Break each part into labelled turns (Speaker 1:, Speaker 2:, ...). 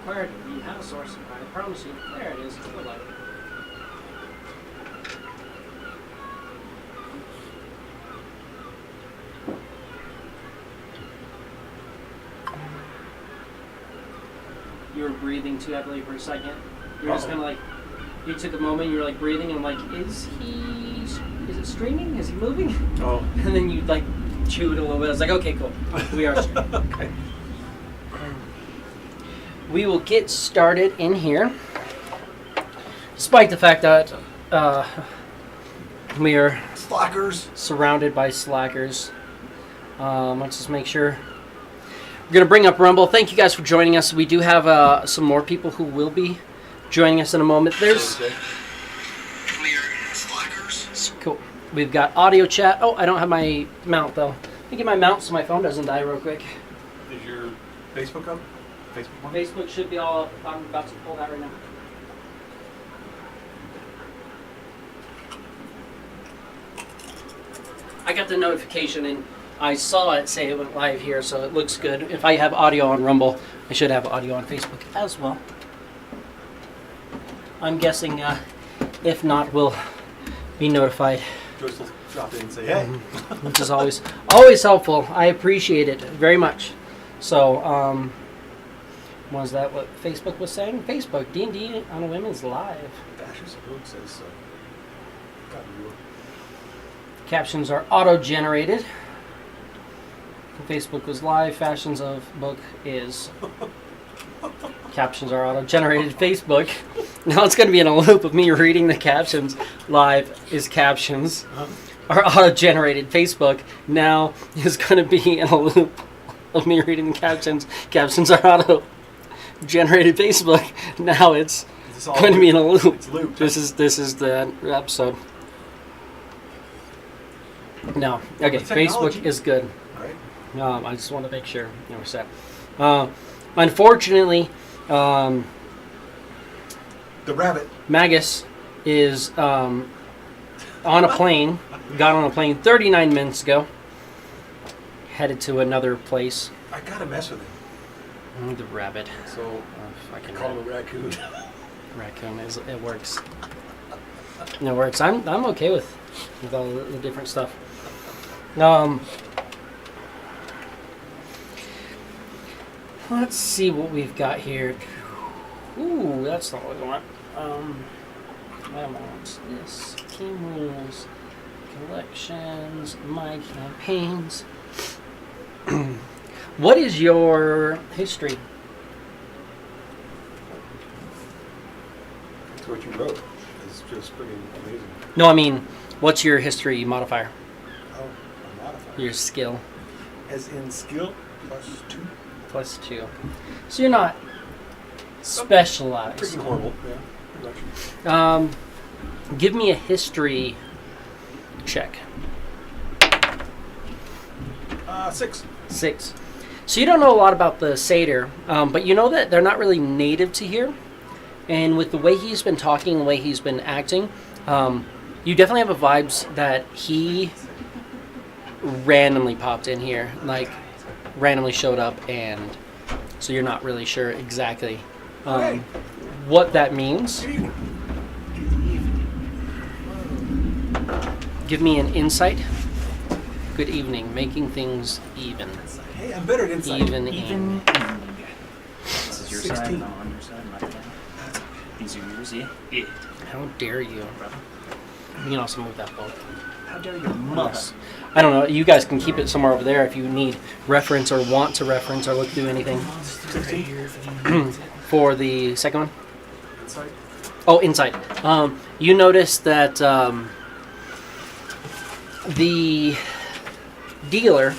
Speaker 1: required. You have a source. I promise you. There it is. The light. You were breathing too heavily for a second. You were just kind of like, you took a moment, you were like breathing, and I'm like, is it streaming? Is he moving?
Speaker 2: Oh.
Speaker 1: And then you like chewed a little bit. I was like, okay, cool. We are streaming.
Speaker 2: Okay.
Speaker 1: We will get started in here, despite the fact that we are
Speaker 2: Slackers.
Speaker 1: surrounded by slackers. Let's just make sure. We're going to bring up Rumble. Thank you guys for joining us. We do have some more people who will be joining us in a moment. There's cool. We've got audio chat. Oh, I don't have my mount though. Let me get my mount so my phone doesn't die real quick.
Speaker 2: Is your Facebook up? Facebook one?
Speaker 1: Facebook should be all up. I'm about to pull that right now. I got the notification and I saw it say it went live here, so it looks good. If I have audio on Rumble, I should have audio on Facebook as well. I'm guessing, if not, we'll be notified.
Speaker 2: Joyce will drop in and say, hey.
Speaker 1: Which is always helpful. I appreciate it very much. So, was that what Facebook was saying? Facebook, D&D on a WIM is live.
Speaker 2: Dasher's Book says so. God, you.
Speaker 1: Captions are auto-generated. Facebook was live. Fashions of book is. Captions are auto-generated. Facebook. Now it's going to be in a loop of me reading the captions. Live is captions are auto-generated. Facebook now is going to be in a loop of me reading the captions. Captions are auto-generated. Facebook now it's going to be in a loop.
Speaker 2: It's loop.
Speaker 1: This is the episode. No. Okay. Facebook is good.
Speaker 2: Right.
Speaker 1: I just want to make sure we're set. Unfortunately,
Speaker 2: the rabbit
Speaker 1: Magus is on a plane. Got on a plane 39 minutes ago. Headed to another place.
Speaker 2: I gotta mess with him.
Speaker 1: The rabbit.
Speaker 2: So I can call him a raccoon.
Speaker 1: Raccoon it works. It works. I'm okay with all the different stuff. Let's see what we've got here. Ooh, that's not what I want. I want this. Game rules, collections, my campaigns. What is your history?
Speaker 2: That's what you wrote. It's just pretty amazing.
Speaker 1: No, I mean, what's your history modifier?
Speaker 2: Oh, a modifier.
Speaker 1: Your skill.
Speaker 2: As in skill +2.
Speaker 1: +2. So you're not specialized.
Speaker 2: Freaking horrible. Yeah, pretty much.
Speaker 1: Give me a history check.
Speaker 2: 6.
Speaker 1: 6. So you don't know a lot about the satyr, but you know that they're not really native to here. And with the way he's been talking, the way he's been acting, you definitely have a vibes that he randomly popped in here, like randomly showed up, and so you're not really sure exactly what that means.
Speaker 2: Good evening.
Speaker 1: Give me an insight. Good evening. Making things even.
Speaker 2: Hey, I'm better at insight.
Speaker 1: Even.
Speaker 3: This is your
Speaker 2: 16.
Speaker 3: side, no, on your side, my side. These are yours, yeah?
Speaker 1: How dare you? You can also move that book.
Speaker 3: How dare you muss?
Speaker 1: I don't know. You guys can keep it somewhere over there if you need reference or want to reference or look through anything.
Speaker 2: 16.
Speaker 1: For the second one?
Speaker 2: Insight.
Speaker 1: Oh, insight. You notice that the dealer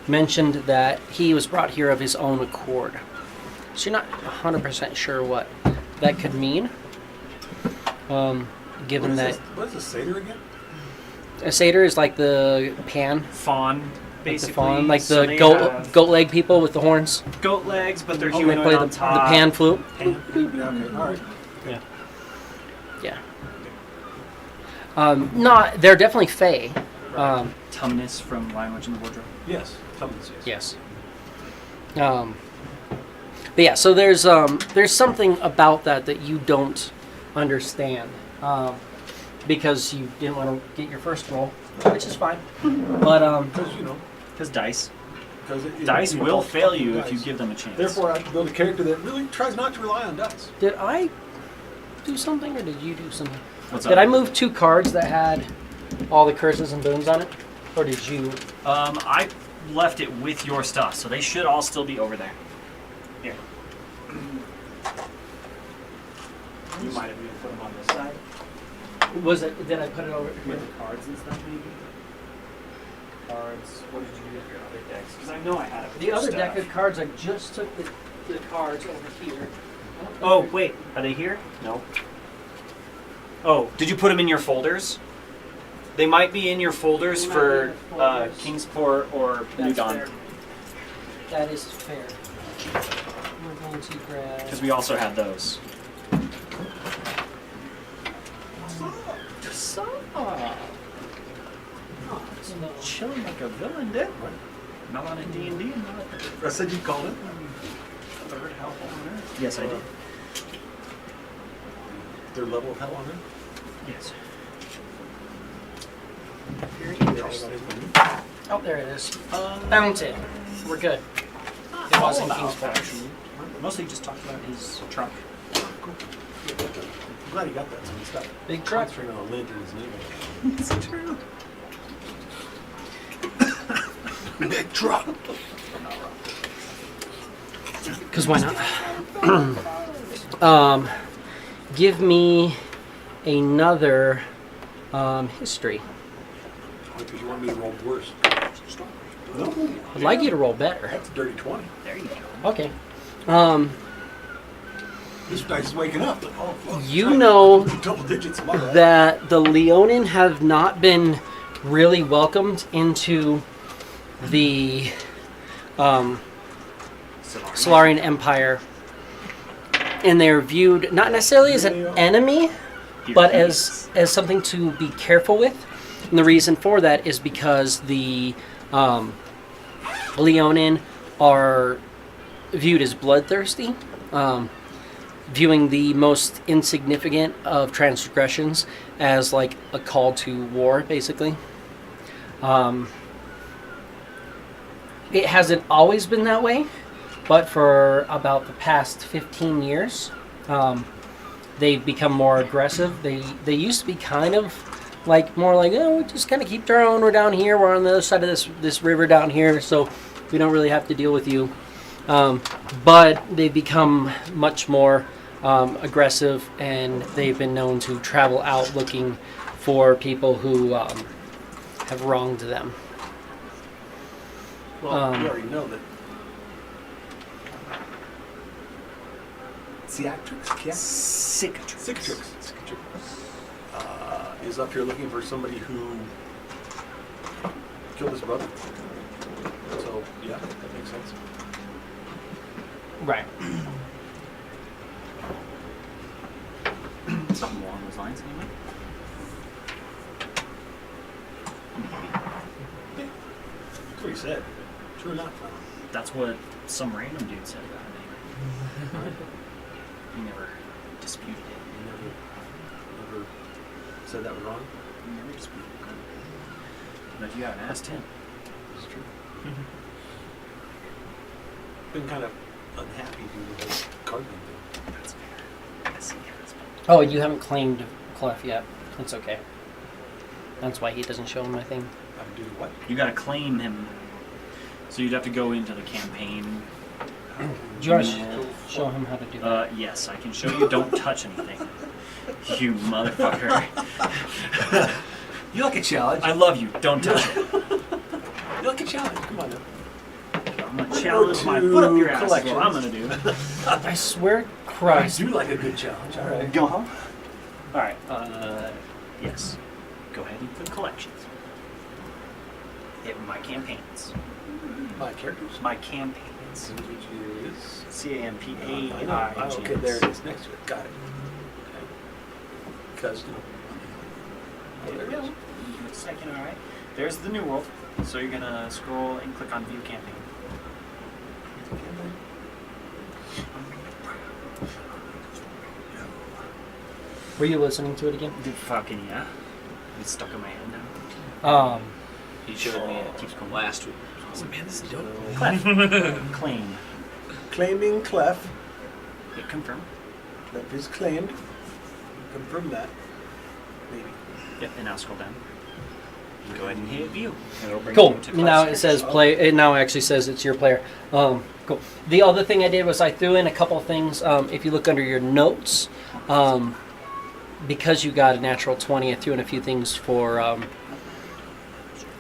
Speaker 1: mentioned that he was brought here of his own accord. So you're not 100% sure what that could mean. Given that
Speaker 2: What is a satyr again?
Speaker 1: a satyr is like the pan,
Speaker 3: Fawn, basically.
Speaker 1: like
Speaker 3: So
Speaker 1: the
Speaker 3: they
Speaker 1: goat
Speaker 3: have
Speaker 1: goat leg people with the horns.
Speaker 3: goat legs, but they're
Speaker 1: They
Speaker 3: humanoid
Speaker 1: play
Speaker 3: on
Speaker 1: the
Speaker 3: top.
Speaker 1: pan flute.
Speaker 2: Yeah, okay, all right.
Speaker 1: Yeah. They're definitely fey.
Speaker 3: Tumnus from Lion Witch in the Wardrobe.
Speaker 2: Yes, Tumnus, yes.
Speaker 1: Yes. But yeah, so there's something about that you don't understand, because you didn't want to get your first roll, which is fine. But
Speaker 2: Because, you know,
Speaker 3: Because dice.
Speaker 2: because
Speaker 3: Dice will fail you if you give them a chance.
Speaker 2: Therefore, I have to build a character that really tries not to rely on dice.
Speaker 1: did I do something or did you do something?
Speaker 3: What's
Speaker 1: Did
Speaker 3: up?
Speaker 1: I move 2 cards that had all the curses and boons on it, or did you?
Speaker 3: I left it with your stuff, so they should all still be over there. Here. You might have even put them on this side
Speaker 1: Was it? Did I put it over
Speaker 3: with
Speaker 1: here?
Speaker 3: the cards and stuff, maybe. Cards. What did you do with your other decks? Because I know I had it. With
Speaker 1: The
Speaker 3: your
Speaker 1: other
Speaker 3: stuff.
Speaker 1: deck of cards, I just took the cards over here.
Speaker 3: Oh wait, are they here? No. Oh, did you put them in your folders? They might be in your folders
Speaker 1: They might
Speaker 3: for
Speaker 1: be in the folders.
Speaker 3: Kingsport or New
Speaker 1: That's
Speaker 3: Dawn.
Speaker 1: fair. That is fair. We're going to grab.
Speaker 3: Because we also had those. Chilling like a villain, dude. Not on a D&D and not
Speaker 2: I said you called it.
Speaker 3: third hell on earth. Yes, I did.
Speaker 2: Their level of hell on it.
Speaker 3: Yes.
Speaker 1: Oh, there it is. Found it. We're good. It wasn't Kingsport.
Speaker 3: actually. Mostly just talked about his truck.
Speaker 2: I'm glad he got that. So he stopped
Speaker 1: Big truck.
Speaker 2: concentrating on a lint in his name.
Speaker 3: It's true.
Speaker 2: Big truck.
Speaker 1: Because why not? Give me another history.
Speaker 2: Because you want me to roll worse. No.
Speaker 1: I'd like you to roll better.
Speaker 2: That's a dirty 20.
Speaker 3: There you go.
Speaker 1: Okay.
Speaker 2: This dice is waking up. Like, oh, fuck.
Speaker 1: You know
Speaker 2: Double digits. My bad.
Speaker 1: that the Leonin have not been really welcomed into the Solarian Empire, and they're viewed not necessarily as an enemy, but as something to be careful with. And the reason for that is because the Leonin are viewed as bloodthirsty, viewing the most insignificant of transgressions as like a call to war, basically. It hasn't always been that way, but for about the past 15 years, they've become more aggressive. They used to be kind of like more like, oh, we just kind of keep our own. We're down here. We're on the other side of this river down here, so we don't really have to deal with you. But they've become much more aggressive, and they've been known to travel out looking for people who have wronged them.
Speaker 2: Well, you already know that. Cicatrix is up here looking for somebody who killed his brother. So, yeah, that makes sense.
Speaker 1: Right.
Speaker 3: Something along those lines, anyway.
Speaker 2: That's what he said. True or not?
Speaker 3: That's what some random dude said about him, anyway. He never disputed it.
Speaker 2: You never said that was wrong?
Speaker 3: He never disputed it. But you haven't asked him.
Speaker 2: It's true. Been kind of unhappy with the whole card game thing.
Speaker 3: That's fair. That's fair.
Speaker 1: Oh, you haven't claimed Clef yet. It's okay. That's why he doesn't show him my thing.
Speaker 2: I would do what?
Speaker 3: You gotta claim him. So you'd have to go into the campaign.
Speaker 1: Do you want to show him how to do that?
Speaker 3: Yes, I can show you. Don't touch anything. You motherfucker.
Speaker 2: You like a challenge?
Speaker 3: I love you. Don't touch it.
Speaker 2: You like a challenge? Come on now.
Speaker 3: I'm gonna challenge my foot up your ass. Is what I'm gonna do.
Speaker 1: I swear,
Speaker 2: I
Speaker 1: Christ.
Speaker 2: do like a good challenge. All right.
Speaker 3: Go home. All right. Yes. Go ahead and put collections. Hit my campaigns.
Speaker 2: My characters?
Speaker 3: My campaigns.
Speaker 2: Which is?
Speaker 3: CAMPAIGs.
Speaker 2: Okay, there it is. Next to it. Got it. Okay. Because, you know. Oh, there it is.
Speaker 3: Give it a second, all right. There's the new world. So you're gonna scroll and click on View Campaign.
Speaker 1: Were you listening to it again?
Speaker 3: Dude, fucking yeah. It's stuck in my head now. He showed me it keeps going.
Speaker 2: Last week. I was like, man, this is dope.
Speaker 3: Clef. Claim.
Speaker 2: Claiming Clef.
Speaker 3: Hit confirm.
Speaker 2: Clef is claimed. Confirm that. Maybe.
Speaker 3: Yep, and now scroll down. You can go ahead and hit view. And it'll bring
Speaker 1: Cool.
Speaker 3: you to
Speaker 1: Now
Speaker 3: class
Speaker 1: it says
Speaker 3: search.
Speaker 1: play. It now actually says it's your player. Cool. The other thing I did was I threw in a couple of things. If you look under your notes, because you got a natural 20, I threw in a few things for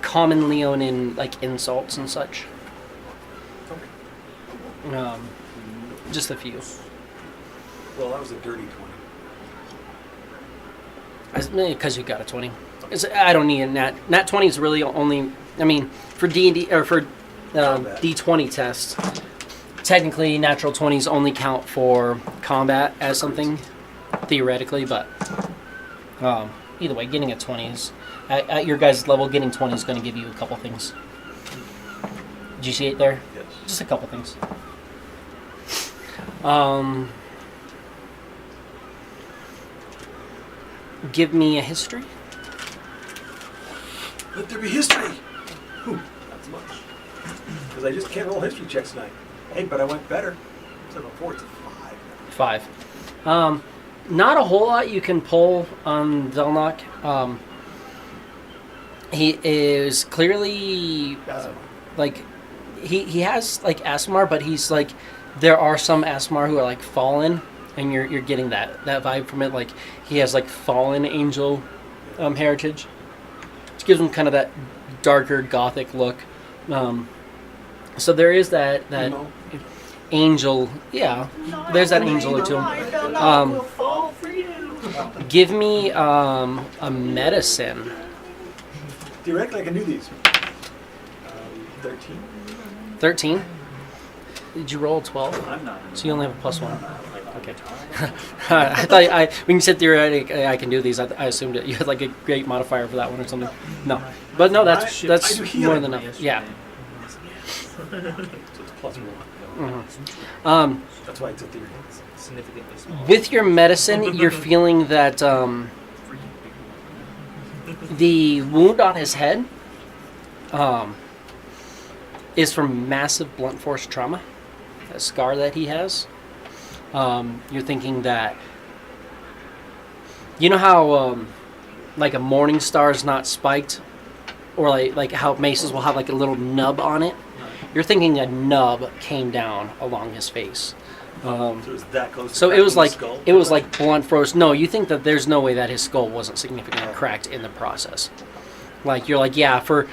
Speaker 1: common Leonin like insults and such. Just a few.
Speaker 2: Well, that was a dirty 20.
Speaker 1: Because you got a 20. I don't need a nat 20 is really only. I mean, for D&D or for D20 tests, technically natural 20s only count for combat as something, theoretically. But either way, getting a 20 is at your guys' level. Getting 20 is going to give you a couple things. Did you see it there?
Speaker 2: Yes.
Speaker 1: Just a couple things. Give me a history.
Speaker 2: Let there be history. Whew, not so much. Because I just can't roll history checks tonight. Hey, but I went better. Instead of a 4, it's a 5.
Speaker 1: 5. Not a whole lot you can pull on Zelnok. He is clearly like he has like Asmar, but he's like there are some Asmar who are like fallen, and you're getting that vibe from it. Like he has like fallen angel heritage, which gives him kind of that darker gothic look. So there is that angel. Yeah, there's that angel or two. Give me a medicine.
Speaker 2: Theoretically, I can do these. 13.
Speaker 1: 13. Did you roll 12?
Speaker 3: I'm not.
Speaker 1: So you only have a +1. Okay. I thought when you said theoretically I can do these, I assumed you had like a great modifier for that one or something. No, but no, that's
Speaker 2: I do healing.
Speaker 1: more than enough. Yeah.
Speaker 2: So it's +1.
Speaker 1: Mm-hmm.
Speaker 2: That's why it's a theory.
Speaker 3: Significantly smaller.
Speaker 1: With your medicine, you're feeling that the wound on his head is from massive blunt force trauma, a scar that he has. You're thinking that, you know how like a morning star is not spiked, or like how maces will have like a little nub on it. You're thinking a nub came down along his face.
Speaker 2: So it was that close.
Speaker 1: So
Speaker 2: to
Speaker 1: it was
Speaker 2: cracking
Speaker 1: like
Speaker 2: the skull?
Speaker 1: it was like blunt force. No, you think that there's no way that his skull wasn't significantly cracked in the process. Like you're like, yeah, for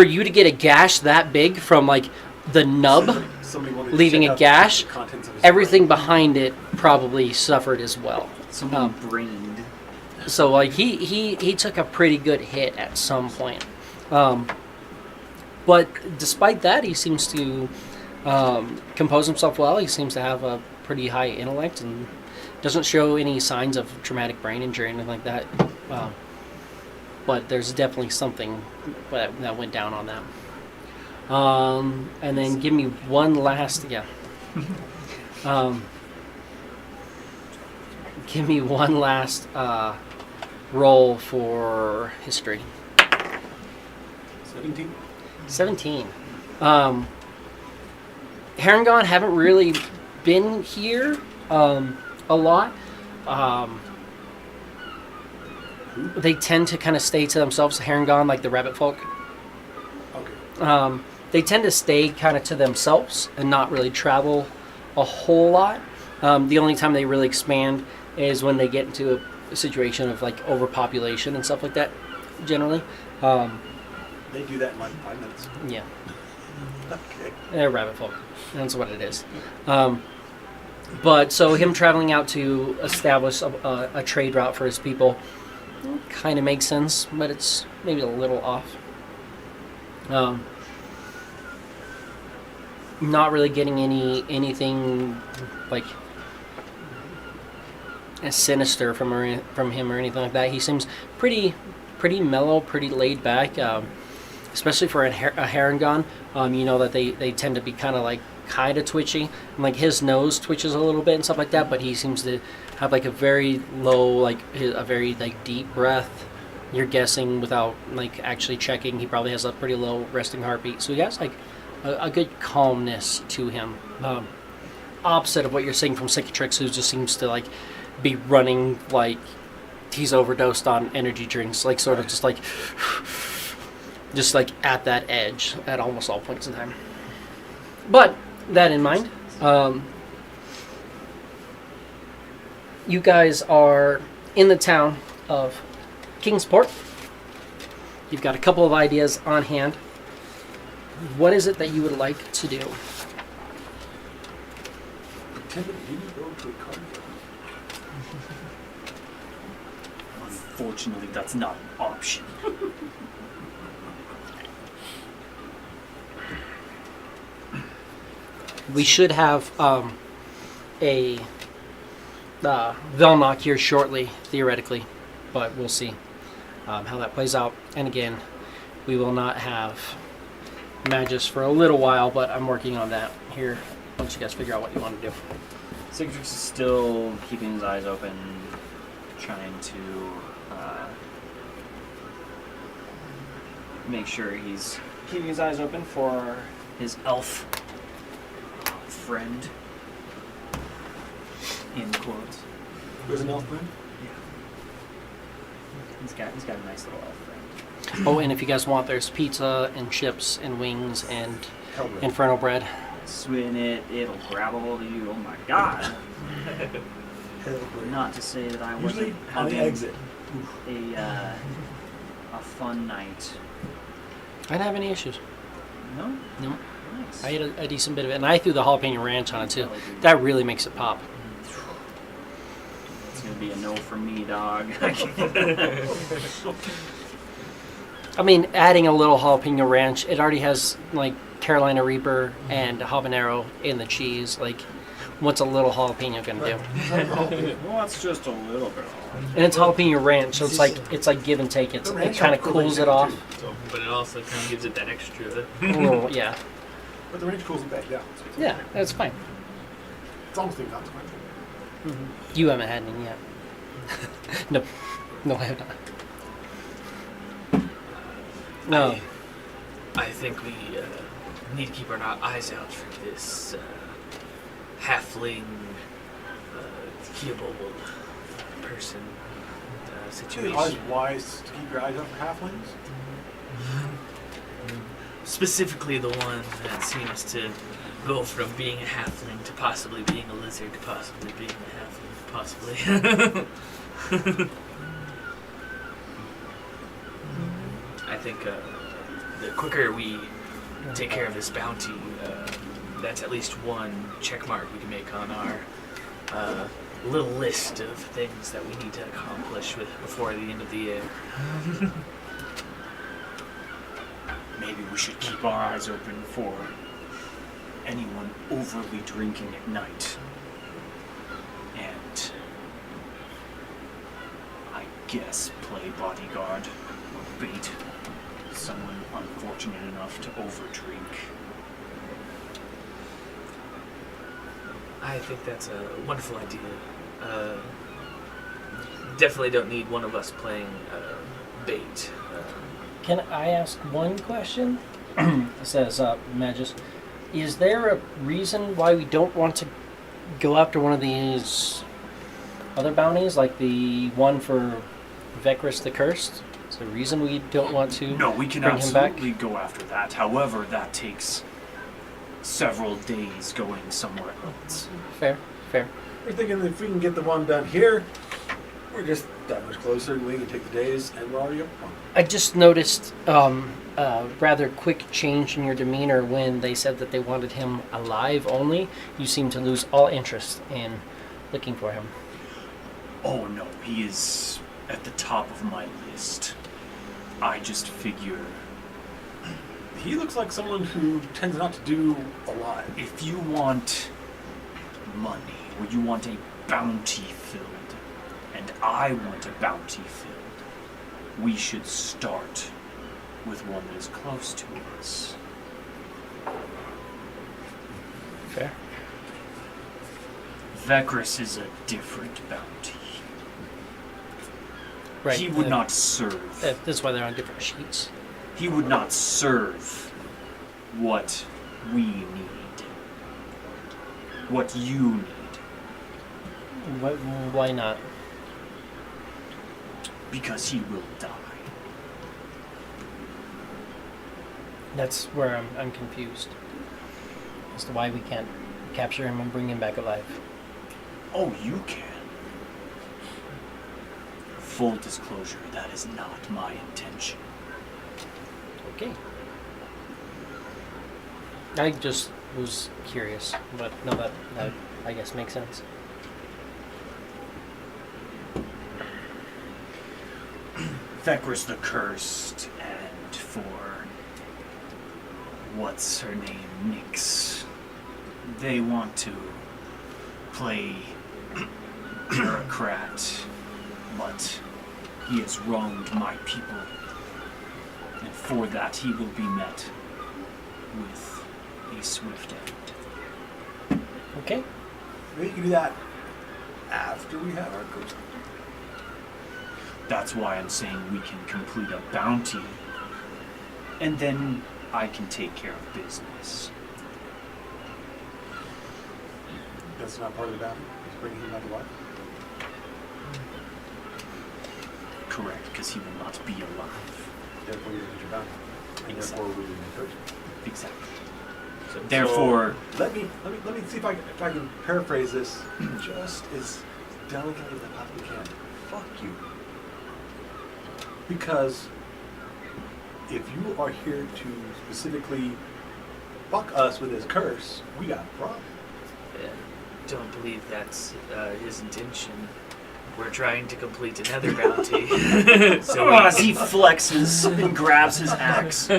Speaker 1: you to get a gash that big from like the nub
Speaker 2: Somebody wanted to
Speaker 1: leaving
Speaker 2: check
Speaker 1: a
Speaker 2: out
Speaker 1: gash,
Speaker 2: the contents of his
Speaker 1: everything
Speaker 2: brain.
Speaker 1: behind it probably suffered as well.
Speaker 3: Someone brained.
Speaker 1: So like he took a pretty good hit at some point. But despite that, he seems to compose himself well. He seems to have a pretty high intellect and doesn't show any signs of traumatic brain injury or anything like that. But there's definitely something that went down on that. And then give me one last, give me one last roll for history.
Speaker 2: 17.
Speaker 1: 17. Harengon haven't really been here a lot. They tend to kind of stay to themselves. Harengon, like the rabbit folk.
Speaker 2: Okay.
Speaker 1: They tend to stay kind of to themselves and not really travel a whole lot. The only time they really expand is when they get into a situation of like overpopulation and stuff like that, generally.
Speaker 2: They do that in like 5 minutes.
Speaker 1: Yeah.
Speaker 2: Okay.
Speaker 1: They're rabbit folk. That's what it is. But so him traveling out to establish a trade route for his people kind of makes sense, but it's maybe a little off. Not really getting anything like sinister from him or anything like that. He seems pretty mellow, pretty laid back. especially for a Harangon, you know that they tend to be kind of twitchy. And like his nose twitches a little bit and stuff like that, but he seems to have like a very low, a very deep breath. You're guessing without actually checking. He probably has a pretty low resting heartbeat. So he has a good calmness to him. Opposite of what you're seeing from Cicatrix, who just seems to be running like he's overdosed on energy drinks, sort of just at that edge at almost all points in time. But that in mind, you guys are in the town of Kingsport. You've got a couple of ideas on hand. What is it that you would like to do?
Speaker 2: Pretend that you go to a card game.
Speaker 3: Unfortunately, that's not an option.
Speaker 1: We should have a Velnock here shortly, theoretically, but we'll see how that plays out. And again, we will not have Magus for a little while, but I'm working on that here once you guys figure out what you want to do.
Speaker 3: Cicatrix is still keeping his eyes open, trying to make sure he's keeping his eyes open for his elf friend. In quotes.
Speaker 2: There's an elf friend?
Speaker 3: Yeah. He's got a nice little elf friend.
Speaker 1: Oh, and if you guys want, there's pizza and chips and wings and
Speaker 2: Hellbread.
Speaker 1: Inferno bread.
Speaker 3: Swing it, it'll grab a hold of you. Oh my god.
Speaker 2: Hellbread.
Speaker 3: Not to say that I
Speaker 2: Usually
Speaker 3: wasn't
Speaker 2: on the
Speaker 3: having
Speaker 2: exit.
Speaker 3: a fun night.
Speaker 1: I didn't have any issues.
Speaker 3: No?
Speaker 1: No.
Speaker 3: Nice.
Speaker 1: I ate a decent bit of it, and I threw the jalapeno ranch on it too. That really makes it pop.
Speaker 3: It's gonna be a no from me, dog.
Speaker 1: I mean, adding a little jalapeno ranch, it already has Carolina Reaper and habanero in the cheese. What's a little jalapeno gonna do?
Speaker 3: Well, that's just a little bit.
Speaker 1: And it's jalapeno ranch, so it's like give and take. It kind of cools it off.
Speaker 4: So, but it also kind of gives it that extra.
Speaker 1: Oh, yeah,
Speaker 2: But the range cools it back down. So it's
Speaker 1: yeah,
Speaker 2: okay.
Speaker 1: that's fine.
Speaker 2: It's almost inconsequential.
Speaker 1: You haven't had any yet. No, I have not. No.
Speaker 4: I think we need to keep our eyes out for this halfling Keobald person
Speaker 2: It's
Speaker 4: situation.
Speaker 2: always wise to keep your eyes out for halflings.
Speaker 4: Specifically the one that seems to go from being a halfling to possibly being a lizard to possibly being a halfling, possibly. I think the quicker we take care of this bounty, that's at least one check mark we can make on our little list of things that we need to accomplish before the end of the year.
Speaker 3: Maybe we should keep our eyes open for anyone overly drinking at night. And I guess play bodyguard or bait someone unfortunate enough to overdrink.
Speaker 4: I think that's a wonderful idea. Definitely don't need one of us playing bait.
Speaker 1: Can I ask one question? Says Magus. Is there a reason why we don't want to go after one of these other bounties, like the one for Vecris the Cursed? Is there a reason we don't want to
Speaker 3: No, we can
Speaker 1: bring him back?
Speaker 3: absolutely go after that. However, that takes several days going somewhere else.
Speaker 1: Fair.
Speaker 2: We're thinking if we can get the one done here, we're just that much closer and we can take the days and we're already up one.
Speaker 1: I just noticed a rather quick change in your demeanor when they said that they wanted him alive only. You seem to lose all interest in looking for him.
Speaker 3: Oh no, he is at the top of my list. I just figure
Speaker 2: He looks like someone who tends not to do a lot.
Speaker 3: if you want money or you want a bounty filled, and I want a bounty filled, we should start with one that is close to us.
Speaker 1: Fair.
Speaker 3: Vecris is a different bounty.
Speaker 1: Right.
Speaker 3: He would not serve.
Speaker 1: That's why they're on different sheets.
Speaker 3: He would not serve what we need. What you need.
Speaker 1: Why not?
Speaker 3: Because he will die.
Speaker 1: That's where I'm confused as to why we can't capture him and bring him back alive.
Speaker 3: Oh, you can. Full disclosure, that is not my intention.
Speaker 1: Okay. I just was curious, but no, that I guess makes sense.
Speaker 3: Vecris the Cursed, and for what's her name, Nyx. They want to play bureaucrat, but he has wronged my people, and for that he will be met with a swift end.
Speaker 1: Okay.
Speaker 2: Maybe you can do that after we have our coach.
Speaker 3: That's why I'm saying we can complete a bounty, and then I can take care of business.
Speaker 2: That's not part of the bounty. Just bringing him back alive.
Speaker 3: Correct, because he will not be alive.
Speaker 2: Therefore, you get your bounty. And
Speaker 3: Exactly.
Speaker 2: therefore, we will encourage him.
Speaker 3: Exactly.
Speaker 2: So
Speaker 3: Therefore,
Speaker 2: let me see if I can paraphrase this just as delicately as I possibly can. Fuck you. Because if you are here to specifically fuck us with this curse, we got a problem.
Speaker 4: Don't believe that's his intention. We're trying to complete another bounty. So
Speaker 3: as he flexes and grabs his axe.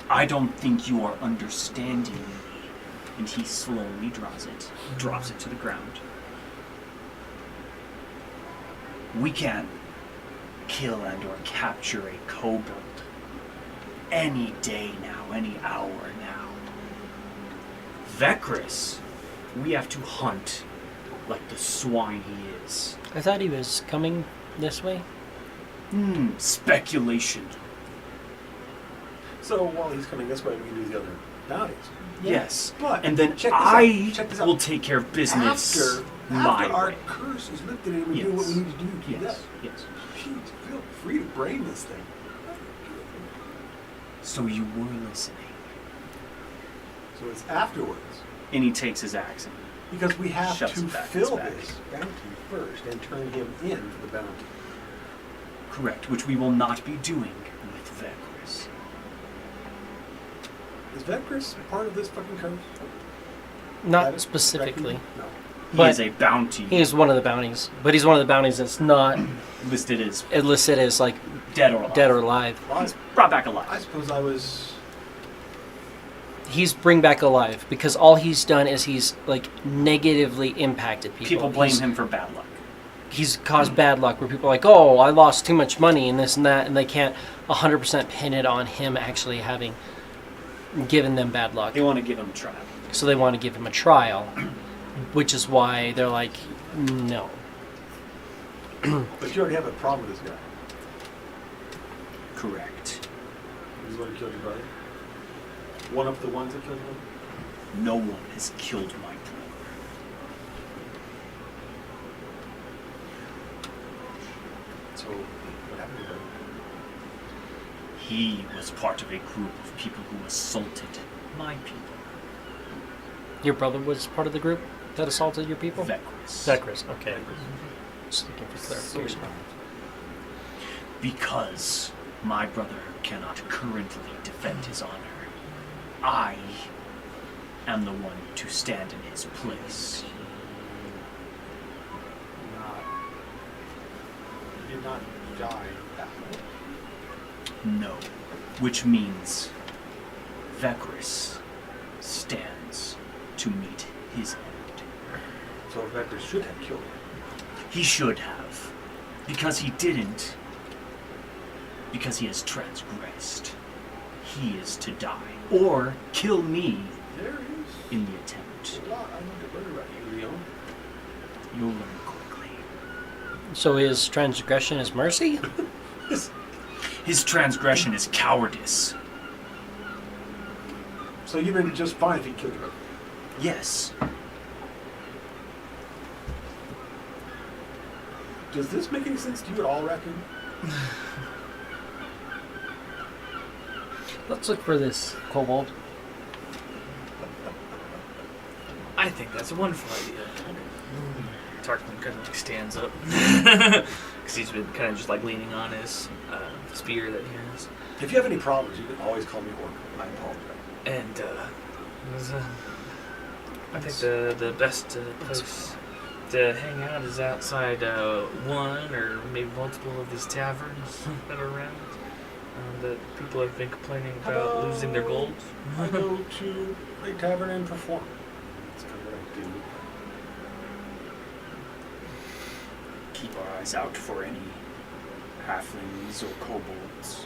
Speaker 3: I don't think you are understanding me. And he slowly drops it to the ground. We can't kill and or capture a kobold any day now, any hour now. Vecris, we have to hunt like the swine he is.
Speaker 1: I thought he was coming this way.
Speaker 3: Speculation.
Speaker 2: So while he's coming this way, we can do the other bounties.
Speaker 3: Yes.
Speaker 2: But
Speaker 3: And then
Speaker 2: check this
Speaker 3: I
Speaker 2: out. Check this out.
Speaker 3: will take care of business
Speaker 2: After
Speaker 3: my
Speaker 2: our
Speaker 3: way.
Speaker 2: curse is lifted and we do what we need to do to
Speaker 3: Yes.
Speaker 2: that.
Speaker 3: Yes.
Speaker 2: Jeez, feel free to brain this thing.
Speaker 3: So you were listening.
Speaker 2: So it's afterwards.
Speaker 3: And he takes his axe and
Speaker 2: Because we have
Speaker 3: Shoves
Speaker 2: to
Speaker 3: it back in his
Speaker 2: fill
Speaker 3: bag.
Speaker 2: this bounty first and turn him in for the bounty.
Speaker 3: correct, which we will not be doing with Vecris.
Speaker 2: Is Vecris part of this fucking curse?
Speaker 1: Not
Speaker 2: That is-
Speaker 1: specifically.
Speaker 2: No.
Speaker 3: He
Speaker 1: But
Speaker 3: is a bounty
Speaker 1: He is one of the bounties, but he's one of the bounties that's not
Speaker 3: listed as
Speaker 1: listed as like
Speaker 3: dead or alive.
Speaker 1: dead or alive.
Speaker 2: Well,
Speaker 3: Brought back
Speaker 2: I
Speaker 3: alive.
Speaker 2: suppose I was.
Speaker 1: He's bring back alive because all he's done is he's like negatively impacted people.
Speaker 3: People blame
Speaker 1: He's-
Speaker 3: him for bad luck.
Speaker 1: He's caused bad luck where people are like, oh, I lost too much money and this and that, and they can't 100% pin it on him actually having given them bad luck.
Speaker 3: They want to give him a try.
Speaker 1: So they want to give him a trial, which is why they're like, no.
Speaker 2: But you already have a problem with this guy.
Speaker 3: Correct.
Speaker 2: He's the one who killed your brother. One of the ones that killed him.
Speaker 3: No one has killed my brother.
Speaker 2: So what happened to him?
Speaker 3: He was part of a group of people who assaulted my people.
Speaker 1: Your brother was part of the group that assaulted your people?
Speaker 3: Vecris.
Speaker 1: Zachris, okay. Just looking for clarification.
Speaker 3: Because my brother cannot currently defend his honor, I am the one to stand in his place.
Speaker 2: He did not die that way.
Speaker 3: No. Which means Vecris stands to meet his end.
Speaker 2: So Vector should have killed him.
Speaker 3: He should have. Because he didn't. because he has transgressed. He is to die, or kill me
Speaker 2: There is
Speaker 3: in the attempt.
Speaker 2: a lot I need to learn about you, Leon.
Speaker 3: You'll learn quickly.
Speaker 1: So his transgression is mercy?
Speaker 3: His transgression is cowardice.
Speaker 2: So you'd been just fine if he killed you.
Speaker 3: Yes.
Speaker 2: Does this make any sense to you at all, Raccoon?
Speaker 1: Let's look for this kobold.
Speaker 4: I think that's a wonderful idea. Tarkman kind of like stands up because he's been kind of just like leaning on his spear that he has,
Speaker 2: If you have any problems, you can always call me Orc. I apologize.
Speaker 4: and I think the best place to hang out is outside one or maybe multiple of these taverns that are around that people have been complaining about losing their gold.
Speaker 2: I go to a tavern and perform. That's kind of what I do.
Speaker 3: Keep our eyes out for any halflings or kobolds.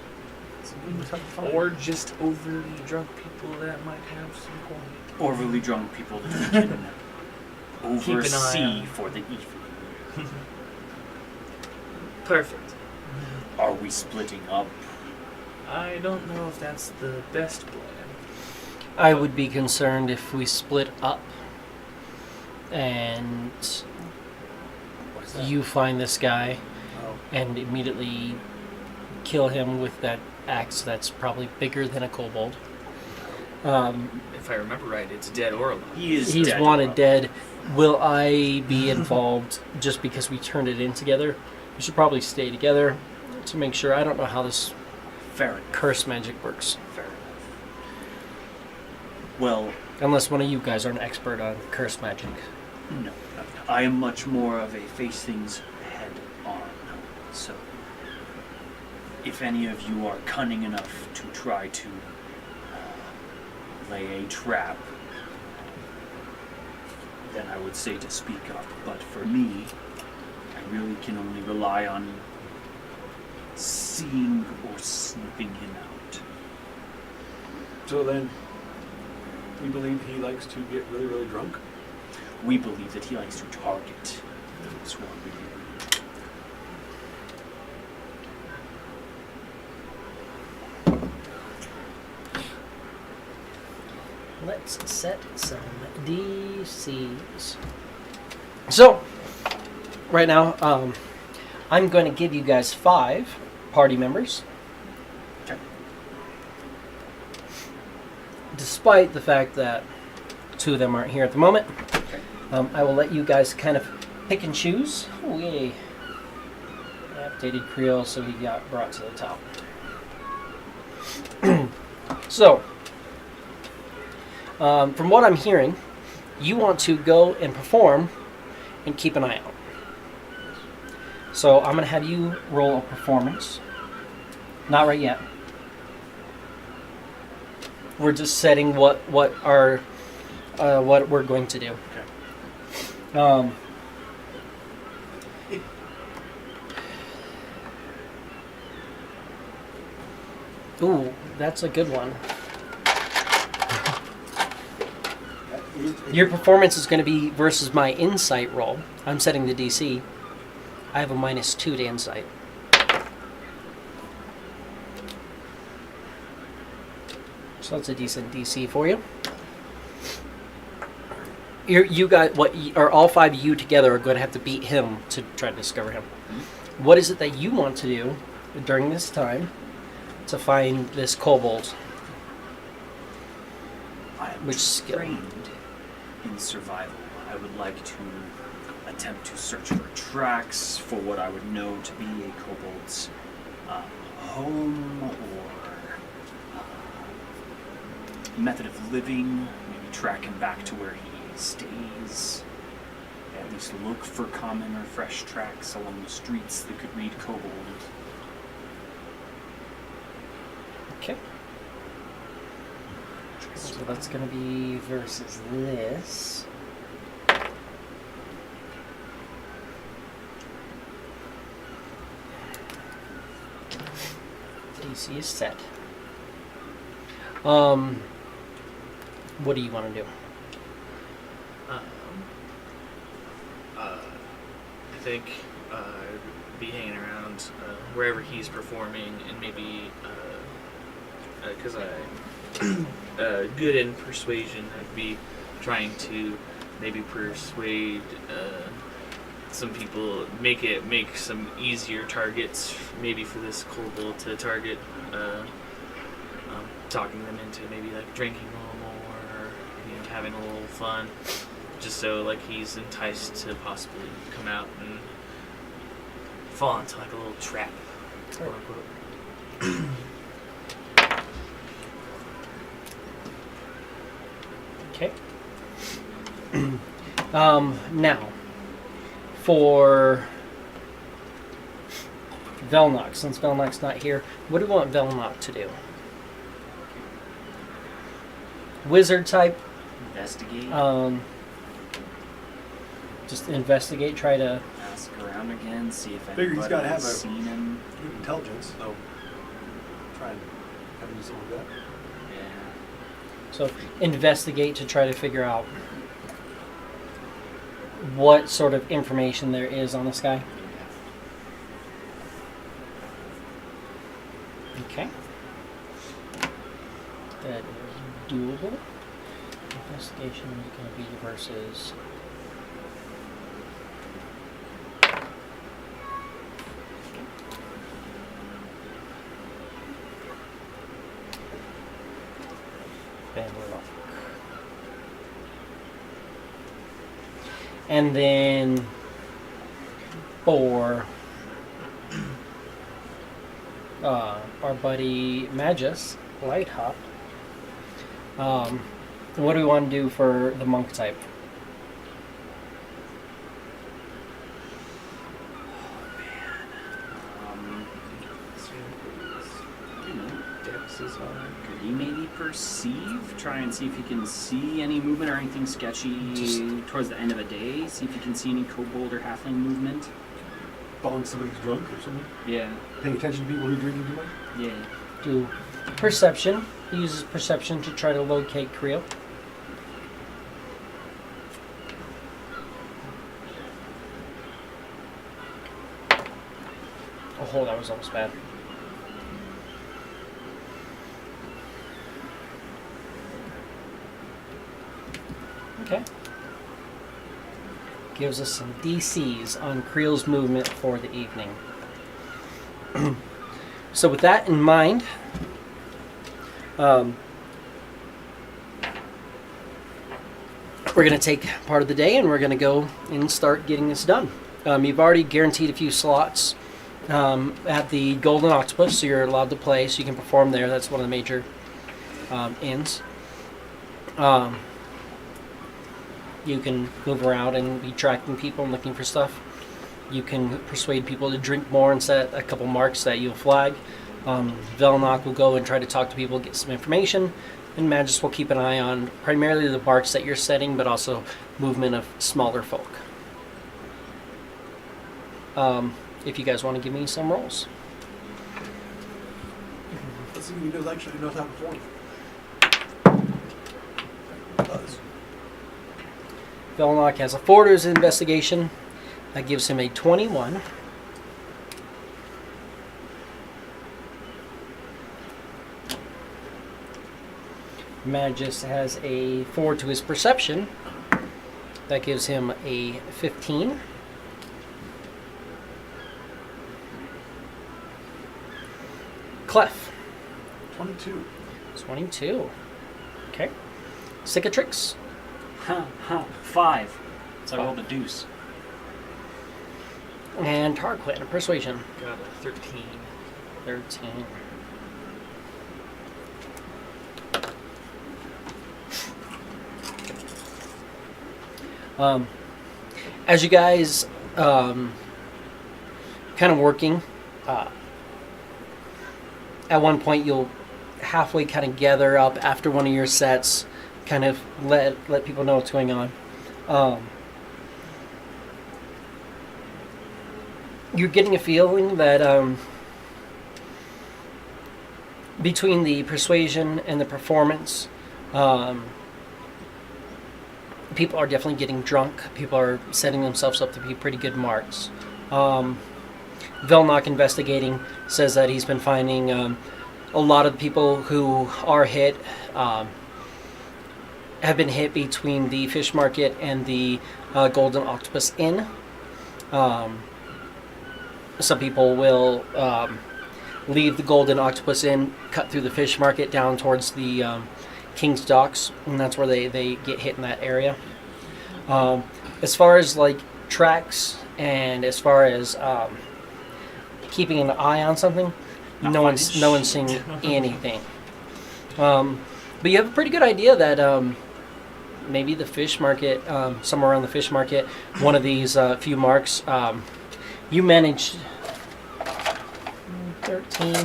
Speaker 2: Something to have fun.
Speaker 4: Or just overly drunk people that might have some coin.
Speaker 3: Overly drunk people that we can
Speaker 4: Keep an eye
Speaker 3: oversee
Speaker 4: on.
Speaker 3: for the evening.
Speaker 4: Perfect.
Speaker 3: Are we splitting up?
Speaker 4: I don't know if that's the best plan.
Speaker 1: I would be concerned if we split up and
Speaker 2: What's that?
Speaker 1: you find this guy
Speaker 2: Oh.
Speaker 1: and immediately kill him with that axe that's probably bigger than a kobold.
Speaker 4: If I remember right, it's dead or alive.
Speaker 1: He's
Speaker 3: dead.
Speaker 1: wanted dead. Will I be involved just because we turned it in together? We should probably stay together to make sure. I don't know how this
Speaker 3: Fair enough.
Speaker 1: curse magic works.
Speaker 3: Fair enough. Well,
Speaker 1: Unless one of you guys are an expert on curse magic.
Speaker 3: no. I am much more of a face things head on. So, if any of you are cunning enough to try to lay a trap, then I would say to speak up. But for me, I really can only rely on seeing or sniffing him out.
Speaker 2: So then, we believe he likes to get really, really drunk?
Speaker 3: We believe that he likes to target those who are really.
Speaker 1: Let's set some DCs. So, right now, I'm going to give you guys 5 party members.
Speaker 3: Okay.
Speaker 1: Despite the fact that 2 of them aren't here at the moment,
Speaker 3: Okay.
Speaker 1: I will let you guys kind of pick and choose. Oh, yay. Updated Creole, so he got brought to the top. So, from what I'm hearing, you want to go and perform and keep an eye out. So I'm going to have you roll a performance. Not right yet. We're just setting what we're going to do.
Speaker 2: Okay.
Speaker 1: Ooh, that's a good one. Your performance is going to be versus my insight roll. I'm setting the DC. I have a -2 to insight. So that's a decent DC for you. You guys, are all 5 of you together are going to have to beat him to try to discover him. What is it that you want to do during this time to find this kobold?
Speaker 3: I am
Speaker 1: Which skill?
Speaker 3: trained in survival. I would like to attempt to search for tracks for what I would know to be a kobold's home or method of living. Maybe track him back to where he stays. At least look for common or fresh tracks along the streets that could read kobold.
Speaker 1: Okay. So that's going to be versus this. DC is set. What do you want to do?
Speaker 4: Um, I think be hanging around wherever he's performing, and maybe because I'm good in persuasion, I'd be trying to maybe persuade some people, make some easier targets, maybe for this kobold to target. Talking them into maybe like drinking a little more, having a little fun, just so like he's enticed to possibly come out and fall into like a little trap, quote unquote.
Speaker 1: Okay. Now, for Velnox, since Velnox's not here, what do you want Velnox to do? Wizard type.
Speaker 3: Investigate.
Speaker 1: Just investigate. Try to.
Speaker 3: Ask around again. See if
Speaker 2: Figure he's gotta have
Speaker 3: anybody's
Speaker 2: a-
Speaker 3: seen him.
Speaker 2: Good intelligence, so try and have him do something like that.
Speaker 3: Yeah.
Speaker 1: So investigate to try to figure out what sort of information there is on this guy. Okay. That is doable. Investigation is going to be versus. Benlock. And then for our buddy Magus, Light Hop, what do we want to do for the monk type?
Speaker 3: I don't know. Could he maybe perceive? Try and see if he can see any movement or anything sketchy towards the end of a day. See if he can see any kobold or halfling movement.
Speaker 2: Following somebody who's drunk or something.
Speaker 3: Yeah.
Speaker 2: Paying attention to people who are drinking too much.
Speaker 3: Yeah.
Speaker 1: Do perception. He uses perception to try to locate Creo. Oh, that was almost bad. Okay. Gives us some DCs on Creel's movement for the evening. So with that in mind, we're going to take part of the day and we're going to go and start getting this done. You've already guaranteed a few slots at the Golden Octopus, so you're allowed to play, so you can perform there. That's one of the major inns. You can move around and be tracking people and looking for stuff. You can persuade people to drink more and set a couple marks that you'll flag. Velnock will go and try to talk to people, get some information, and Magus will keep an eye on primarily the marks that you're setting, but also movement of smaller folk. If you guys want to give me some rolls.
Speaker 2: Let's see what he does actually knows how to perform. Does.
Speaker 1: Velnock has a 4 to his investigation. That gives him a 21. Magus has a 4 to his perception. That gives him a 15. Clef.
Speaker 2: 22.
Speaker 1: 22. Okay. Cicatrix.
Speaker 3: 5. So I rolled a deuce.
Speaker 1: And Tarquin. Persuasion.
Speaker 4: Got a 13.
Speaker 1: 13. As you guys kind of working, at one point you'll halfway kind of gather up after one of your sets, kind of let people know what's going on. You're getting a feeling that between the persuasion and the performance, people are definitely getting drunk. People are setting themselves up to be pretty good marks. Velnock investigating says that he's been finding a lot of people who are hit have been hit between the fish market and the Golden Octopus Inn. Some people will leave the Golden Octopus Inn, cut through the fish market down towards the King's Docks, and that's where they get hit in that area. As far as like tracks and as far as keeping an eye on something, no one's seeing anything. But you have a pretty good idea that maybe the fish market, somewhere around the fish market, one of these few marks, you managed 13.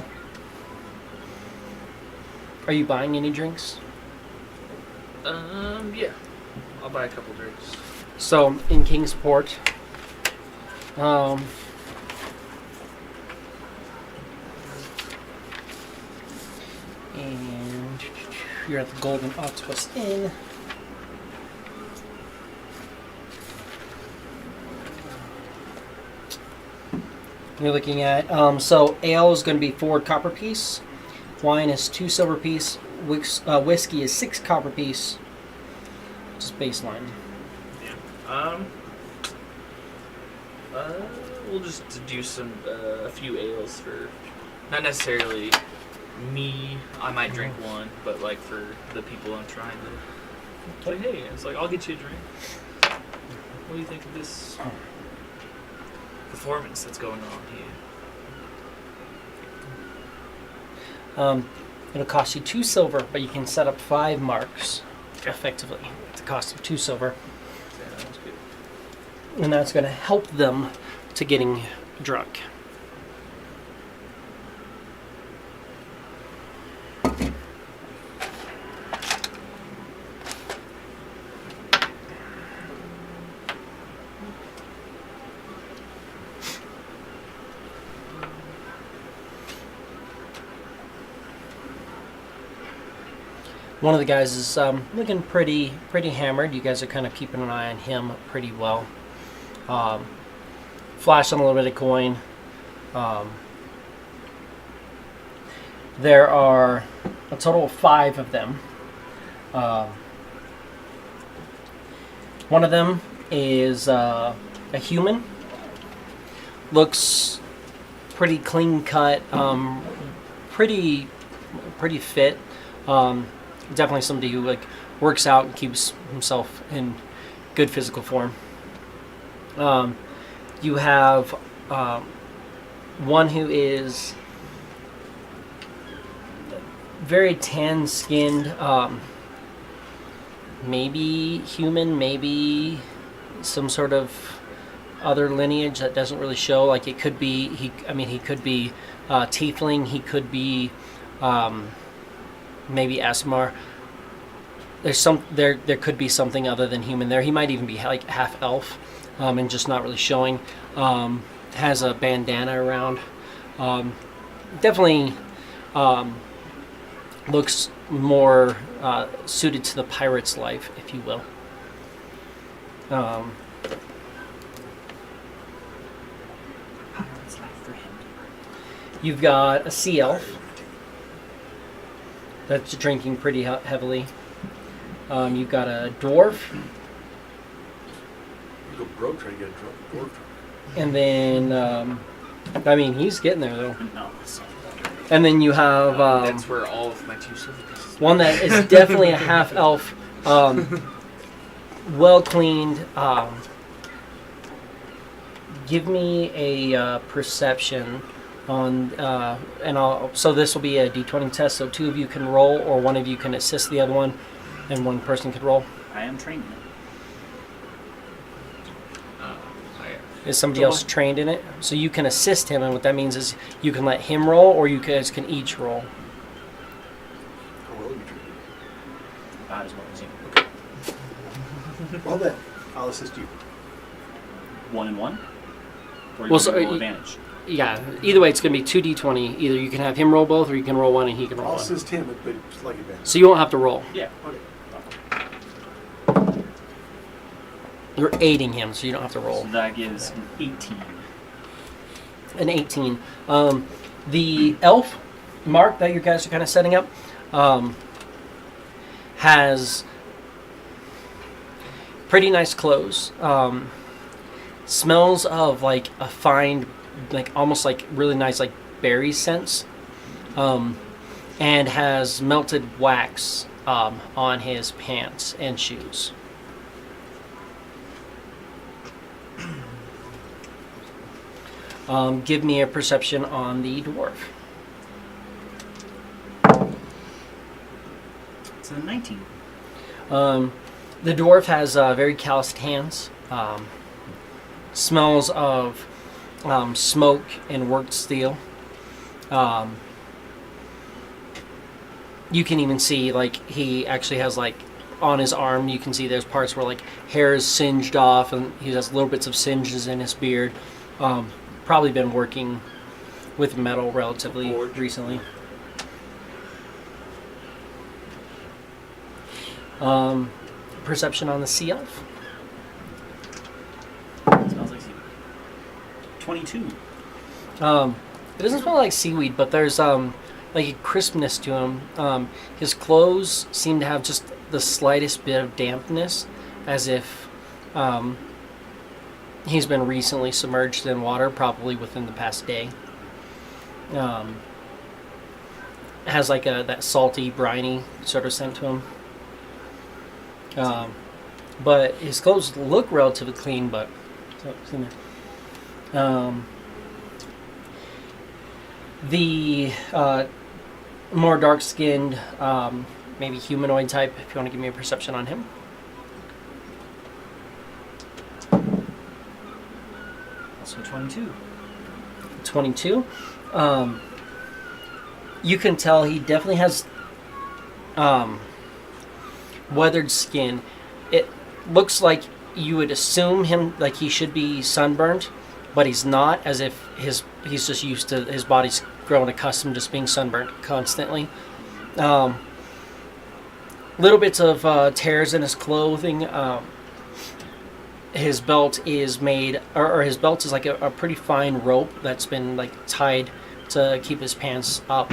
Speaker 1: Are you buying any drinks?
Speaker 4: Yeah. I'll buy a couple drinks.
Speaker 1: So in Kingsport, and you're at the Golden Octopus Inn. You're looking at so ale is going to be 4 copper piece, wine is 2 silver piece, whiskey is 6 copper piece. Just baseline.
Speaker 4: Yeah. We'll just do some a few ales for, not necessarily me. I might drink one, but like for the people I'm trying to. It's like, hey, it's like I'll get you a drink. What do you think of this performance that's going on here?
Speaker 1: It'll cost you 2 silver, but you can set up 5 marks effectively at the cost of 2 silver.
Speaker 4: Yeah, that's good.
Speaker 1: And that's going to help them to getting drunk. One of the guys is looking pretty hammered. You guys are kind of keeping an eye on him pretty well. Flashing a little bit of coin. There are a total of 5 of them. One of them is a human. Looks pretty clean cut. Pretty fit. Definitely somebody who like works out and keeps himself in good physical form. You have one who is very tan-skinned, maybe human, maybe some sort of other lineage that doesn't really show. Like it could be he could be tiefling, he could be maybe Asimar. There could be something other than human there. He might even be like half elf, and just not really showing. Has a bandana around. Definitely looks more suited to the pirate's life, if you will.
Speaker 3: Pirate's life for him.
Speaker 1: You've got a sea elf that's drinking pretty heavily. You've got a dwarf.
Speaker 2: You go broke trying to get a dwarf.
Speaker 1: And then, he's getting there though.
Speaker 3: No, it's not.
Speaker 1: And then you have
Speaker 4: That's where all of my 2 silver pieces.
Speaker 1: one that is definitely a half elf, well cleaned. Give me a perception on, so this will be a d20 test. So 2 of you can roll, or one of you can assist the other one, and one person can roll.
Speaker 3: I am trained in it.
Speaker 1: Is somebody else trained in it? So you can assist him, and what that means is you can let him roll, or you guys can each roll.
Speaker 2: How well are you treated?
Speaker 3: About as well as you.
Speaker 2: Well then, I'll assist you.
Speaker 3: 1 and 1. Or
Speaker 1: Well,
Speaker 3: you
Speaker 1: so,
Speaker 3: roll advantage.
Speaker 1: Yeah, either way, it's going to be 2d20. Either you can have him roll both, or you can roll one and he can roll
Speaker 2: I'll
Speaker 1: one.
Speaker 2: assist him, but it's like advantage.
Speaker 1: So you won't have to roll.
Speaker 3: Yeah.
Speaker 2: Okay.
Speaker 1: You're aiding him, so you don't have to roll.
Speaker 3: So that gives an 18.
Speaker 1: An 18. The elf mark that you guys are kind of setting up has pretty nice clothes. Smells of like a fine, like almost like really nice like berry scents, and has melted wax on his pants and shoes. Give me a perception on the dwarf.
Speaker 3: It's a 19.
Speaker 1: The dwarf has very calloused hands. Smells of smoke and worked steel. You can even see like he actually has like on his arm. You can see there's parts where like hair is singed off, and he has little bits of singes in his beard. Probably been working with metal relatively recently. Perception on the sea elf.
Speaker 3: Smells like seaweed. 22.
Speaker 1: It doesn't smell like seaweed, but there's like a crispness to him. His clothes seem to have just the slightest bit of dampness, as if he's been recently submerged in water, probably within the past day. Has like that salty, briny sort of scent to him. But his clothes look relatively clean, but the more dark-skinned, maybe humanoid type, if you want to give me a perception on him.
Speaker 3: Also 22.
Speaker 1: 22. You can tell he definitely has weathered skin. It looks like you would assume him like he should be sunburned, but he's not, as if he's just used to his body's grown accustomed to just being sunburnt constantly. Little bits of tears in his clothing. His belt is made, or his belt is like a pretty fine rope that's been like tied to keep his pants up.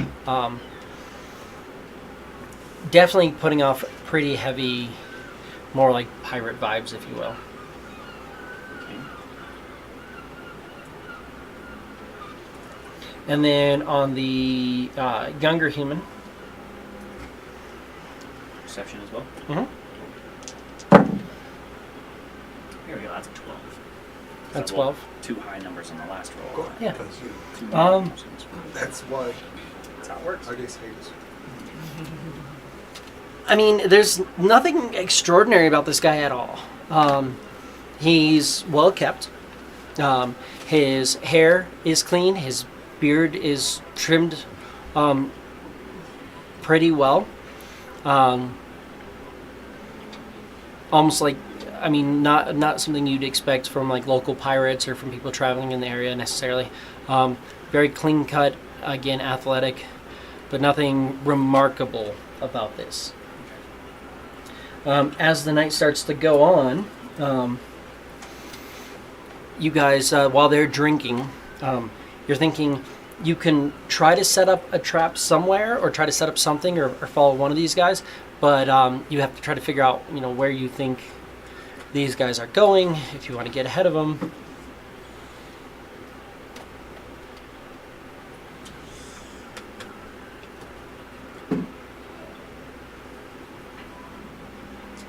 Speaker 1: Definitely putting off pretty heavy, more like pirate vibes, if you will.
Speaker 3: Okay.
Speaker 1: And then on the younger human.
Speaker 3: Perception as well.
Speaker 1: Mm-hmm.
Speaker 3: Here we go. That's a 12.
Speaker 1: That's
Speaker 3: I rolled
Speaker 1: 12.
Speaker 3: Two high numbers on the last roll.
Speaker 2: Go.
Speaker 1: Yeah.
Speaker 2: Because you,
Speaker 3: Two low numbers on this roll.
Speaker 2: that's why
Speaker 3: That's how it works.
Speaker 2: I guess hate us.
Speaker 1: I mean, there's nothing extraordinary about this guy at all. He's well kept. His hair is clean. His beard is trimmed pretty well. Almost like, I mean, not something you'd expect from like local pirates or from people traveling in the area necessarily. Very clean cut, again, athletic, but nothing remarkable about this. As the night starts to go on, you guys, while they're drinking, you're thinking you can try to set up a trap somewhere, or try to set up something, or follow one of these guys, but you have to try to figure out, where you think these guys are going, if you want to get ahead of them.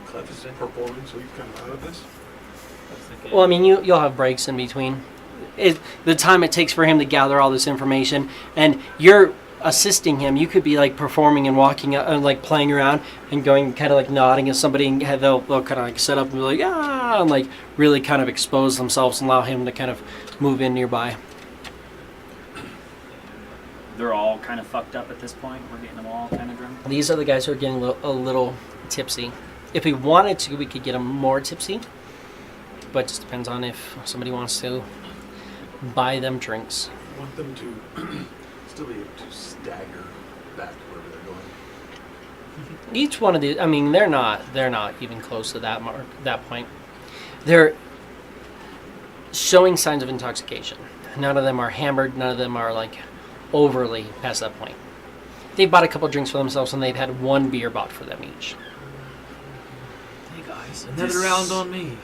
Speaker 2: Clef is performing, so you come out of this.
Speaker 1: Well, I mean, you'll have breaks in between. The time it takes for him to gather all this information, and you're assisting him. You could be like performing and walking and like playing around and going kind of like nodding at somebody, and they'll kind of like set up and be like, and like really kind of expose themselves and allow him to kind of move in nearby.
Speaker 3: They're all kind of fucked up at this point. We're getting them all kind of drunk.
Speaker 1: These are the guys who are getting a little tipsy. If we wanted to, we could get them more tipsy, but it just depends on if somebody wants to buy them drinks.
Speaker 2: I want them to still be able to stagger back to wherever they're going.
Speaker 1: Each one of these, I mean, they're not even close to that mark, that point. They're showing signs of intoxication. None of them are hammered. None of them are like overly past that point. They've bought a couple drinks for themselves, and they've had one beer bought for them each.
Speaker 4: Hey guys, another round on me.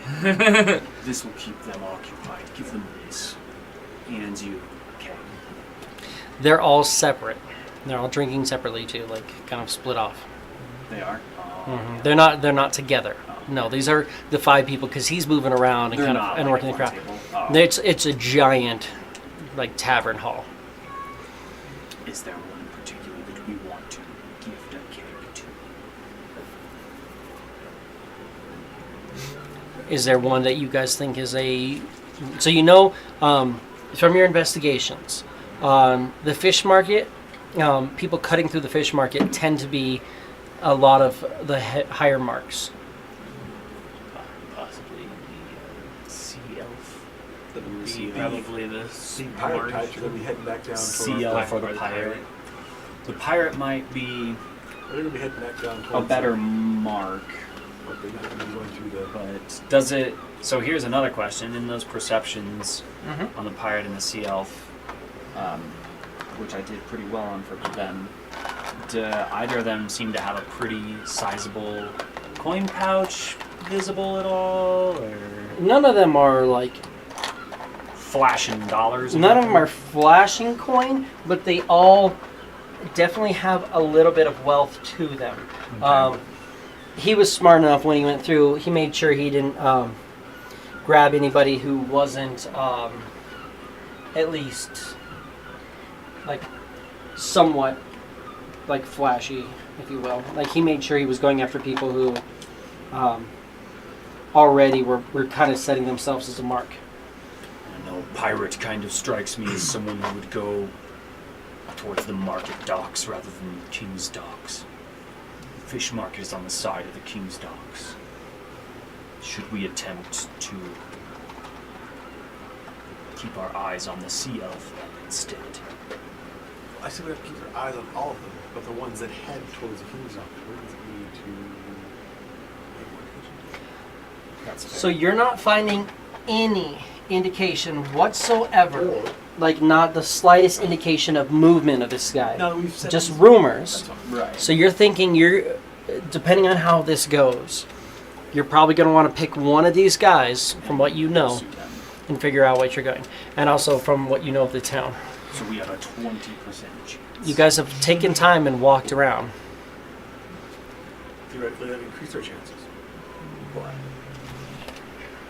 Speaker 3: This will keep them occupied. Give them this. And you. Okay.
Speaker 1: They're all separate. They're all drinking separately too, like kind of split off.
Speaker 3: They are?
Speaker 1: Mm-hmm. They're not together. No, these are the 5 people because he's moving around and
Speaker 3: They're
Speaker 1: kind of
Speaker 3: not
Speaker 1: and
Speaker 3: like
Speaker 1: working the
Speaker 3: one
Speaker 1: crowd.
Speaker 3: table. Oh.
Speaker 1: It's a giant, like tavern hall.
Speaker 3: Is there one in particular that we want to gift a cake to?
Speaker 1: Is there one that you guys think is a? So you know, from your investigations, the fish market, people cutting through the fish market tend to be a lot of the higher marks.
Speaker 4: Possibly the sea elf.
Speaker 2: That we
Speaker 4: Be
Speaker 2: receive.
Speaker 4: probably the
Speaker 2: The pirate types are going to be heading back down
Speaker 3: Sea
Speaker 2: toward
Speaker 3: elf or the pirate? The pirate might be
Speaker 2: They're going to be heading back down
Speaker 3: a
Speaker 2: towards
Speaker 3: better mark,
Speaker 2: But they're not going to be going through the.
Speaker 3: but does it... So here's another question. In those perceptions on the pirate and the sea elf, which I did pretty well on for them, do either of them seem to have a pretty sizable coin pouch visible at all, or
Speaker 1: None of them are like.
Speaker 3: flashing dollars? or
Speaker 1: None of them
Speaker 3: anything?
Speaker 1: are flashing coin, but they all definitely have a little bit of wealth to them.
Speaker 3: Okay.
Speaker 1: He was smart enough when he went through. He made sure he didn't grab anybody who wasn't at least like somewhat like flashy, if you will. Like he made sure he was going after people who already were kind of setting themselves as a mark.
Speaker 3: I know pirate kind of strikes me as someone who would go towards the market docks rather than the king's docks. The fish market is on the side of the king's docks. Should we attempt to keep our eyes on the sea elf then instead?
Speaker 2: I say we have to keep our eyes on all of them, but the ones that head towards the King's Office, where does it need to make more attention?
Speaker 3: That's fair.
Speaker 1: So you're not finding any indication whatsoever,
Speaker 2: Or,
Speaker 1: like not the slightest indication of movement of this guy.
Speaker 2: now that we've said
Speaker 1: Just
Speaker 2: these-
Speaker 1: rumors.
Speaker 2: That's all.
Speaker 3: right.
Speaker 1: So you're thinking depending on how this goes, you're probably going to want to pick one of these guys from what you know
Speaker 3: Pursue them.
Speaker 1: and figure out what you're going. And also from what you know of the town.
Speaker 3: So we have a 20% chance.
Speaker 1: You guys have taken time and walked around.
Speaker 2: Theoretically, that increased our chances. But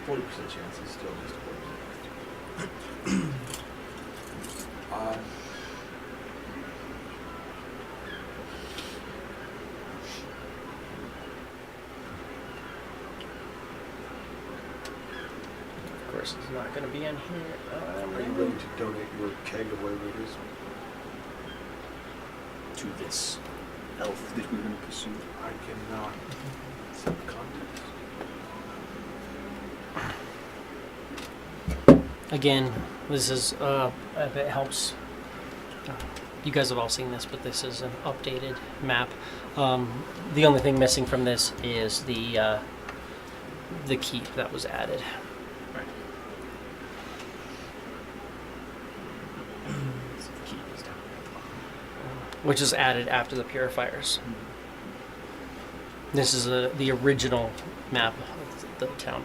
Speaker 2: 40% chance is still just 40%.
Speaker 1: Of course, it's not going to be in here.
Speaker 2: Are you ready to donate your keg of whatever it is?
Speaker 3: To this elf that we're going to pursue.
Speaker 2: I cannot set context.
Speaker 1: Again, this is, if it helps, you guys have all seen this, but this is an updated map. The only thing missing from this is the keep that was added,
Speaker 3: Right. So the key is down there.
Speaker 1: which is added after the purifiers. This is the original map of the town.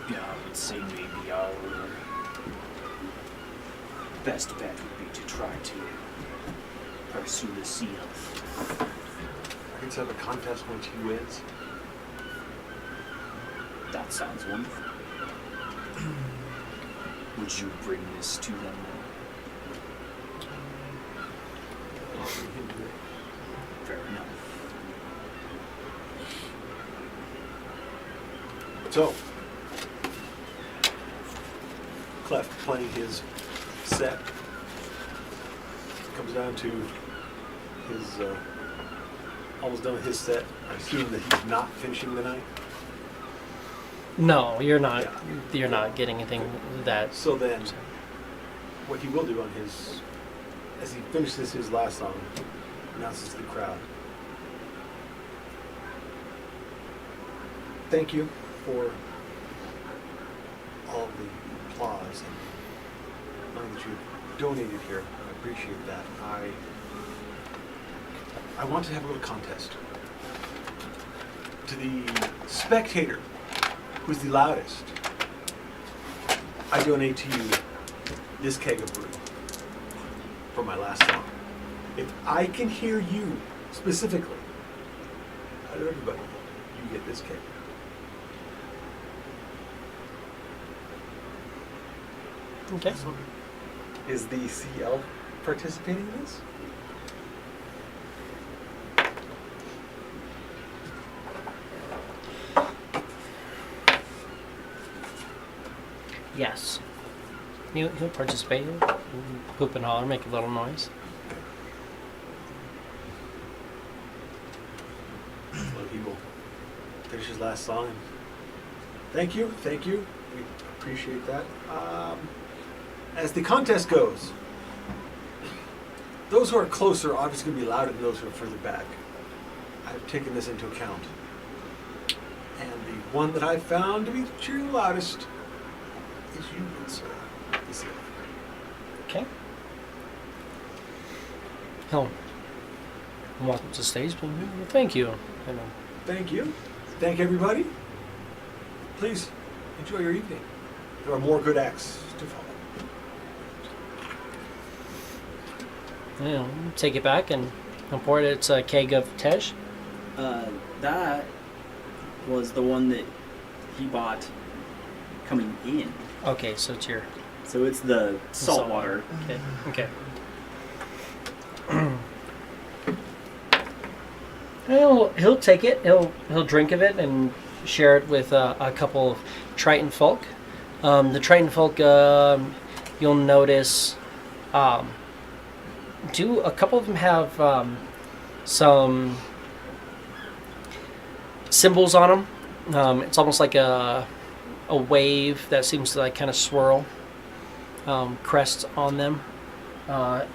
Speaker 3: Yeah, I would say maybe our best bet would be to try to pursue the sea elf.
Speaker 2: I can set up a contest once he wins.
Speaker 3: That sounds wonderful. Would you bring this to them then? Fair enough.
Speaker 2: So, Clef playing his set comes down to his almost done with his set. I assume that he's not finishing the night.
Speaker 1: No, you're not.
Speaker 2: Yeah.
Speaker 1: You're not getting anything that.
Speaker 2: So then, what he will do on his, as he finishes his last song, announces to the crowd, "Thank you for all the applause and money that you've donated here. I appreciate that. I want to have a little contest. To the spectator who's the loudest, I donate to you this keg of brew for my last song. If I can hear you specifically, out of everybody, you get this keg."
Speaker 1: Okay.
Speaker 5: Is the CL participating in this?
Speaker 1: Yes. He'll participate. Hoop and holler, make a little noise.
Speaker 2: Well, he will finish his last song. And thank you. We appreciate that. As the contest goes, those who are closer are obviously going to be louder than those who are further back. I've taken this into account. And the one that I found to be cheering the loudest is you, good sir. This is it.
Speaker 1: Okay. He'll walk up to the stage. Well, thank you. And,
Speaker 2: Thank you. Thank everybody. Please enjoy your evening. There are more good acts to follow.
Speaker 1: take it back and pour it. It's a keg of Tej.
Speaker 6: That was the one that he bought coming in.
Speaker 1: Okay, so it's your
Speaker 6: So it's the salt water.
Speaker 1: Okay. He'll take it. He'll drink of it and share it with a couple of Triton folk. The Triton folk, you'll notice, a couple of them have some symbols on them. It's almost like a wave that seems to like kind of swirl. Crests on them.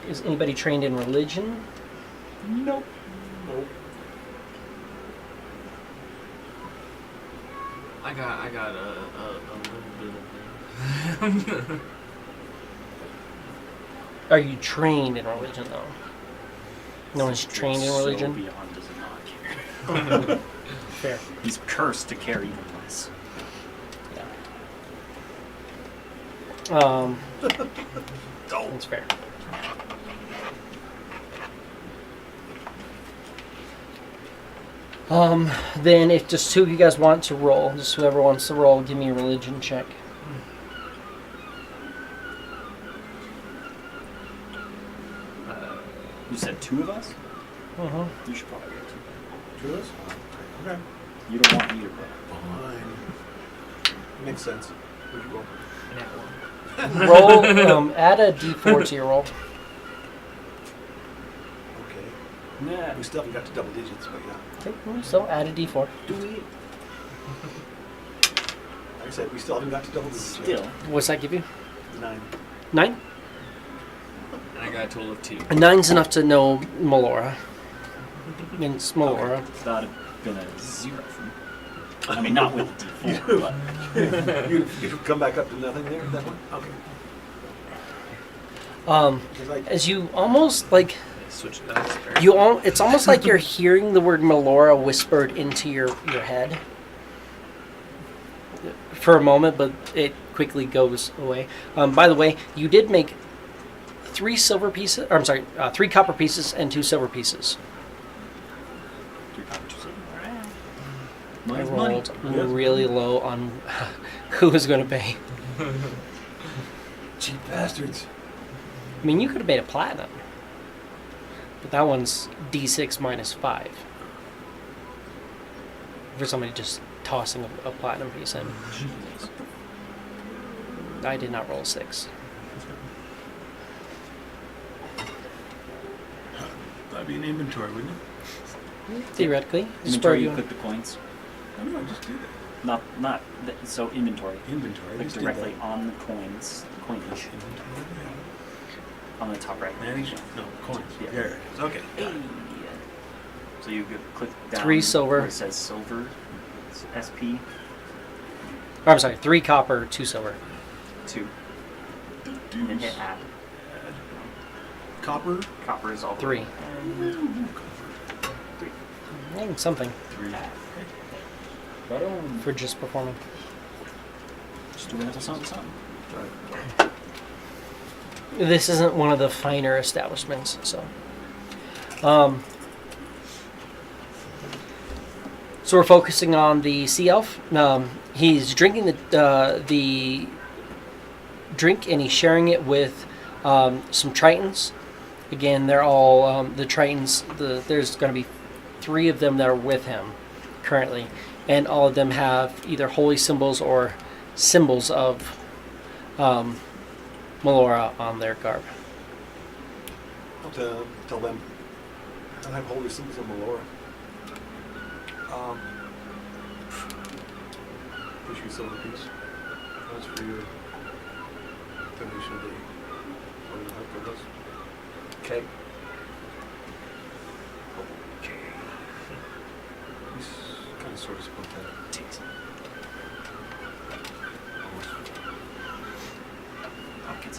Speaker 1: Is anybody trained in religion?
Speaker 6: Nope.
Speaker 2: Nope.
Speaker 4: I got a little bit of
Speaker 1: Are you trained in religion though? No one's trained in religion.
Speaker 3: So beyond does not care.
Speaker 1: Fair.
Speaker 3: He's cursed to carry this.
Speaker 1: Yeah. That's fair. Then if just two of you guys want to roll, just whoever wants to roll, give me a religion check.
Speaker 3: You said two of us?
Speaker 1: Mm-hmm.
Speaker 3: You should probably get two.
Speaker 2: Two of us? Okay.
Speaker 3: You don't want me to roll.
Speaker 2: Fine. Makes sense. Where'd you go?
Speaker 1: Roll. Add a d4 to your roll.
Speaker 2: Okay.
Speaker 3: Nah.
Speaker 2: We still haven't got to double digits, but yeah.
Speaker 1: Okay. So add a d4.
Speaker 6: Do we
Speaker 2: Like I said, we still haven't got to double digits
Speaker 6: still?
Speaker 2: yet.
Speaker 1: What's that give you?
Speaker 2: 9.
Speaker 1: 9?
Speaker 4: and I got a total of 2.
Speaker 1: A 9's enough to know Melora. And it's Melora.
Speaker 3: That would have been a 0 for me. I mean, not with D4, but
Speaker 2: you come back up to nothing there? That one? Okay. Because I,
Speaker 1: As you almost like
Speaker 4: Switch dice.
Speaker 1: it's almost like you're hearing the word Melora whispered into your head for a moment, but it quickly goes away. By the way, you did make 3 silver pieces. Or, I'm sorry, 3 copper pieces and 2 silver pieces.
Speaker 3: 3 copper, 2 silver. Alright.
Speaker 1: I
Speaker 3: Money's money.
Speaker 1: rolled really low on who was going to pay.
Speaker 2: cheap bastards.
Speaker 1: I mean, you could have made a platinum, but that one's D6 minus 5 for somebody just tossing a platinum piece in.
Speaker 3: Jesus.
Speaker 1: I did not roll a 6.
Speaker 2: That'd be an inventory, wouldn't
Speaker 1: Theoretically.
Speaker 6: Inventory, you
Speaker 1: Spur
Speaker 6: click the coins.
Speaker 2: I don't know, just do that.
Speaker 6: So inventory.
Speaker 2: Inventory.
Speaker 6: Click
Speaker 2: just
Speaker 6: directly
Speaker 2: did that.
Speaker 6: on the coins, coinage,
Speaker 2: Inventory.
Speaker 6: on the top right.
Speaker 2: Manage? No, coins.
Speaker 6: Yeah.
Speaker 2: There it is. Okay. got it.
Speaker 6: So you could click down
Speaker 1: 3 silver.
Speaker 6: where it says silver, it's SP,
Speaker 1: Oh, I'm sorry, 3 copper, 2 silver.
Speaker 6: 2, and then hit add.
Speaker 2: Copper.
Speaker 6: Copper is all the
Speaker 1: 3.
Speaker 6: way.
Speaker 1: Something
Speaker 2: 3.
Speaker 6: Right on.
Speaker 1: for just performing.
Speaker 6: Just do a little something, something.
Speaker 1: This isn't one of the finer establishments, so. So we're focusing on the sea elf. He's drinking the drink, and he's sharing it with some tritons. Again, they're all the tritons. There's going to be 3 of them that are with him currently, and all of them have either holy symbols or symbols of Melora on their garb.
Speaker 2: I'll tell them. I'll have holy symbols of Melora. Issue silver piece. That's for your donation of the what do you have for this? Keg. Okay. He's kind of sort of split that. Almost.
Speaker 6: Pockets.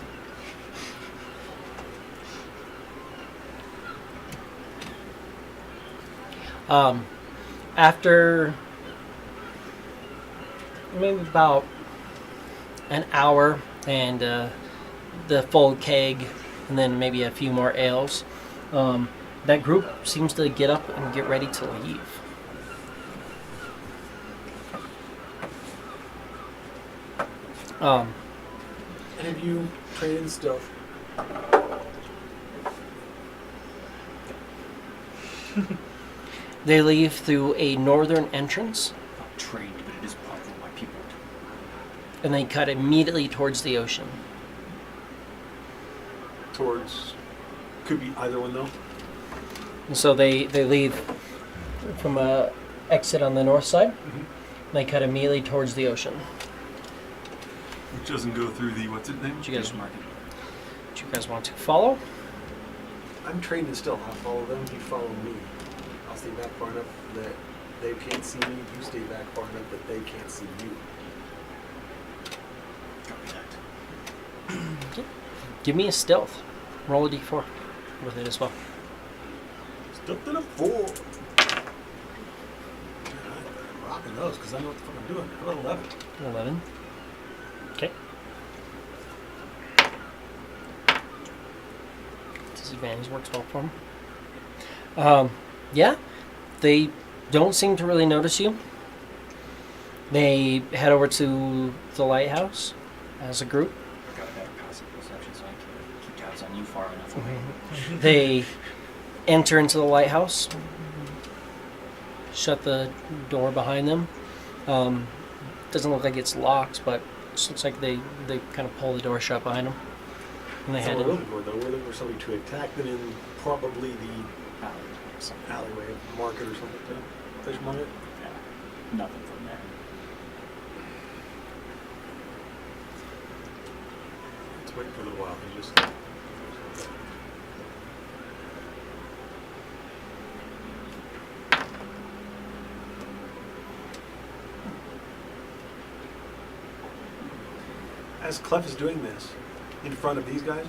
Speaker 1: After maybe about an hour and the full keg and then maybe a few more ales, that group seems to get up and get ready to leave.
Speaker 2: Any of you trained in stealth?
Speaker 1: They leave through a northern entrance,
Speaker 3: Not trained, but it is part of my people.
Speaker 1: and they cut immediately towards the ocean.
Speaker 2: Towards. Could be either one though.
Speaker 1: And so they leave from a exit on the north side.
Speaker 2: Mm-hmm.
Speaker 1: They cut immediately towards the ocean.
Speaker 2: Which doesn't go through the what's it name?
Speaker 1: Do you guys,
Speaker 3: Market.
Speaker 1: do you guys want to follow?
Speaker 2: I'm trained in stealth. I'll follow them. You follow me. I'll stay back far enough that they can't see me. You stay back far enough that they can't see you.
Speaker 3: Copy that.
Speaker 1: Give me a stealth. Roll a d4 with it as well.
Speaker 2: Stealth in a 4. I'm rocking those because I know what the fuck I'm doing. How about 11?
Speaker 1: 11. Okay. Disadvantage works well for them. Yeah, they don't seem to really notice you. They head over to the lighthouse as a group.
Speaker 3: I've got a better passive perception, so I can keep tabs on you far enough away.
Speaker 1: They enter into the lighthouse, shut the door behind them. Doesn't look like it's locked, but it just looks like they kind of pull the door shut behind them. And they
Speaker 2: That's
Speaker 1: head
Speaker 2: what we're
Speaker 1: in.
Speaker 2: looking for, though. We're looking for somebody to attack them in probably the alleyway, market or something like that. Fish market.
Speaker 6: Yeah, nothing from there.
Speaker 2: Let's wait for a little while. He just. As Clef is doing this, in front of these guys,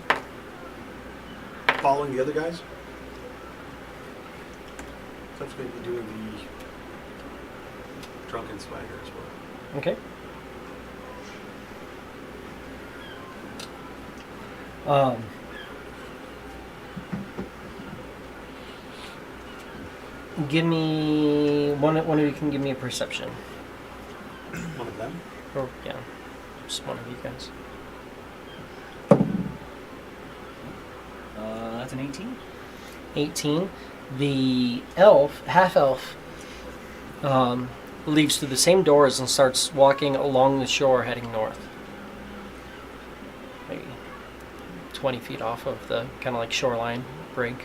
Speaker 2: following the other guys, Clef's going to be doing the drunken swagger as well.
Speaker 1: Okay. Give me one of you can give me a perception.
Speaker 2: One of them.
Speaker 1: Or yeah, just one of you guys.
Speaker 6: That's an 18.
Speaker 1: 18. The elf, half elf, leaves through the same doors and starts walking along the shore heading north. Maybe 20 feet off of the kind of like shoreline break.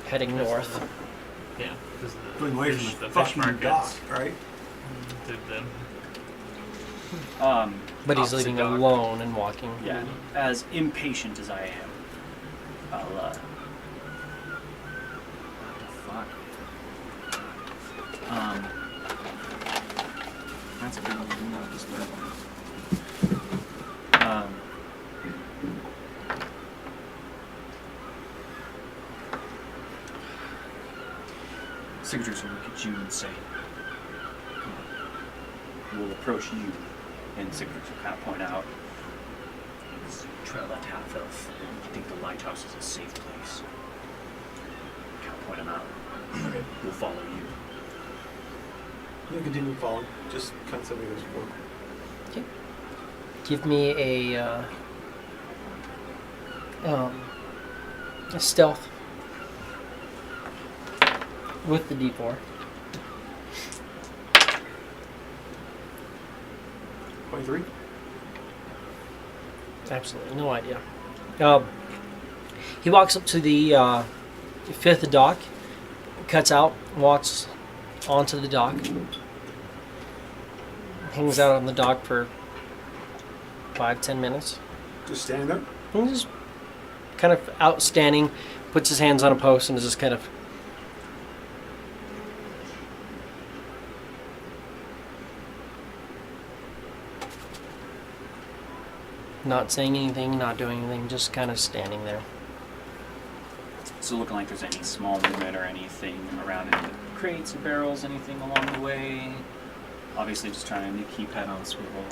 Speaker 1: heading north.
Speaker 4: Yeah. This is the
Speaker 2: Going away
Speaker 4: fish-
Speaker 2: from the
Speaker 4: fish
Speaker 2: fucking
Speaker 4: markets.
Speaker 2: dock, right?
Speaker 4: The-
Speaker 1: But he's
Speaker 3: opposite
Speaker 1: leaving
Speaker 3: dock.
Speaker 1: alone and walking.
Speaker 3: Yeah, as impatient as I am, I'll, what the fuck? That's a good one, not this third one. Signatures will look at you and say, "Come on." We'll approach you, and Signatures will kind of point out. Trail that half elf. I think the lighthouse is a safe place. Kind of point him out.
Speaker 2: Okay.
Speaker 3: We'll follow you.
Speaker 2: You continue following. Just kind of send me those four.
Speaker 1: Okay. Give me a stealth with the D4.
Speaker 2: 23.
Speaker 1: Absolutely no idea. He walks up to the fifth dock, cuts out, walks onto the dock, hangs out on the dock for 5-10 minutes.
Speaker 2: Just standing there.
Speaker 1: And he's just kind of outstanding, puts his hands on a post, and is just kind of not saying anything, not doing anything, just kind of standing there.
Speaker 3: So looking like there's any small movement or anything around any of the crates or barrels, anything along the way. Obviously just trying to keep head on swivel.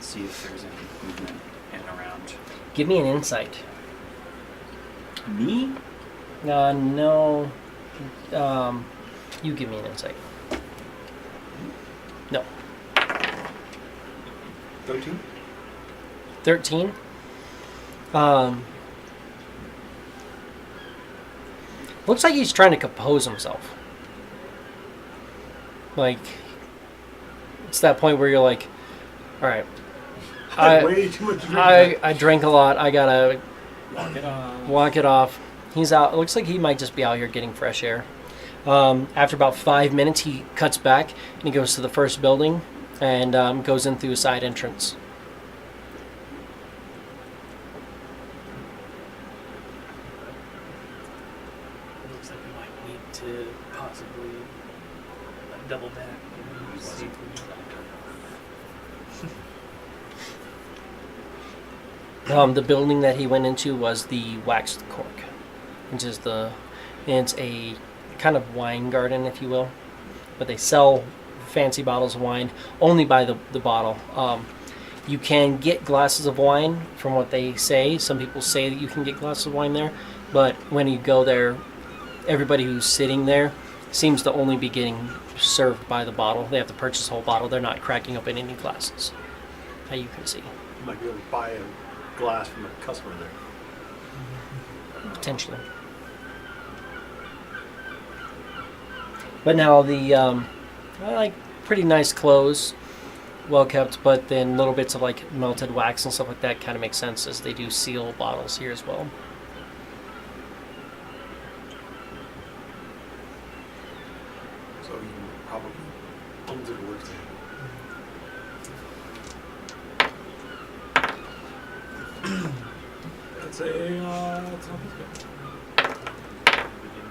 Speaker 3: See if there's any movement in and around.
Speaker 1: Give me an insight.
Speaker 3: Me?
Speaker 1: No. You give me an insight. No.
Speaker 2: 13.
Speaker 1: 13. Looks like he's trying to compose himself. Like, it's that point where you're like, all right,
Speaker 2: Way too much drink.
Speaker 1: I drank a lot. I gotta
Speaker 3: Walk it off.
Speaker 1: walk it off. He's out. It looks like he might just be out here getting fresh air. After about 5 minutes, he cuts back and he goes to the first building and goes in through a side entrance.
Speaker 4: It looks like we might need to possibly double back. And see if we
Speaker 1: The building that he went into was the Waxed Cork, which is it's a kind of wine garden, if you will, but they sell fancy bottles of wine only by the bottle. You can get glasses of wine from what they say. Some people say that you can get glasses of wine there, but when you go there, everybody who's sitting there seems to only be getting served by the bottle. They have to purchase a whole bottle. They're not cracking open any glasses, how you can see.
Speaker 2: You might be able to buy a glass from a customer there.
Speaker 1: Potentially. But now the like pretty nice clothes, well kept, but then little bits of like melted wax and stuff like that kind of makes sense as they do seal bottles here as well.
Speaker 2: So you probably owns it or works there. It's not this good.
Speaker 4: we can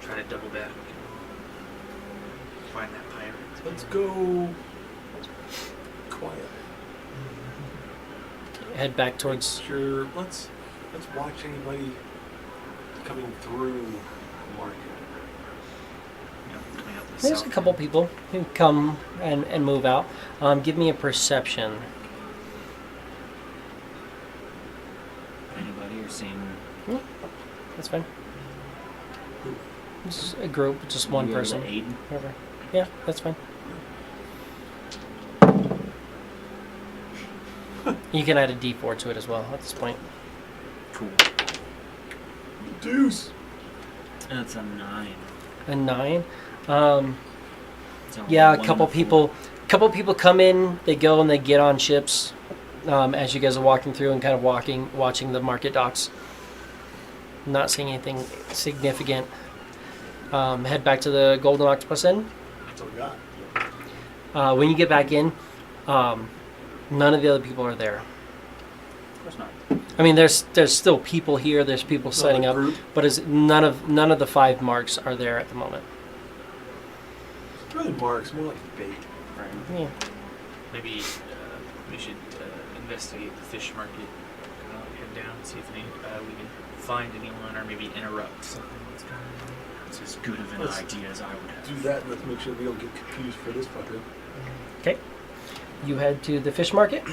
Speaker 4: try to double back. Find that pirate.
Speaker 2: Let's go quiet.
Speaker 1: Head back towards.
Speaker 2: Sure. Let's watch anybody coming through the market.
Speaker 4: Coming out the
Speaker 1: There's a
Speaker 4: south
Speaker 1: couple
Speaker 4: end.
Speaker 1: people who come and move out. Give me a perception.
Speaker 3: Anybody or seeing
Speaker 1: That's fine. This is a group, just one
Speaker 3: you able
Speaker 1: person.
Speaker 3: to aid?
Speaker 1: Whatever. Yeah, that's fine. You can add a D4 to it as well at this point.
Speaker 3: Cool.
Speaker 2: Deuce.
Speaker 3: That's a 9.
Speaker 1: A 9.
Speaker 3: So
Speaker 1: Yeah,
Speaker 3: one
Speaker 1: a couple
Speaker 3: to
Speaker 1: people come in, they go and they get on ships as you guys are walking through and kind of watching the market docks. Not seeing anything significant. Head back to the Golden Octopus Inn.
Speaker 2: That's all we got.
Speaker 1: When you get back in, none of the other people are there.
Speaker 6: Of course not.
Speaker 1: I mean, there's still people here. There's people setting up,
Speaker 2: group.
Speaker 1: but none of the 5 marks are there at the moment.
Speaker 2: It's really marks, more like bait.
Speaker 6: Right.
Speaker 1: Yeah.
Speaker 4: Maybe we should investigate the fish market. Head down, see if we can find anyone, or maybe interrupt something that's going on.
Speaker 3: It's as good of an
Speaker 2: Let's
Speaker 3: idea as I would have.
Speaker 2: Do that and let's make sure we don't get confused for this fucker.
Speaker 1: Okay. You head to the fish market.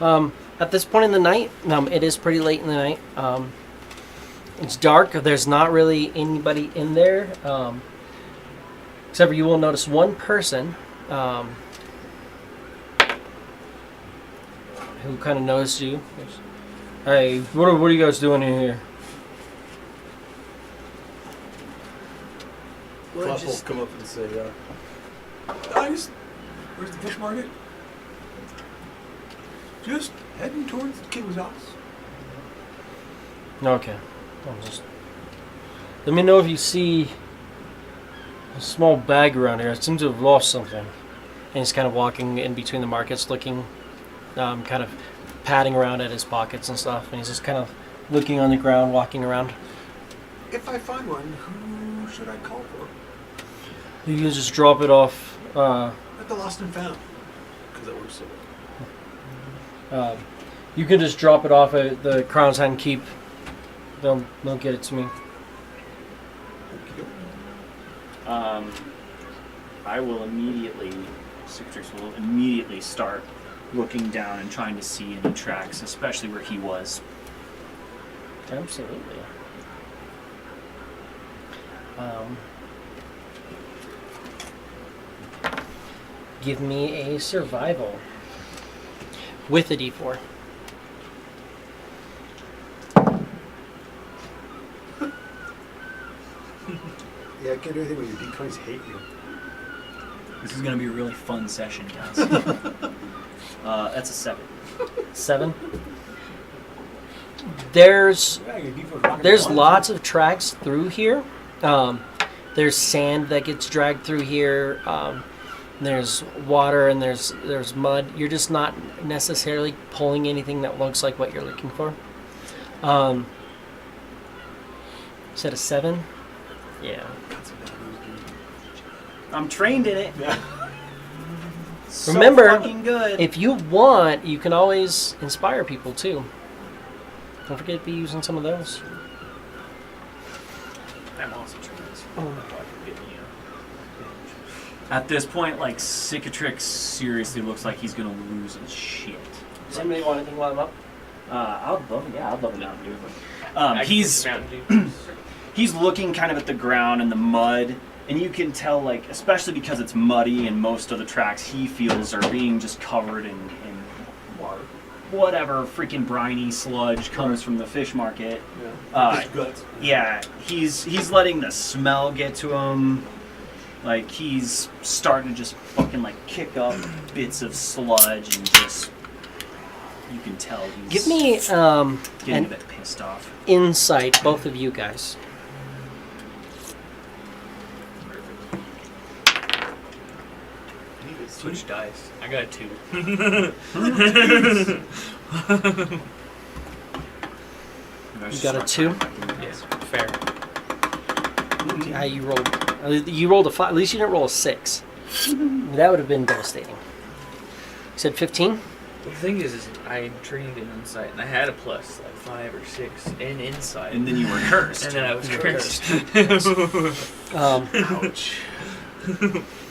Speaker 1: At this point in the night, it is pretty late in the night. It's dark. There's not really anybody in there. Except for you will notice one person who kind of noticed you. Hey, what are you guys doing in here?
Speaker 2: Fluff will come up and say, where's the fish market? Just heading towards the king's house.
Speaker 1: Okay. Let me know if you see a small bag around here. I seem to have lost something. And he's kind of walking in between the markets, looking, kind of patting around at his pockets and stuff. And he's just kind of looking on the ground, walking around.
Speaker 2: If I find one, who should I call for?
Speaker 1: You can just drop it off.
Speaker 2: At the lost and found. Because that works so well.
Speaker 1: You can just drop it off at the Crown's Hand Keep. They'll get it to me.
Speaker 3: I will immediately, Cicatrix will immediately start looking down and trying to see any tracks, especially where he was.
Speaker 1: Absolutely. Give me a survival with a D4.
Speaker 2: Yeah, I can't do anything when your D20s hate you.
Speaker 3: This is going to be a really fun session, guys. That's a 7.
Speaker 1: 7. There's
Speaker 2: Yeah, your D4's rocking
Speaker 1: There's
Speaker 2: one,
Speaker 1: lots of tracks through here. There's sand that gets dragged through here. There's water and there's mud. You're just not necessarily pulling anything that looks like what you're looking for. Is that a 7? Yeah.
Speaker 3: I'm trained in it.
Speaker 2: Yeah.
Speaker 3: So
Speaker 1: Remember,
Speaker 3: fucking good.
Speaker 1: if you want, you can always inspire people too. Don't forget to be using some of those.
Speaker 4: I'm also trying this.
Speaker 3: At this point, like, Cicatrix seriously looks like he's gonna lose his shit.
Speaker 1: Does anybody want anything while I'm up?
Speaker 3: I'll love it now, dude. He's looking kind of at the ground and the mud, and you can tell, like, especially because it's muddy and most of the tracks he feels are being just covered in water. Whatever freaking briny sludge comes from the fish market.
Speaker 2: Yeah. Fish guts.
Speaker 3: Yeah, he's letting the smell get to him. Like, he's starting to just fucking, like, kick up bits of sludge and just... You can tell he's
Speaker 1: Give me
Speaker 3: getting a
Speaker 1: an
Speaker 3: bit pissed off.
Speaker 1: insight, both of you guys.
Speaker 4: Switch dice. I got a 2.
Speaker 1: You got a 2?
Speaker 4: Yeah, fair.
Speaker 1: Yeah, you rolled a 5. At least you didn't roll a 6. That would have been devastating. You said 15?
Speaker 4: Well, the thing is I trained in insight, and I had a plus, like 5 or 6 in insight.
Speaker 3: And then you were cursed.
Speaker 4: And then I was cursed.
Speaker 2: Ouch.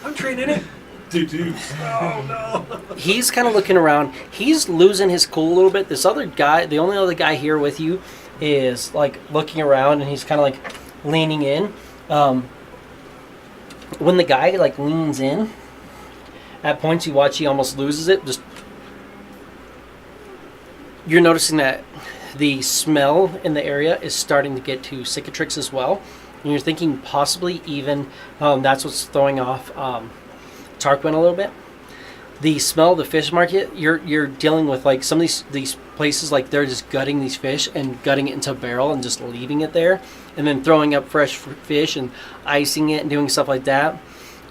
Speaker 2: I'm training it. Dude. Oh no.
Speaker 1: He's kind of looking around. He's losing his cool a little bit. This other guy, the only other guy here with you, is like looking around, and he's kind of like leaning in. When the guy like leans in, at points you watch, he almost loses it. Just you're noticing that the smell in the area is starting to get to Cicatrix as well, and you're thinking possibly even that's what's throwing off Tarquin a little bit. the smell of the fish market, you're dealing with like some of these places, like they're just gutting these fish and gutting it into a barrel and just leaving it there, and then throwing up fresh fish and icing it and doing stuff like that.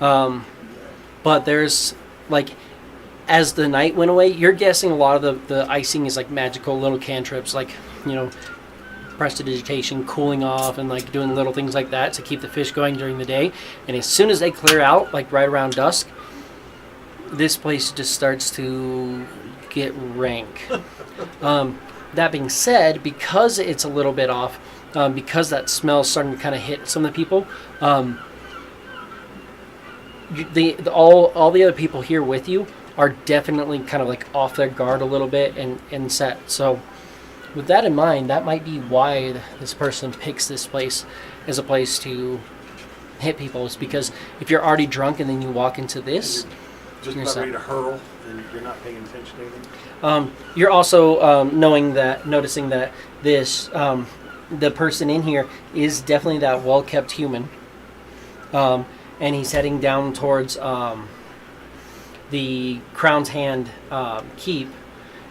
Speaker 1: But there's like, as the night went away, you're guessing a lot of the icing is like magical little cantrips, like, you know, prestidigitation, cooling off, and like doing little things like that to keep the fish going during the day. And as soon as they clear out, like right around dusk, this place just starts to get rank. That being said, because it's a little bit off, because that smell is starting to kind of hit some of the people, all the other people here with you are definitely kind of like off their guard a little bit and set. So with that in mind, that might be why this person picks this place as a place to hit people, is because if you're already drunk and then you walk into this,
Speaker 2: Just
Speaker 1: you're
Speaker 2: about
Speaker 1: set.
Speaker 2: ready to hurl, and you're not paying attention to anything.
Speaker 1: You're also noticing that this the person in here is definitely that well-kept human, and he's heading down towards the Crown's Hand keep,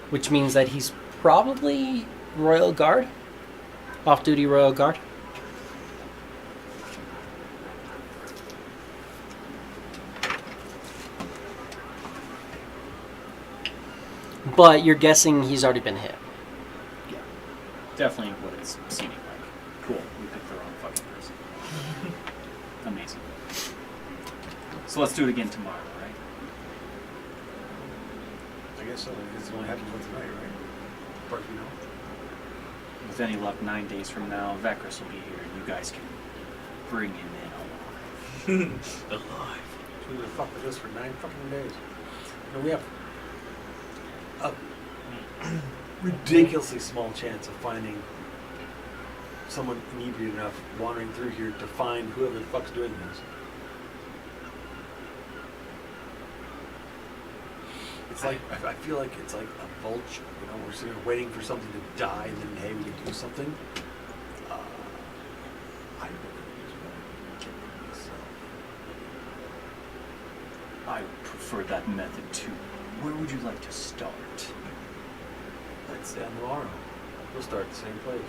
Speaker 1: which means that he's probably Royal Guard, off-duty Royal Guard. But you're guessing he's already been hit.
Speaker 3: Yeah. Definitely what it's seeming like. Cool. We picked the wrong fucking person. Amazing. So let's do it again tomorrow, right?
Speaker 2: I guess so. It's only happens once a night, right? As far as we know.
Speaker 3: With any luck, 9 days from now, Vekris will be here, and you guys can bring him in alive.
Speaker 4: Alive.
Speaker 2: Who the fuck with us for 9 fucking days? And we have a ridiculously small chance of finding someone inebriated enough wandering through here to find whoever the fuck's doing this. It's like, I feel like it's like a vulture, you know, we're sitting here waiting for something to die, and then, hey, we can do something. I
Speaker 3: I prefer that method too. Where would you like to start?
Speaker 2: Let's say on tomorrow. We'll start at the same place.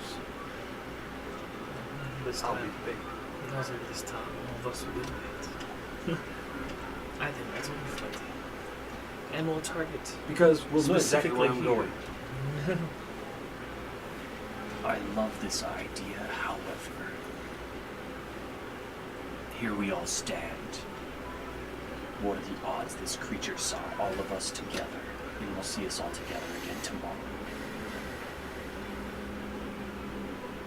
Speaker 4: This
Speaker 2: I'll
Speaker 4: time,
Speaker 2: be big.
Speaker 4: it was like this time, all of us will do it. I think that's what we're fighting. And we'll target.
Speaker 2: Because we'll know exactly where I'm
Speaker 4: Specifically
Speaker 2: going.
Speaker 3: I love this idea, however. Here we all stand. What are the odds this creature saw all of us together and will see us all together again tomorrow?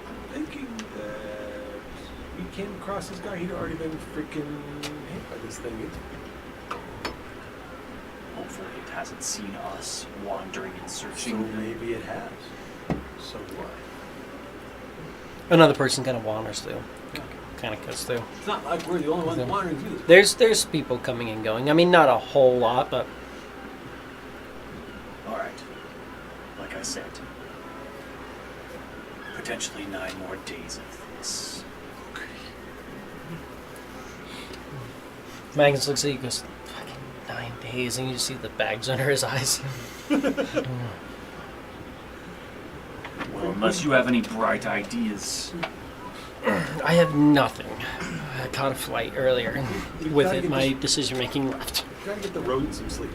Speaker 2: I'm thinking that we came across this guy, he'd already been freaking hit by this thing.
Speaker 3: Hopefully it hasn't seen us wandering and
Speaker 2: So
Speaker 3: searching.
Speaker 2: maybe it has. So what?
Speaker 1: Another person kind of wanders through, kind of cuts through.
Speaker 2: It's not like we're the only ones wandering through this.
Speaker 1: There's people coming and going. I mean, not a whole lot, but
Speaker 3: Alright. Like I said, potentially 9 more days of this.
Speaker 1: Magnus looks at you and goes, fucking 9 days, and you just see the bags under his eyes.
Speaker 3: Well, unless you have any bright ideas.
Speaker 1: I have nothing. I caught a flight earlier, and
Speaker 2: You've
Speaker 1: with
Speaker 2: gotta
Speaker 1: it,
Speaker 2: get
Speaker 1: my
Speaker 2: this-
Speaker 1: decision-making left.
Speaker 2: You gotta get the rodent some sleep.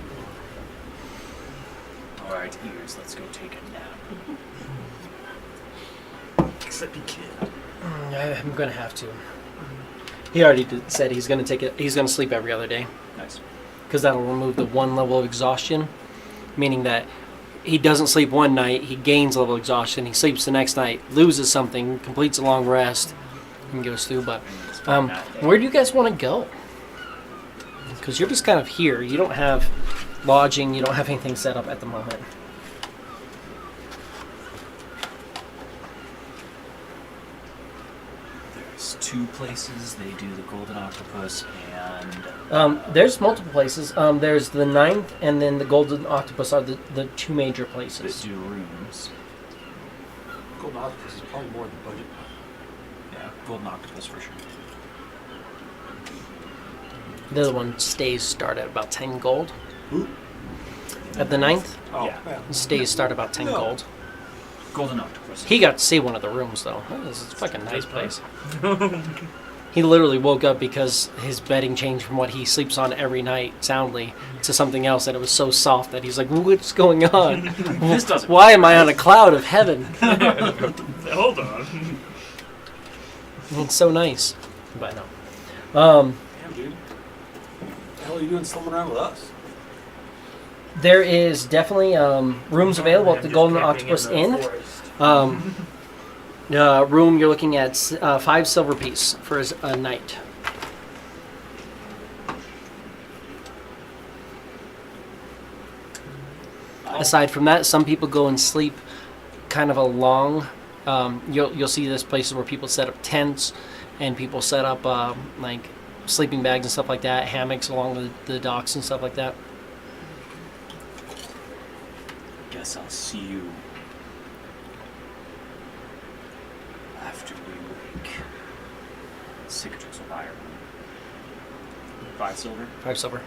Speaker 3: Alright, ears, let's go take a nap.
Speaker 2: Except he can't.
Speaker 1: I'm gonna have to. He already said he's gonna take it. He's gonna sleep every other day,
Speaker 3: Nice.
Speaker 1: because that'll remove the 1 level of exhaustion, meaning that he doesn't sleep one night, he gains level of exhaustion. He sleeps the next night, loses something, completes a long rest, and goes through. But where do you guys want to go? Because you're just kind of here. You don't have lodging. You don't have anything set up at the moment.
Speaker 3: There's 2 places they do the Golden Octopus and...
Speaker 1: There's multiple places. There's the 9th, and then the Golden Octopus are the 2 major
Speaker 3: that
Speaker 1: places.
Speaker 3: do rooms.
Speaker 2: Golden Octopus is probably more than budget.
Speaker 3: Yeah, Golden Octopus for sure.
Speaker 1: The other one start at about 10 gold.
Speaker 2: Who?
Speaker 1: At the 9th,
Speaker 2: Oh,
Speaker 3: Yeah.
Speaker 2: yeah.
Speaker 1: stays start about 10
Speaker 2: No.
Speaker 1: gold.
Speaker 3: Golden Octopus.
Speaker 1: He got to see one of the rooms though. Oh, this is a fucking nice place. He literally woke up because his bedding changed from what he sleeps on every night soundly to something else, and it was so soft that he's like, "What's going on?
Speaker 3: This doesn't.
Speaker 1: Why am I on a cloud of heaven?"
Speaker 4: Hold on.
Speaker 1: It's so nice. But no.
Speaker 2: Damn, dude. What the hell are you doing slumming around with us?
Speaker 1: There is definitely rooms available at the Golden Octopus Inn. Room you're looking at 5 silver piece for a night. Aside from that, some people go and sleep kind of along. You'll see this places where people set up tents and people set up like sleeping bags and stuff like that, hammocks along the docks and stuff like that.
Speaker 3: Guess I'll see you after we wake. Cicatrix will buy her. 5 silver.
Speaker 1: 5 silver.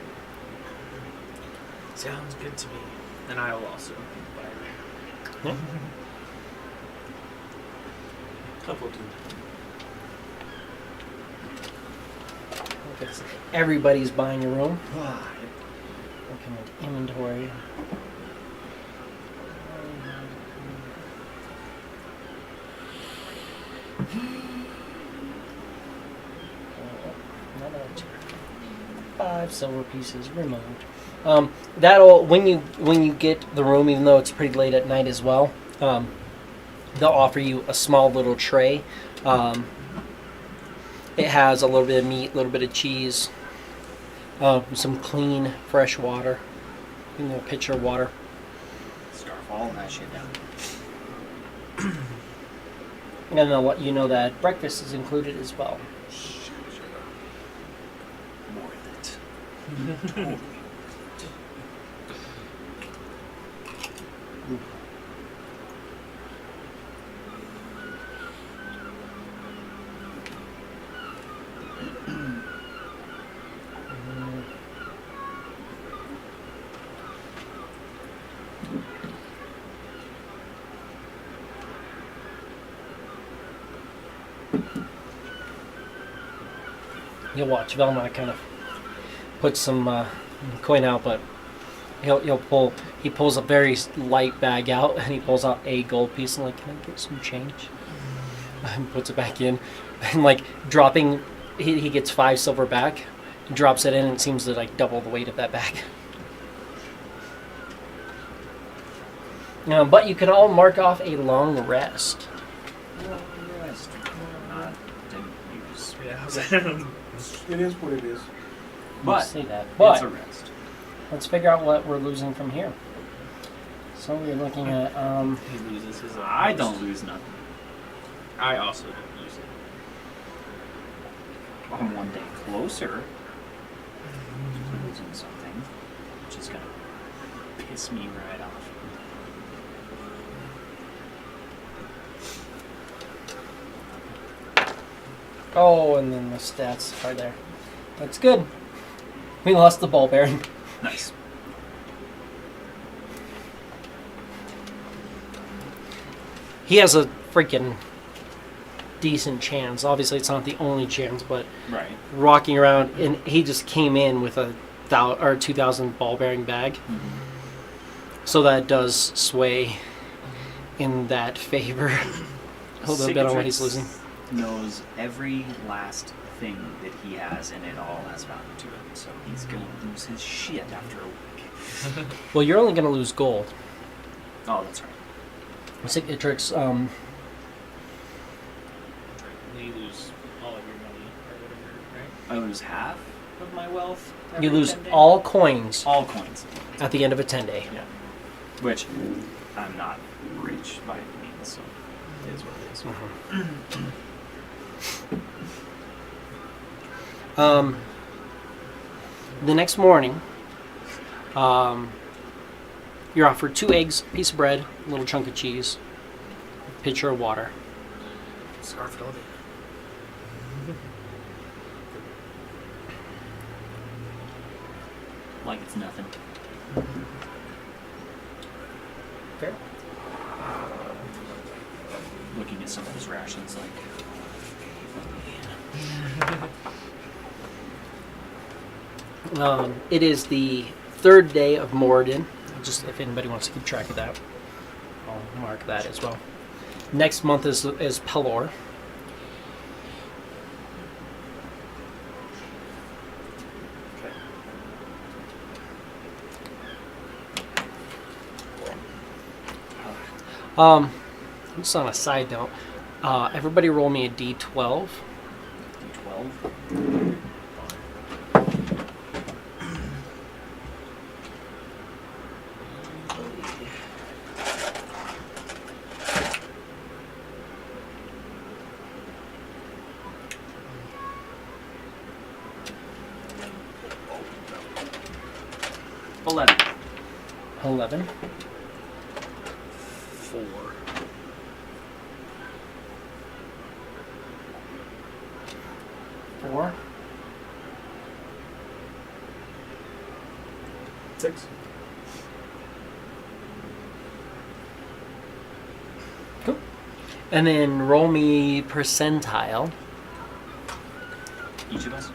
Speaker 4: Sounds good to me. And I will also buy it.
Speaker 2: Couple two.
Speaker 1: Everybody's buying a room. Looking at inventory. Five silver pieces removed. That'll when you get the room, even though it's pretty late at night as well. They'll offer you a small little tray. It has a little bit of meat, a little bit of cheese, some clean, fresh water. A pitcher of water.
Speaker 3: Start falling that shit down.
Speaker 1: And they'll let you know that breakfast is included as well.
Speaker 3: Worth it. Totally.
Speaker 1: You'll watch Velma kind of put some coin out, but he pulls a very light bag out and he pulls out a gold piece and like, can I get some change? And puts it back in and like dropping, he gets 5 silver back, drops it in, and it seems to like double the weight of that bag. But you can all mark off a long rest.
Speaker 3: Not didn't use.
Speaker 4: Yeah.
Speaker 2: It is what it is.
Speaker 1: But
Speaker 3: But
Speaker 1: say that.
Speaker 3: it's
Speaker 1: But
Speaker 3: a rest.
Speaker 1: let's figure out what we're losing from here. So we're looking at
Speaker 4: He loses his.
Speaker 3: I don't lose nothing.
Speaker 4: I also don't lose it.
Speaker 3: I'm one day closer to losing something, which is gonna piss me right off.
Speaker 1: oh, and then the stats are there. That's good. We lost the ball bearing.
Speaker 3: Nice.
Speaker 1: He has a freaking decent chance. Obviously, it's not the only chance, but
Speaker 3: Right.
Speaker 1: rocking around, and he just came in with a 2,000 ball bearing bag, so that does sway in that favor a little bit on what he's losing.
Speaker 3: Knows every last thing that he has, and it all has value to it. So he's gonna lose his shit after a week.
Speaker 1: Well, you're only going to lose gold.
Speaker 3: Oh, that's right.
Speaker 1: Cicatrix,
Speaker 4: You lose all of your money or whatever, right?
Speaker 3: I lose half of my wealth.
Speaker 1: you
Speaker 3: every
Speaker 1: lose
Speaker 3: 10 days.
Speaker 1: all coins
Speaker 3: all coins,
Speaker 1: at the end of a 10-day.
Speaker 3: yeah. Which I'm not rich by any means, so it is what it is.
Speaker 1: The next morning, you're offered 2 eggs, a piece of bread, a little chunk of cheese, a pitcher of water.
Speaker 4: Scarf it all day.
Speaker 3: Like it's nothing.
Speaker 1: Fair.
Speaker 3: Looking at some of his rations, like,
Speaker 1: It is the third day of Moradin. Just if anybody wants to keep track of that, I'll mark that as well. Next month is Pelor. Just on a side note, everybody roll me a d12.
Speaker 3: D12. 11.
Speaker 1: 11.
Speaker 4: 4.
Speaker 1: 4.
Speaker 5: 6.
Speaker 1: Cool. And then roll me percentile.
Speaker 3: Each of us?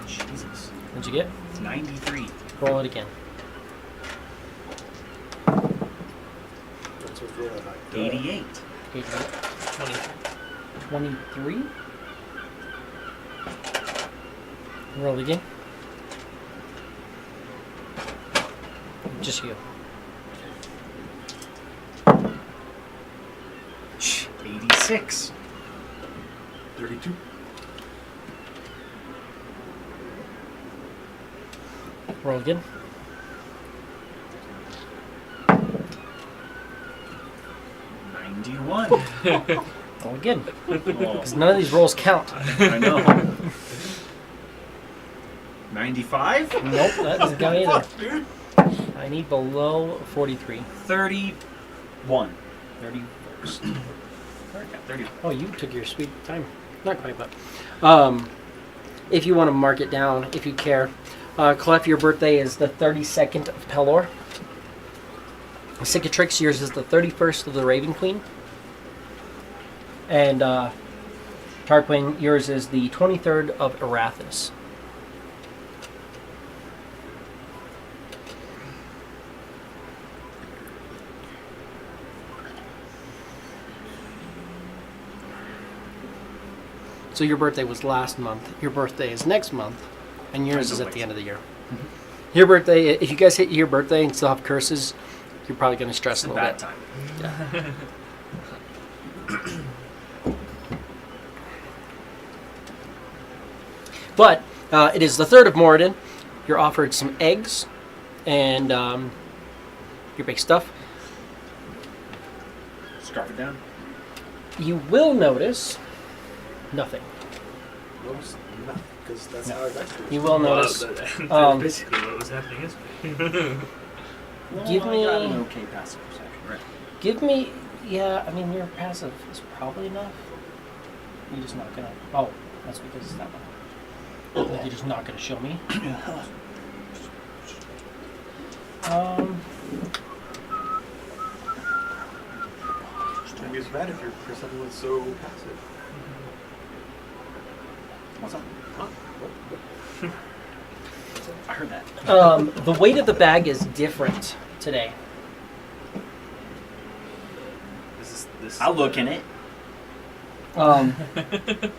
Speaker 3: Jesus.
Speaker 1: What'd you get?
Speaker 3: 93.
Speaker 1: Roll it again.
Speaker 5: That's what's really high.
Speaker 3: 88.
Speaker 1: 23. Roll again. Just you.
Speaker 3: 86.
Speaker 2: 32.
Speaker 1: Roll again.
Speaker 3: 91.
Speaker 1: Roll again.
Speaker 3: Oh,
Speaker 1: Because none of these rolls count.
Speaker 3: I know. 95?
Speaker 1: Nope, that doesn't count either. I need below 43.
Speaker 3: 31. 31st. Yeah, 30.
Speaker 1: Oh, you took your sweet time. Not quite, but. If you want to mark it down, if you care. Clef, your birthday is the 32nd of Pelor. Cicatrix, yours is the 31st of the Raven Queen. And Tarquin, yours is the 23rd of Arathis. So your birthday was last month. Your birthday is next month, and yours is at the end of the year. Your birthday, if you guys hit your birthday and still have curses, you're probably going to stress
Speaker 3: It's
Speaker 1: a
Speaker 3: a
Speaker 1: little
Speaker 3: bad
Speaker 1: bit.
Speaker 3: time.
Speaker 1: Yeah. But it is the 3rd of Moradin. You're offered some eggs and your big stuff.
Speaker 3: Scarf it down.
Speaker 1: You will notice nothing.
Speaker 5: Notice nothing, because that's
Speaker 1: No.
Speaker 5: how our dice rolls.
Speaker 1: You will notice.
Speaker 4: That's
Speaker 1: um,
Speaker 4: basically what was happening yesterday.
Speaker 1: Give
Speaker 3: I
Speaker 1: me-
Speaker 3: got an okay passive perception, right?
Speaker 1: Give me, yeah, I mean, your passive is probably enough. You're just not gonna, oh, that's because it's that one. Like, you're just not gonna show me.
Speaker 5: I'd be as mad if your perception was so passive.
Speaker 3: What's up?
Speaker 5: Huh? What?
Speaker 3: I heard that.
Speaker 1: The weight of the bag is different today.
Speaker 4: This
Speaker 3: I'll look in it.
Speaker 1: Um,
Speaker 5: A bag?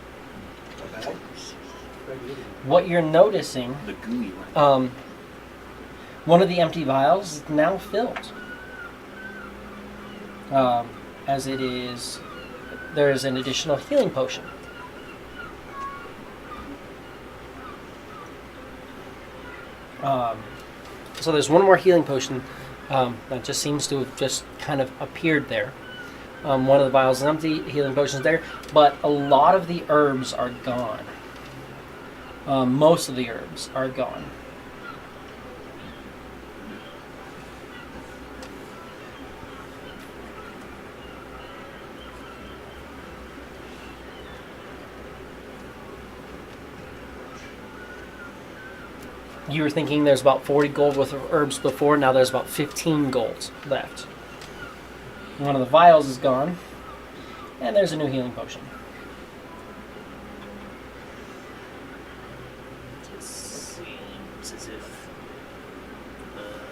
Speaker 1: what you're noticing,
Speaker 3: The gooey one.
Speaker 1: one of the empty vials is now filled. As it is, there is an additional healing potion. So there's one more healing potion that just seems to have just kind of appeared there. One of the vials is empty, healing potion's there, but a lot of the herbs are gone. Most of the herbs are gone. You were thinking there's about 40 gold worth of herbs before. Now there's about 15 gold left. One of the vials is gone. And there's a new healing potion.
Speaker 4: It seems as if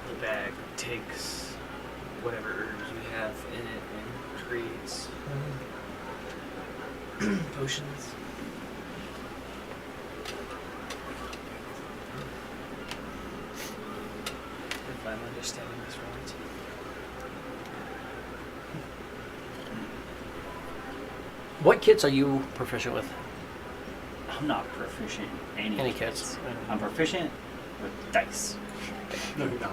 Speaker 4: the bag takes whatever herbs you have in it and creates potions. If I'm understanding this right.
Speaker 1: What kits are you proficient with?
Speaker 6: I'm not proficient in
Speaker 1: Any kits?
Speaker 6: I'm proficient with dice.
Speaker 2: No, you're not.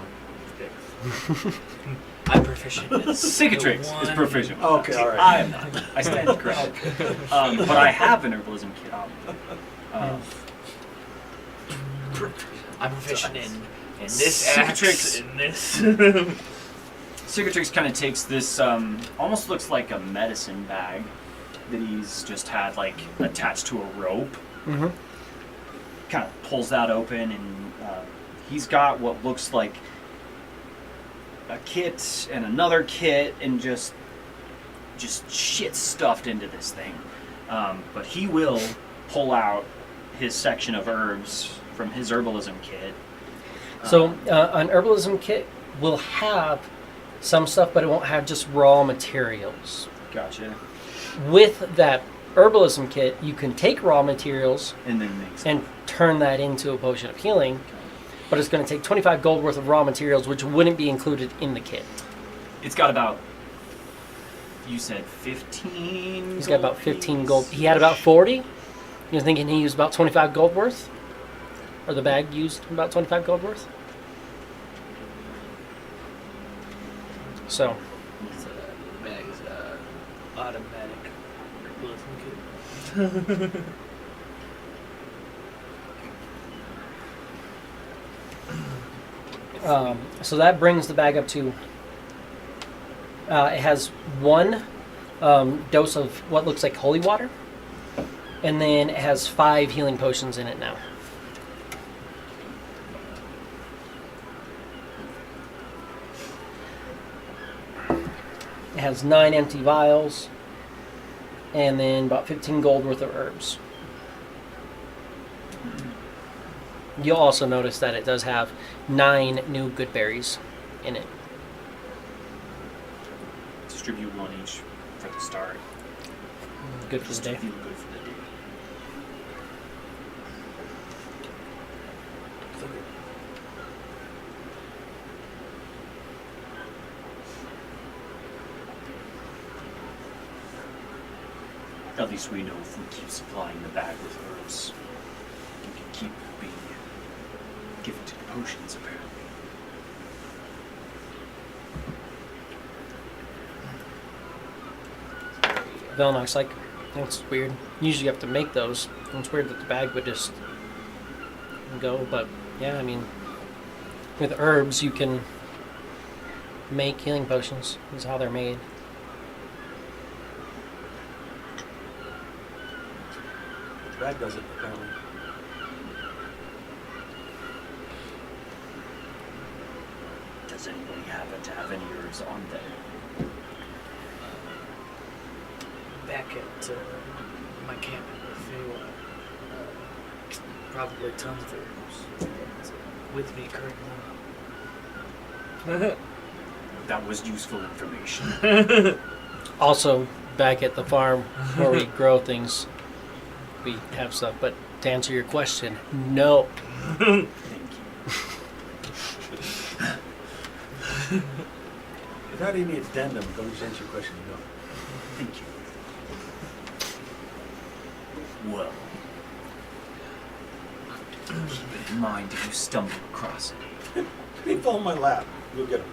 Speaker 4: I'm proficient. in
Speaker 6: Cicatrix
Speaker 4: the
Speaker 6: is
Speaker 4: one-
Speaker 6: proficient. with
Speaker 2: Okay,
Speaker 6: dice.
Speaker 2: all right.
Speaker 6: I am not. I stand corrected. But I have an herbalism kit on me.
Speaker 4: I'm proficient in this axe,
Speaker 6: Cicatrix.
Speaker 4: in this.
Speaker 6: Cicatrix kind of takes this, almost looks like a medicine bag that he's just had like attached to a rope.
Speaker 1: Mm-hmm.
Speaker 6: Kind of pulls that open, and he's got what looks like a kit and another kit, and just shit stuffed into this thing. But he will pull out his section of herbs from his herbalism kit.
Speaker 1: So an herbalism kit will have some stuff, but it won't have just raw materials.
Speaker 6: Gotcha.
Speaker 1: With that herbalism kit, you can take raw materials
Speaker 6: And then makes
Speaker 1: and turn that into a potion of healing, but it's going to take 25 gold worth of raw materials, which wouldn't be included in the kit.
Speaker 6: It's got about, you said 15.
Speaker 1: He's got about 15 gold. He had about 40. You're thinking he used about 25 gold worth? Or the bag used about 25 gold worth? So,
Speaker 4: It's a bag's automatic herbalism kit.
Speaker 1: so that brings the bag up to. It has one dose of what looks like holy water, and then it has 5 healing potions in it now. It has 9 empty vials, and then about 15 gold worth of herbs. You'll also notice that it does have 9 new good berries in it.
Speaker 6: Distribute one each for the start.
Speaker 1: Good for
Speaker 6: Just
Speaker 1: the
Speaker 6: to
Speaker 1: day.
Speaker 6: feel good for the day. At least we know if we keep supplying the bag with herbs, we can keep being given to the potions, apparently.
Speaker 1: Velnox, like, that's weird. Usually you have to make those. It's weird that the bag would just go, but yeah, I mean, with herbs you can make healing potions. Is how they're made.
Speaker 2: The bag does it, apparently.
Speaker 6: Does anybody happen to have any herbs on them?
Speaker 4: Back at my camp in Feywa, probably tons of herbs with me currently.
Speaker 6: That was useful information.
Speaker 1: Also, back at the farm where we grow things, we have stuff. But to answer your question, no.
Speaker 6: Thank you.
Speaker 2: Without any addendum, don't just answer your question, no.
Speaker 6: Thank you. Well, keep it in mind if you stumble across it.
Speaker 2: He fell in my lap. You'll get him.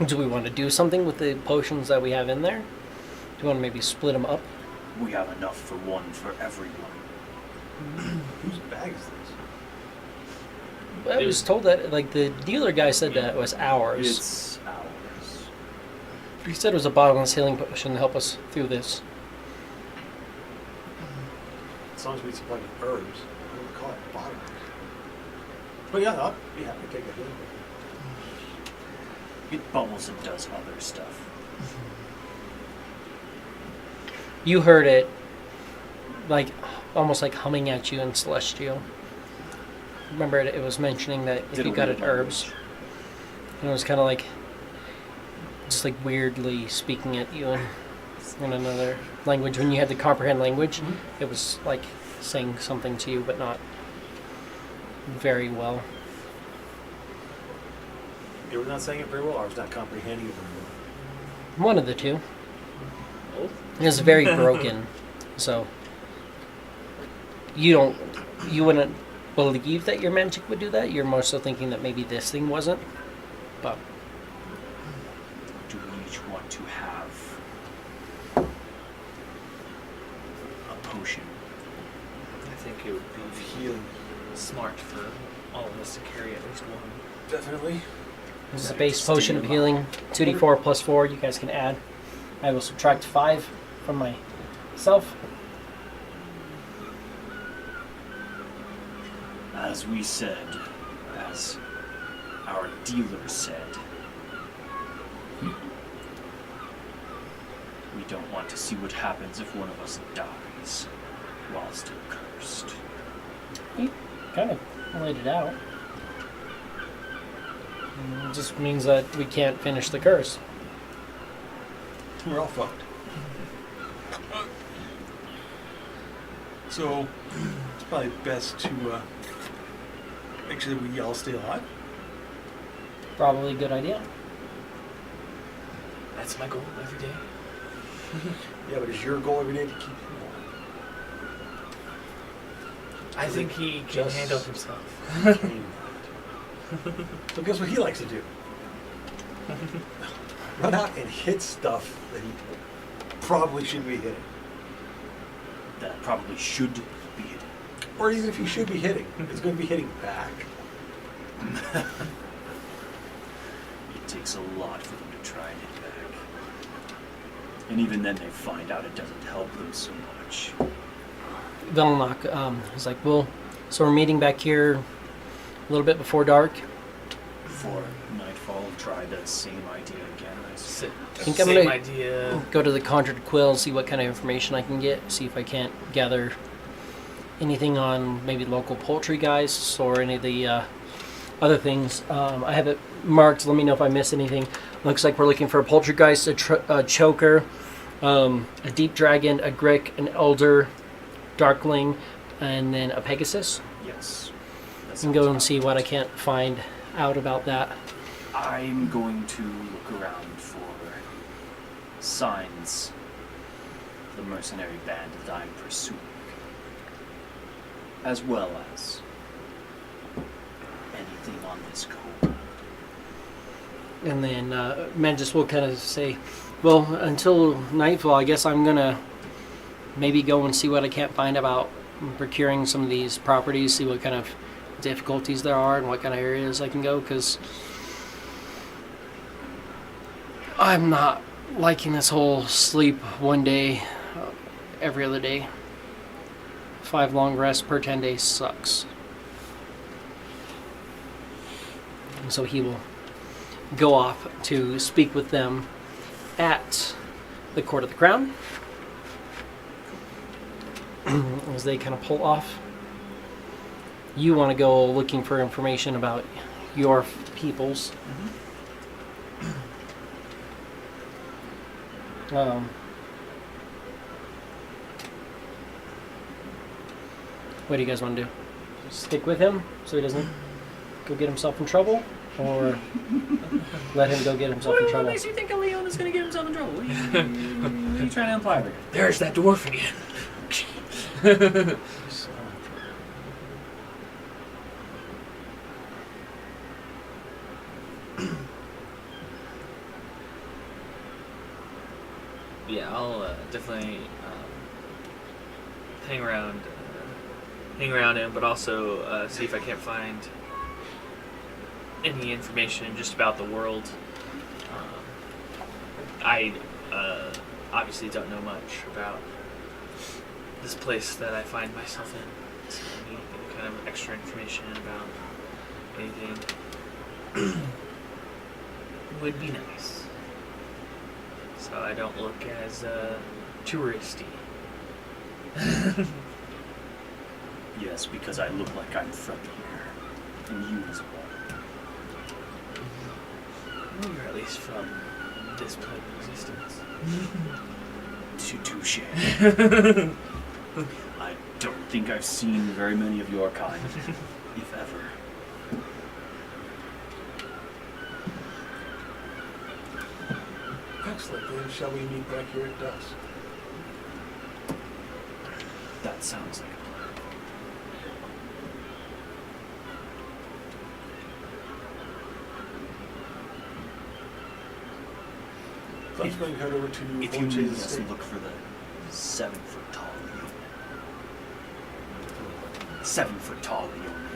Speaker 1: Do we want to do something with the potions that we have in there? Do you want to maybe split them up?
Speaker 6: We have enough for one for everyone.
Speaker 2: Whose bag is this?
Speaker 1: I was told that, like, the dealer guy said that it was ours.
Speaker 6: It's ours.
Speaker 1: He said it was a bottomless healing potion to help us through this.
Speaker 2: As long as we supply with herbs, I wouldn't call it bottomless. But yeah, I'll be happy to take a healing.
Speaker 6: It bubbles and does other stuff.
Speaker 1: You heard it, like almost like humming at you in Celestial. Remember, it was mentioning that if
Speaker 6: Did
Speaker 1: you
Speaker 6: a
Speaker 1: got
Speaker 6: weird
Speaker 1: it herbs,
Speaker 6: language.
Speaker 1: and it was kind of like, just like weirdly speaking at you in another language. When you had to comprehend language, it was like saying something to you, but not very well.
Speaker 2: You were not saying it very well, or I was not comprehending it very well.
Speaker 1: One of the two.
Speaker 4: Both?
Speaker 1: It was very broken, so you wouldn't believe that your magic would do that. You're more so thinking that maybe this thing wasn't, but
Speaker 6: Do we each want to have a potion?
Speaker 4: I think it would be
Speaker 2: Healing.
Speaker 4: smart for all of us to carry at least one.
Speaker 2: Definitely.
Speaker 1: this is a
Speaker 6: Right,
Speaker 1: base potion of
Speaker 6: stay
Speaker 1: healing, 2d4 plus 4. You guys can add. I will subtract 5 from myself.
Speaker 6: As we said, as our dealer said, we don't want to see what happens if one of us dies while still cursed.
Speaker 1: He kind of laid it out. It just means that we can't finish the curse.
Speaker 2: We're all fucked. So, it's probably best to make sure that we all stay alive.
Speaker 1: Probably a good idea.
Speaker 4: That's my goal every day.
Speaker 2: Yeah, but is your goal every day to keep him alive?
Speaker 4: I think he can
Speaker 2: Just-
Speaker 4: handle himself.
Speaker 2: So guess what he likes to do? Run out and hit stuff that he probably shouldn't be hitting.
Speaker 6: That probably should be it.
Speaker 2: Or even if he should be hitting, it's going to be hitting back.
Speaker 6: It takes a lot for them to try and hit back. And even then they find out it doesn't help them so much.
Speaker 1: Velnok is like, well, so we're meeting back here a little bit before dark.
Speaker 6: Before nightfall, try the same idea again. I suppose.
Speaker 1: think I'm
Speaker 4: Same
Speaker 1: gonna-
Speaker 4: idea.
Speaker 1: Go to the Conjured Quill, see what kind of information I can get, see if I can't gather anything on maybe local poultry guys or any of the other things. I have it marked. Let me know if I miss anything. Looks like we're looking for a poltergeist, a choker, a deep dragon, a grick, an elder, darkling, and then a pegasus.
Speaker 6: Yes. That
Speaker 1: And go
Speaker 6: sounds
Speaker 1: and see what I can't find out about that.
Speaker 6: I'm going to look around for signs of the mercenary band that I'm pursuing, as well as anything on this code.
Speaker 1: And then Mantis will kind of say, well, until nightfall, I guess I'm going to maybe go and see what I can't find about procuring some of these properties, see what kind of difficulties there are and what kind of areas I can go, because I'm not liking this whole sleep one day, every other day. 5 long rests per 10 days sucks. And so he will go off to speak with them at the Court of the Crown. As they kind of pull off. You want to go looking for information about your peoples. What do you guys want to do? Stick with him so he doesn't go get himself in trouble? Or let him go get himself in trouble?
Speaker 3: you think Leon is going to get himself in trouble? What are you trying to imply there?
Speaker 4: There's that dwarf again. Yeah, I'll definitely hang around him, but also see if I can't find any information just about the world. I obviously don't know much about this place that I find myself in. So any kind of extra information about anything would be nice. So I don't look as touristy.
Speaker 3: Yes, because I look like I'm from here. And you as well.
Speaker 4: You're at least from this plane of existence.
Speaker 3: Touche. I don't think I've seen very many of your kind, if ever.
Speaker 2: Excellent. Then shall we meet back here at dusk?
Speaker 3: That sounds like a plan.
Speaker 2: So I'm just going to head over to
Speaker 3: If you
Speaker 2: Old
Speaker 3: need
Speaker 2: Chase
Speaker 3: us,
Speaker 2: Estate.
Speaker 3: look for the 7-foot tall Leone. 7-foot tall Leone.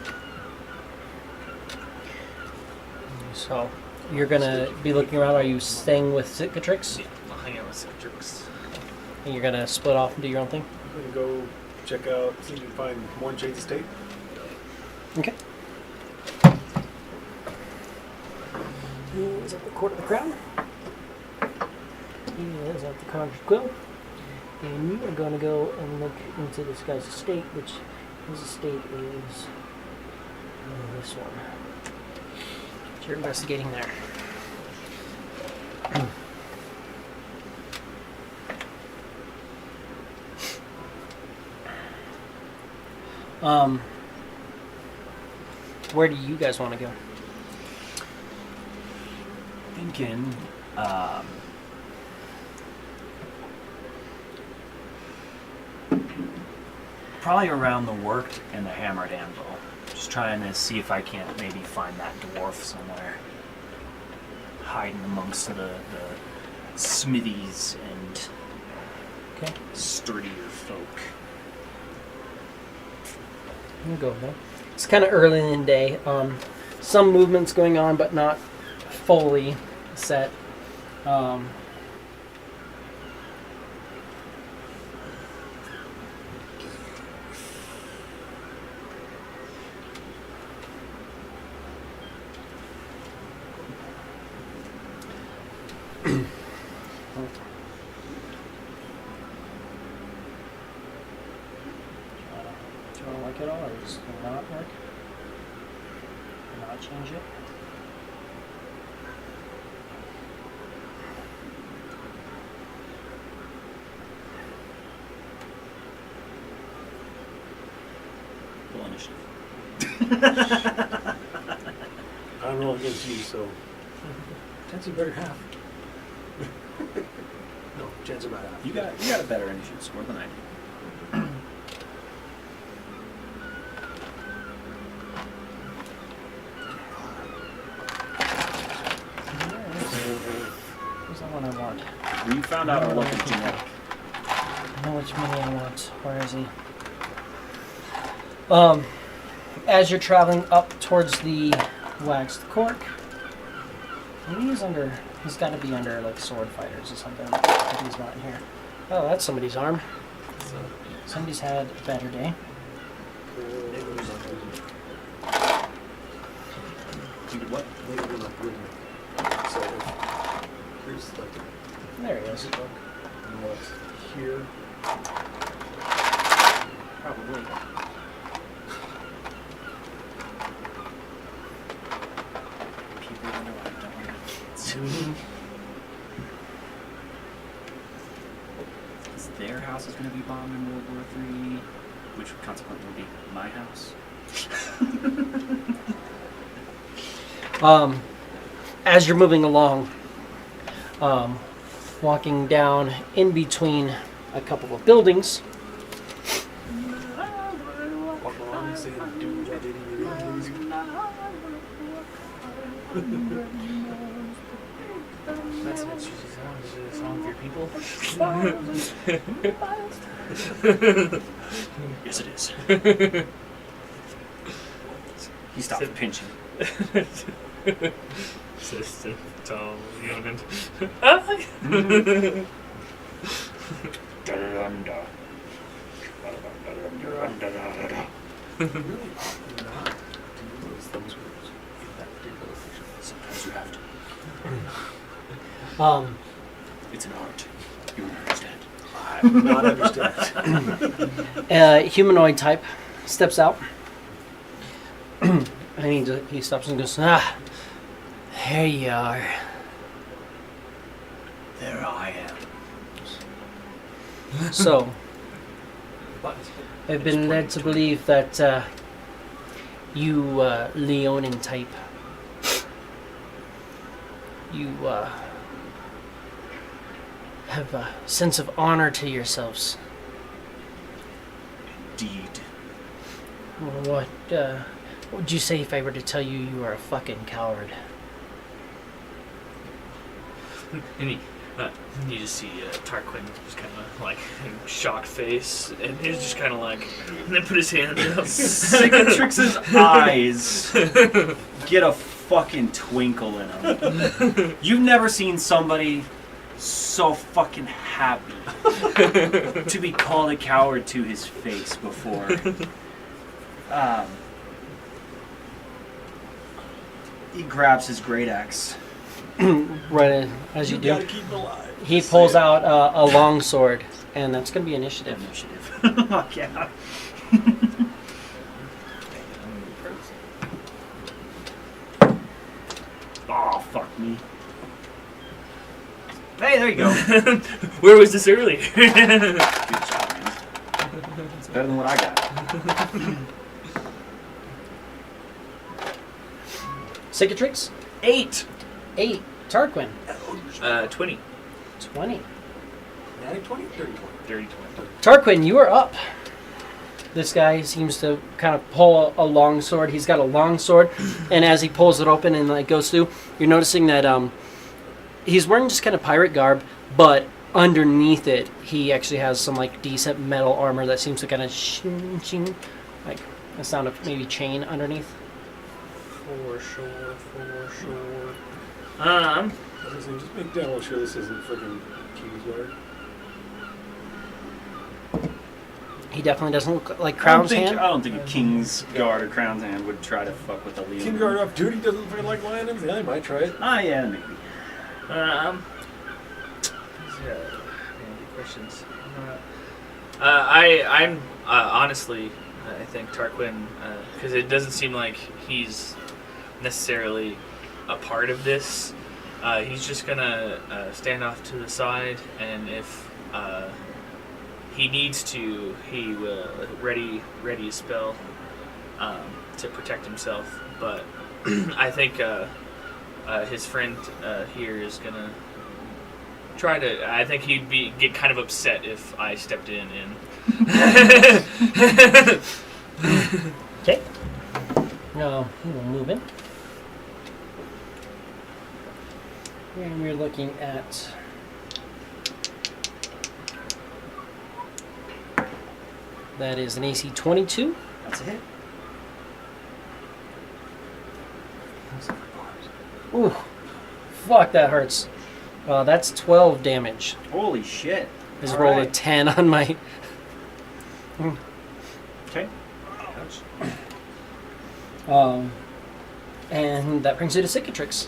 Speaker 1: So you're gonna be looking around. Are you staying with Cicatrix?
Speaker 4: Yeah, I'll hang out with Citrix.
Speaker 1: And you're gonna split off and do your own thing?
Speaker 2: I'm going to go check out, see if we can find more Chase Estate.
Speaker 1: Okay. He is at the Court of the Crown. He is at the Conjurer's Quill. And you are going to go and look into this guy's estate, which his estate is this one. So you're investigating there. Where do you guys want to go?
Speaker 3: Thinking, probably around the worked and the hammered anvil. Just trying to see if I can't maybe find that dwarf somewhere, hiding amongst the smithies and
Speaker 1: Okay.
Speaker 3: sturdier folk.
Speaker 1: We'll go there. It's kind of early in the day. Some movements going on, but not fully set. Do you want to work it all, or just not work? Not change it?
Speaker 3: Roll initiative.
Speaker 2: I'm rolling against you, so chance you better half. No, chance about half.
Speaker 3: You got a better initiative score than I do.
Speaker 1: Where's the one I want?
Speaker 3: You found out our luck is genetic.
Speaker 1: I know which mini I want. Where is he? As you're traveling up towards the waxed cork, maybe he's under. He's got to be under like sword fighters or something. If he's not in here. Oh, that's somebody's arm. Somebody's had a better day.
Speaker 3: You did what?
Speaker 2: Maybe like rhythm. So here's like
Speaker 1: There he is.
Speaker 2: what's here.
Speaker 1: Probably.
Speaker 3: People wonder why I don't want to have kids. Their house is going to be bombed in World War III, which consequently will be my house.
Speaker 1: As you're moving along, walking down in between a couple of buildings,
Speaker 2: Walk along and saying, do that
Speaker 4: That's an interesting song. Is it a song for your people?
Speaker 3: Yes, it is. He stopped pinching.
Speaker 4: Assistant, tall, young.
Speaker 2: Really ought not to use those thumbs moves in that particular location.
Speaker 3: Sometimes you have to. It's an art. You won't understand.
Speaker 2: I do not understand.
Speaker 1: A humanoid type steps out. And he stops and goes, "Ah, here you are."
Speaker 3: There I am.
Speaker 1: So,
Speaker 2: But
Speaker 1: I've been led to believe that you, Leonin type, you have a sense of honor to yourselves.
Speaker 3: Indeed.
Speaker 1: What would you say if I were to tell you you are a fucking coward?
Speaker 4: And you just see Tarquin just kind of like in shocked face, and he's just kind of like, and then put his hand up.
Speaker 6: Cicatrix's eyes get a fucking twinkle in them. You've never seen somebody so fucking happy to be called a coward to his face before. He grabs his great axe.
Speaker 1: Right as you
Speaker 2: gotta
Speaker 1: do,
Speaker 2: keep him alive.
Speaker 1: he pulls out a long sword, and that's going to be initiative.
Speaker 6: Fuck yeah. Oh, fuck me. Hey, there you go.
Speaker 4: Where was this earlier?
Speaker 6: Good job, man. It's better than what I got.
Speaker 1: Cicatrix,
Speaker 6: 8.
Speaker 1: 8. Tarquin,
Speaker 4: 20.
Speaker 1: 20.
Speaker 2: Natty 20, 30, 20.
Speaker 4: 30, 20.
Speaker 1: Tarquin, you are up. This guy seems to kind of pull a long sword. He's got a long sword, and as he pulls it open and like goes through, you're noticing that he's wearing just kind of pirate garb, but underneath it, he actually has some like decent metal armor that seems to kind of shing, shing, like the sound of maybe chain underneath.
Speaker 4: For sure, for sure.
Speaker 2: I was gonna say, just make damn well sure this isn't freaking Kingsguard.
Speaker 1: He definitely doesn't look like
Speaker 6: I
Speaker 1: Crown's hand.
Speaker 6: don't think a King's Guard or Crown's Hand would try to fuck with a Leo.
Speaker 2: Kingsguard off duty doesn't freaking like lions? Yeah, they might try it.
Speaker 6: Ah, yeah, maybe.
Speaker 4: Good questions. I'm honestly, I think Tarquin, because it doesn't seem like he's necessarily a part of this. He's just gonna stand off to the side, and if he needs to, he will ready a spell to protect himself. But I think his friend here is gonna try to. I think he'd get kind of upset if I stepped in.
Speaker 1: Okay. No, we'll move in. And we're looking at that is an AC 22.
Speaker 6: That's a hit.
Speaker 1: Ooh, fuck, that hurts. That's 12 damage.
Speaker 6: Holy shit.
Speaker 1: I just
Speaker 6: All
Speaker 1: rolled a
Speaker 6: right.
Speaker 1: 10 on my.
Speaker 6: Okay.
Speaker 1: And that brings you to Cicatrix.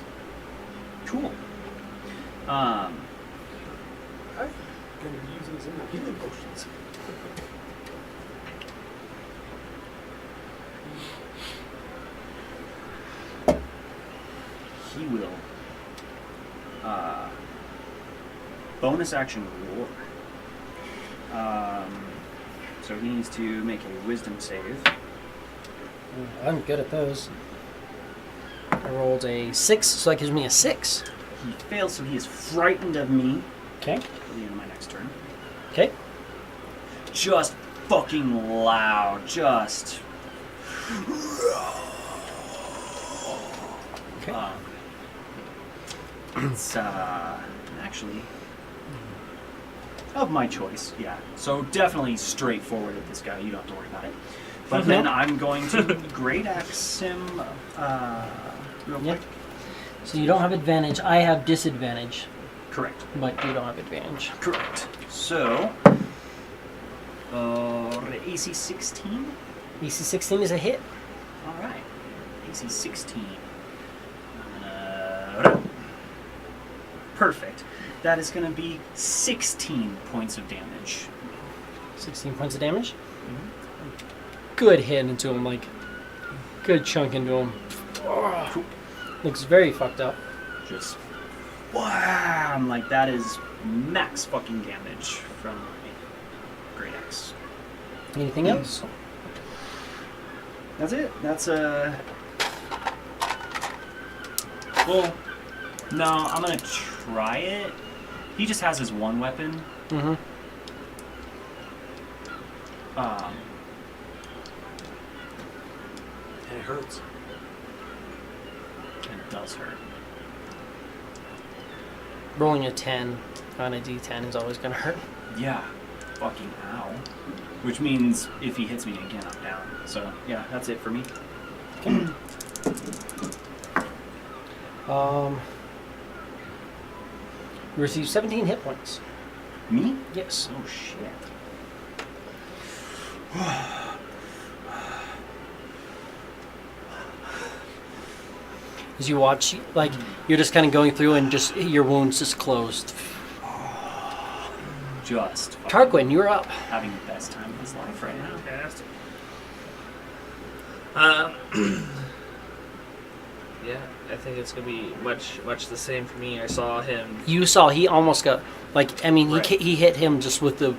Speaker 6: Cool.
Speaker 2: I'm gonna be using some of the healing potions.
Speaker 6: He will bonus action roar. So he needs to make a wisdom save.
Speaker 1: I'm good at those. I rolled a 6, so that gives me a 6.
Speaker 6: He fails, so he is frightened of me.
Speaker 1: Okay.
Speaker 6: Till the end of my next turn.
Speaker 1: Okay.
Speaker 6: Just fucking loud. Just.
Speaker 1: Okay.
Speaker 6: It's actually of my choice, yeah. So definitely straightforward with this guy. You don't have to worry about it. But then I'm going to great axe him real
Speaker 1: Yeah.
Speaker 6: quick.
Speaker 1: So you don't have advantage. I have disadvantage,
Speaker 6: Correct.
Speaker 1: but you don't have advantage.
Speaker 6: Correct. So, AC 16.
Speaker 1: AC 16 is a hit.
Speaker 6: All right. AC 16. Perfect. That is going to be 16 points of damage.
Speaker 1: 16 points of damage. Good hit into him, like good chunk into him. Oh, looks very fucked up.
Speaker 6: Just wham! Like that is max fucking damage from my great axe.
Speaker 1: Anything else?
Speaker 6: That's it. That's well, no, I'm gonna try it. He just has his one weapon.
Speaker 1: Mm-hmm.
Speaker 2: And it hurts.
Speaker 6: And it does hurt.
Speaker 1: Rolling a 10 on a D10 is always gonna hurt.
Speaker 6: Yeah. Fucking ow. Which means if he hits me again, I'm down. So yeah, that's it for me.
Speaker 1: You receive 17 hit points.
Speaker 6: Me?
Speaker 1: Yes.
Speaker 6: Oh shit.
Speaker 1: As you watch, like you're just kind of going through, and just your wounds just closed.
Speaker 6: Just
Speaker 1: Tarquin, you're up.
Speaker 6: having the best time of his life right now.
Speaker 4: Fantastic. Yeah, I think it's gonna be much the same for me. I saw him.
Speaker 1: You saw he almost got like, I mean,
Speaker 4: Right.
Speaker 1: he hit him just with the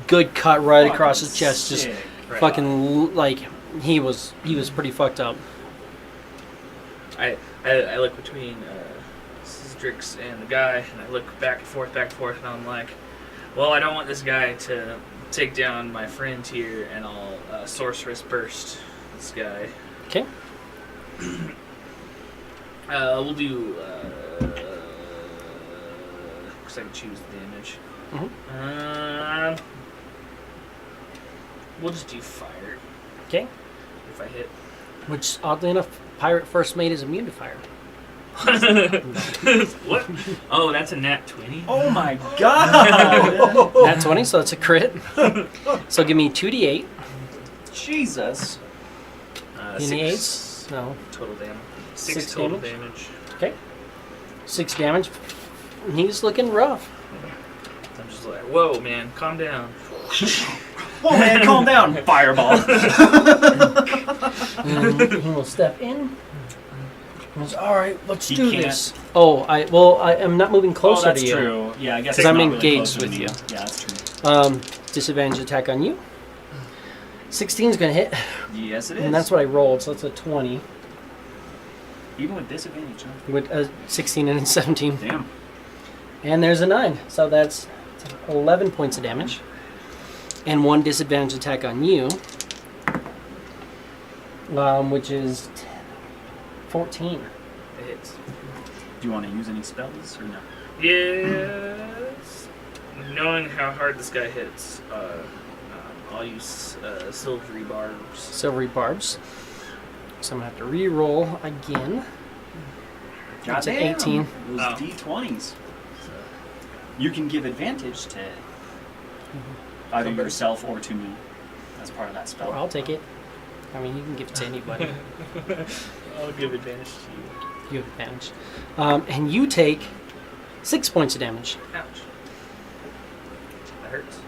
Speaker 1: good cut right across his chest, just
Speaker 6: Sick.
Speaker 4: Right.
Speaker 1: fucking like he was pretty fucked up.
Speaker 4: I look between Strix and the guy, and I look back and forth, and I'm like, well, I don't want this guy to take down my friend here, and I'll sorceress burst this guy.
Speaker 1: Okay.
Speaker 4: We'll do. Because I can choose the damage.
Speaker 1: Mhm.
Speaker 4: We'll just do fire
Speaker 1: Okay.
Speaker 4: if I hit.
Speaker 1: Which oddly enough, Pirate First Mate is immune to fire.
Speaker 4: What? Oh, that's a nat 20.
Speaker 6: Oh my god!
Speaker 1: Nat 20, so it's a crit. So give me 2d8.
Speaker 6: Jesus.
Speaker 1: Any eights? No.
Speaker 4: Total damage.
Speaker 1: Six
Speaker 4: Six total
Speaker 1: damage?
Speaker 4: damage.
Speaker 1: Okay. 6 damage. He's looking rough.
Speaker 4: I'm just like, whoa, man, calm down.
Speaker 6: Whoa, man, calm down, fireball.
Speaker 1: And he will step in. He goes, all right, let's
Speaker 6: He
Speaker 1: do
Speaker 6: can't-
Speaker 1: this. Oh, I am not moving closer
Speaker 6: that's
Speaker 1: to you.
Speaker 6: true. Yeah, I guess
Speaker 1: 'Cause
Speaker 6: it's
Speaker 1: I'm
Speaker 6: not really
Speaker 1: engaged
Speaker 6: closer to
Speaker 1: with
Speaker 6: me.
Speaker 1: you.
Speaker 6: Yeah, that's true.
Speaker 1: Disadvantage attack on you. 16 is going to hit,
Speaker 6: Yes, it is.
Speaker 1: and that's what I rolled, so that's a 20
Speaker 6: Even with disadvantage, huh?
Speaker 1: with a 16 and a 17.
Speaker 6: Damn.
Speaker 1: And there's a 9, so that's 11 points of damage. And 1 disadvantage attack on you, which is 14.
Speaker 4: It hits.
Speaker 6: Do you want to use any spells or no?
Speaker 4: Yes. Knowing how hard this guy hits, I'll use silvery barbs.
Speaker 1: Silvery barbs. So I'm going to have to re-roll again. That's an
Speaker 6: Goddamn,
Speaker 1: 18.
Speaker 6: Those
Speaker 4: Oh.
Speaker 6: D20s. You can give advantage to either
Speaker 4: Somebody.
Speaker 6: yourself or to me as part of that spell.
Speaker 1: Well, I'll take it. I mean, you can give it to anybody.
Speaker 4: I'll give advantage to you.
Speaker 1: You have advantage. And you take 6 points of damage.
Speaker 4: Ouch. That hurts.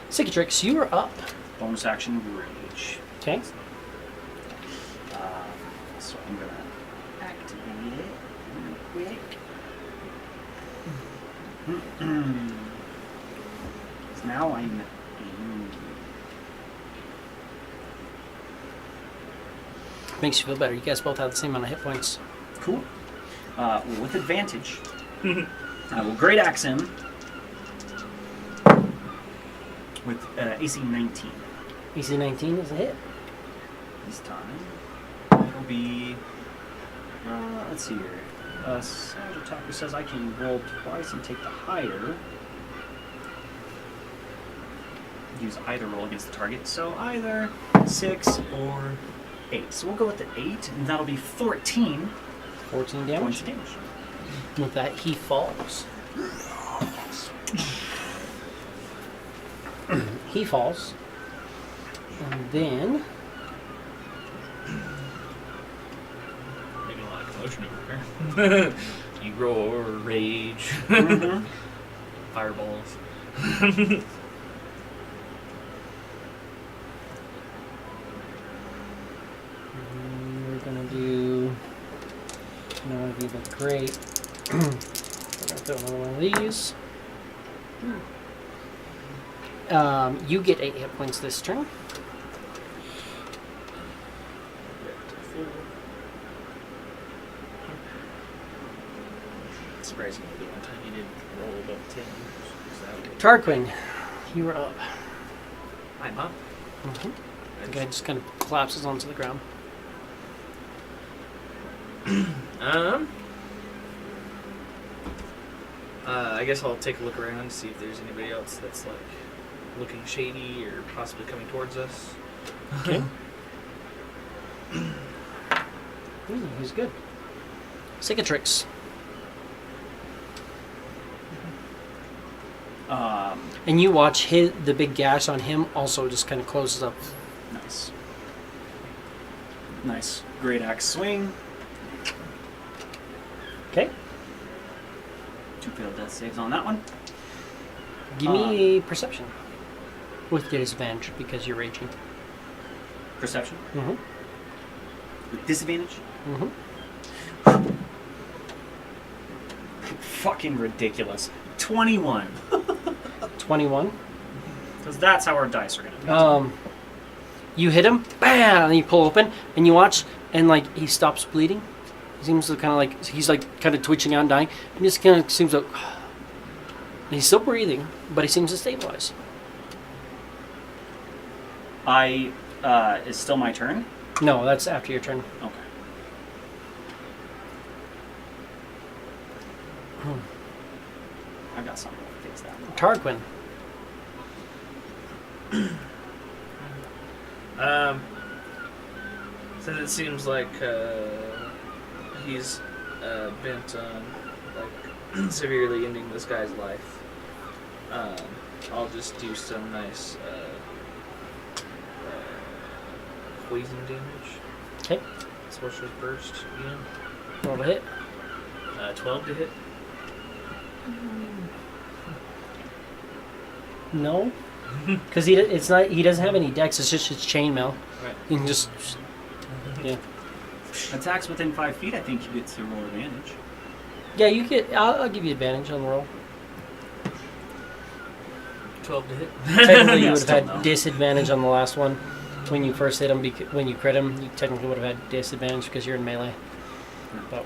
Speaker 1: Cicatrix, you are up.
Speaker 6: Bonus action rage.
Speaker 1: Okay.
Speaker 6: So I'm gonna activate it real quick. 'Cause now I'm immune.
Speaker 1: Makes you feel better. You guys both have the same amount of hit points.
Speaker 6: Cool. Well, with advantage, I will great axe him with AC 19.
Speaker 1: AC 19 is a hit.
Speaker 6: This time it'll be. Let's see here. Savage attacker says I can roll twice and take the higher. Use either roll against the target. So either 6 or 8. So we'll go with the 8, and that'll be 14
Speaker 1: 14
Speaker 6: points
Speaker 1: damage.
Speaker 6: of damage.
Speaker 1: With that, he falls. He falls. And then
Speaker 4: Making a lot of commotion over here. You roar, rage,
Speaker 6: Mhm.
Speaker 4: fireballs.
Speaker 1: we're gonna do. No, it'd be the great. We're gonna throw another one of these. You get 8 hit points this turn.
Speaker 4: Surprisingly, the one time you didn't roll above 10.
Speaker 1: Tarquin, you were up.
Speaker 4: I'm up.
Speaker 1: The guy just kind of collapses onto the ground.
Speaker 4: I guess I'll take a look around and see if there's anybody else that's like looking shady or possibly coming towards us.
Speaker 1: Okay. He's good. Cicatrix. And you watch the big gash on him also just kind of closes up.
Speaker 6: Nice. Nice. Great axe swing.
Speaker 1: Okay.
Speaker 6: 2 failed death saves on that one.
Speaker 1: Give me a perception. With disadvantage because you're raging.
Speaker 6: Perception.
Speaker 1: Mm-hmm.
Speaker 6: With disadvantage.
Speaker 1: Mm-hmm.
Speaker 6: Fucking ridiculous. 21.
Speaker 1: 21.
Speaker 6: Because that's how our dice are going to be.
Speaker 1: You hit him, bam, and you pull open, and you watch, and like he stops bleeding. He seems to kind of like he's like kind of twitching out and dying. He just kind of seems like he's still breathing, but he seems to stabilize.
Speaker 6: Is still my turn?
Speaker 1: No, that's after your turn.
Speaker 6: Okay. I've got something to fix that.
Speaker 1: Tarquin.
Speaker 4: Since it seems like he's bent on like severely ending this guy's life, I'll just do some nice poison damage.
Speaker 1: Okay.
Speaker 4: Sorcerer's Burst again.
Speaker 1: Roll a hit.
Speaker 4: 12 to hit.
Speaker 1: No, because he doesn't have any dex. It's just his chainmail.
Speaker 4: Right.
Speaker 1: You can just
Speaker 6: Attacks within 5 feet, I think you get to roll advantage.
Speaker 1: yeah. You get. I'll give you advantage on the roll.
Speaker 4: 12 to hit.
Speaker 1: Technically, you
Speaker 6: Yeah,
Speaker 1: would have
Speaker 6: still
Speaker 1: had
Speaker 6: no.
Speaker 1: disadvantage on the last one when you first hit him. When you crit him, you technically would have had disadvantage because you're in melee. But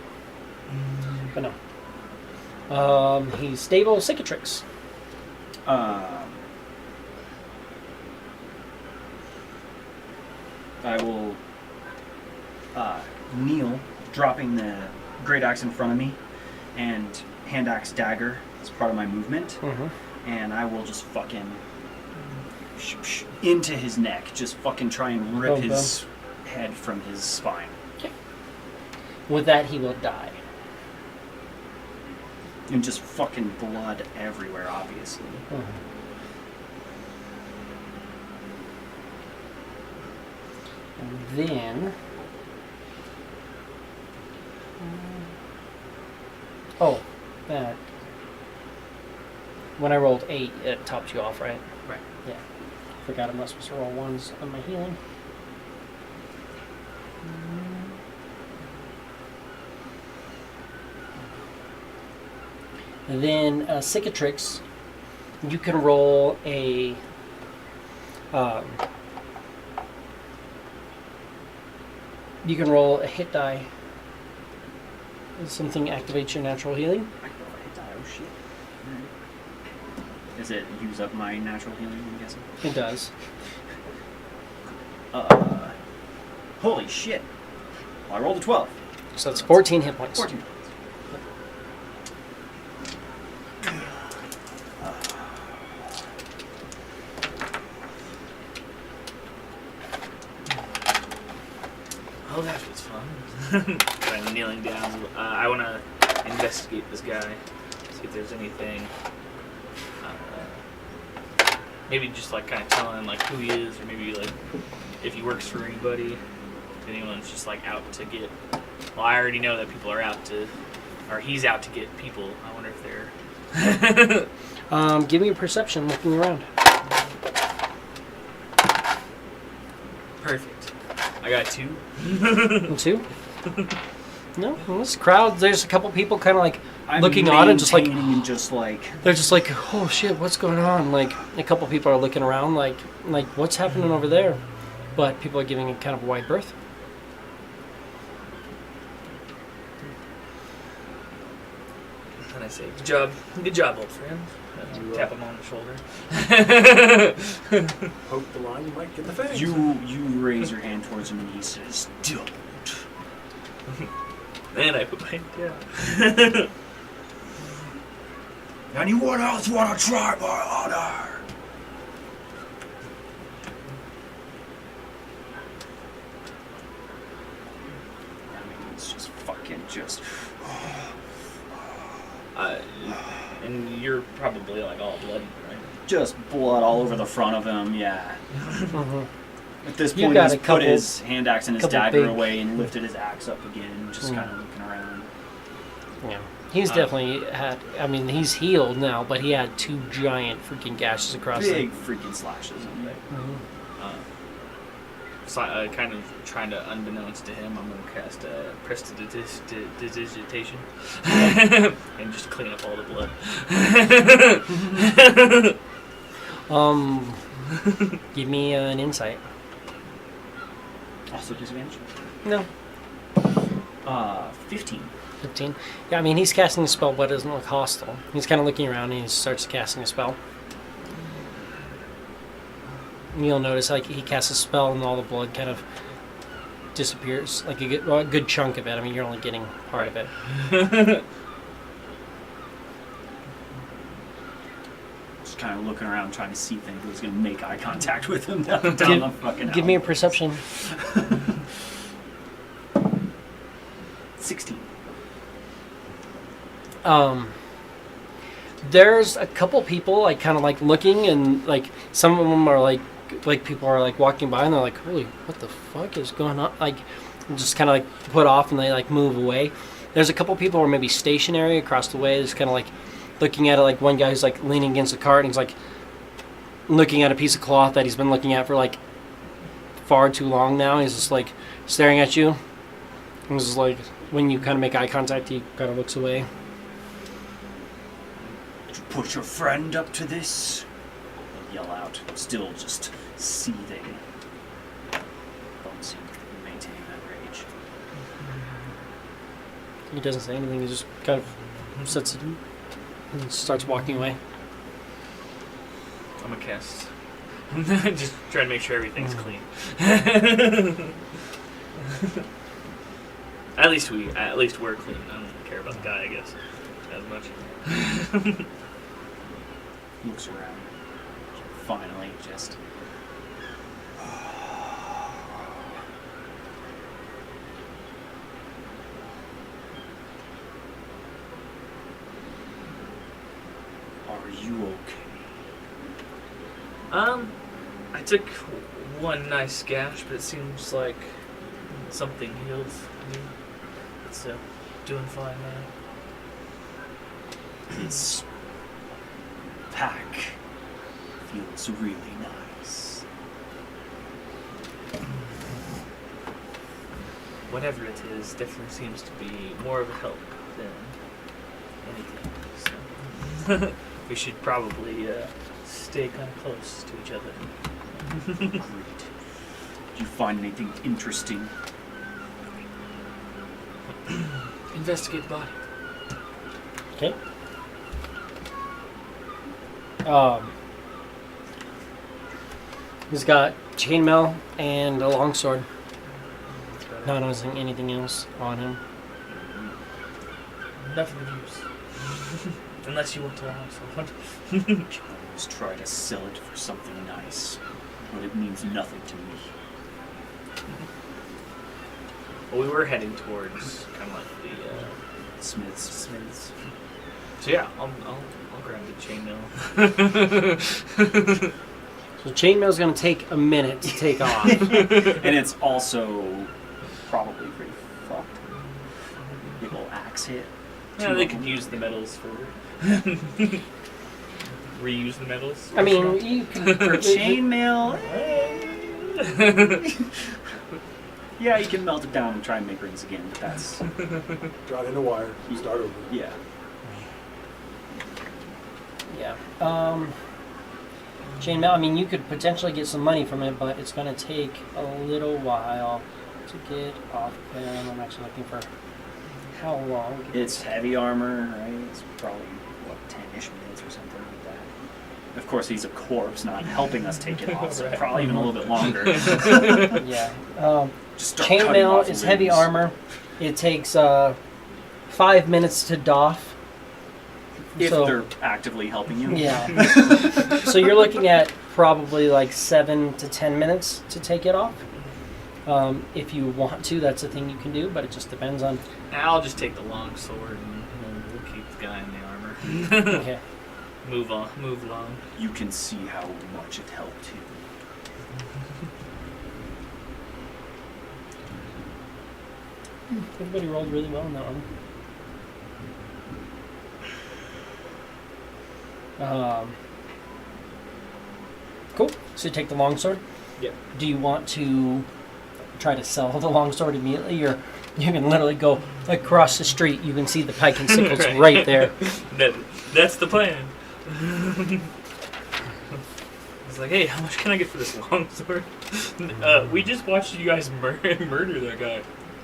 Speaker 1: no. He's stable. Cicatrix.
Speaker 6: I will kneel, dropping the great axe in front of me, and hand axe dagger as part of my movement,
Speaker 1: Mm-hmm.
Speaker 6: and I will just fucking into his neck, just fucking try and rip
Speaker 1: Okay.
Speaker 6: his head from his spine.
Speaker 1: With that, he will die.
Speaker 6: And just fucking blood everywhere, obviously.
Speaker 1: And then. Oh, that. When I rolled 8, it topped you off, right?
Speaker 4: Right.
Speaker 1: Yeah. Forgot I'm not supposed to roll 1s on my healing. And then Cicatrix, you can roll a. You can roll a hit die. Something activates your natural healing.
Speaker 6: I can roll a hit die, oh shit. Alright. Does it use up my natural healing, I'm guessing?
Speaker 1: It does.
Speaker 6: Holy shit. Well, I rolled a 12.
Speaker 1: So that's 14 hit points.
Speaker 6: 14 points.
Speaker 4: Oh, that was fun. I'm kneeling down. I want to investigate this guy. See if there's anything. Maybe just like kind of telling him like who he is, or maybe like if he works for anybody. If anyone's just like out to get. Well, I already know that people are out to, or he's out to get people. I wonder if they're.
Speaker 1: Give me a perception looking around.
Speaker 4: Perfect. I got 2.
Speaker 1: And 2? No, in this crowd, there's a couple people kind of like
Speaker 6: I'm
Speaker 1: looking on and just like
Speaker 6: maintaining and just like
Speaker 1: they're just like, oh shit, what's going on? Like a couple people are looking around, like what's happening over there? But people are giving it kind of a wide berth.
Speaker 4: And I say, good job, old friend. Tap him on the shoulder.
Speaker 2: Poke the line, you might get the fangs.
Speaker 6: you raise your hand towards him and he says, "Don't."
Speaker 4: Then I put my hand down.
Speaker 6: Anyone else want to try my honor? I mean, it's just fucking just.
Speaker 4: And you're probably like all bloody, right?
Speaker 6: Just blood all over the front of him, yeah.
Speaker 1: Mm-hmm.
Speaker 6: At this
Speaker 1: You
Speaker 6: point,
Speaker 1: got
Speaker 6: he's
Speaker 1: a couple-
Speaker 6: put his hand axe and his
Speaker 1: couple
Speaker 6: dagger
Speaker 1: big-
Speaker 6: away and lifted his axe up again, just
Speaker 1: Mm.
Speaker 6: kind of looking around.
Speaker 1: Yeah, he's definitely had. I mean, he's healed now, but he had 2 giant freaking gashes across
Speaker 6: Big
Speaker 1: him.
Speaker 6: freaking slashes on there.
Speaker 1: Mhm.
Speaker 4: So, kind of trying to, unbeknownst to him, I'm going to cast prestidigitation and just clean up all the blood.
Speaker 1: Give me an insight.
Speaker 6: Also disadvantage?
Speaker 1: No.
Speaker 6: 15.
Speaker 1: 15. Yeah, I mean, he's casting a spell, but it doesn't look hostile. He's kind of looking around and he starts casting a spell. You'll notice, like, he casts a spell and all the blood kind of disappears. Like, a good chunk of it. I mean, you're only getting part of it.
Speaker 6: Just kind of looking around, trying to see things. Who's going to make eye contact with him down the fucking
Speaker 1: Give me a
Speaker 6: alley.
Speaker 1: perception.
Speaker 6: 16.
Speaker 1: There's a couple people, like, kind of, like, looking, and, like, some of them are, like people are, like, walking by, and they're like, holy, what the fuck is going on? Like, just kind of, like, put off, and they, like, move away. There's a couple people who are maybe stationary across the way, just kind of, like, looking at it. Like, one guy's, like, leaning against a cart, and he's, like, looking at a piece of cloth that he's been looking at for, like, far too long now. He's just, like, staring at you. And it's just, like, when you kind of make eye contact, he kind of looks away.
Speaker 6: Did you put your friend up to this? He'll yell out, still just seething. Don't seem to be maintaining that rage.
Speaker 1: He doesn't say anything. He just kind of sits and starts walking away.
Speaker 4: I'm going to cast. Just trying to make sure everything's clean. At least we're clean. I don't care about the guy, I guess, as much.
Speaker 6: Looks around. Finally, just. Are you okay?
Speaker 4: I took one nice gash, but it seems like something healed. It's doing fine now.
Speaker 6: This pack feels really nice.
Speaker 4: Whatever it is, definitely seems to be more of a help than anything. So we should probably stay kind of close to each other.
Speaker 6: Great. Did you find anything interesting?
Speaker 4: Investigate the body.
Speaker 1: Okay. He's got chainmail and a longsword. Not noticing anything else on him.
Speaker 4: Nothing of use. Unless you want to have someone.
Speaker 6: I always try to sell it for something nice, but it means nothing to me.
Speaker 4: Well, we were heading towards kind of like the
Speaker 6: Smiths.
Speaker 4: Smiths. So yeah, I'll grab the chainmail.
Speaker 1: So chainmail's going to take a minute to take off.
Speaker 6: And it's also probably pretty fucked. Big ol' axe hit.
Speaker 4: Yeah,
Speaker 6: Two
Speaker 4: they
Speaker 6: of
Speaker 4: could
Speaker 6: them.
Speaker 4: use the metals for reuse the metals.
Speaker 1: I mean, you can
Speaker 6: For chainmail, yeah, you can melt it down and try and make rings again, but that's,
Speaker 2: Draw it in a wire. Start over.
Speaker 6: yeah.
Speaker 1: Yeah. Chainmail, I mean, you could potentially get some money from it, but it's going to take a little while to get off them. I'm actually looking for how long.
Speaker 6: It's heavy armor, right? It's probably, 10-ish minutes or something like that. Of course, he's a corpse, not helping us take it off, so
Speaker 4: Right.
Speaker 6: probably even a little bit longer.
Speaker 1: Yeah.
Speaker 6: Just start cutting
Speaker 1: Chainmail
Speaker 6: off
Speaker 1: is heavy
Speaker 6: limbs.
Speaker 1: armor. It takes 5 minutes to doff.
Speaker 6: If
Speaker 1: So-
Speaker 6: they're actively helping you.
Speaker 1: Yeah. So you're looking at probably like 7 to 10 minutes to take it off. If you want to, that's a thing you can do, but it just depends on.
Speaker 4: I'll just take the long sword and we'll keep the guy in the armor.
Speaker 1: Okay.
Speaker 4: Move along.
Speaker 6: You can see how much it helped you.
Speaker 1: Everybody rolled really well in that one. Cool. So you take the longsword.
Speaker 4: Yep.
Speaker 1: Do you want to try to sell the longsword immediately, or you can literally go across the street? You can see the pike and sickles right there.
Speaker 4: That's the plan. It's like, hey, how much can I get for this longsword? We just watched you guys murder that guy.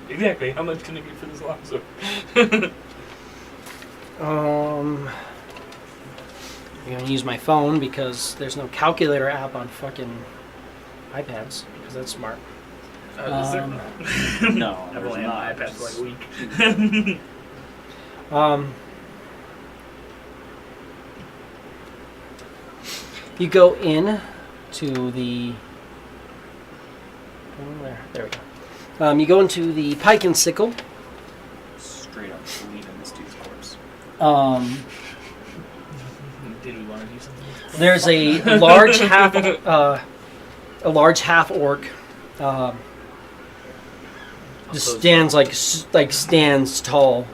Speaker 4: Exactly. How much can I get for this longsword?
Speaker 1: I'm gonna use my phone because there's no calculator app on fucking iPads because that's smart.
Speaker 4: Is there?
Speaker 6: No,
Speaker 4: I've
Speaker 6: there's
Speaker 4: only
Speaker 6: not.
Speaker 4: had my iPad for like a week.
Speaker 1: You go in to the. There we go. You go into the pike and sickle.
Speaker 6: Straight up believe in this dude's corpse.
Speaker 4: Did we want to do something?
Speaker 1: There's a large half orc. Just stands tall,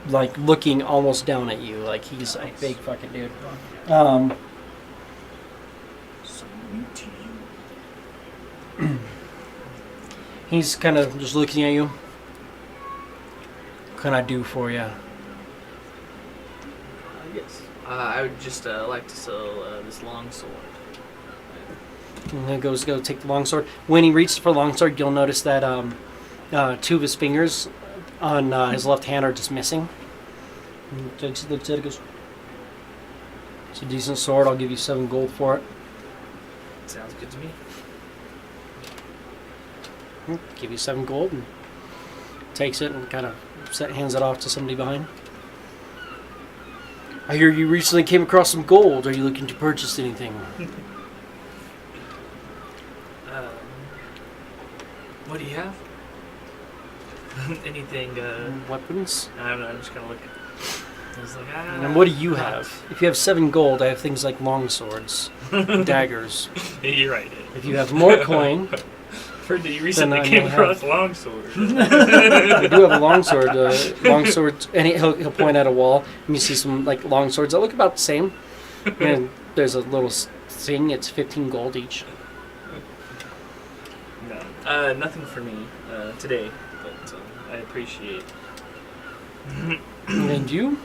Speaker 1: like looking almost down at you, like he's a big fucking dude.
Speaker 6: Salute to you.
Speaker 1: He's kind of just looking at you. What can I do for you?
Speaker 4: Yes. I would just like to sell this long sword.
Speaker 1: And then go take the longsword. When he reaches for the longsword, you'll notice that 2 of his fingers on his left hand are just missing. And he looks at it, goes, "It's a decent sword. I'll give you 7 gold for it."
Speaker 4: Sounds good to me.
Speaker 1: Give you 7 gold, and takes it and kind of hands it off to somebody behind. I hear you recently came across some gold. Are you looking to purchase anything?
Speaker 4: What do you have? Anything?
Speaker 1: Weapons?
Speaker 4: I don't know. I'm just kind of looking. I was like,
Speaker 1: And what do you have? If you have 7 gold, I have things like long swords, daggers.
Speaker 4: You're right.
Speaker 1: If you have more coin,
Speaker 4: Heard that you recently
Speaker 1: I
Speaker 4: came
Speaker 1: may
Speaker 4: across longsword.
Speaker 1: I do have a longsword. Longsword, and he'll point at a wall, and you see some like long swords that look about the same. And there's a little thing. It's 15 gold each.
Speaker 4: No, nothing for me today, but I appreciate.
Speaker 1: And you?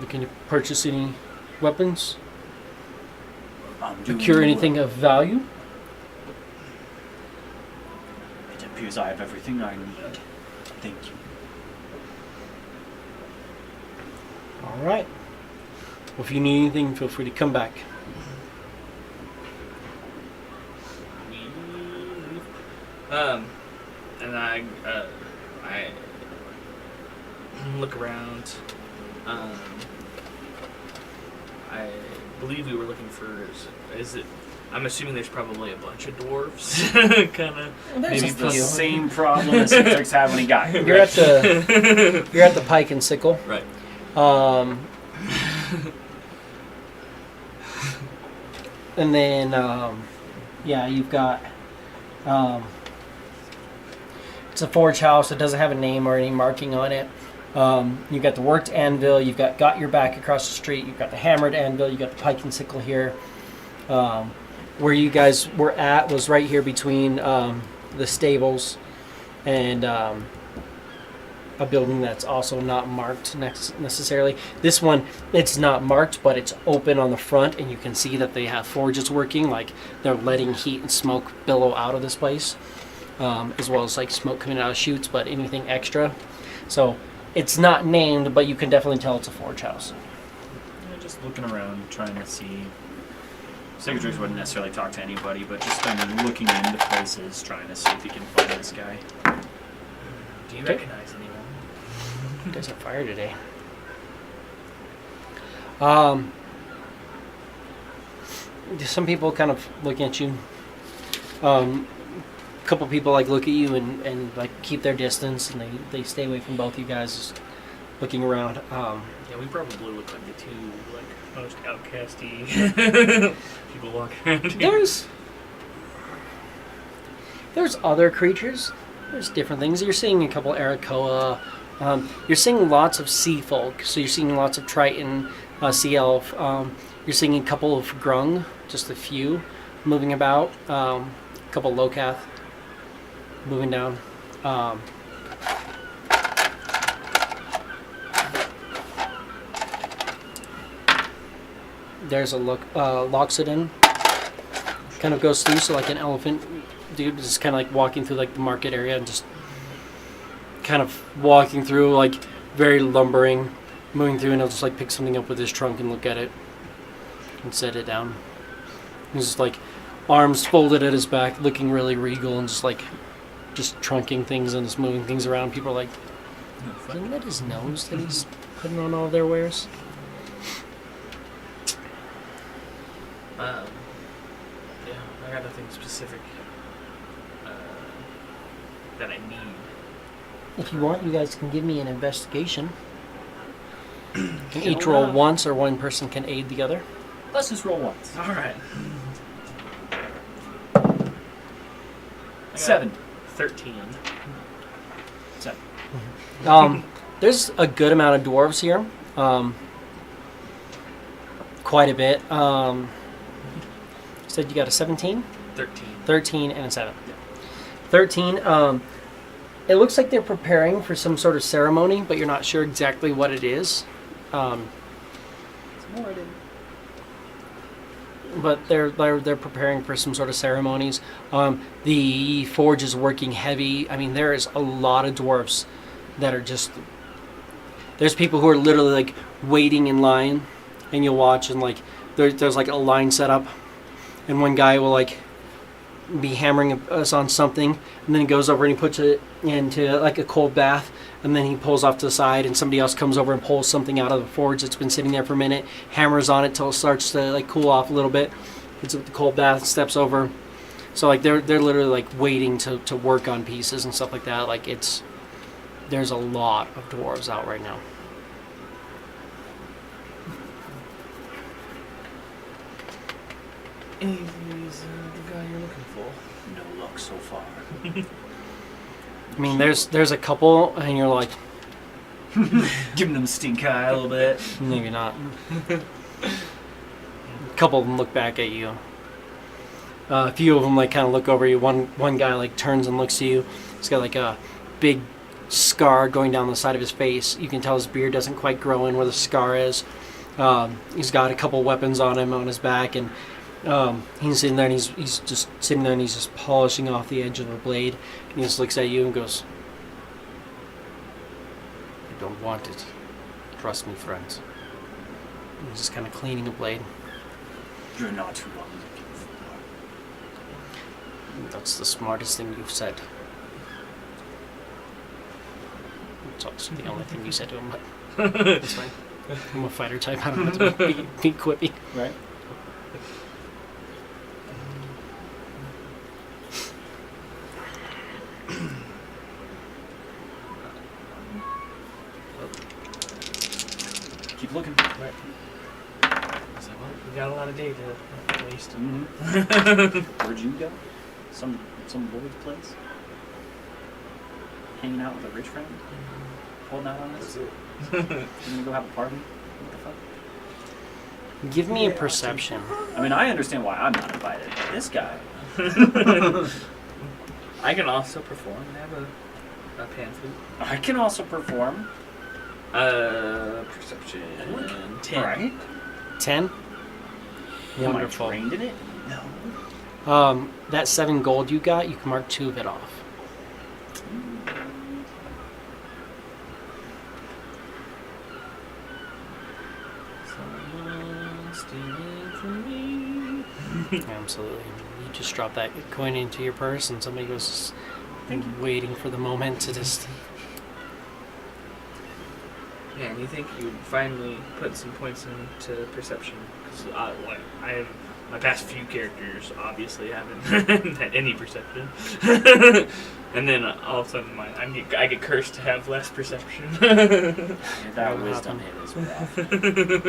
Speaker 1: Can you purchase any weapons? Procure anything of value?
Speaker 6: It appears I have everything I need. Thank you.
Speaker 1: All right. Well, if you need anything, feel free to come back.
Speaker 4: And I look around. I believe we were looking for. Is it? I'm assuming there's probably a bunch of dwarves. kind of.
Speaker 1: There's
Speaker 6: Maybe
Speaker 1: a
Speaker 6: the
Speaker 1: few.
Speaker 6: same problem that Citrix had when he got here.
Speaker 1: You're at the Pike and Sickle.
Speaker 4: Right.
Speaker 1: And then yeah, you've got it's a forge house. It doesn't have a name or any marking on it. You've got the worked anvil. You've got your back across the street. You've got the hammered anvil. You've got the pike and sickle here. Where you guys were at was right here between the stables and a building that's also not marked necessarily. This one, it's not marked, but it's open on the front, and you can see that they have forges working. Like they're letting heat and smoke billow out of this place, as well as like smoke coming out of chutes, but anything extra. So it's not named, but you can definitely tell it's a forge house.
Speaker 6: Yeah, just looking around, trying to see. Citrix wouldn't necessarily talk to anybody, but just looking into places, trying to see if he can find this guy.
Speaker 4: Do you
Speaker 1: Okay.
Speaker 4: recognize anyone?
Speaker 1: You guys are fire today. Some people kind of looking at you. A couple people like look at you and like keep their distance, and they stay away from both of you guys, just looking around.
Speaker 4: Yeah, we probably look like the two like most outcasty people walking around here.
Speaker 1: There's other creatures. There's different things. You're seeing a couple Arakoa. You're seeing lots of sea folk. So you're seeing lots of Triton, sea elf. You're seeing a couple of Grung, just a few, moving about. A couple Locath moving down. There's a Loxodon. Kind of goes through, so like an elephant dude, just kind of like walking through like the market area and just kind of walking through, like very lumbering, moving through, and he'll just like pick something up with his trunk and look at it and set it down. He's just like arms folded at his back, looking really regal, and just trunking things and just moving things around. People are like, isn't that his nose that he's putting on all their wares?
Speaker 4: Yeah, I got nothing specific that I need.
Speaker 1: If you want, you guys can give me an investigation. You can each roll once, or one person can aid the other.
Speaker 6: Let's just roll once.
Speaker 4: All right.
Speaker 6: 7.
Speaker 4: 13.
Speaker 6: 7.
Speaker 1: There's a good amount of dwarves here. Quite a bit. You said you got a 17?
Speaker 4: 13.
Speaker 1: 13 and a 7. 13. It looks like they're preparing for some sort of ceremony, but you're not sure exactly what it is. But they're preparing for some sort of ceremonies. The forge is working heavy. I mean, there is a lot of dwarves that are just. There's people who are literally like waiting in line, and you'll watch, and like there's like a line set up, and one guy will like be hammering us on something, and then he goes over and he puts it into like a cold bath, and then he pulls off to the side, and somebody else comes over and pulls something out of the forge that's been sitting there for a minute, hammers on it till it starts to like cool off a little bit, hits it with the cold bath, steps over. So like they're literally like waiting to work on pieces and stuff like that. Like there's a lot of dwarves out right now.
Speaker 4: He's the guy you're looking for.
Speaker 6: No luck so far.
Speaker 1: I mean, there's a couple, and you're like,
Speaker 6: Giving them a stink eye a little bit.
Speaker 1: maybe not. A couple of them look back at you. A few of them like kind of look over you. One guy like turns and looks at you. He's got like a big scar going down the side of his face. You can tell his beard doesn't quite grow in where the scar is. He's got a couple weapons on him on his back, and he's sitting there, and he's just sitting there, and he's just polishing off the edge of the blade. And he just looks at you and goes, "I don't want it. Trust me, friends." And he's just kind of cleaning a blade.
Speaker 6: You're not who I'm looking for.
Speaker 1: That's the smartest thing you've said. It's also the only thing you said to him, but that's fine. I'm a fighter type. I don't have to be quippy.
Speaker 6: Right? keep looking.
Speaker 4: Right. I was like, well, we got a lot of data at least.
Speaker 6: Where'd you go? Some boy's place? Hanging out with a rich friend? Holding out on us?
Speaker 5: That's it.
Speaker 6: You gonna go have a party? What the fuck?
Speaker 1: Give me a perception.
Speaker 6: I mean, I understand why I'm not invited. But this guy.
Speaker 4: I can also perform. I have a pan flute.
Speaker 6: I can also perform.
Speaker 4: Perception 10.
Speaker 6: Right?
Speaker 1: 10?
Speaker 6: Am I
Speaker 1: Wonderful.
Speaker 6: trained in it? No.
Speaker 1: That 7 gold you got, you can mark 2 of it off.
Speaker 4: Someone stealing from me.
Speaker 1: Absolutely. You just drop that coin into your purse and somebody goes waiting for the moment to just...
Speaker 4: Yeah, and you think you'd finally put some points into perception? Because I have my past few characters obviously haven't had any perception, and then all of a sudden I get cursed to have less perception.
Speaker 6: That wisdom hit is rough.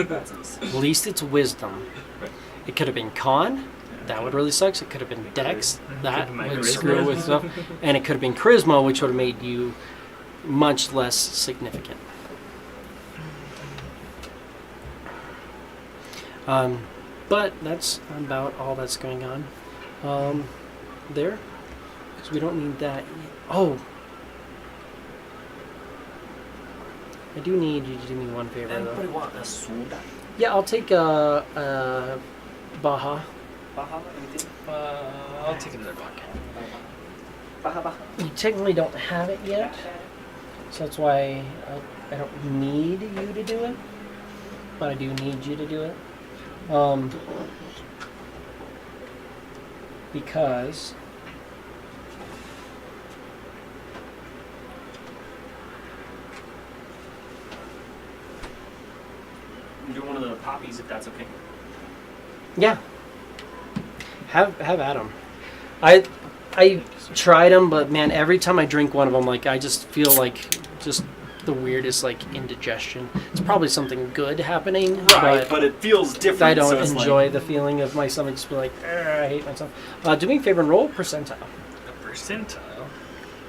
Speaker 6: That's insane.
Speaker 1: At least it's wisdom.
Speaker 4: Right.
Speaker 1: It could have been con. That would really suck. It could have been dex. That
Speaker 4: been my
Speaker 1: would
Speaker 4: charisma.
Speaker 1: screw with stuff. And it could have been charisma, which would have made you much less significant. But that's about all that's going on there. Because we don't need that. Oh! I do need you to do me one favor,
Speaker 6: Anybody
Speaker 1: though.
Speaker 6: want a soda?
Speaker 1: Yeah, I'll take Baja.
Speaker 6: Baja, anything?
Speaker 4: I'll take another vodka.
Speaker 6: Baja.
Speaker 1: You technically don't have it yet, so that's why I don't need you to do it, but I do need you to do it. Because
Speaker 6: Do one of the poppies if that's okay.
Speaker 1: yeah, have at them. I tried them, but man, every time I drink one of them, like I just feel like just the weirdest like indigestion. It's probably something good happening,
Speaker 6: But it feels different.
Speaker 1: I don't
Speaker 6: so it's
Speaker 1: enjoy the feeling of my stomach just be like, I hate myself. Do me a favor and roll percentile.
Speaker 4: A percentile.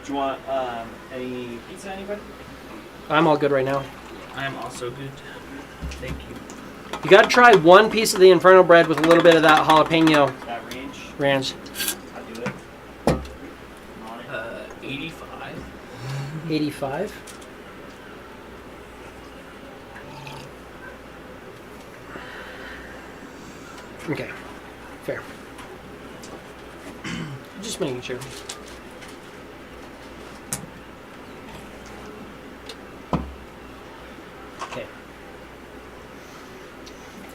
Speaker 6: Do you want any pizza, anybody?
Speaker 1: I'm all good right now.
Speaker 4: I'm also good. Thank you.
Speaker 1: You got to try one piece of the Inferno bread with a little bit of that jalapeno
Speaker 6: That range?
Speaker 1: ranch.
Speaker 6: I'll do it. I'm on it.
Speaker 4: 85.
Speaker 1: 85. Okay, fair. Just making sure. Okay.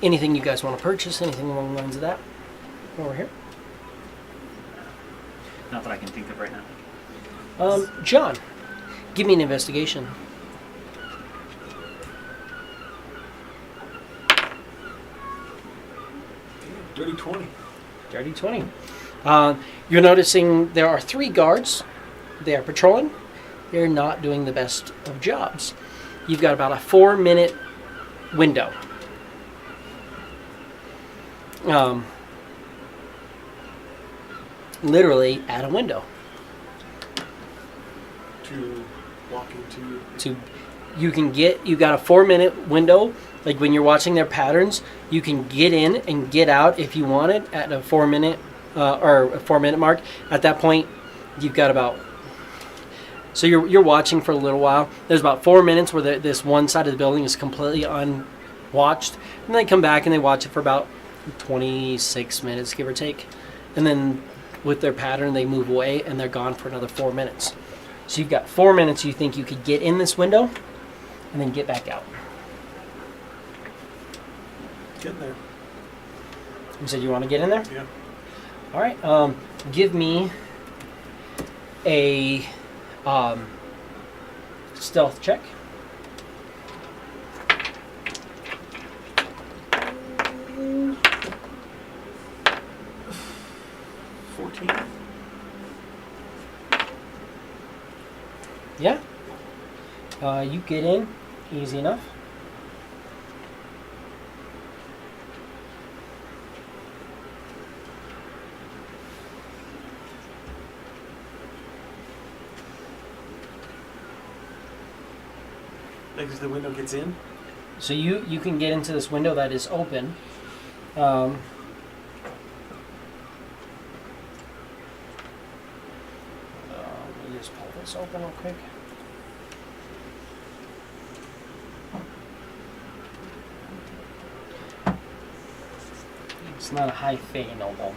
Speaker 1: Anything you guys want to purchase? Anything along the lines of that? Over here.
Speaker 6: Not that I can think of right now.
Speaker 1: John, give me an investigation.
Speaker 2: Dirty 20.
Speaker 1: Dirty 20. You're noticing there are 3 guards. They are patrolling. They're not doing the best of jobs. You've got about a 4-minute window. Literally at a window.
Speaker 2: To walk into.
Speaker 1: You got a 4-minute window. Like when you're watching their patterns, you can get in and get out if you wanted at a 4-minute or a 4-minute mark. At that point, you've got about. So you're watching for a little while. There's about 4 minutes where this one side of the building is completely unwatched, and they come back and they watch it for about 26 minutes, give or take, and then with their pattern they move away and they're gone for another 4 minutes. So you've got 4 minutes you think you could get in this window, and then get back out.
Speaker 2: Get in there.
Speaker 1: You said you want to get in there?
Speaker 2: Yeah.
Speaker 1: All right. Give me a stealth check. Yeah. You get in easy enough.
Speaker 2: Like, as the window gets in?
Speaker 1: So you can get into this window that is open. Let me just pull this open real quick. It's not a high fae noble.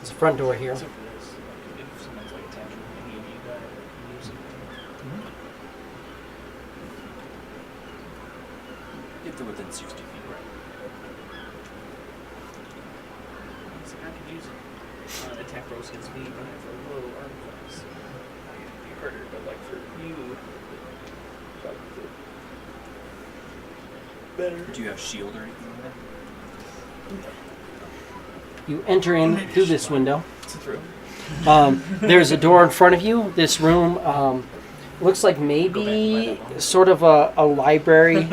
Speaker 1: There's a front door here.
Speaker 4: Except for this, like, if someone's like attaching any of you guys use it.
Speaker 3: If they're within 60 feet, right?
Speaker 4: It's like I can use it. Attack rolls against me, but I have a low arm class. It'd be harder, but like for you, probably better.
Speaker 3: Do you have shield or anything like that?
Speaker 1: You enter in through this window.
Speaker 4: It's a throw.
Speaker 1: There's a door in front of you. This room looks like maybe sort of a library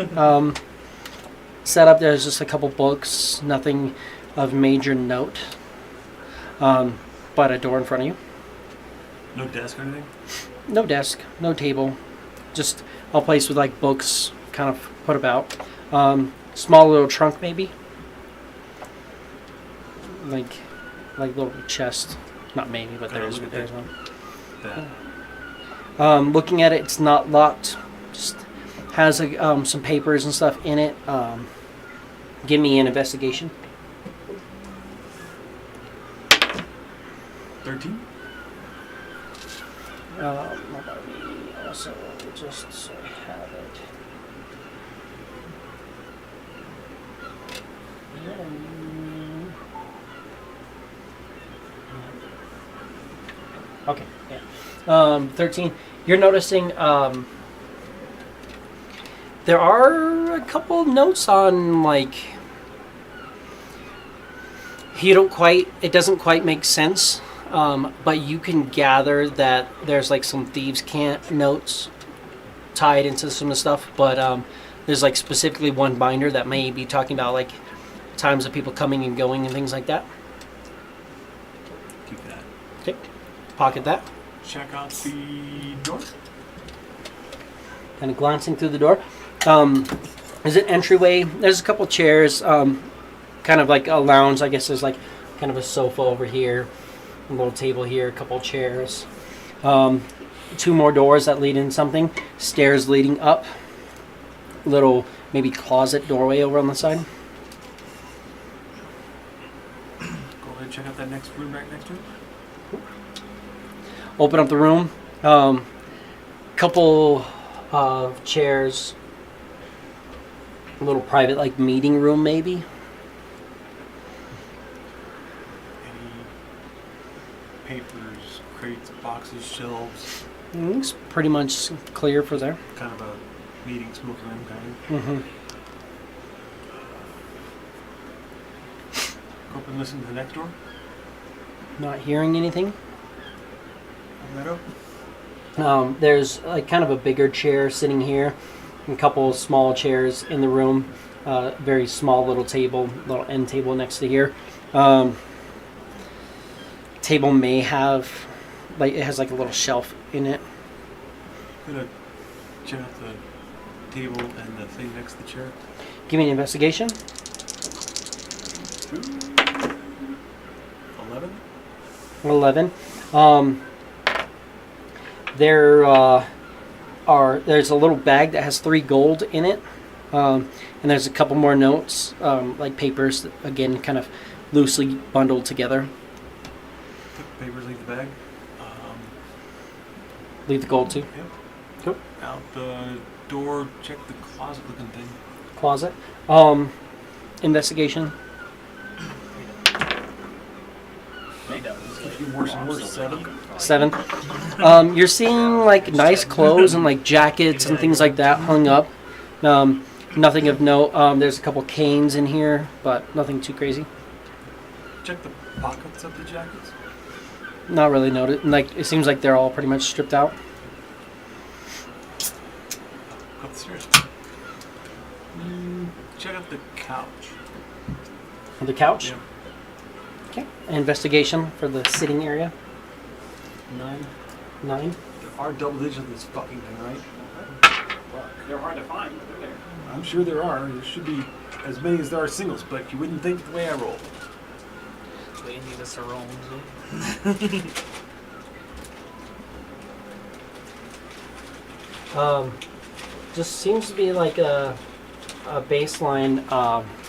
Speaker 1: setup. There's just a couple books, nothing of major note, but a door in front of you.
Speaker 2: No desk or anything?
Speaker 1: No desk, no table, just a place with like books kind of put about. Small little trunk maybe. Like little chest. Not maybe, but there's one.
Speaker 2: That.
Speaker 1: Looking at it, it's not locked. Just has some papers and stuff in it. Give me an investigation.
Speaker 2: 13?
Speaker 1: Let me also just so I have it. Okay, yeah. 13. You're noticing there are a couple of notes on like it doesn't quite make sense, but you can gather that there's like some thieves' cant notes tied into some of the stuff, but there's like specifically one binder that may be talking about like times of people coming and going and things like that.
Speaker 2: Keep that.
Speaker 1: Okay. Pocket that.
Speaker 2: Check out the door.
Speaker 1: Kind of glancing through the door. There's an entryway. There's a couple chairs. Kind of like a lounge. I guess there's like kind of a sofa over here. A little table here. A couple chairs. Two more doors that lead in something. Stairs leading up. Little maybe closet doorway over on the side.
Speaker 2: Go ahead and check out that next room right next to it.
Speaker 1: Open up the room. Couple of chairs. A little private like meeting room maybe.
Speaker 2: Any papers, crates, boxes, shelves?
Speaker 1: Looks pretty much clear for there.
Speaker 2: Kind of a meeting, smoking room kind of.
Speaker 1: Mm-hmm.
Speaker 2: Go up and listen to the next door.
Speaker 1: Not hearing anything.
Speaker 2: Open that up.
Speaker 1: There's like kind of a bigger chair sitting here, and a couple of small chairs in the room. Very small little table, little end table next to here. Table may have, like it has like a little shelf in it.
Speaker 2: I'm gonna check out the table and the thing next to the chair.
Speaker 1: Give me an investigation.
Speaker 2: 11.
Speaker 1: 11. There's a little bag that has 3 gold in it, and there's a couple more notes, like papers, that, again, kind of loosely bundled together.
Speaker 2: Put the papers, leave the bag.
Speaker 1: Leave the gold too.
Speaker 2: Yep.
Speaker 1: Cool.
Speaker 2: Out the door, check the closet looking thing.
Speaker 1: Closet. Investigation.
Speaker 2: Getting worse and worse. 7.
Speaker 1: 7. You're seeing like nice clothes and like jackets and things like that hung up. Nothing of note. There's a couple canes in here, but nothing too crazy.
Speaker 2: Check the pockets of the jackets.
Speaker 1: Not really noted. Like it seems like they're all pretty much stripped out.
Speaker 2: Go upstairs. Check out the couch.
Speaker 1: The couch.
Speaker 2: Yeah.
Speaker 1: Okay. Investigation for the sitting area.
Speaker 2: 9.
Speaker 1: 9.
Speaker 2: There are double digits of this fucking thing, right?
Speaker 3: They're hard to find, but they're there.
Speaker 2: I'm sure there are. There should be as many as there are singles, but you wouldn't think the way I roll.
Speaker 4: We need us to roll.
Speaker 1: Just seems to be like a baseline,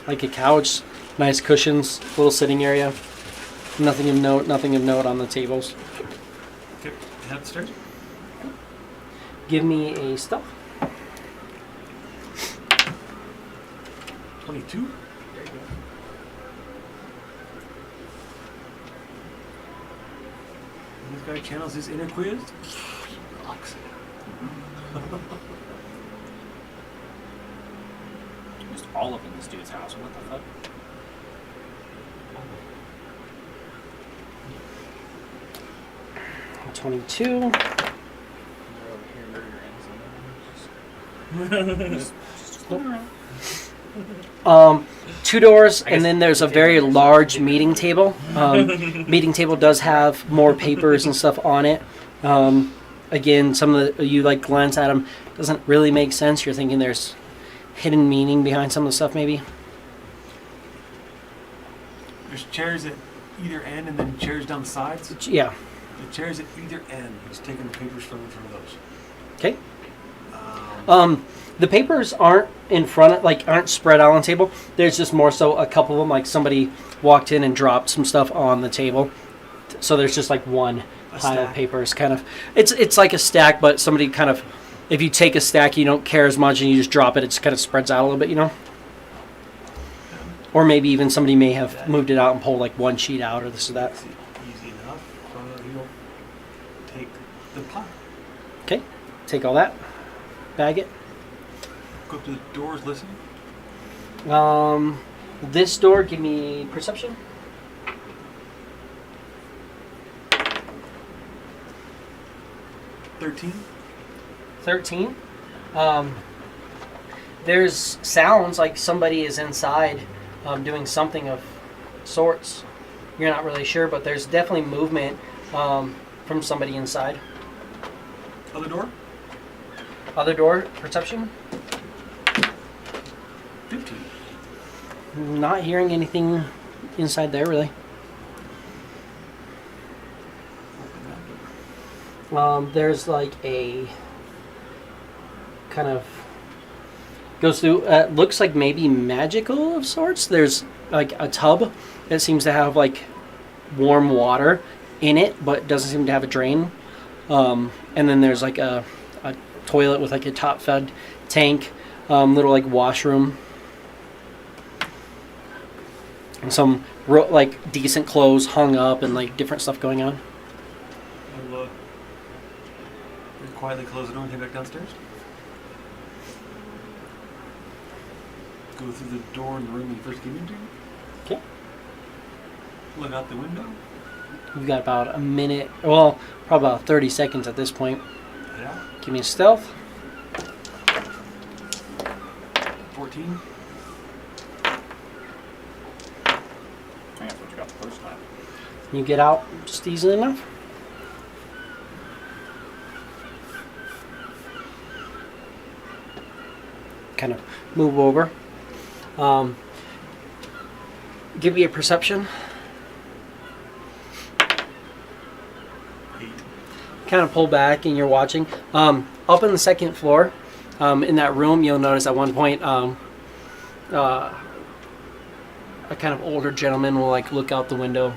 Speaker 1: like a couch, nice cushions, little sitting area. Nothing of note on the tables.
Speaker 2: Okay, head upstairs.
Speaker 1: Give me a stealth.
Speaker 2: 22.
Speaker 4: There you go.
Speaker 2: And this guy channels his inner quiz. Rocks.
Speaker 3: Just all up in this dude's house. What the fuck?
Speaker 1: A 22.
Speaker 4: We're over here murdering someone.
Speaker 1: 2 doors,
Speaker 4: I guess
Speaker 1: and then there's a
Speaker 4: the
Speaker 1: very
Speaker 4: table-
Speaker 1: large meeting table. Meeting table does have more papers and stuff on it. Again, some of the you like glance at them, doesn't really make sense. You're thinking there's hidden meaning behind some of the stuff, maybe.
Speaker 2: There's chairs at either end and then chairs down the sides.
Speaker 1: Yeah.
Speaker 2: The chairs at either end. He's taking the papers from those.
Speaker 1: Okay. The papers aren't in front, aren't spread out on the table. There's just more so a couple of them, like somebody walked in and dropped some stuff on the table. So there's just like one
Speaker 2: A
Speaker 1: pile of
Speaker 2: stack.
Speaker 1: papers, kind of. It's like a stack, but somebody kind of, if you take a stack, you don't care as much, and you just drop it. It just kind of spreads out a little bit, you know. Or maybe even somebody may have moved it out and pulled like one sheet out or this or that.
Speaker 2: Easy enough. He'll take the pot.
Speaker 1: Okay, take all that, bag it.
Speaker 2: Go up to the doors, listen.
Speaker 1: This door, give me perception.
Speaker 2: 13.
Speaker 1: 13. There's sounds like somebody is inside doing something of sorts. You're not really sure, but there's definitely movement from somebody inside.
Speaker 2: Other door.
Speaker 1: Other door, perception.
Speaker 2: 15.
Speaker 1: Not hearing anything inside there, really. There's like a kind of goes through. Looks like maybe magical of sorts. There's like a tub that seems to have like warm water in it, but doesn't seem to have a drain. And then there's like a toilet with like a top-fed tank, little like washroom, and some like decent clothes hung up and like different stuff going on.
Speaker 2: I'll quietly close the door and head back downstairs. Go through the door in the room you first came into.
Speaker 1: Okay.
Speaker 2: Look out the window.
Speaker 1: We've got about a minute, well, probably about 30 seconds at this point.
Speaker 2: Head out.
Speaker 1: Give me a stealth.
Speaker 2: 14.
Speaker 3: I think that's what you got the first time.
Speaker 1: You get out just easily enough. Kind of move over. Give me a perception.
Speaker 2: 8.
Speaker 1: Kind of pull back and you're watching. Up in the second floor, in that room, you'll notice at one point a a kind of older gentleman will like look out the window,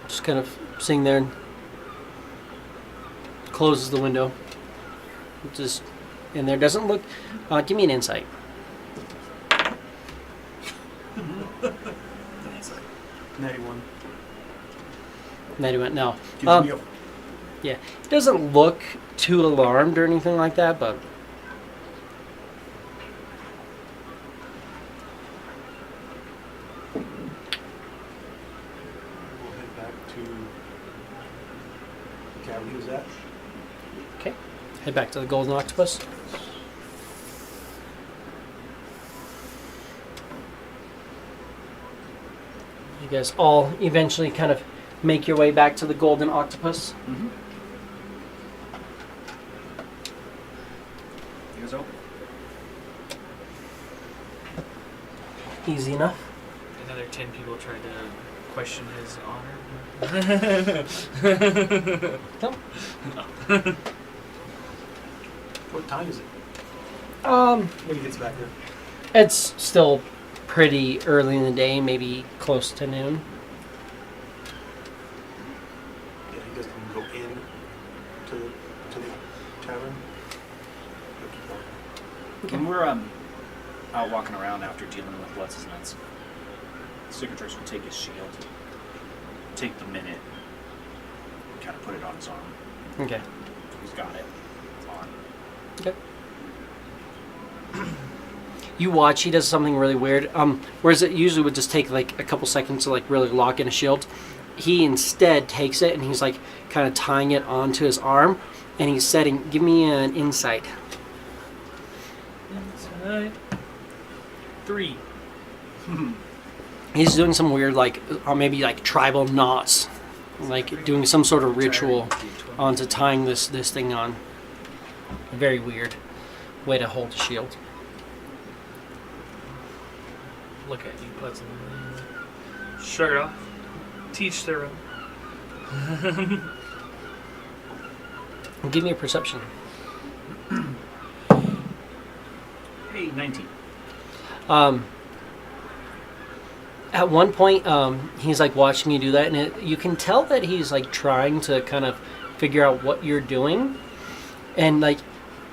Speaker 1: just kind of sitting there, and closes the window, just in there. Doesn't look. Give me an insight.
Speaker 2: 91.
Speaker 1: No.
Speaker 2: Gives me a
Speaker 1: Yeah, he doesn't look too alarmed or anything like that, but
Speaker 2: We'll head back to the cabin he was at.
Speaker 1: okay. Head back to the Golden Octopus. You guys all eventually kind of make your way back to the Golden Octopus.
Speaker 6: Mm-hmm. Here's open.
Speaker 1: Easy enough.
Speaker 4: Another 10 people tried to question his honor.
Speaker 1: Nope.
Speaker 2: What time is it when he gets back there?
Speaker 1: It's still pretty early in the day, maybe close to noon.
Speaker 2: Yeah, he doesn't go in to the tavern.
Speaker 6: When we're out walking around after dealing with what's his nuts, Cicatrix will take his shield, take the minute, kind of put it on his arm.
Speaker 1: Okay.
Speaker 6: He's got it. It's on.
Speaker 1: Okay. You watch, he does something really weird. Whereas it usually would just take like a couple seconds to like really lock in a shield. He instead takes it and he's like kind of tying it onto his arm and he's setting, give me an insight.
Speaker 4: Inside. 3.
Speaker 1: He's doing some weird like, maybe like tribal knots. Like doing some sort of ritual onto tying this thing on. A very weird way to hold a shield.
Speaker 4: Look at you, puts him. Shrug it off. Teach their own.
Speaker 1: Give me a perception.
Speaker 6: Hey, 19.
Speaker 1: At one point, he's like watching you do that, and you can tell that he's like trying to kind of figure out what you're doing. And like,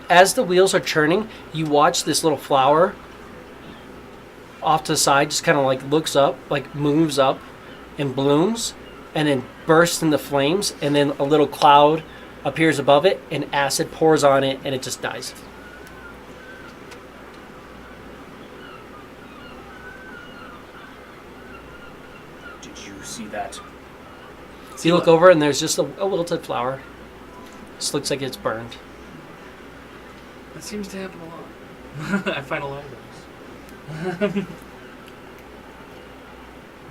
Speaker 1: as the wheels are churning, you watch this little flower off to the side, just kind of like looks up, like moves up, and blooms, and then bursts into flames, and then a little cloud appears above it, and acid pours on it, and it just dies.
Speaker 6: Did you see that?
Speaker 1: So you look over, and there's just a wilted flower. Just looks like it's burned.
Speaker 4: That seems to happen a lot. I find a lot of those.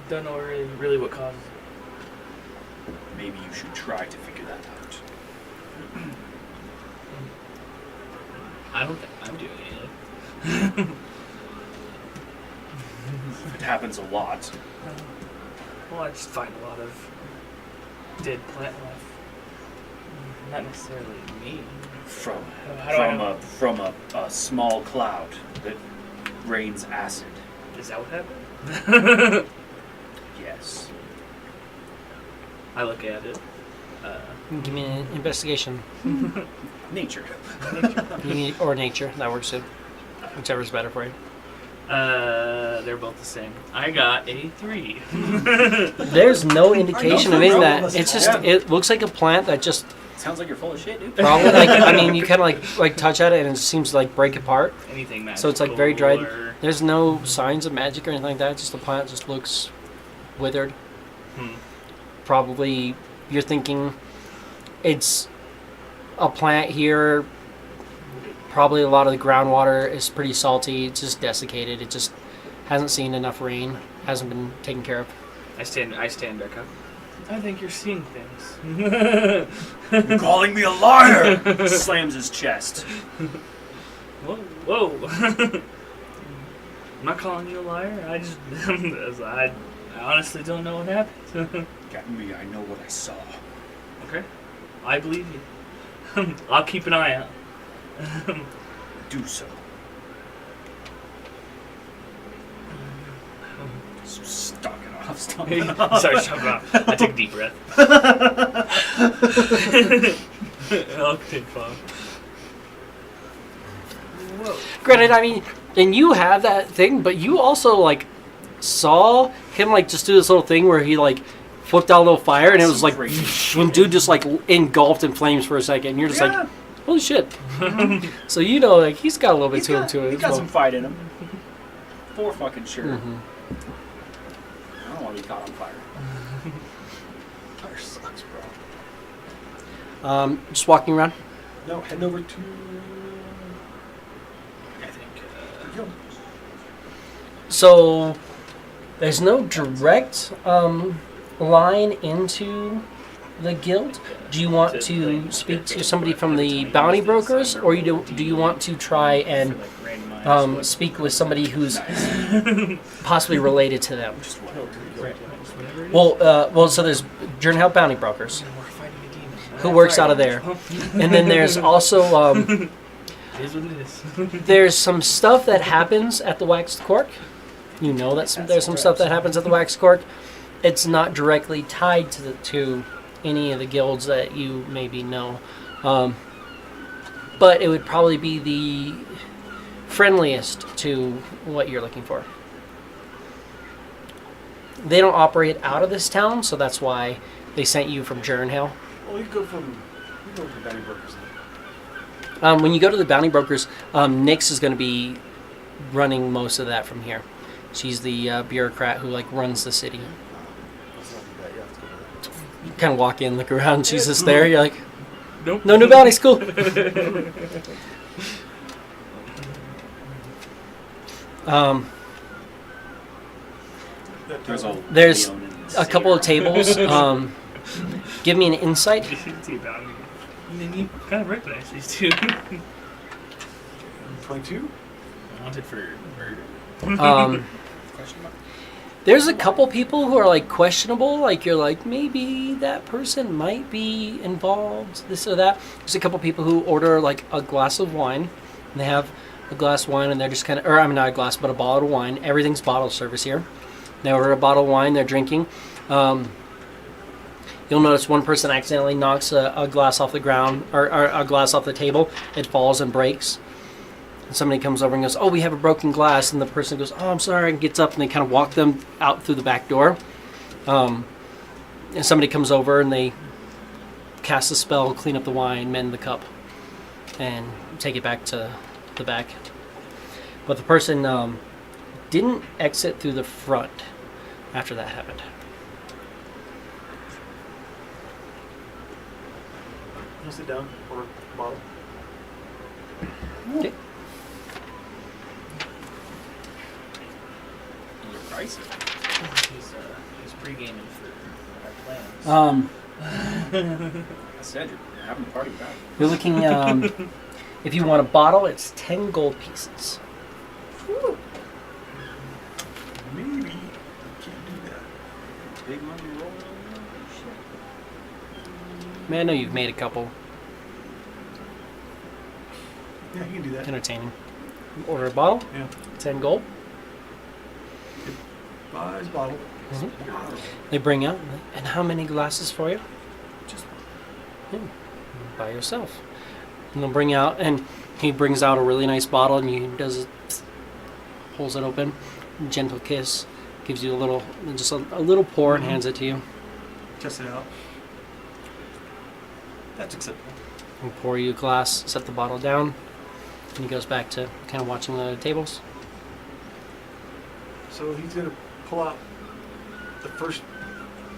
Speaker 4: Don't know really what causes it.
Speaker 6: Maybe you should try to figure that out.
Speaker 4: I don't think I'm doing it.
Speaker 6: It happens a lot.
Speaker 4: Well, I just find a lot of dead plant life. Not necessarily me.
Speaker 6: From
Speaker 4: How do I know?
Speaker 6: from a small cloud that rains acid.
Speaker 4: Is that what happened?
Speaker 6: Yes.
Speaker 4: I look at it.
Speaker 1: Give me an investigation.
Speaker 6: Nature.
Speaker 1: Or nature, that works too. Whichever's better for you.
Speaker 4: They're both the same. I got a 3.
Speaker 1: There's no indication of any of that. It's just,
Speaker 6: Yeah.
Speaker 1: it looks like a plant that just
Speaker 6: Sounds like you're full of shit, dude.
Speaker 1: probably like, I mean, you kind of like touch at it and it seems to like break apart.
Speaker 4: Anything magical.
Speaker 1: So it's like very dried.
Speaker 4: Or...
Speaker 1: There's no signs of magic or anything like that. It's just the plant just looks withered. Probably you're thinking it's a plant here. Probably a lot of the groundwater is pretty salty. It's just desiccated. It just hasn't seen enough rain. Hasn't been taken care of.
Speaker 4: I stand back up. I think you're seeing things.
Speaker 6: You're calling me a liar! Slams his chest.
Speaker 4: Whoa. I'm not calling you a liar. I just, I honestly don't know what happened.
Speaker 6: Got me, I know what I saw.
Speaker 4: Okay. I believe you. I'll keep an eye out.
Speaker 6: Do so.
Speaker 3: stop.
Speaker 4: Sorry, stop about. I take a deep breath. I'll take fun.
Speaker 1: Granted, I mean, and you have that thing, but you also like saw him like just do this little thing where he like flipped out a little fire, and it was like when dude just like engulfed in flames for a second, and you're just like, holy shit. So you know, like he's got a little bit to him too.
Speaker 6: He's got some fight in him. For fucking sure.
Speaker 1: Mm-hmm.
Speaker 6: I don't want to be caught on fire.
Speaker 2: Fire sucks, bro.
Speaker 1: Just walking around.
Speaker 2: No, heading over to.
Speaker 4: I think.
Speaker 2: Yo.
Speaker 1: So there's no direct line into the guild. Do you want to speak to somebody from the bounty brokers, or do you want to try and speak with somebody who's possibly related to them? Well, so there's Journal Bounty Brokers, who works out of there, and then there's also
Speaker 4: It is what it is.
Speaker 1: there's some stuff that happens at the Waxed Cork. You know that there's some stuff that happens at the Waxed Cork. It's not directly tied to any of the guilds that you maybe know, but it would probably be the friendliest to what you're looking for. They don't operate out of this town, so that's why they sent you from Jernhill.
Speaker 2: Well, we go from Bounty Brokers.
Speaker 1: When you go to the bounty brokers, Nyx is going to be running most of that from here. She's the bureaucrat who like runs the city.
Speaker 2: Let's not do that. Yeah, let's go with that.
Speaker 1: You kind of walk in, look around, she's just there. You're like,
Speaker 4: Nope.
Speaker 1: no new bounty school. There's a couple of tables. Give me an insight.
Speaker 4: And then you kind of recognize these two.
Speaker 2: 22?
Speaker 4: Wanted for murder.
Speaker 1: There's a couple people who are like questionable. Like you're like maybe that person might be involved, this or that. There's a couple people who order like a glass of wine. And they have a glass of wine and they're just kind of, or I mean not a glass, but a bottle of wine. Everything's bottle service here. They order a bottle of wine. They're drinking. You'll notice one person accidentally knocks a glass off the ground or a glass off the table. It falls and breaks. And somebody comes over and goes, "Oh, we have a broken glass." And the person goes, "Oh, I'm sorry," and gets up and they kind of walk them out through the back door. And somebody comes over and they cast a spell, clean up the wine, mend the cup, and take it back to the back. But the person didn't exit through the front after that happened.
Speaker 2: I'll sit down or a bottle.
Speaker 1: Okay.
Speaker 3: Pricey.
Speaker 4: He's pre-gaming for our plans.
Speaker 6: I said you're having a party back.
Speaker 1: You're looking, if you want a bottle, it's 10 gold pieces.
Speaker 2: Whew. Maybe you can't do that.
Speaker 6: Big money rolling. Shit.
Speaker 1: Man, I know you've made a couple
Speaker 2: Yeah, you can do that.
Speaker 1: entertaining. Order a bottle,
Speaker 2: Yeah.
Speaker 1: 10 gold.
Speaker 2: Buy his bottle.
Speaker 1: They bring out, and how many glasses for you?
Speaker 2: Just
Speaker 1: By yourself. And they'll bring out, and he brings out a really nice bottle, and he does it, pulls it open, gentle kiss, gives you a little, just a little pour, and hands it to you.
Speaker 2: test it out. That's acceptable.
Speaker 1: He'll pour you a glass, set the bottle down, and he goes back to kind of watching the tables.
Speaker 2: So he's gonna pull out the first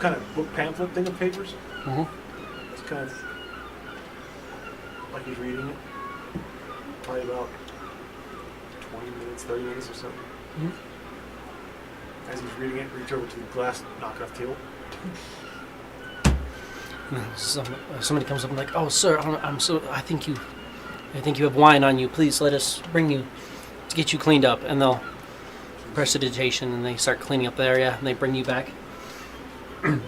Speaker 2: kind of book pamphlet thing of papers.
Speaker 1: Mm-hmm.
Speaker 2: It's kind of like he's reading it. Probably about 20 minutes, 30 minutes or something.
Speaker 1: Mhm.
Speaker 2: As he's reading it, reach over to the glass knockoff table.
Speaker 1: Somebody comes up and like, "Oh, sir, I think you have wine on you. Please let us bring you to get you cleaned up." And they'll prestidigitation and they start cleaning up the area and they bring you back, to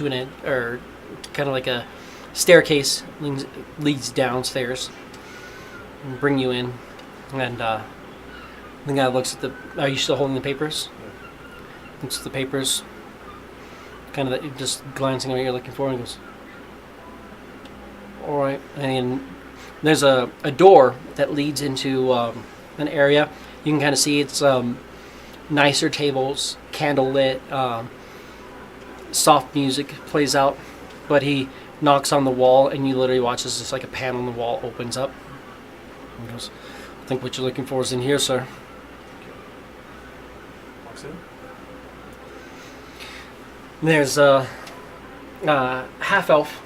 Speaker 1: an end, or kind of like a staircase leads downstairs and bring you in. And the guy looks at the. Are you still holding the papers? Looks at the papers, kind of just glancing at what you're looking for, and goes, all right. And there's a door that leads into an area. You can kind of see it's nicer tables, candlelit, soft music plays out. But he knocks on the wall, and you literally watch as just like a panel on the wall opens up. And goes, I think what you're looking for is in here, sir.
Speaker 2: Walks in.
Speaker 1: There's a half elf.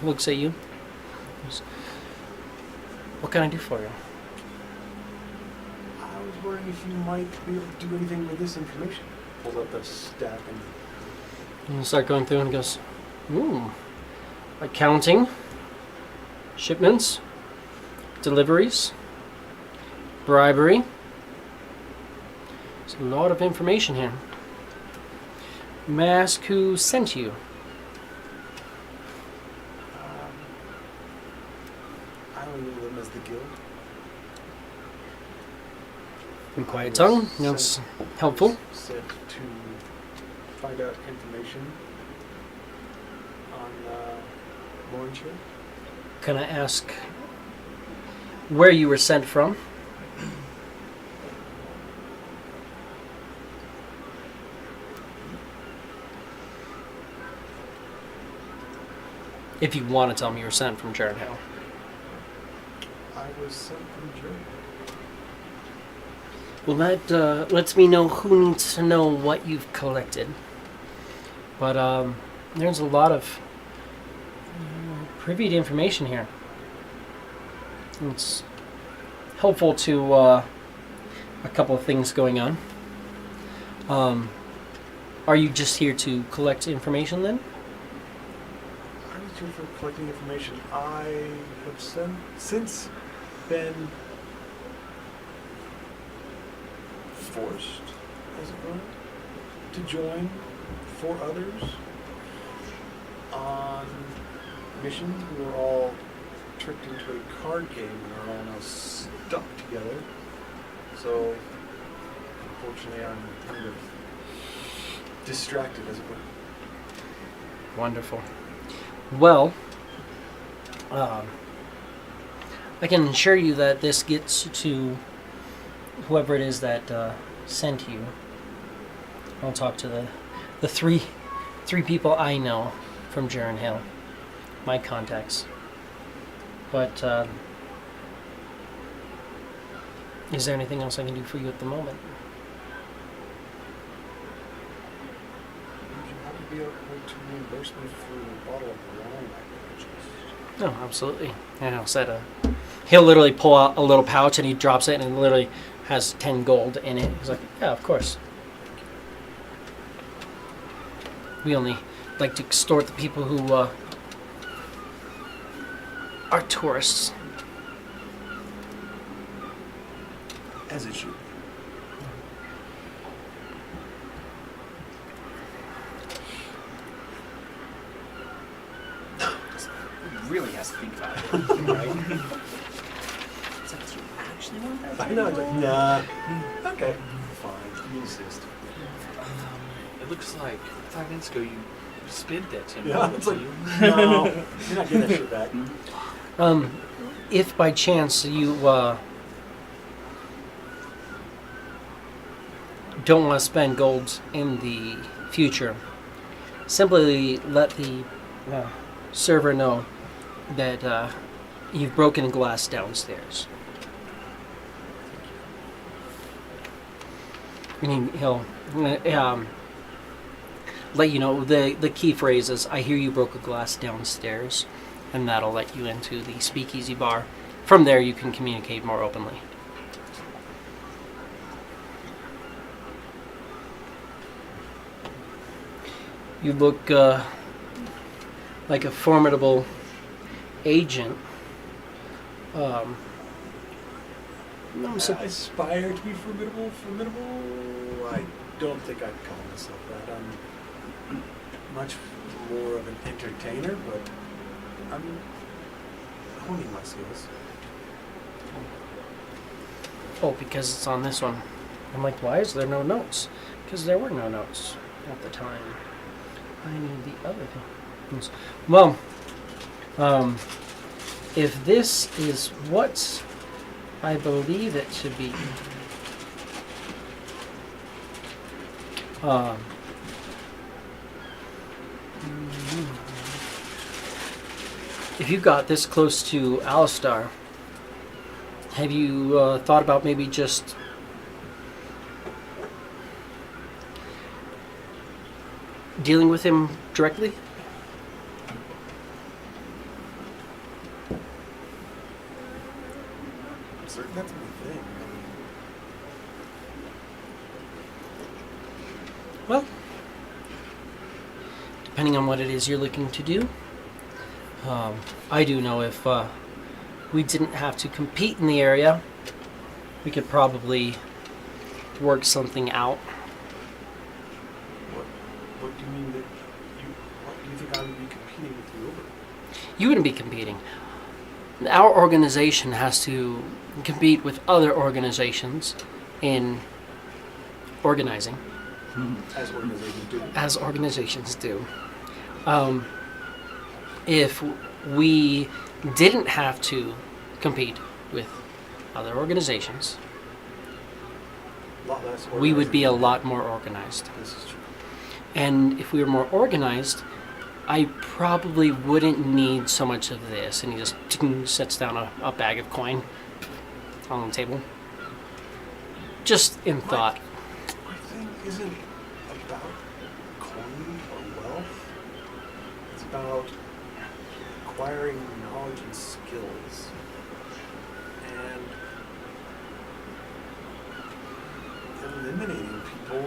Speaker 1: Looks at you. Goes, what can I do for you?
Speaker 2: I was wondering if you might be able to do anything with this information. Pulls up the stack and
Speaker 1: And you start going through and goes, accounting, shipments, deliveries, bribery. There's a lot of information here. May I ask who sent you?
Speaker 2: I only know them as the guild.
Speaker 1: In quiet tongue, that's helpful.
Speaker 2: Said to find out information on Laurenshire.
Speaker 1: Can I ask where you were sent from? If you want to tell me you were sent from Jarnhill.
Speaker 2: I was sent from Germany.
Speaker 1: Well, that lets me know who needs to know what you've collected. But there's a lot of privy to information here. It's helpful to a couple of things going on. Are you just here to collect information then?
Speaker 2: I'm just here for collecting information. I have since been forced, as it were, to join 4 others on missions. We were all tricked into a card game and are all now stuck together. So, unfortunately, I'm kind of distracted, as it were.
Speaker 1: Wonderful. Well, I can assure you that this gets to whoever it is that sent you. I'll talk to the three people I know from Jarnhill, my contacts. But is there anything else I can do for you at the moment?
Speaker 2: Would you happen to be able to reimburse me for a bottle of wine I purchased?
Speaker 1: No, absolutely. And he'll literally pull out a little pouch and he drops it and it literally has 10 gold in it. He's like, yeah, of course. We only like to extort the people who are tourists.
Speaker 2: As it should.
Speaker 6: Really has to think about it.
Speaker 2: Right?
Speaker 6: It's like, do you actually want that?
Speaker 2: I know, it's like, nah. Okay. Fine. You insist.
Speaker 4: It looks like 5 minutes ago you spent that 10
Speaker 2: Yeah,
Speaker 4: minutes.
Speaker 2: it's like, no. You're not getting that shit back.
Speaker 1: If by chance you don't want to spend gold in the future, simply let the server know that you've broken glass downstairs. And he'll let you know the key phrase is, I hear you broke a glass downstairs, and that'll let you into the speakeasy bar. From there you can communicate more openly. You look like a formidable agent.
Speaker 2: I aspire to be formidable. I don't think I'd call myself that. I'm much more of an entertainer, but I'm honing my skills.
Speaker 1: Oh, because it's on this one. I'm like, why is there no notes? Because there were no notes at the time. I need the other things. Well, if this is what I believe it to be, if you got this close to Alistar, have you thought about maybe just dealing with him directly?
Speaker 5: I'm certain that's my thing.
Speaker 1: Well, depending on what it is you're looking to do. I do know if we didn't have to compete in the area, we could probably work something out.
Speaker 5: What do you mean that what do you think I would be competing with you over?
Speaker 1: You wouldn't be competing. Our organization has to compete with other organizations in organizing,
Speaker 5: As organizations do.
Speaker 1: as organizations do. If we didn't have to compete with other organizations,
Speaker 5: A lot less
Speaker 1: we would be a
Speaker 5: organized.
Speaker 1: lot more organized.
Speaker 5: This is true.
Speaker 1: And if we were more organized, I probably wouldn't need so much of this. And he just sets down a bag of coin on the table. Just in thought.
Speaker 5: My thing isn't about coin or wealth. It's about acquiring knowledge and skills. And eliminating people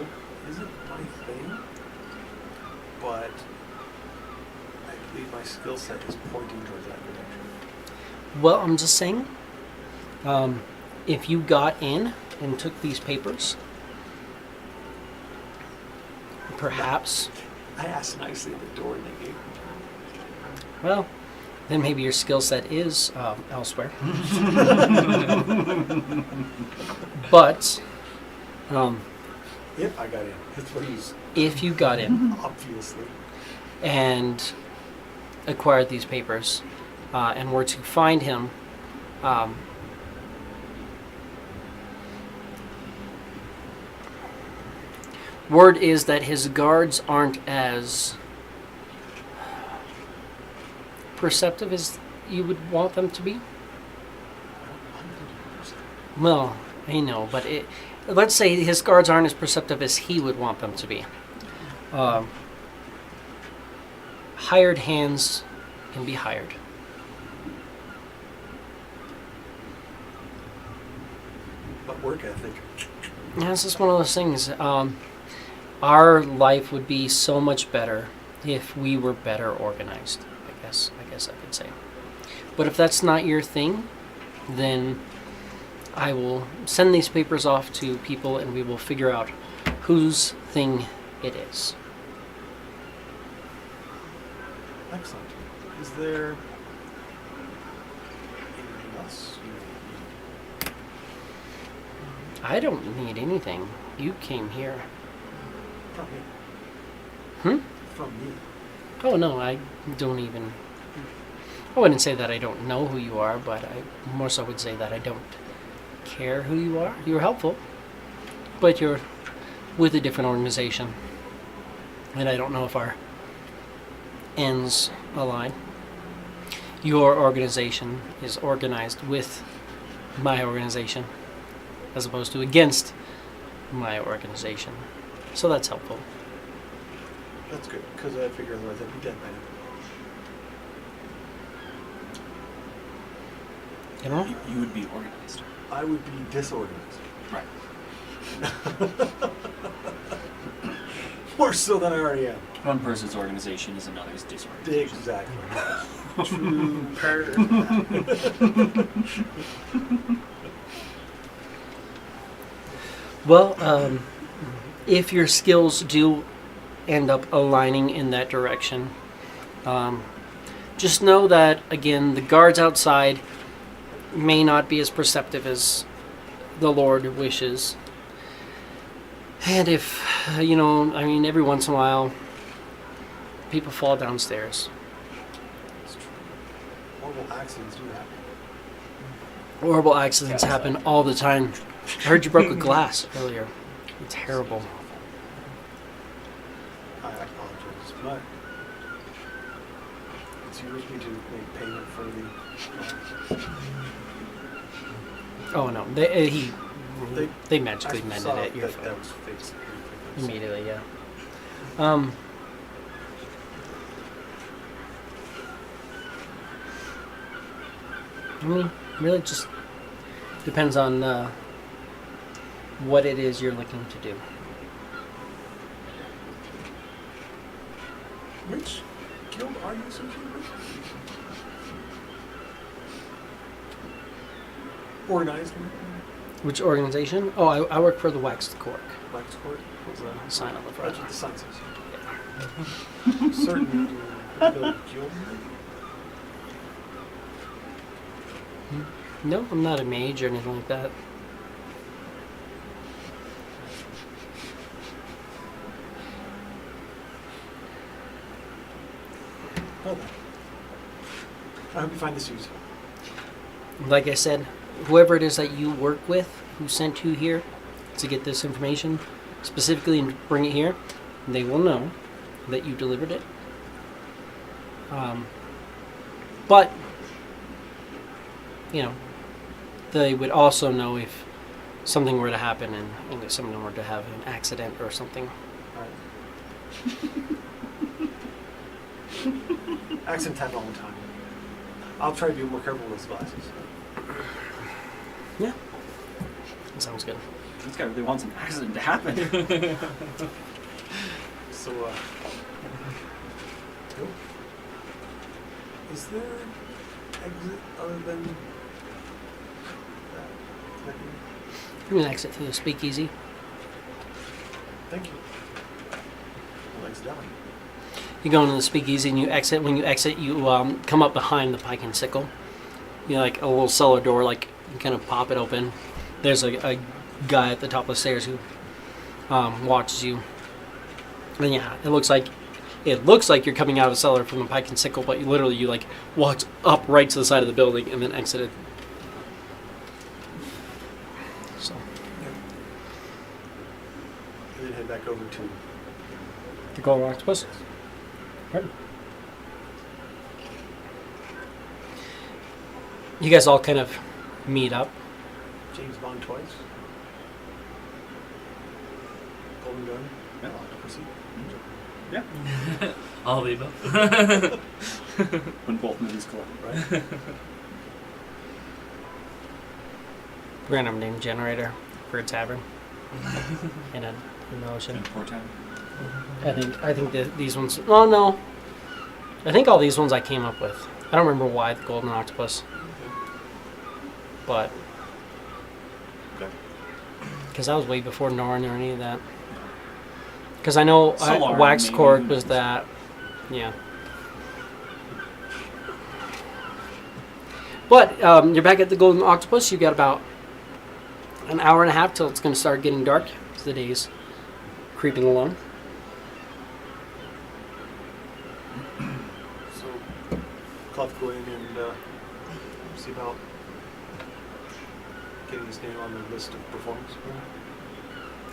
Speaker 5: isn't my thing. But I believe my skill set is pointing towards that direction.
Speaker 1: Well, I'm just saying, if you got in and took these papers, perhaps,
Speaker 5: I asked nicely at the door and they gave me.
Speaker 1: well, then maybe your skill set is elsewhere. But
Speaker 5: If I got in, please,
Speaker 1: if you got in
Speaker 5: obviously.
Speaker 1: and acquired these papers and were to find him, word is that his guards aren't as perceptive as you would want them to be. Well, I know, but let's say his guards aren't as perceptive as he would want them to be. Hired hands can be hired.
Speaker 5: But work ethic.
Speaker 1: Yeah, it's just one of those things. Our life would be so much better if we were better organized. I guess I could say. But if that's not your thing, then I will send these papers off to people, and we will figure out whose thing it is.
Speaker 5: Excellent. Is there anything else you need?
Speaker 1: I don't need anything. You came here.
Speaker 5: From me.
Speaker 1: Hmm?
Speaker 5: From me.
Speaker 1: Oh no, I don't even. I wouldn't say that I don't know who you are, but I more so would say that I don't care who you are. You're helpful, but you're with a different organization, and I don't know if our ends align. Your organization is organized with my organization, as opposed to against my organization. So that's helpful.
Speaker 5: That's good, because I figure otherwise I'd be dead by now.
Speaker 1: You know?
Speaker 3: You would be organized.
Speaker 5: I would be disorganized.
Speaker 3: Right.
Speaker 5: More so than I already am.
Speaker 3: One person's organization is another's disorganization.
Speaker 5: Exactly. True per.
Speaker 1: Well, if your skills do end up aligning in that direction, just know that, again, the guards outside may not be as perceptive as the Lord wishes. And if, you know, I mean, every once in a while, people fall downstairs.
Speaker 5: It's true. Horrible accidents do happen.
Speaker 1: Horrible accidents happen all the time. I heard you broke a glass earlier. Terrible.
Speaker 5: I apologize, but it's yours me to make payment for the.
Speaker 1: Oh no, they magically
Speaker 5: I
Speaker 1: mended
Speaker 5: saw
Speaker 1: it. You're
Speaker 5: that
Speaker 1: fine.
Speaker 5: that was fixed.
Speaker 1: Immediately, yeah. I mean, really just depends on what it is you're looking to do.
Speaker 5: Which guild are you associated with? Organized
Speaker 1: Which organization? Oh, I work for the Waxed Cork.
Speaker 5: Wax Court?
Speaker 1: There's a sign on the front.
Speaker 5: That's what the sign says. Certain particular guild.
Speaker 1: No, I'm not a mage or anything like that.
Speaker 5: Well then. I hope you find this useful.
Speaker 1: Like I said, whoever it is that you work with who sent you here to get this information specifically and bring it here, they will know that you delivered it. But, you know, they would also know if something were to happen and if someone were to have an accident or something.
Speaker 5: Accidents happen all the time. I'll try to be more careful with those glasses.
Speaker 1: Yeah, that sounds good.
Speaker 6: This guy really wants an accident to happen.
Speaker 5: So, cool. Is there exit other than that?
Speaker 1: You can exit through the speakeasy.
Speaker 5: Thank you. Well, exit down.
Speaker 1: You go into the speakeasy and you exit. When you exit, you come up behind the Pike and Sickle. You know, like a little cellar door, like you kind of pop it open. There's a guy at the top of the stairs who watches you. And yeah, it looks like you're coming out of a cellar from the Pike and Sickle, but you like walked up right to the side of the building and then exited. So
Speaker 5: And then head back over to.
Speaker 1: the Golden Octopus. Right. You guys all kind of meet up.
Speaker 5: James Bond twice. Golden Gun.
Speaker 6: Yeah.
Speaker 5: Octopussy.
Speaker 6: Yeah.
Speaker 4: All of the above.
Speaker 6: When both movies collide.
Speaker 5: Right?
Speaker 1: Random name generator for a tavern in the ocean.
Speaker 6: In Port Town.
Speaker 1: I think that these ones. Oh no, I think all these ones I came up with. I don't remember why the Golden Octopus, but
Speaker 5: Okay.
Speaker 1: because that was way before Norn or any of that. Because I know
Speaker 6: Solar,
Speaker 1: Wax
Speaker 6: maybe.
Speaker 1: Cork was that. Yeah. But you're back at the Golden Octopus. You got about an hour and a half till it's going to start getting dark. As the day's creeping along.
Speaker 5: So, I'll have to go in and see about getting his name on the list of performers.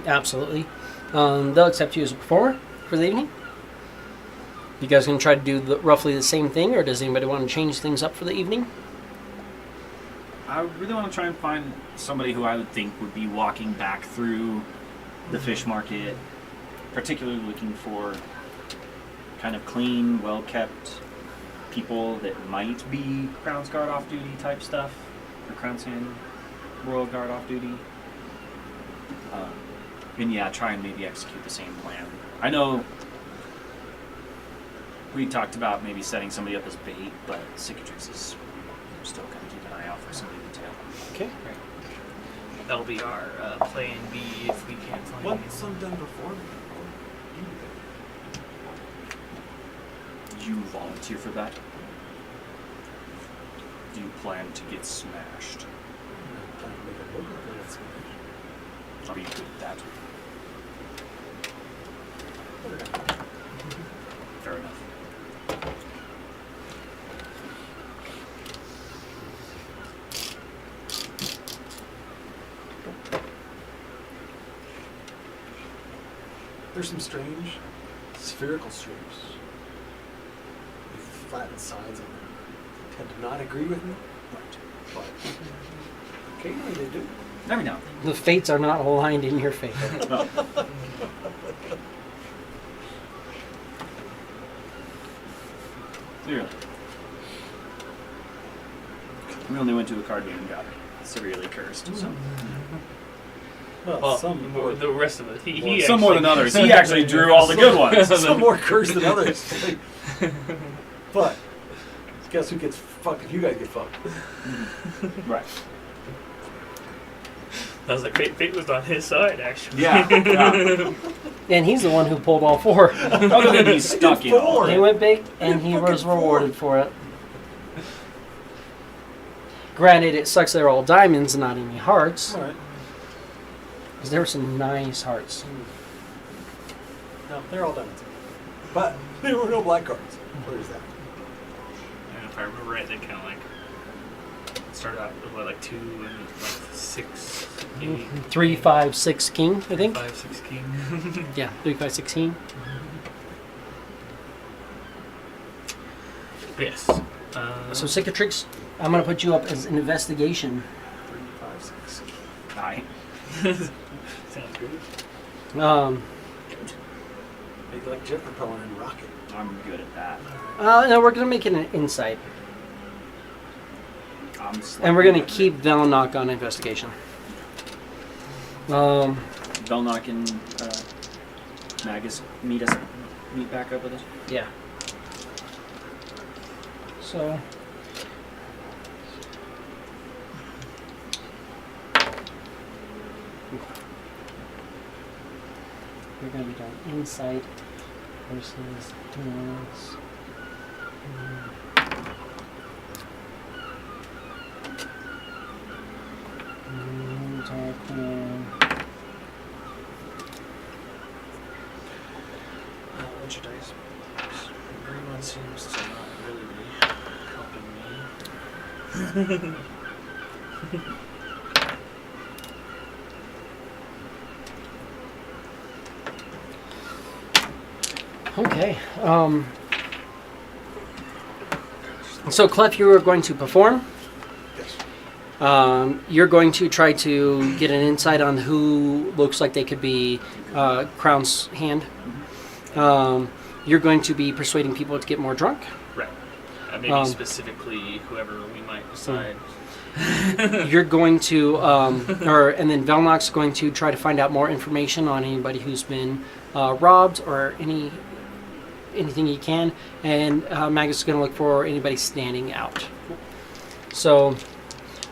Speaker 1: Absolutely. They'll accept you as a performer for the evening. You guys going to try to do roughly the same thing, or does anybody want to change things up for the evening?
Speaker 6: I really want to try and find somebody who I would think would be walking back through the fish market, particularly looking for kind of clean, well-kept people that might be Crown's Guard off-duty type stuff, or Crown's Hand Royal Guard off-duty. And yeah, try and maybe execute the same plan. I know we talked about maybe setting somebody up as bait, but Cicatrix is still kind of keep an eye out for somebody to tail.
Speaker 1: Okay.
Speaker 4: That'll be our plan B if we can't find
Speaker 5: Once
Speaker 4: anyone.
Speaker 5: I'm done performing,
Speaker 6: You volunteer for that? Do you plan to get smashed?
Speaker 5: I'm trying to make it look like it's
Speaker 6: Are you good at that? Fair enough.
Speaker 2: There's some strange spherical shapes with flattened sides on them. I tend to not agree with them, but occasionally they do.
Speaker 6: Every now
Speaker 1: The fates are not aligned in your favor.
Speaker 6: and then. Clearly. We only went to a card game and got severely cursed. So.
Speaker 4: Well,
Speaker 2: some more,
Speaker 4: the rest of it.
Speaker 6: Some more than others. He actually drew all the good ones.
Speaker 2: some more cursed than others. But guess who gets fucked if you guys get fucked?
Speaker 6: Right.
Speaker 4: I was like, fate was on his side, actually.
Speaker 6: Yeah.
Speaker 1: And he's the one who pulled all four.
Speaker 6: Other than he's stuck in all.
Speaker 1: He went big, and he was rewarded for it. Granted, it sucks they're all diamonds and not any hearts.
Speaker 2: All right.
Speaker 1: Because there were some nice hearts.
Speaker 2: No, they're all diamonds. But there were no black cards. Where is that?
Speaker 4: And if I remember right, they kind of like started out with what, like 2 and like 6, 8,
Speaker 1: 3, 5, 6 king, I think.
Speaker 4: 5, 6 king.
Speaker 1: Yeah, 3, 5, 6 king.
Speaker 4: Yes.
Speaker 1: So cicatrix, I'm gonna put you up as an investigation.
Speaker 2: 3, 5, 6.
Speaker 6: Aye.
Speaker 4: Sounds good.
Speaker 2: Maybe like jet propeller and rocket.
Speaker 6: I'm good at that.
Speaker 1: No, we're gonna make it an insight, and we're gonna keep Velnock on investigation.
Speaker 6: Velnock and Magus meet back up with us.
Speaker 1: Yeah. So. We're going to be doing insight versus tools.
Speaker 4: What's your dice? The green one seems to not really be helping me.
Speaker 1: Okay. So, Clef, you are going to perform.
Speaker 2: Yes.
Speaker 1: You're going to try to get an insight on who looks like they could be Crown's hand. You're going to be persuading people to get more drunk.
Speaker 4: Right. Maybe specifically whoever we might decide.
Speaker 1: You're going to, and then Velnock's going to try to find out more information on anybody who's been robbed or anything he can, and Magus is going to look for anybody standing out. So,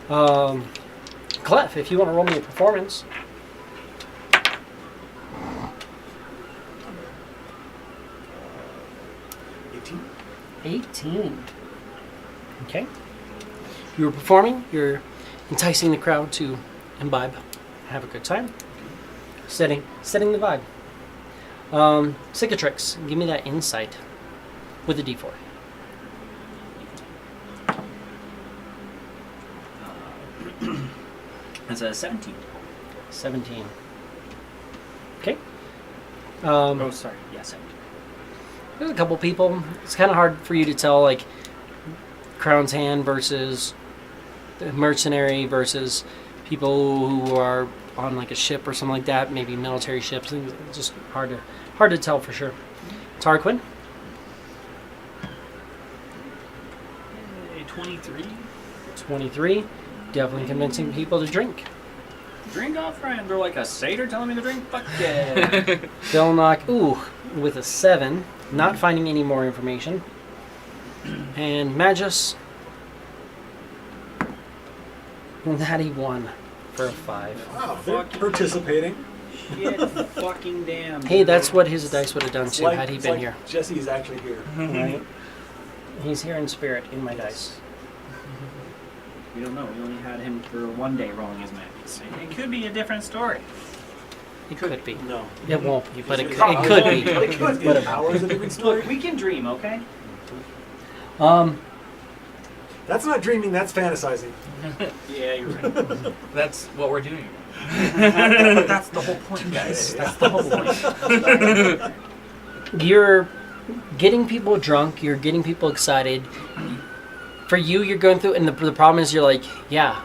Speaker 1: Clef, if you want to roll me a performance. 18. Okay. You're performing. You're enticing the crowd to imbibe, have a good time. Setting the vibe. Cicatrix, give me that insight with a D4.
Speaker 6: That's a 17.
Speaker 1: 17. Okay.
Speaker 6: Oh, sorry. Yeah, 17.
Speaker 1: There's a couple people. It's kind of hard for you to tell, like, Crown's Hand versus the mercenary versus people who are on, like, a ship or something like that. Maybe military ships. It's just hard to tell for sure. Tarquin?
Speaker 4: 23.
Speaker 1: 23. Definitely convincing people to drink.
Speaker 6: Drink off, friend. They're like a satyr telling me to drink. Fuck yeah.
Speaker 1: Velnock, with a 7. Not finding any more information. And Magus, natty 1 for a 5.
Speaker 2: Wow, they're participating.
Speaker 6: Shit, fucking damn.
Speaker 1: Hey, that's what his dice would have done too had he
Speaker 2: It's
Speaker 1: been
Speaker 2: like
Speaker 1: here.
Speaker 2: Jesse's actually here.
Speaker 1: Right? He's here in spirit in my dice.
Speaker 6: We don't know. We only had him for one day rolling his magic. It could be a different story.
Speaker 1: It could be.
Speaker 2: No.
Speaker 1: It won't be, but it
Speaker 2: It's
Speaker 1: could be.
Speaker 2: It could be.
Speaker 1: Whatever.
Speaker 2: Hours of different story.
Speaker 6: Look, we can dream, okay?
Speaker 2: That's not dreaming. That's fantasizing.
Speaker 6: Yeah, you're right.
Speaker 4: That's what we're doing.
Speaker 6: But that's the whole point, guys. That's the whole point.
Speaker 1: You're getting people drunk. You're getting people excited. For you, you're going through, and the problem is you're like, yeah,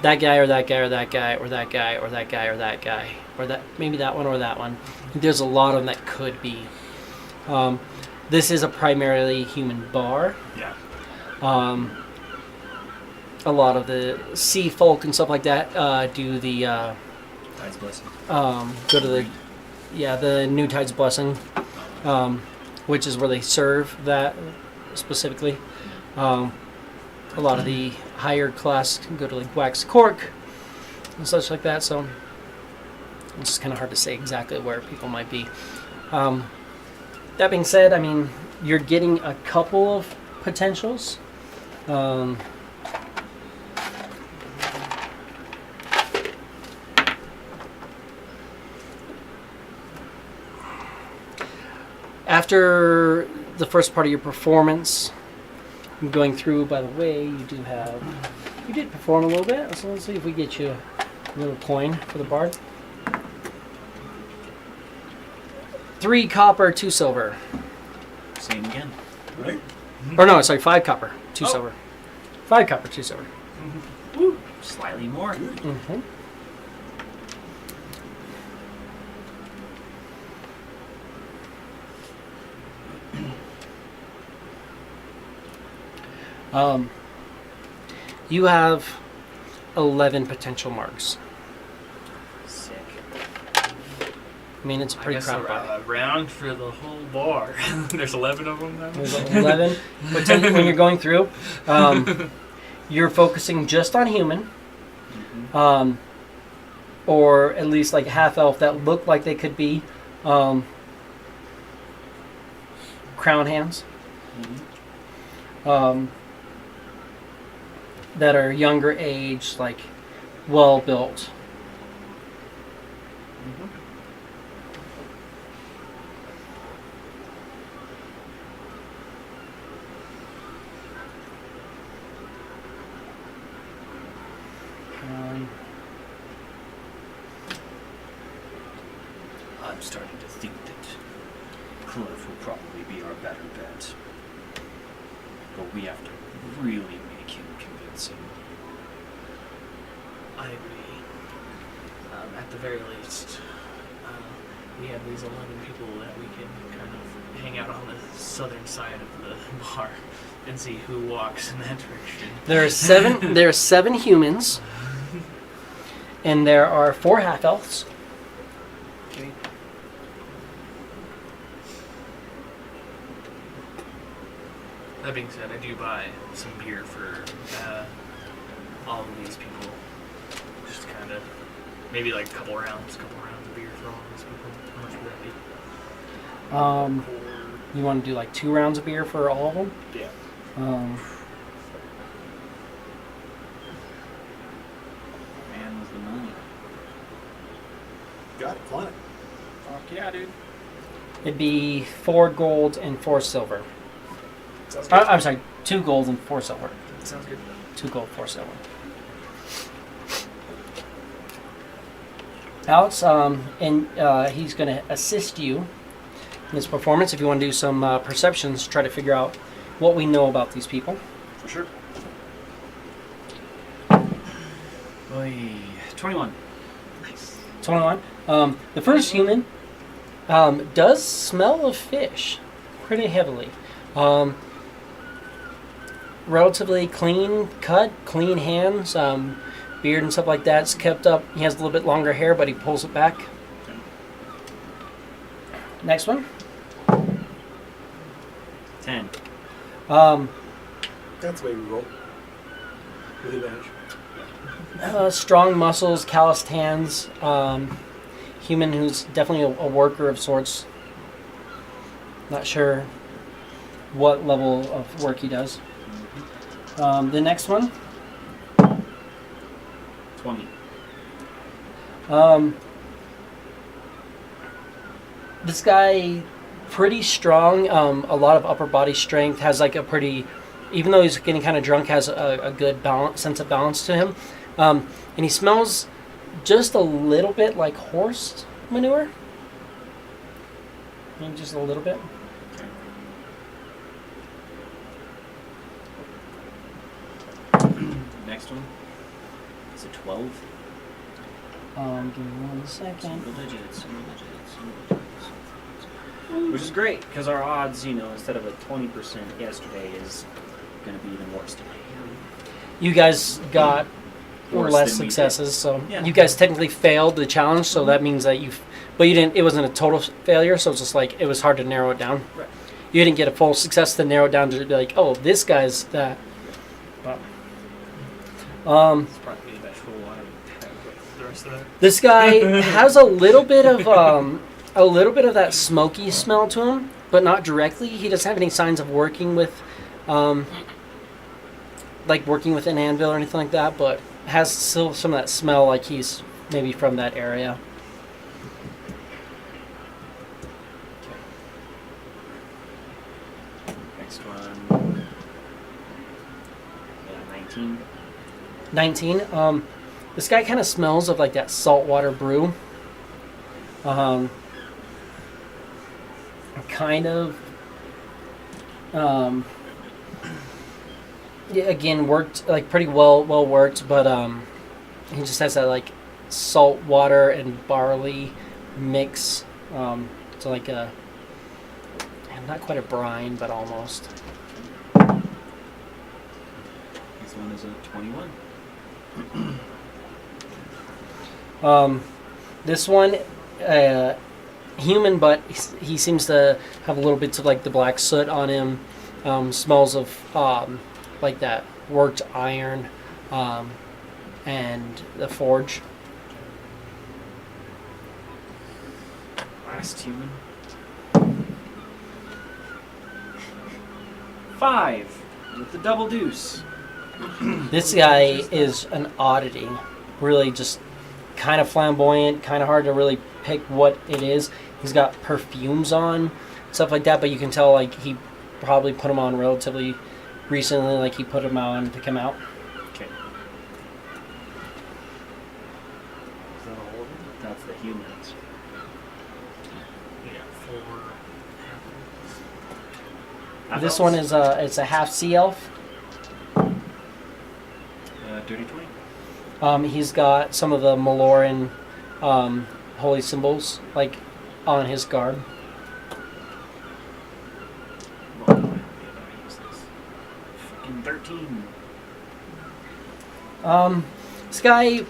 Speaker 1: that guy or that guy or that guy or that guy or that guy or that guy or that maybe that one or that one. There's a lot of them that could be. This is a primarily human bar.
Speaker 3: Yeah.
Speaker 1: A lot of the sea folk and stuff like that do the
Speaker 3: Tide's blessing.
Speaker 1: go to the New Tide's Blessing, which is where they serve that specifically. A lot of the higher class can go to like Wax Cork and such like that. So it's just kind of hard to say exactly where people might be. That being said, I mean, you're getting a couple of potentials. After the first part of your performance, I'm going through, by the way, you did perform a little bit, so let's see if we get you a little coin for the bard. 3 copper, 2 silver.
Speaker 3: Same again.
Speaker 2: Right?
Speaker 1: Or no, sorry, 5 copper, 2 silver. 5 copper, 2 silver.
Speaker 3: Woo. Slightly more.
Speaker 1: Mm-hmm. You have 11 potential marks.
Speaker 3: Sick.
Speaker 1: I mean, it's a
Speaker 4: I
Speaker 1: pretty
Speaker 4: guess
Speaker 1: crowded bar.
Speaker 4: a round for the whole bar. There's 11 of them now.
Speaker 1: There's 11 potential when you're going through. You're focusing just on human, or at least like half elf that look like they could be crown hands. That are younger age, like well built.
Speaker 3: I'm starting to think that Cliff will probably be our better bet. But we have to really make him convincing.
Speaker 4: I agree. At the very least, we have these 11 people that we can kind of hang out on the southern side of the bar and see who walks in that direction.
Speaker 1: There are 7. There are 7 humans, and there are 4 half elves.
Speaker 4: Okay. That being said, I do buy some beer for all of these people. Just kind of, maybe like a couple rounds of beer for all of these people. How much would that be?
Speaker 1: You want to do like 2 rounds of beer for all of them?
Speaker 3: Yeah. Man with the money.
Speaker 2: Got it. Flying it.
Speaker 3: Fuck yeah, dude.
Speaker 1: It'd be 4 gold and 4 silver.
Speaker 4: Sounds good.
Speaker 1: I'm sorry, 2 gold and 4 silver.
Speaker 4: Sounds good.
Speaker 1: 2 gold, 4 silver. Alex, and he's going to assist you in this performance. If you want to do some perceptions, try to figure out what we know about these people.
Speaker 3: For sure. Oy, 21.
Speaker 4: Nice.
Speaker 1: 21. The first human does smell of fish pretty heavily. Relatively clean cut, clean hands, beard and stuff like that's kept up. He has a little bit longer hair, but he pulls it back. Next one.
Speaker 3: 10.
Speaker 2: That's the way we roll. With advantage.
Speaker 1: Strong muscles, calloused hands. Human who's definitely a worker of sorts. Not sure what level of work he does. The next one.
Speaker 3: 20.
Speaker 1: This guy, pretty strong. A lot of upper body strength. Has like a pretty, even though he's getting kind of drunk, has a good sense of balance to him. And he smells just a little bit like horse manure. Maybe just a little bit.
Speaker 6: Next one. It's a 12.
Speaker 1: Give me 1 second.
Speaker 6: Single digits. Which is great, because our odds, instead of a 20% yesterday, is going to be even worse today.
Speaker 1: You guys got
Speaker 6: Worse
Speaker 1: less
Speaker 6: than we did.
Speaker 1: successes, so
Speaker 6: Yeah.
Speaker 1: you guys technically failed the challenge. So that means that but you didn't. It wasn't a total failure, so it's just like it was hard to narrow it down.
Speaker 6: Right.
Speaker 1: You didn't get a full success to narrow it down to be like, oh, this guy's that. But,
Speaker 4: It's probably the best roll out of the rest of that.
Speaker 1: this guy has a little bit of that smoky smell to him, but not directly. He doesn't have any signs of working with, working with an anvil or anything like that, but has still some of that smell, like he's maybe from that area.
Speaker 6: Next one. 19.
Speaker 1: 19. This guy kind of smells of like that saltwater brew. Kind of. Yeah, again, worked like pretty well worked, but he just has that like salt water and barley mix. So like a, not quite a brine, but almost.
Speaker 6: This one is a 21.
Speaker 1: This one, human, but he seems to have a little bits of like the black soot on him. Smells of like that worked iron, and the forge.
Speaker 6: Last human. 5 with the double deuce.
Speaker 1: This guy is an oddity. Really, just kind of flamboyant, kind of hard to really pick what it is. He's got perfumes on, stuff like that, but you can tell like he probably put them on relatively recently, like he put them on to come out.
Speaker 6: Okay.
Speaker 5: Is that all of them?
Speaker 6: That's the humans.
Speaker 4: Yeah, 4.
Speaker 1: This one is it's a half sea elf.
Speaker 6: Dirty 20.
Speaker 1: He's got some of the Maloran holy symbols like on his garb.
Speaker 6: Well, I use this. Fucking 13.
Speaker 1: This guy,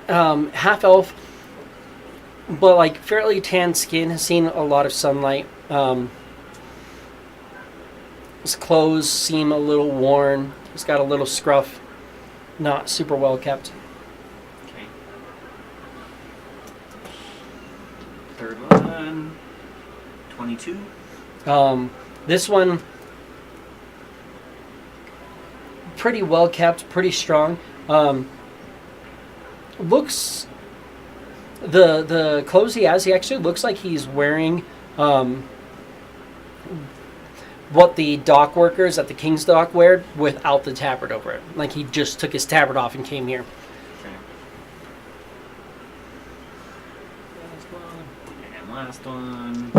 Speaker 1: half elf, but like fairly tan skin, has seen a lot of sunlight. His clothes seem a little worn. He's got a little scruff, not super well kept.
Speaker 6: Okay. Third one. 22.
Speaker 1: This one, pretty well kept, pretty strong. Looks, the clothes he has, he actually looks like he's wearing what the dock workers at the King's Dock wear without the tabard over it. Like he just took his tabard off and came here.
Speaker 6: Okay. Last one.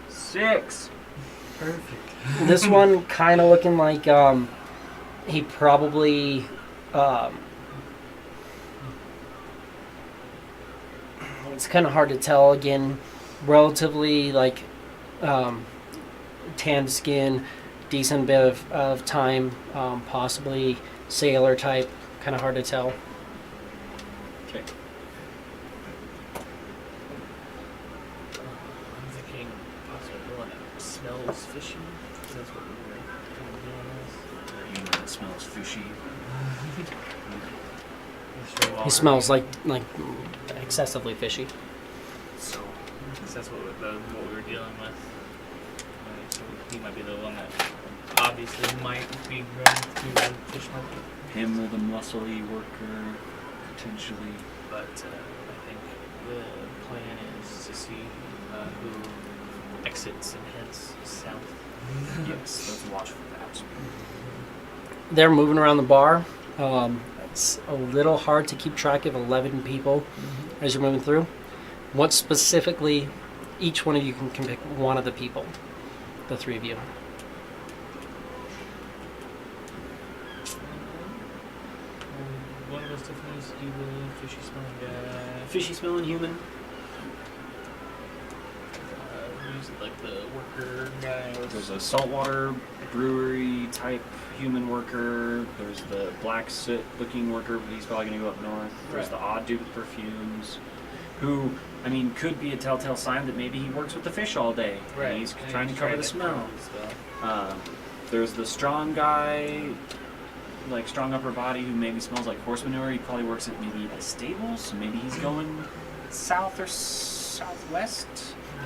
Speaker 6: 6.
Speaker 5: Perfect.
Speaker 1: This one kind of looking like he probably it's kind of hard to tell. Again, relatively like tanned skin, decent bit of time, possibly sailor type. Kind of hard to tell.
Speaker 6: Okay.
Speaker 4: I'm thinking possibly one that smells fishy. That's what we were kind of doing
Speaker 6: You know, it smells fishy.
Speaker 4: this.
Speaker 1: He smells like excessively fishy.
Speaker 4: So, that's what we were dealing with. So he might be the one that obviously might be run through the fish market.
Speaker 6: Him or the muscly worker, potentially.
Speaker 4: But I think the plan is to see who exits and heads south.
Speaker 3: Yes, let's watch for that.
Speaker 1: They're moving around the bar. It's a little hard to keep track of 11 people as you're moving through. What specifically, each one of you can pick one of the people, the three of you.
Speaker 4: One of us definitely needs to do the fishy smelling guy.
Speaker 6: Fishy smelling human.
Speaker 4: Who's like the worker guy?
Speaker 6: There's a saltwater brewery type human worker. There's the black soot looking worker, but he's probably going to go up north. There's
Speaker 4: Right.
Speaker 6: the odd dude with perfumes, who, I mean, could be a telltale sign that maybe he works with the fish all day.
Speaker 4: Right.
Speaker 6: And he's
Speaker 4: And
Speaker 6: trying to
Speaker 4: he's
Speaker 6: cover the
Speaker 4: to
Speaker 6: smell.
Speaker 4: cover the smell.
Speaker 6: There's the strong guy, like strong upper body, who maybe smells like horse manure. He probably works at maybe the stables, so maybe he's going south or southwest.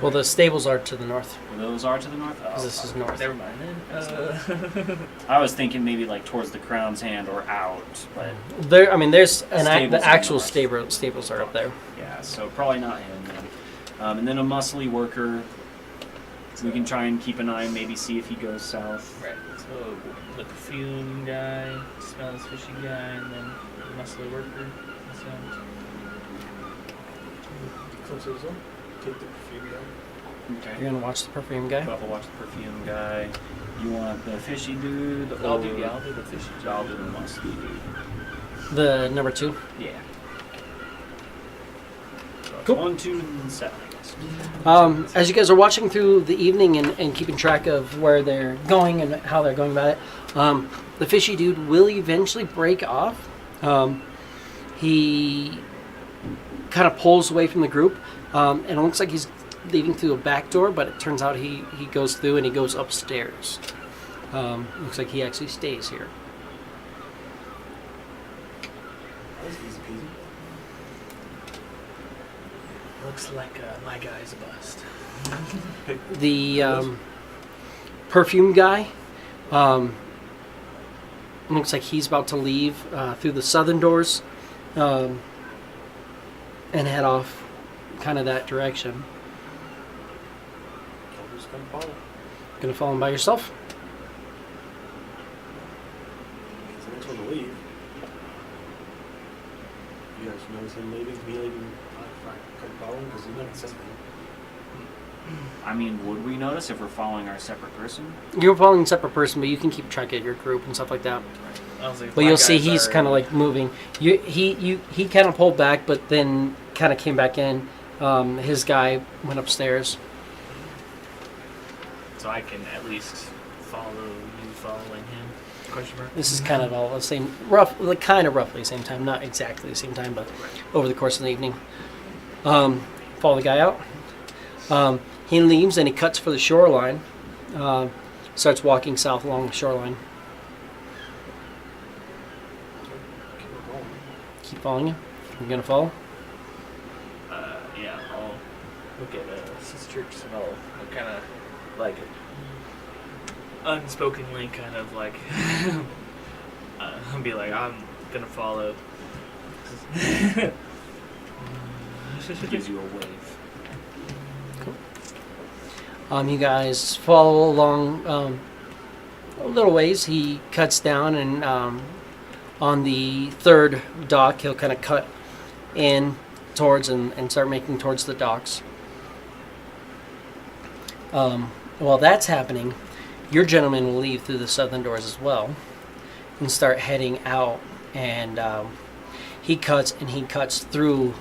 Speaker 1: Well, the stables are to the north,
Speaker 6: Well, those are to the north.
Speaker 1: because this is north.
Speaker 4: Never mind then.
Speaker 6: I was thinking maybe like towards the Crown's Hand or out, but
Speaker 1: There, I mean, there's
Speaker 6: Stables
Speaker 1: the
Speaker 6: in
Speaker 1: actual
Speaker 6: the north.
Speaker 1: stables are up there.
Speaker 6: yeah, so probably not him then. And then a muscly worker. We can try and keep an eye, maybe see if he goes south.
Speaker 4: Right. So the perfume guy, smells fishy guy, and then the muscly worker. That sounds.
Speaker 5: So, take the perfume down.
Speaker 6: Okay.
Speaker 1: You're gonna watch the perfume guy.
Speaker 6: Bubba, watch the perfume guy. You want the fishy dude?
Speaker 4: I'll
Speaker 6: or-
Speaker 4: do the fishy.
Speaker 6: I'll do the muscly dude.
Speaker 1: The number 2.
Speaker 6: Yeah. So it's
Speaker 1: Cool.
Speaker 6: 1, 2, and 7, I guess.
Speaker 1: As you guys are watching through the evening and keeping track of where they're going and how they're going about it, the fishy dude will eventually break off. He kind of pulls away from the group, and it looks like he's leaving through a back door, but it turns out he goes through and he goes upstairs. Looks like he actually stays here.
Speaker 5: That was easy peasy.
Speaker 4: Looks like my guy's a bust.
Speaker 1: The perfume guy looks like he's about to leave through the southern doors and head off kind of that direction.
Speaker 5: I'm just gonna follow.
Speaker 1: Gonna follow him by yourself?
Speaker 5: Because I told him to leave. You guys notice him leaving, me leaving. I couldn't follow him because he never said anything.
Speaker 6: I mean, would we notice if we're following our separate person?
Speaker 1: You're following a separate person, but you can keep track of your group and stuff like that.
Speaker 4: I was like,
Speaker 1: But
Speaker 4: my
Speaker 1: you'll see
Speaker 4: guys
Speaker 1: he's
Speaker 4: are-
Speaker 1: kind of like moving. He kind of pulled back, but then kind of came back in. His guy went upstairs.
Speaker 4: So I can at least follow you following him? Question mark.
Speaker 1: This is kind of all the same, kind of roughly the same time, not exactly the same time, but over the course of the evening. Follow the guy out. He leaves and he cuts for the shoreline. Starts walking south along the shoreline.
Speaker 5: Keep it going.
Speaker 1: Keep following you. You gonna follow?
Speaker 4: Yeah, I'll look at sisters and I'll kind of like unspokenly kind of like be like, I'm gonna follow.
Speaker 6: Gives you a wave.
Speaker 1: You guys follow along a little ways. He cuts down, and on the third dock, he'll kind of cut in towards and start making towards the docks. While that's happening, your gentleman will leave through the southern doors as well and start heading out. And he cuts through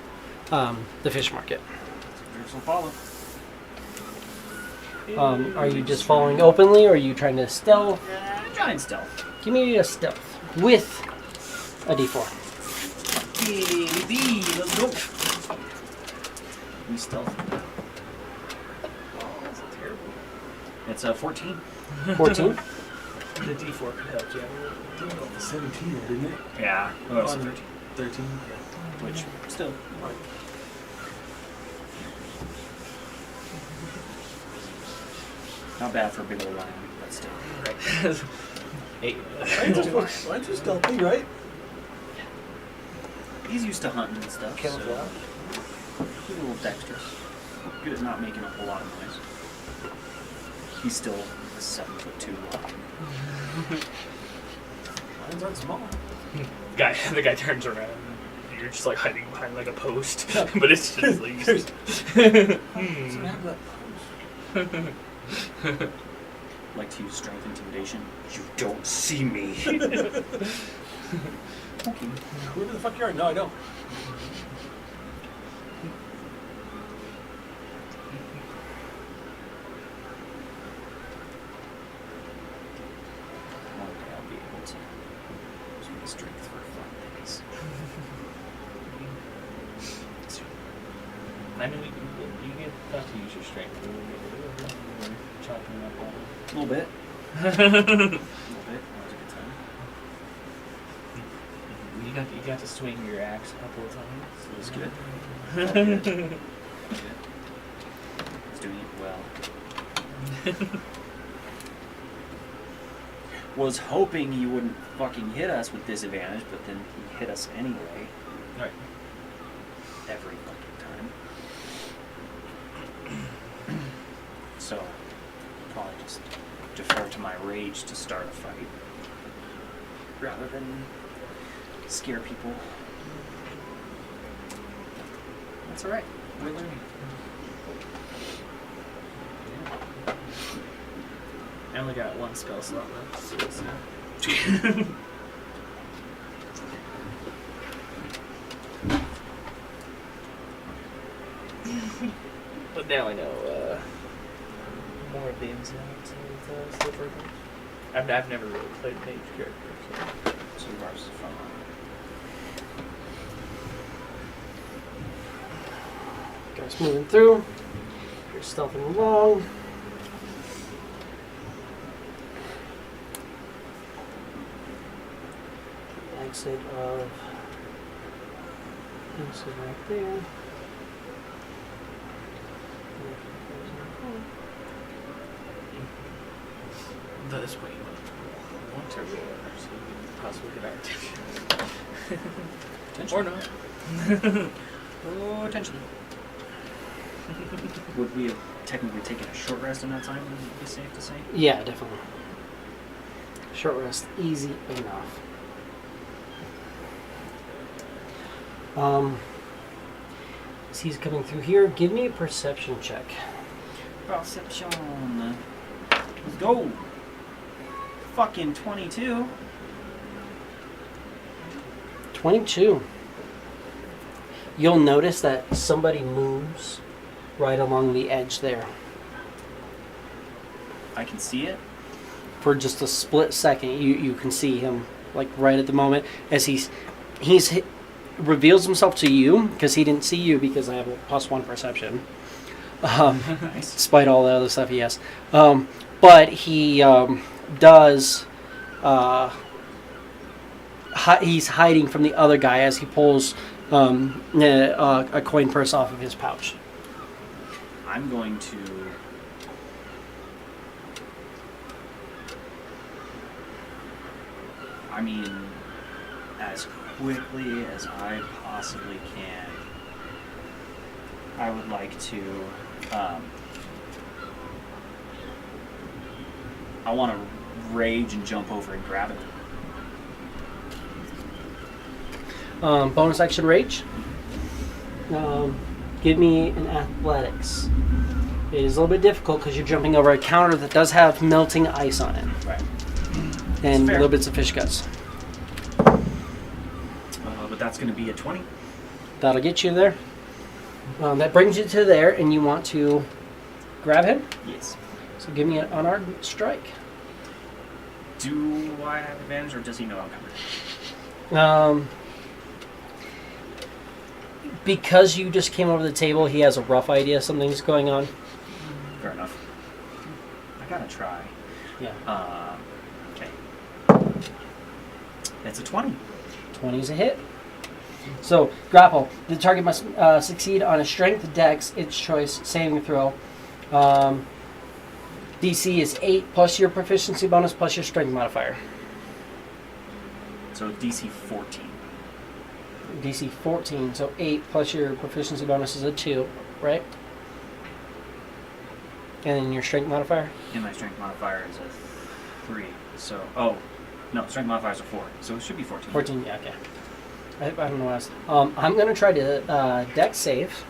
Speaker 1: the fish market.
Speaker 6: There's a follow.
Speaker 1: Are you just following openly, or are you trying to stealth?
Speaker 6: Giant stealth.
Speaker 1: Give me a stealth with a d4.
Speaker 6: Baby, let's go. We stealth.
Speaker 4: Oh, that's terrible.
Speaker 6: It's a 14.
Speaker 1: 14.
Speaker 4: The D4 could help you.
Speaker 5: Got the 17, didn't it?
Speaker 6: Yeah. Oh, it's a 13.
Speaker 5: 13.
Speaker 6: Which, still.
Speaker 5: Right.
Speaker 6: Not bad for a big old lion, but still.
Speaker 4: Right. 8.
Speaker 5: Lions are stealthy, right?
Speaker 6: He's used to hunting and stuff.
Speaker 5: Camouflage.
Speaker 6: So. He's a little dexterous. Good at not making a whole lot of noise. He's still a 7'2" rock.
Speaker 5: Lions aren't small.
Speaker 4: The guy turns around. You're just like hiding behind like a post, but it's just like.
Speaker 5: Doesn't
Speaker 4: Hmm.
Speaker 5: have that punch.
Speaker 6: Like to use strength intimidation. You don't see me. Okay.
Speaker 5: Whoever the fuck you are, no, I don't.
Speaker 6: One day I'll be able to use my strength for fun things.
Speaker 4: I mean, you get not to use your strength. Chopping up all.
Speaker 6: A little bit. A little bit. That was a good time.
Speaker 4: You got to swing your axe a couple of times.
Speaker 6: It was good. Good. He's doing it well. Was hoping you wouldn't fucking hit us with disadvantage, but then he hit us anyway.
Speaker 4: Right.
Speaker 6: Every fucking time. So, probably just defer to my rage to start a fight. Rather than scare people. That's alright. We're learning.
Speaker 4: I only got one spell slot left, so we'll see. But now I know more of the ins and outs of Slippery. I've never really played mage character,
Speaker 6: So ours is fun.
Speaker 1: Guys moving through. You're stealthing along. Exit right there.
Speaker 4: so this way you want to roll, so you can possibly get our attention. Or not.
Speaker 6: Potentially. Would we have technically taken a short rest in that time, would it be safe to say?
Speaker 1: Yeah, definitely. Short rest, easy enough. As he's coming through here, give me a perception check.
Speaker 6: Perception. Let's go. Fucking 22.
Speaker 1: 22. You'll notice that somebody moves right along the edge there.
Speaker 6: I can see it.
Speaker 1: For just a split second, you can see him like right at the moment as reveals himself to you, because he didn't see you because I have a +1 perception.
Speaker 6: Nice.
Speaker 1: Despite all the other stuff he has. But he does... he's hiding from the other guy as he pulls a coin purse off of his pouch.
Speaker 6: I'm going to... I mean, as quickly as I possibly can, I would like to... I want to rage and jump over and grab it.
Speaker 1: Bonus action rage. Give me an athletics. It is a little bit difficult because you're jumping over a counter that does have melting ice on it.
Speaker 6: Right.
Speaker 1: And
Speaker 6: fair.
Speaker 1: little bits of fish guts.
Speaker 6: But that's going to be a 20.
Speaker 1: That'll get you there. That brings you to there, and you want to grab him.
Speaker 6: Yes.
Speaker 1: So give me an unarmed strike.
Speaker 6: Do I have advantage, or does he know I'm coming?
Speaker 1: Because you just came over the table, he has a rough idea something's going on.
Speaker 6: Fair enough. I gotta try.
Speaker 1: Yeah.
Speaker 6: Okay. That's a 20.
Speaker 1: 20 is a hit. So, grapple. The target must succeed on a strength, dex, its choice, saving throw. DC is 8 plus your proficiency bonus plus your strength modifier.
Speaker 6: So DC 14.
Speaker 1: DC 14, so 8 plus your proficiency bonus is a 2, right? And then your strength modifier?
Speaker 6: And my strength modifier is a 3. So, no, strength modifier is a 4. So it should be 14.
Speaker 1: 14, yeah, okay. I don't know what else. I'm going to try to dex save.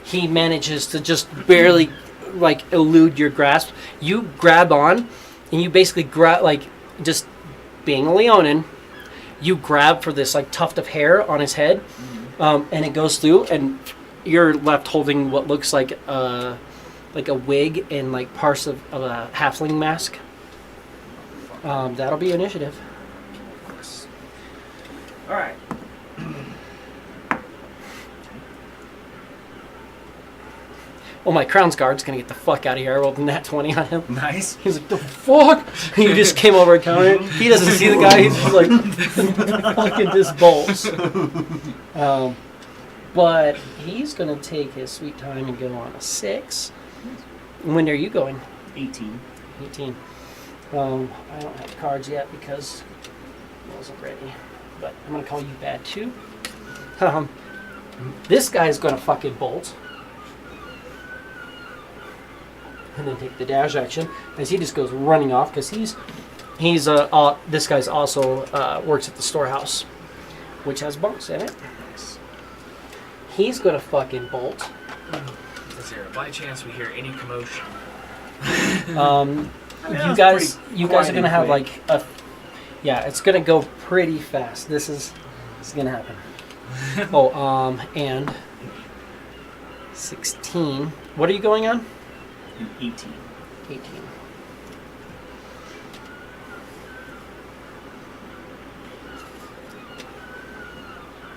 Speaker 1: He manages to just barely, like, elude your grasp. You grab on, and you basically grab, like, just being a Leonin, you grab for this, like, tuft of hair on his head, and it goes through, and you're left holding what looks like a wig and, like, parts of a halfling mask. That'll be initiative.
Speaker 6: Of course. All right.
Speaker 1: Oh, my Crown's Guard's gonna get the fuck out of here. I rolled a nat 20 on him.
Speaker 6: Nice.
Speaker 1: He's like, the fuck? He just came over and countered. He doesn't see the guy. He's just like, fucking just bolts. But he's gonna take his sweet time and go on a 6. When are you going?
Speaker 6: 18.
Speaker 1: 18. I don't have cards yet because I wasn't ready. But I'm gonna call you bad too. This guy's gonna fucking bolt. And then take the dash action as he just goes running off because he's this guy's also works at the storehouse, which has bunks in it. He's gonna fucking bolt.
Speaker 4: Is there by chance we hear any commotion?
Speaker 1: You guys are gonna have like a, yeah, it's gonna go pretty fast. This is gonna happen. And 16. What are you going on?
Speaker 6: 18.
Speaker 1: 18.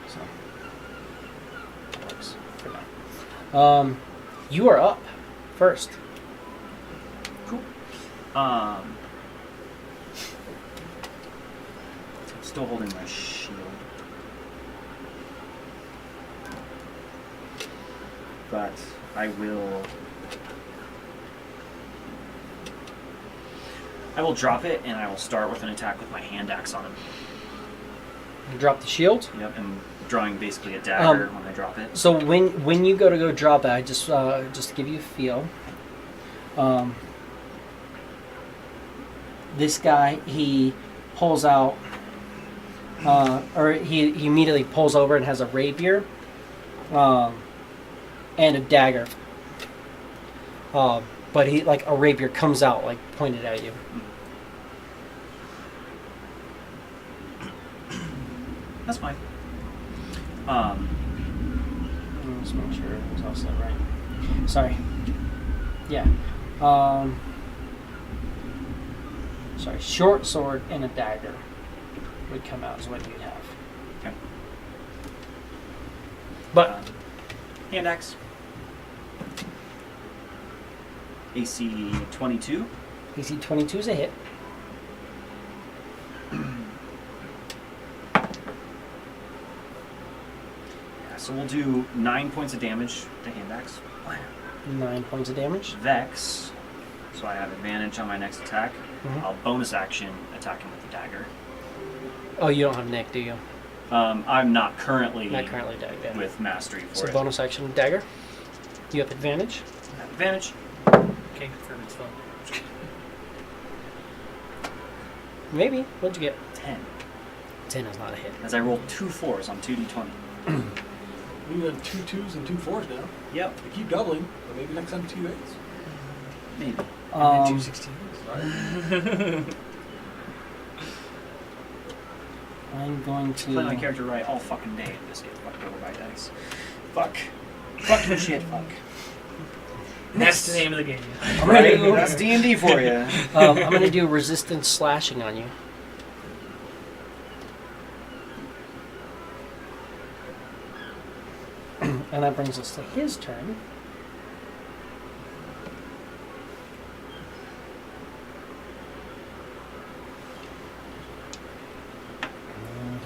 Speaker 1: So that works for now. You are up first.
Speaker 6: Cool. I'm still holding my shield. But I will drop it, and I will start with an attack with my hand axe on him.
Speaker 1: You drop the shield.
Speaker 6: Yep, and drawing basically a dagger when I drop it.
Speaker 1: So when you go drop it, I just to give you a feel. This guy, he pulls out, or he immediately pulls over and has a rapier, and a dagger. But he, like, a rapier comes out, like, pointed at you.
Speaker 6: That's fine.
Speaker 1: Just make sure everything's all set right. Sorry. Yeah. Sorry, short sword and a dagger would come out is what you'd have.
Speaker 6: Okay.
Speaker 1: But
Speaker 6: Hand axe. AC 22.
Speaker 1: AC 22 is a hit.
Speaker 6: So we'll do 9 points of damage to hand axe.
Speaker 1: 9 points of damage.
Speaker 6: Vex. So I have advantage on my next attack.
Speaker 1: Mhm.
Speaker 6: I'll bonus action attack him with the dagger.
Speaker 1: Oh, you don't have Nick, do you?
Speaker 6: I'm not currently
Speaker 1: Not currently dagger. Yeah.
Speaker 6: with mastery for
Speaker 1: So
Speaker 6: it.
Speaker 1: bonus action dagger. You have advantage.
Speaker 6: I have advantage.
Speaker 4: Okay, confirm it's fun.
Speaker 1: Maybe. What'd you get?
Speaker 6: 10.
Speaker 1: 10 is not a hit.
Speaker 6: As I roll 2 4s on 2d20.
Speaker 5: We've done 2 2s and 2 4s now.
Speaker 6: Yep.
Speaker 5: They keep doubling, but maybe next time 2 8s.
Speaker 6: Maybe.
Speaker 4: And 216.
Speaker 1: I'm going
Speaker 6: Play my
Speaker 1: to.
Speaker 6: character right all fucking day and just get fucked over by dice. Fuck. Fucking shit, fuck.
Speaker 4: That's the name of the game.
Speaker 1: I'm gonna do,
Speaker 6: That's D&D for you.
Speaker 1: I'm gonna do resistance slashing on you. And that brings us to his turn.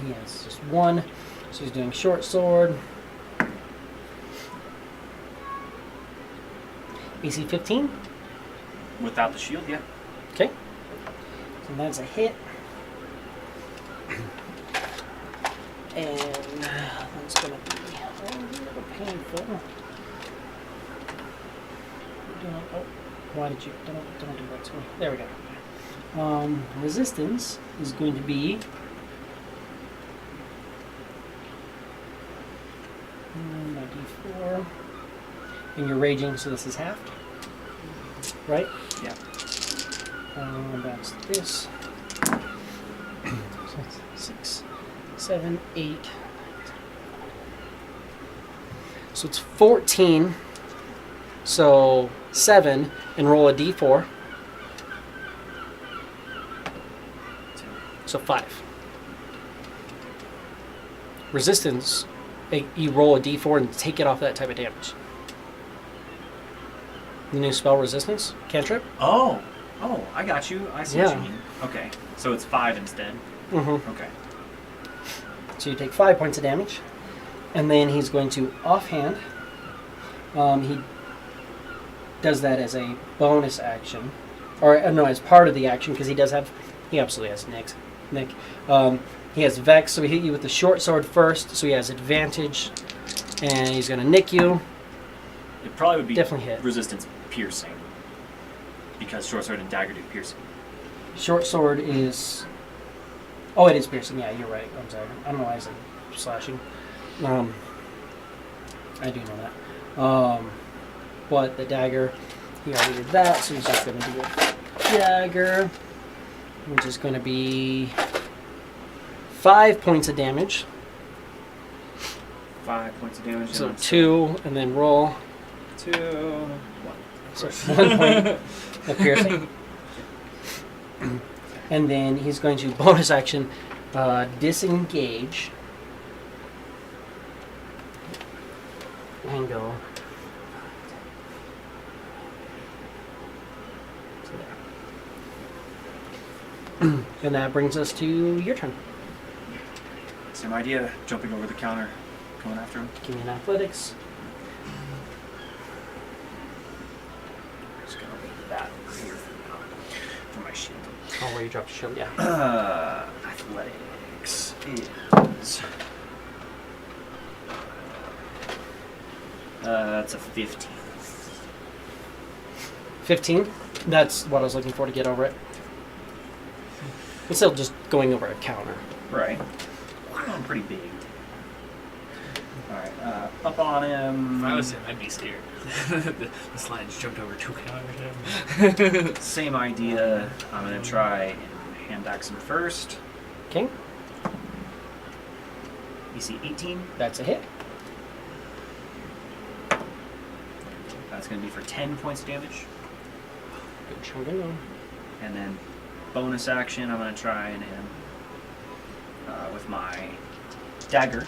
Speaker 1: He has just one, so he's doing short sword. AC 15.
Speaker 6: Without the shield, yeah.
Speaker 1: Okay. So that's a hit. And that's going to be a little painful. Oh, why did you? Don't do that to me. There we go. Resistance is going to be 94. And you're raging, so this is halved. Right?
Speaker 6: Yeah.
Speaker 1: That's this. So it's 6, 7, 8. So it's 14. So 7, and roll a d4. So 5. Resistance, you roll a d4 and take it off that type of damage. The new spell, Resistance, cantrip.
Speaker 6: Oh, I got you. I see what
Speaker 1: Yeah.
Speaker 6: you mean. Okay, so it's 5 instead.
Speaker 1: Mm-hmm.
Speaker 6: Okay.
Speaker 1: So you take 5 points of damage, and then he's going to offhand. He does that as a bonus action, or no, as part of the action, because he absolutely has Nick. He has Vex, so he hit you with the short sword first, so he has advantage, and he's going to nick you.
Speaker 6: It probably would be
Speaker 1: Definitely hit.
Speaker 6: resistance piercing, because short sword and dagger do piercing.
Speaker 1: Short sword is... Oh, it is piercing. Yeah, you're right. I'm sorry. I don't know why I said slashing. I do know that. But the dagger, he already did that, so he's just going to do a dagger, which is going to be 5 points of damage.
Speaker 6: 5 points of damage.
Speaker 1: So
Speaker 6: and
Speaker 1: 2, and then roll.
Speaker 6: 2, 1.
Speaker 1: So 1 point of piercing. And then he's going to bonus action disengage and go to there. And that brings us to your turn.
Speaker 6: Same idea. Jumping over the counter, going after him.
Speaker 1: Give me an athletics.
Speaker 6: Just gonna leave that here for my shield.
Speaker 1: Oh, where you dropped your shield, yeah.
Speaker 6: Athletics is. It's a 15.
Speaker 1: 15? That's what I was looking for to get over it. It's still just going over a counter.
Speaker 6: Right. I'm pretty big. Alright, up on him.
Speaker 4: If I was him, I'd be scared. The slides jumped over 2 counters.
Speaker 6: Same idea. I'm gonna try and hand axe him first.
Speaker 1: Okay,
Speaker 6: EC 18.
Speaker 1: that's a hit.
Speaker 6: That's gonna be for 10 points of damage.
Speaker 1: Good chunk of them.
Speaker 6: And then bonus action, I'm gonna try and hit him with my dagger.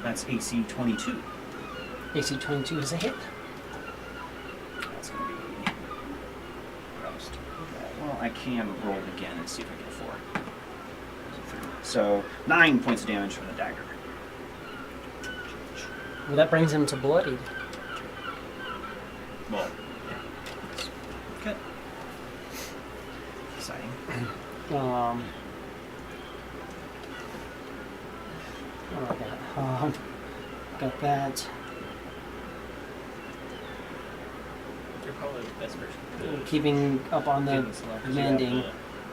Speaker 6: That's AC 22.
Speaker 1: AC 22 is a hit.
Speaker 6: That's gonna be. Well, I can roll it again and see if I get a 4. So 9 points of damage from the dagger.
Speaker 1: Well, that brings him to bloodied.
Speaker 6: Well, yeah. Good. Exciting.
Speaker 1: Oh, I got that.
Speaker 4: You're probably the best person to
Speaker 1: Keeping up on the
Speaker 4: get this level, 'cause you have
Speaker 1: mending.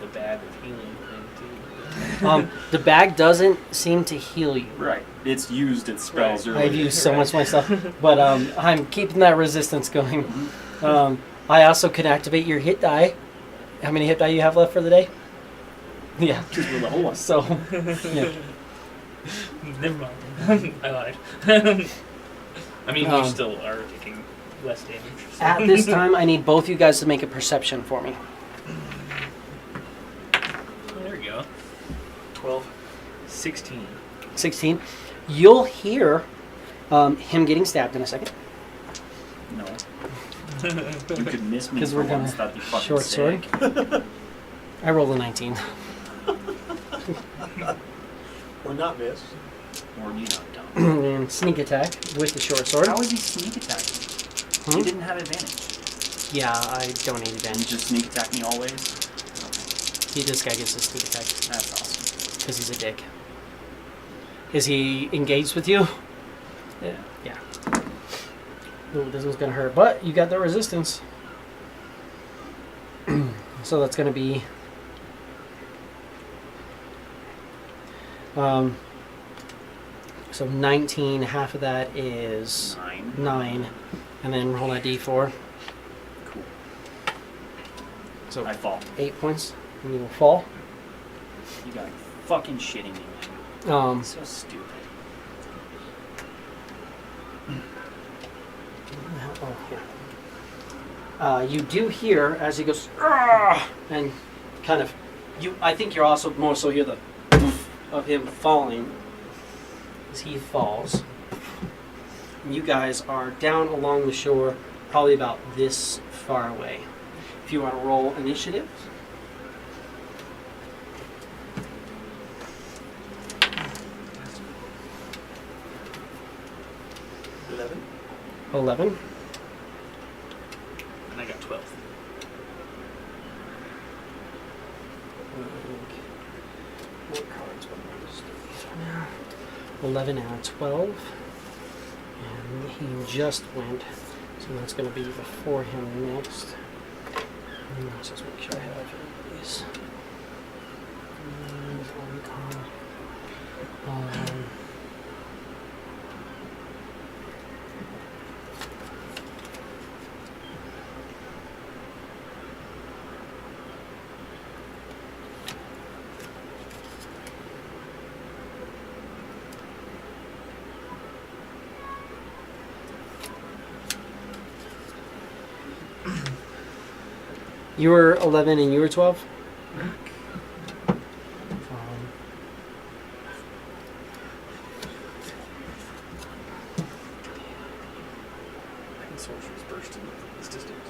Speaker 4: the bag of healing thing too.
Speaker 1: The bag doesn't seem to heal you.
Speaker 6: Right. It's used its spells
Speaker 4: Right.
Speaker 6: earlier.
Speaker 1: I've used so much myself, but I'm keeping that resistance going. I also can activate your hit die. How many hit die you have left for the day? Yeah,
Speaker 6: Because we're level 1.
Speaker 1: so yeah.
Speaker 4: Never mind. I lied. I mean, you
Speaker 1: Um,
Speaker 4: still are taking less damage. So.
Speaker 1: At this time, I need both you guys to make a perception for me.
Speaker 4: There we go. 12. 16.
Speaker 1: 16. You'll hear him getting stabbed in a second.
Speaker 6: No. You could miss me
Speaker 1: 'Cause
Speaker 6: for
Speaker 1: we're gonna
Speaker 6: once. That'd be fucking
Speaker 1: short
Speaker 6: sick.
Speaker 1: sword. I rolled a 19.
Speaker 5: Or not miss.
Speaker 6: Or you know, don't.
Speaker 1: And sneak attack with the short sword.
Speaker 6: How is he sneak attacking?
Speaker 1: Hmm?
Speaker 6: He didn't have advantage.
Speaker 1: Yeah, I don't need
Speaker 6: And
Speaker 1: advantage.
Speaker 6: just sneak attack me always.
Speaker 1: This guy gets a sneak attack
Speaker 6: That's awesome.
Speaker 1: because he's a dick. Is he engaged with you?
Speaker 6: Yeah.
Speaker 1: Yeah. Ooh, this one's gonna hurt, but you got the resistance. So that's gonna be so 19. Half of that is 9, and then roll a d4.
Speaker 6: Cool.
Speaker 1: So
Speaker 6: I fall.
Speaker 1: 8 points, and you will fall.
Speaker 6: You got fucking shitting me, man. So stupid.
Speaker 1: Oh, here. You do hear as he goes, "Argh!" and kind of, I think you're also more so hear the of him falling as he falls. You guys are down along the shore, probably about this far away. If you want to roll initiative. 11.
Speaker 4: And I got 12.
Speaker 1: What cards? What are those for now? 11 out of 12. And he just went. So that's going to be before him next. And let's just make sure I have everybody's. You were 11 and you were 12?
Speaker 4: Sorcerer's burst in this distance.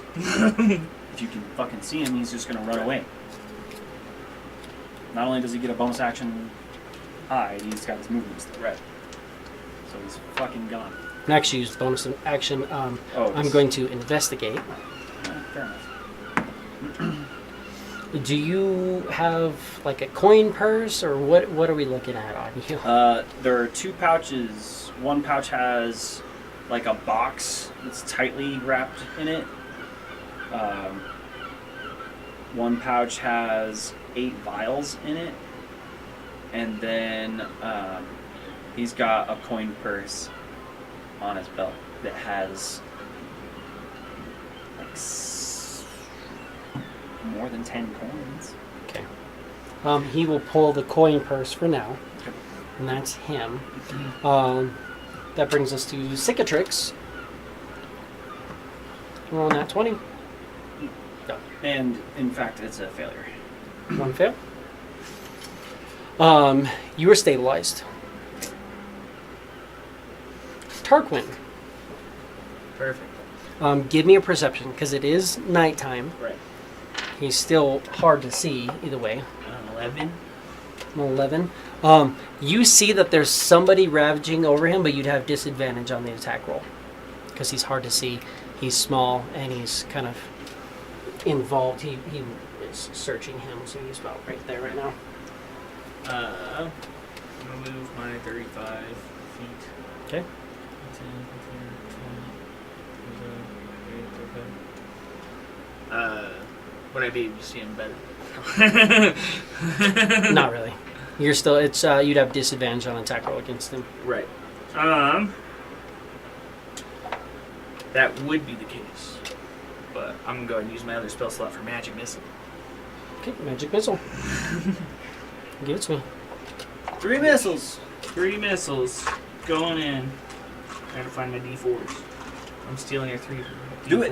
Speaker 6: If you can fucking see him, he's just gonna run away. Not only does he get a bonus action hide, he's got his movement still.
Speaker 4: Right.
Speaker 6: So he's fucking gone.
Speaker 1: Next, use bonus action. I'm
Speaker 6: it's-
Speaker 1: going to investigate.
Speaker 6: Fair enough.
Speaker 1: Do you have like a coin purse, or what are we looking at on you?
Speaker 6: There are 2 pouches. One pouch has like a box that's tightly wrapped in it. One pouch has 8 vials in it. And then he's got a coin purse on his belt that has like more than 10 coins.
Speaker 1: Okay. He will pull the coin purse for now, and that's him. That brings us to Cicatrix. Roll on that 20.
Speaker 6: And in fact, it's a failure.
Speaker 1: One fail. You are stabilized. Tarquin,
Speaker 4: Perfect.
Speaker 1: give me a perception, because it is nighttime.
Speaker 6: Right.
Speaker 1: He's still hard to see either way.
Speaker 4: 11.
Speaker 1: 11. You see that there's somebody ravaging over him, but you'd have disadvantage on the attack roll because he's hard to see. He's small and he's kind of involved. He is searching him, so he's about right there right now.
Speaker 4: I'm gonna move my 35 feet.
Speaker 1: Okay.
Speaker 4: 10, would I be able to see him better?
Speaker 1: Not really. You're still. It's you'd have disadvantage on attack roll against him.
Speaker 4: Right. That would be the case, but I'm gonna go ahead and use my other spell slot for magic missile.
Speaker 1: Okay, magic missile. Give it to me.
Speaker 6: 3 missiles.
Speaker 4: 3 missiles going in. Trying to find my D4s. I'm stealing your 3 D4s.
Speaker 6: Do it.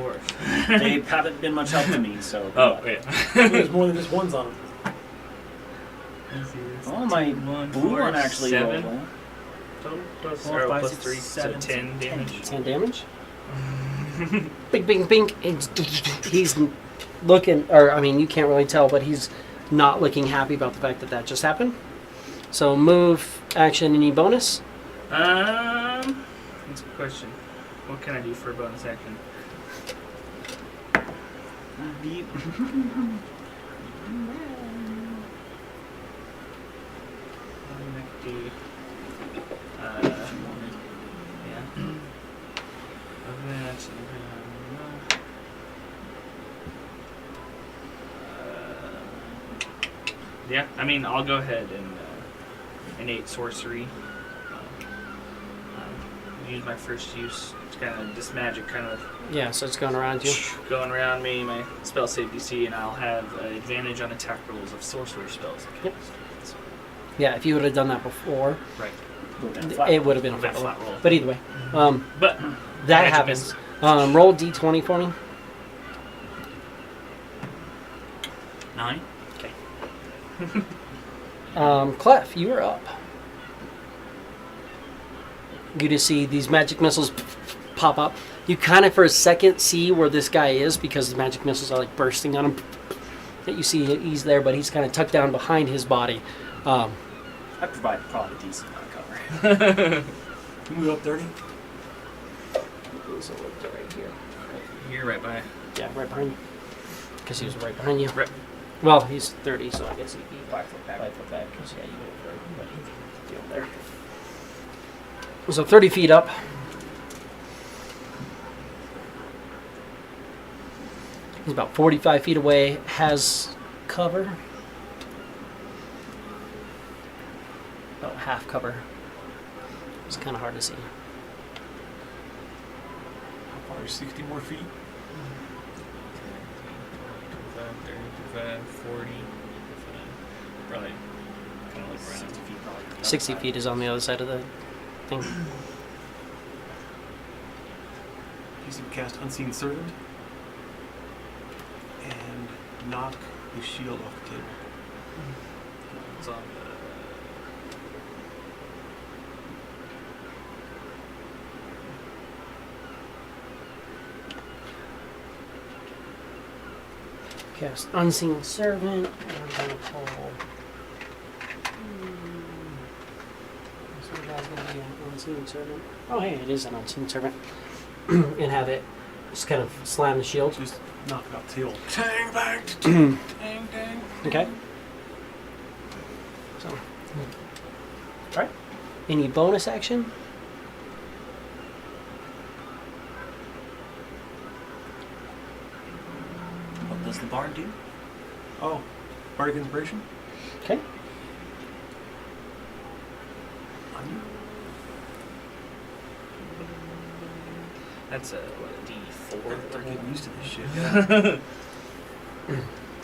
Speaker 6: They haven't been much help to me, so.
Speaker 4: Oh yeah.
Speaker 5: There's more than just ones on them.
Speaker 6: Oh, my blue one actually rolled
Speaker 4: 7
Speaker 6: well.
Speaker 4: total plus
Speaker 6: 4, 5, 6,
Speaker 4: 3,
Speaker 6: 7,
Speaker 4: so 10 damage.
Speaker 1: 10 damage. Bing, bing, bing. He's looking, or I mean, you can't really tell, but he's not looking happy about the fact that that just happened. So move, action, any bonus?
Speaker 4: That's a good question. What can I do for a bonus action? 50. Yeah. Of that. Yeah, I mean, I'll go ahead and innate sorcery. Use my first use. It's kind of this magic kind of
Speaker 1: Yeah, so it's going around you.
Speaker 4: going around me, my spell save DC, and I'll have advantage on attack rolls of sorcerer spells.
Speaker 1: Yep. Yeah, if you would have done that before,
Speaker 4: Right.
Speaker 1: it would have been a
Speaker 4: Would've been
Speaker 1: flat
Speaker 4: a flat
Speaker 1: roll.
Speaker 4: roll.
Speaker 1: But either way,
Speaker 4: But
Speaker 1: that
Speaker 4: magic
Speaker 1: happens.
Speaker 4: misses.
Speaker 1: Roll D20 for me.
Speaker 4: 9.
Speaker 1: Clef, you are up. You just see these magic missiles pop up. You kind of for a second see where this guy is because the magic missiles are like bursting on him. That you see he's there, but he's kind of tucked down behind his body.
Speaker 6: I provide probably a decent amount of cover.
Speaker 2: Move up 30.
Speaker 1: So right here.
Speaker 4: You're right by.
Speaker 1: Yeah, right behind you. Because he was right behind you.
Speaker 4: Right.
Speaker 1: Well, he's 30, so I guess he'd be 5 foot back. 5 foot back, because yeah, you go over, but he'd be over there. So 30 feet up. He's about 45 feet away, has cover. About half cover. It's kind of hard to see.
Speaker 2: How far is 60 more feet?
Speaker 4: 25, 30, 40. Probably kind of look
Speaker 6: 60
Speaker 4: around.
Speaker 6: feet probably.
Speaker 1: 60 feet is on the other side of the thing.
Speaker 2: He's to cast Unseen Servant and knock the shield off the table.
Speaker 4: It's on
Speaker 1: Cast Unseen Servant. And I'm going to pull. So that's going to be an Unseen Servant. Oh, hey, it is an Unseen Servant. And have it just kind of slam the shield.
Speaker 2: Just knock it off the table. Tang, bang, tang, tang.
Speaker 1: Okay. So. Alright. Any bonus action?
Speaker 6: What does the bard do?
Speaker 2: Oh, Bardic Inspiration?
Speaker 1: Okay.
Speaker 2: On you?
Speaker 4: That's a what, a
Speaker 2: They're
Speaker 4: D4.
Speaker 2: getting used to this shit.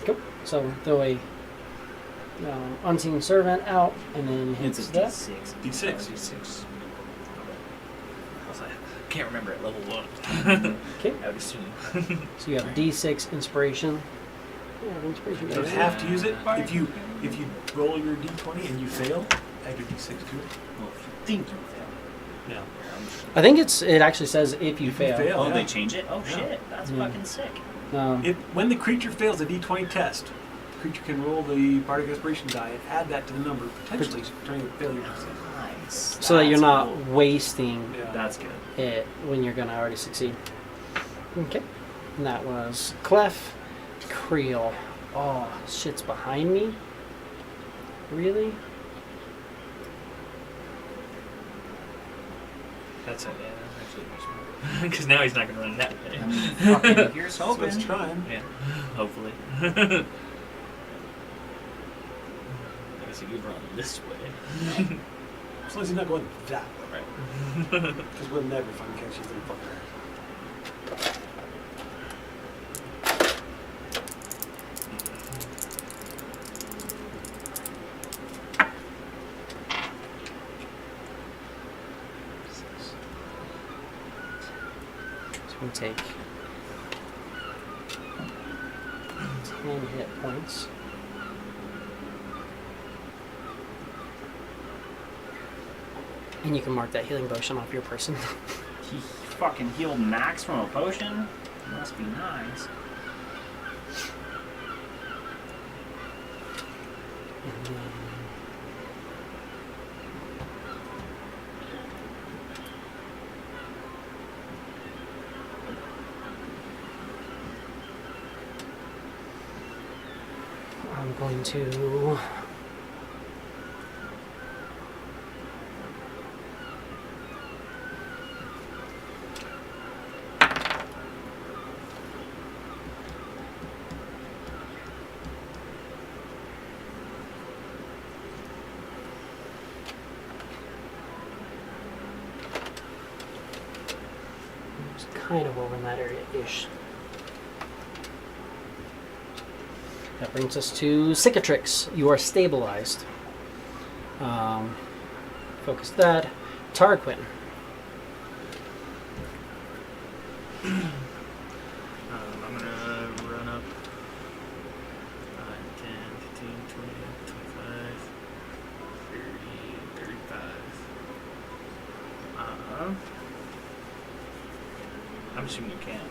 Speaker 1: Cool. So throw a Unseen Servant out and then
Speaker 6: It's
Speaker 1: hits
Speaker 6: a
Speaker 1: that.
Speaker 6: D6.
Speaker 2: D6.
Speaker 4: D6. Can't remember at level 1.
Speaker 1: Okay.
Speaker 4: I would assume.
Speaker 1: So you have D6 Inspiration. Yeah, Inspiration.
Speaker 2: You don't have to use it. If you roll your D20 and you fail, add your D6 to it.
Speaker 6: Well, if you think you fail.
Speaker 2: Yeah.
Speaker 1: I think it actually says if you fail.
Speaker 2: fail.
Speaker 6: Oh,
Speaker 2: yeah.
Speaker 6: they change it? Oh,
Speaker 2: Yeah.
Speaker 6: shit. That's
Speaker 1: Yeah.
Speaker 6: fucking sick.
Speaker 2: When the creature fails a D20 test, the creature can roll the Bardic Inspiration die and add that to the number, potentially turning a failure to success.
Speaker 6: Nice.
Speaker 1: So that you're
Speaker 6: That's
Speaker 1: not
Speaker 6: cool.
Speaker 1: wasting
Speaker 2: Yeah.
Speaker 6: That's good.
Speaker 1: it when you're going to already succeed. Okay. And that was Clef. Creel. Oh, shit's behind me? Really?
Speaker 4: That's it, yeah. That's actually because now he's not going to run that way.
Speaker 6: I mean, fucking, here's
Speaker 2: So it's
Speaker 6: hoping.
Speaker 2: trying.
Speaker 4: Yeah, hopefully. I guess he could run this way.
Speaker 2: As long as he's not going that way.
Speaker 4: Right.
Speaker 2: Because we'll never fucking catch you through fucker.
Speaker 1: So we take 10 hit points. And you can mark that healing potion off your person.
Speaker 6: He fucking healed max from a potion? Must be nice.
Speaker 1: And then I'm going to kind of over in that area-ish. That brings us to cicatrix. You are stabilized. Focus that. Tarquin.
Speaker 4: I'm gonna run up 10, 15, 20, 25, 30, 35. I'm assuming you can't.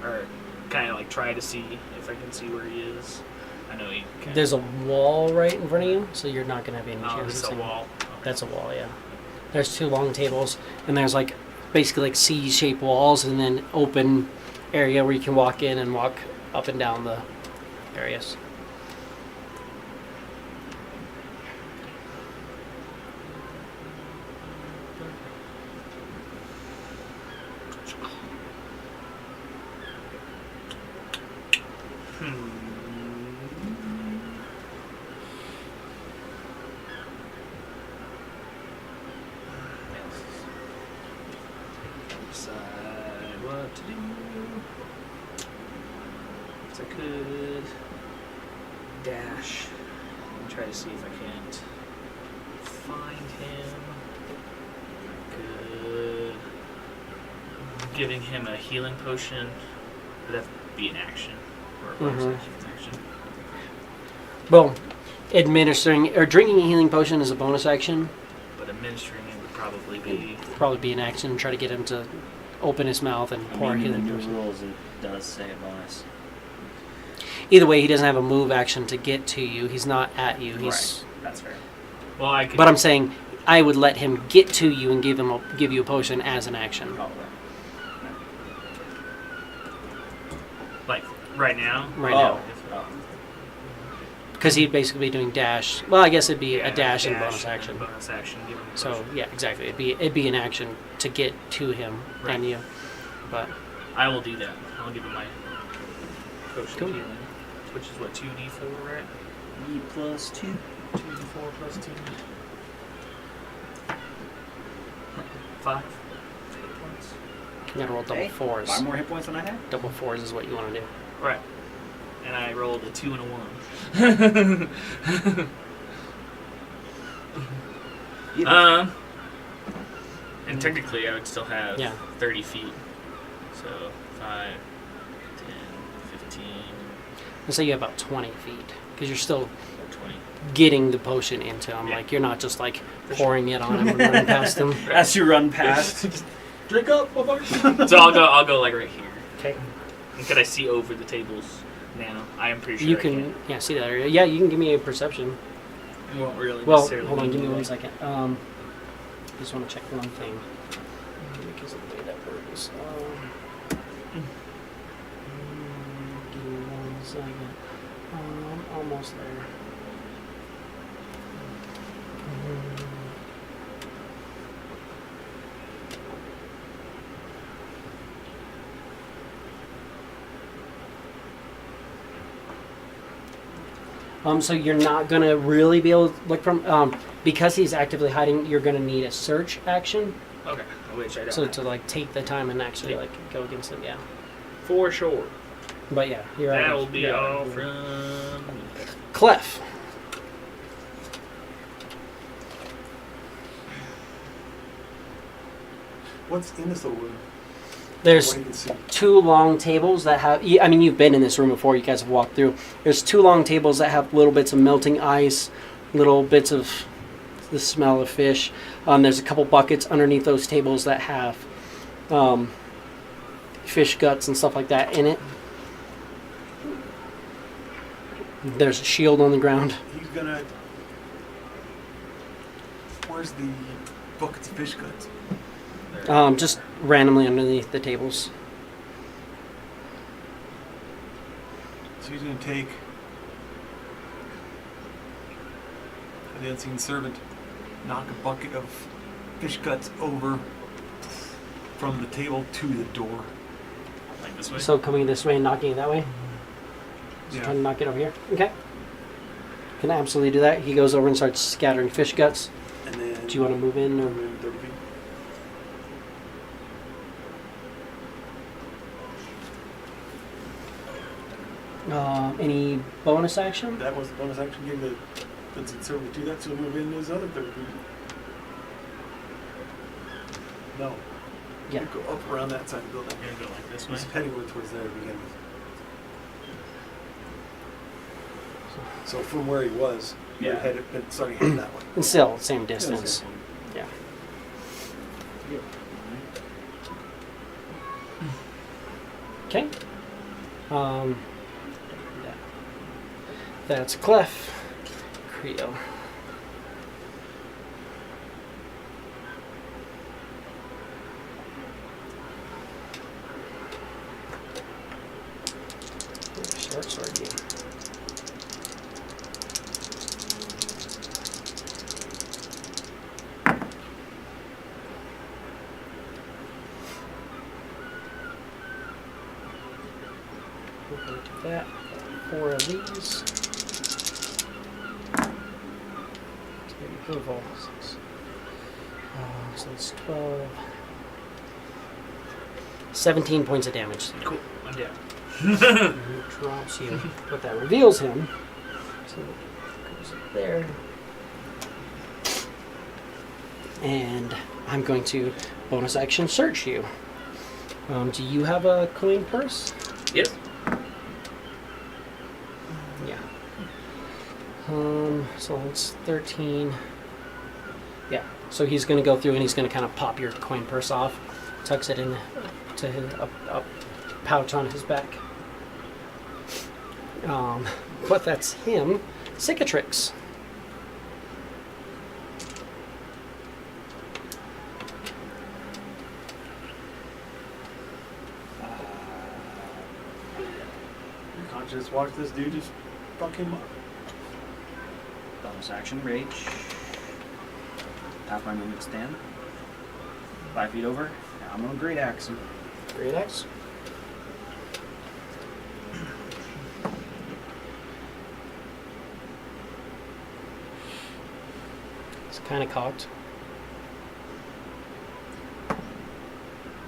Speaker 4: Or kind of like try to see if I can see where he is. I know he can.
Speaker 1: There's a wall right in front of you, so you're not going to have any
Speaker 4: Oh,
Speaker 1: chance
Speaker 4: it's
Speaker 1: of
Speaker 4: a
Speaker 1: seeing.
Speaker 4: wall.
Speaker 1: That's a wall, yeah. There's 2 long tables, and there's like basically like C-shaped walls, and then open area where you can walk in and walk up and down the areas.
Speaker 4: Decide what to do. If I could dash and try to see if I can't find him. I could giving him a healing potion. Would that be an action or a bonus action?
Speaker 1: Well, administering or drinking a healing potion is a bonus action.
Speaker 4: But administering it would probably be.
Speaker 1: Probably be an action and try to get him to open his mouth and
Speaker 6: I
Speaker 1: pour a
Speaker 6: mean, in the
Speaker 1: healing
Speaker 6: new
Speaker 1: potion.
Speaker 6: rules, it does say a bonus.
Speaker 1: Either way, he doesn't have a move action to get to you. He's not at you. He's.
Speaker 6: Right. That's fair.
Speaker 4: Well, I could.
Speaker 1: But I'm saying I would let him get to you and give you a potion as an action.
Speaker 6: Oh,
Speaker 4: like right now.
Speaker 1: Right now.
Speaker 6: Oh.
Speaker 1: Because he'd basically be doing dash. Well, I guess it'd be
Speaker 4: Yeah,
Speaker 1: a dash and bonus
Speaker 4: and
Speaker 1: action.
Speaker 4: Bonus action. Give him a
Speaker 1: So
Speaker 4: potion.
Speaker 1: yeah, exactly. It'd be an action to get to him
Speaker 4: Right.
Speaker 1: and you. But
Speaker 4: I will do that. I'll give him my potion
Speaker 1: Cool.
Speaker 4: of healing, which is what 2d4, right?
Speaker 6: E plus 2.
Speaker 4: 2d4 plus 2. 5 hit points.
Speaker 1: you gotta roll double
Speaker 6: Hey,
Speaker 1: fours.
Speaker 6: 5 more hit points than I had?
Speaker 1: Double fours is what you want to do.
Speaker 4: Right. And I rolled a 2 and a 1. And technically I would still have
Speaker 1: Yeah.
Speaker 4: 30 feet. So 5, 10, 15,
Speaker 1: Let's say you have about 20 feet because you're still
Speaker 4: 20.
Speaker 1: getting the potion into him.
Speaker 4: Yeah.
Speaker 1: Like you're not just like
Speaker 4: For
Speaker 1: pouring it on him and running past him.
Speaker 6: As you run past.
Speaker 2: Drink up, motherfucker.
Speaker 4: So I'll go like right here.
Speaker 1: Okay.
Speaker 4: And could I see over the tables now? I am pretty sure
Speaker 1: You
Speaker 4: I
Speaker 1: can see that area. Yeah, you can give me a perception.
Speaker 4: It won't really
Speaker 1: Well,
Speaker 4: necessarily
Speaker 1: hold on, give me
Speaker 4: be
Speaker 1: 1
Speaker 4: like-
Speaker 1: second. Just want to check one thing because of the way that works. Give me 1 second. Almost there. So you're not gonna really be able to look from because he's actively hiding. You're gonna need a search action,
Speaker 4: Okay, which I don't.
Speaker 1: so
Speaker 4: have.
Speaker 1: to like take the time and actually
Speaker 4: Yeah.
Speaker 1: like go against him. Yeah,
Speaker 4: For sure.
Speaker 1: but yeah, you're
Speaker 4: That
Speaker 1: right.
Speaker 4: will be
Speaker 1: You're
Speaker 4: all
Speaker 1: right.
Speaker 4: from.
Speaker 1: Clef.
Speaker 2: What's in this little room?
Speaker 1: There's
Speaker 2: What do you can see?
Speaker 1: 2 long tables that have. I mean, you've been in this room before. You guys have walked through. There's 2 long tables that have little bits of melting ice, little bits of the smell of fish. There's a couple buckets underneath those tables that have fish guts and stuff like that in it. There's a shield on the ground.
Speaker 2: He's gonna. Where's the buckets of fish guts?
Speaker 1: Just randomly underneath the tables.
Speaker 2: So he's gonna take the unseen servant, knock a bucket of fish guts over from the table to the door.
Speaker 4: Like this way?
Speaker 1: So coming this way and knocking it that way. So
Speaker 2: Yeah.
Speaker 1: trying to knock it over here. Okay. Can absolutely do that. He goes over and starts scattering fish guts.
Speaker 2: And then.
Speaker 1: Do you want to move in or?
Speaker 2: Move in 30 feet.
Speaker 1: Any bonus action?
Speaker 2: That was the bonus action game that does it serve to do that, so move in his other third movement. No.
Speaker 1: Yeah.
Speaker 2: You go up around that side of the building.
Speaker 4: You're gonna go like this way.
Speaker 2: He's heading towards there to begin with. So from where he was, you're
Speaker 6: Yeah.
Speaker 2: headed, starting heading that way.
Speaker 1: And still, same distance. Yeah. Okay. Yeah. That's Clef. Creo. Short sword game. We're going to do that. 4 of these. Approval. So it's 12. 17 points of damage.
Speaker 4: Cool. I'm down.
Speaker 1: And he drops you. But that reveals him. So it goes up there. And I'm going to bonus action search you. Do you have a coin purse?
Speaker 4: Yep.
Speaker 1: Yeah. So it's 13. Yeah. So he's going to go through and he's going to kind of pop your coin purse off, tucks it in to his a pouch on his back. But that's him. Cicatrix.
Speaker 2: You can't just watch this dude just fuck him up.
Speaker 6: Bonus action, rage. Half my movement stand. 5 feet over. Now I'm gonna great axe him.
Speaker 1: Great axe. It's kind of cocked.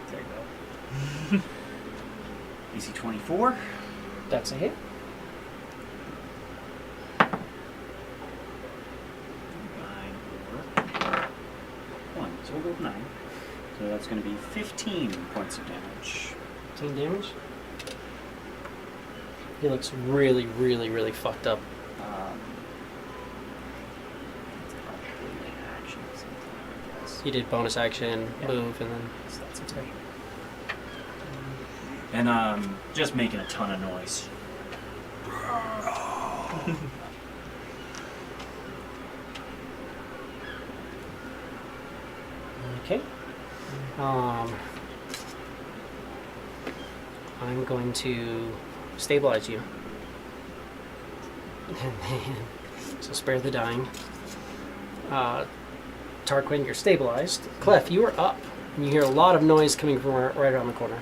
Speaker 6: There you go. AC 24.
Speaker 1: That's a hit.
Speaker 6: 1. So we'll go with 9. So that's going to be 15 points of damage.
Speaker 1: 15 damage. He looks really, really, really fucked up.
Speaker 6: It's probably an action or something, I guess.
Speaker 1: He did bonus action,
Speaker 6: Yeah.
Speaker 1: move, and then
Speaker 6: So that's okay. And just making a ton of noise.
Speaker 1: okay. I'm going to stabilize you. So spare the dying. Tarquin, you're stabilized. Clef, you are up. And you hear a lot of noise coming from right around the corner.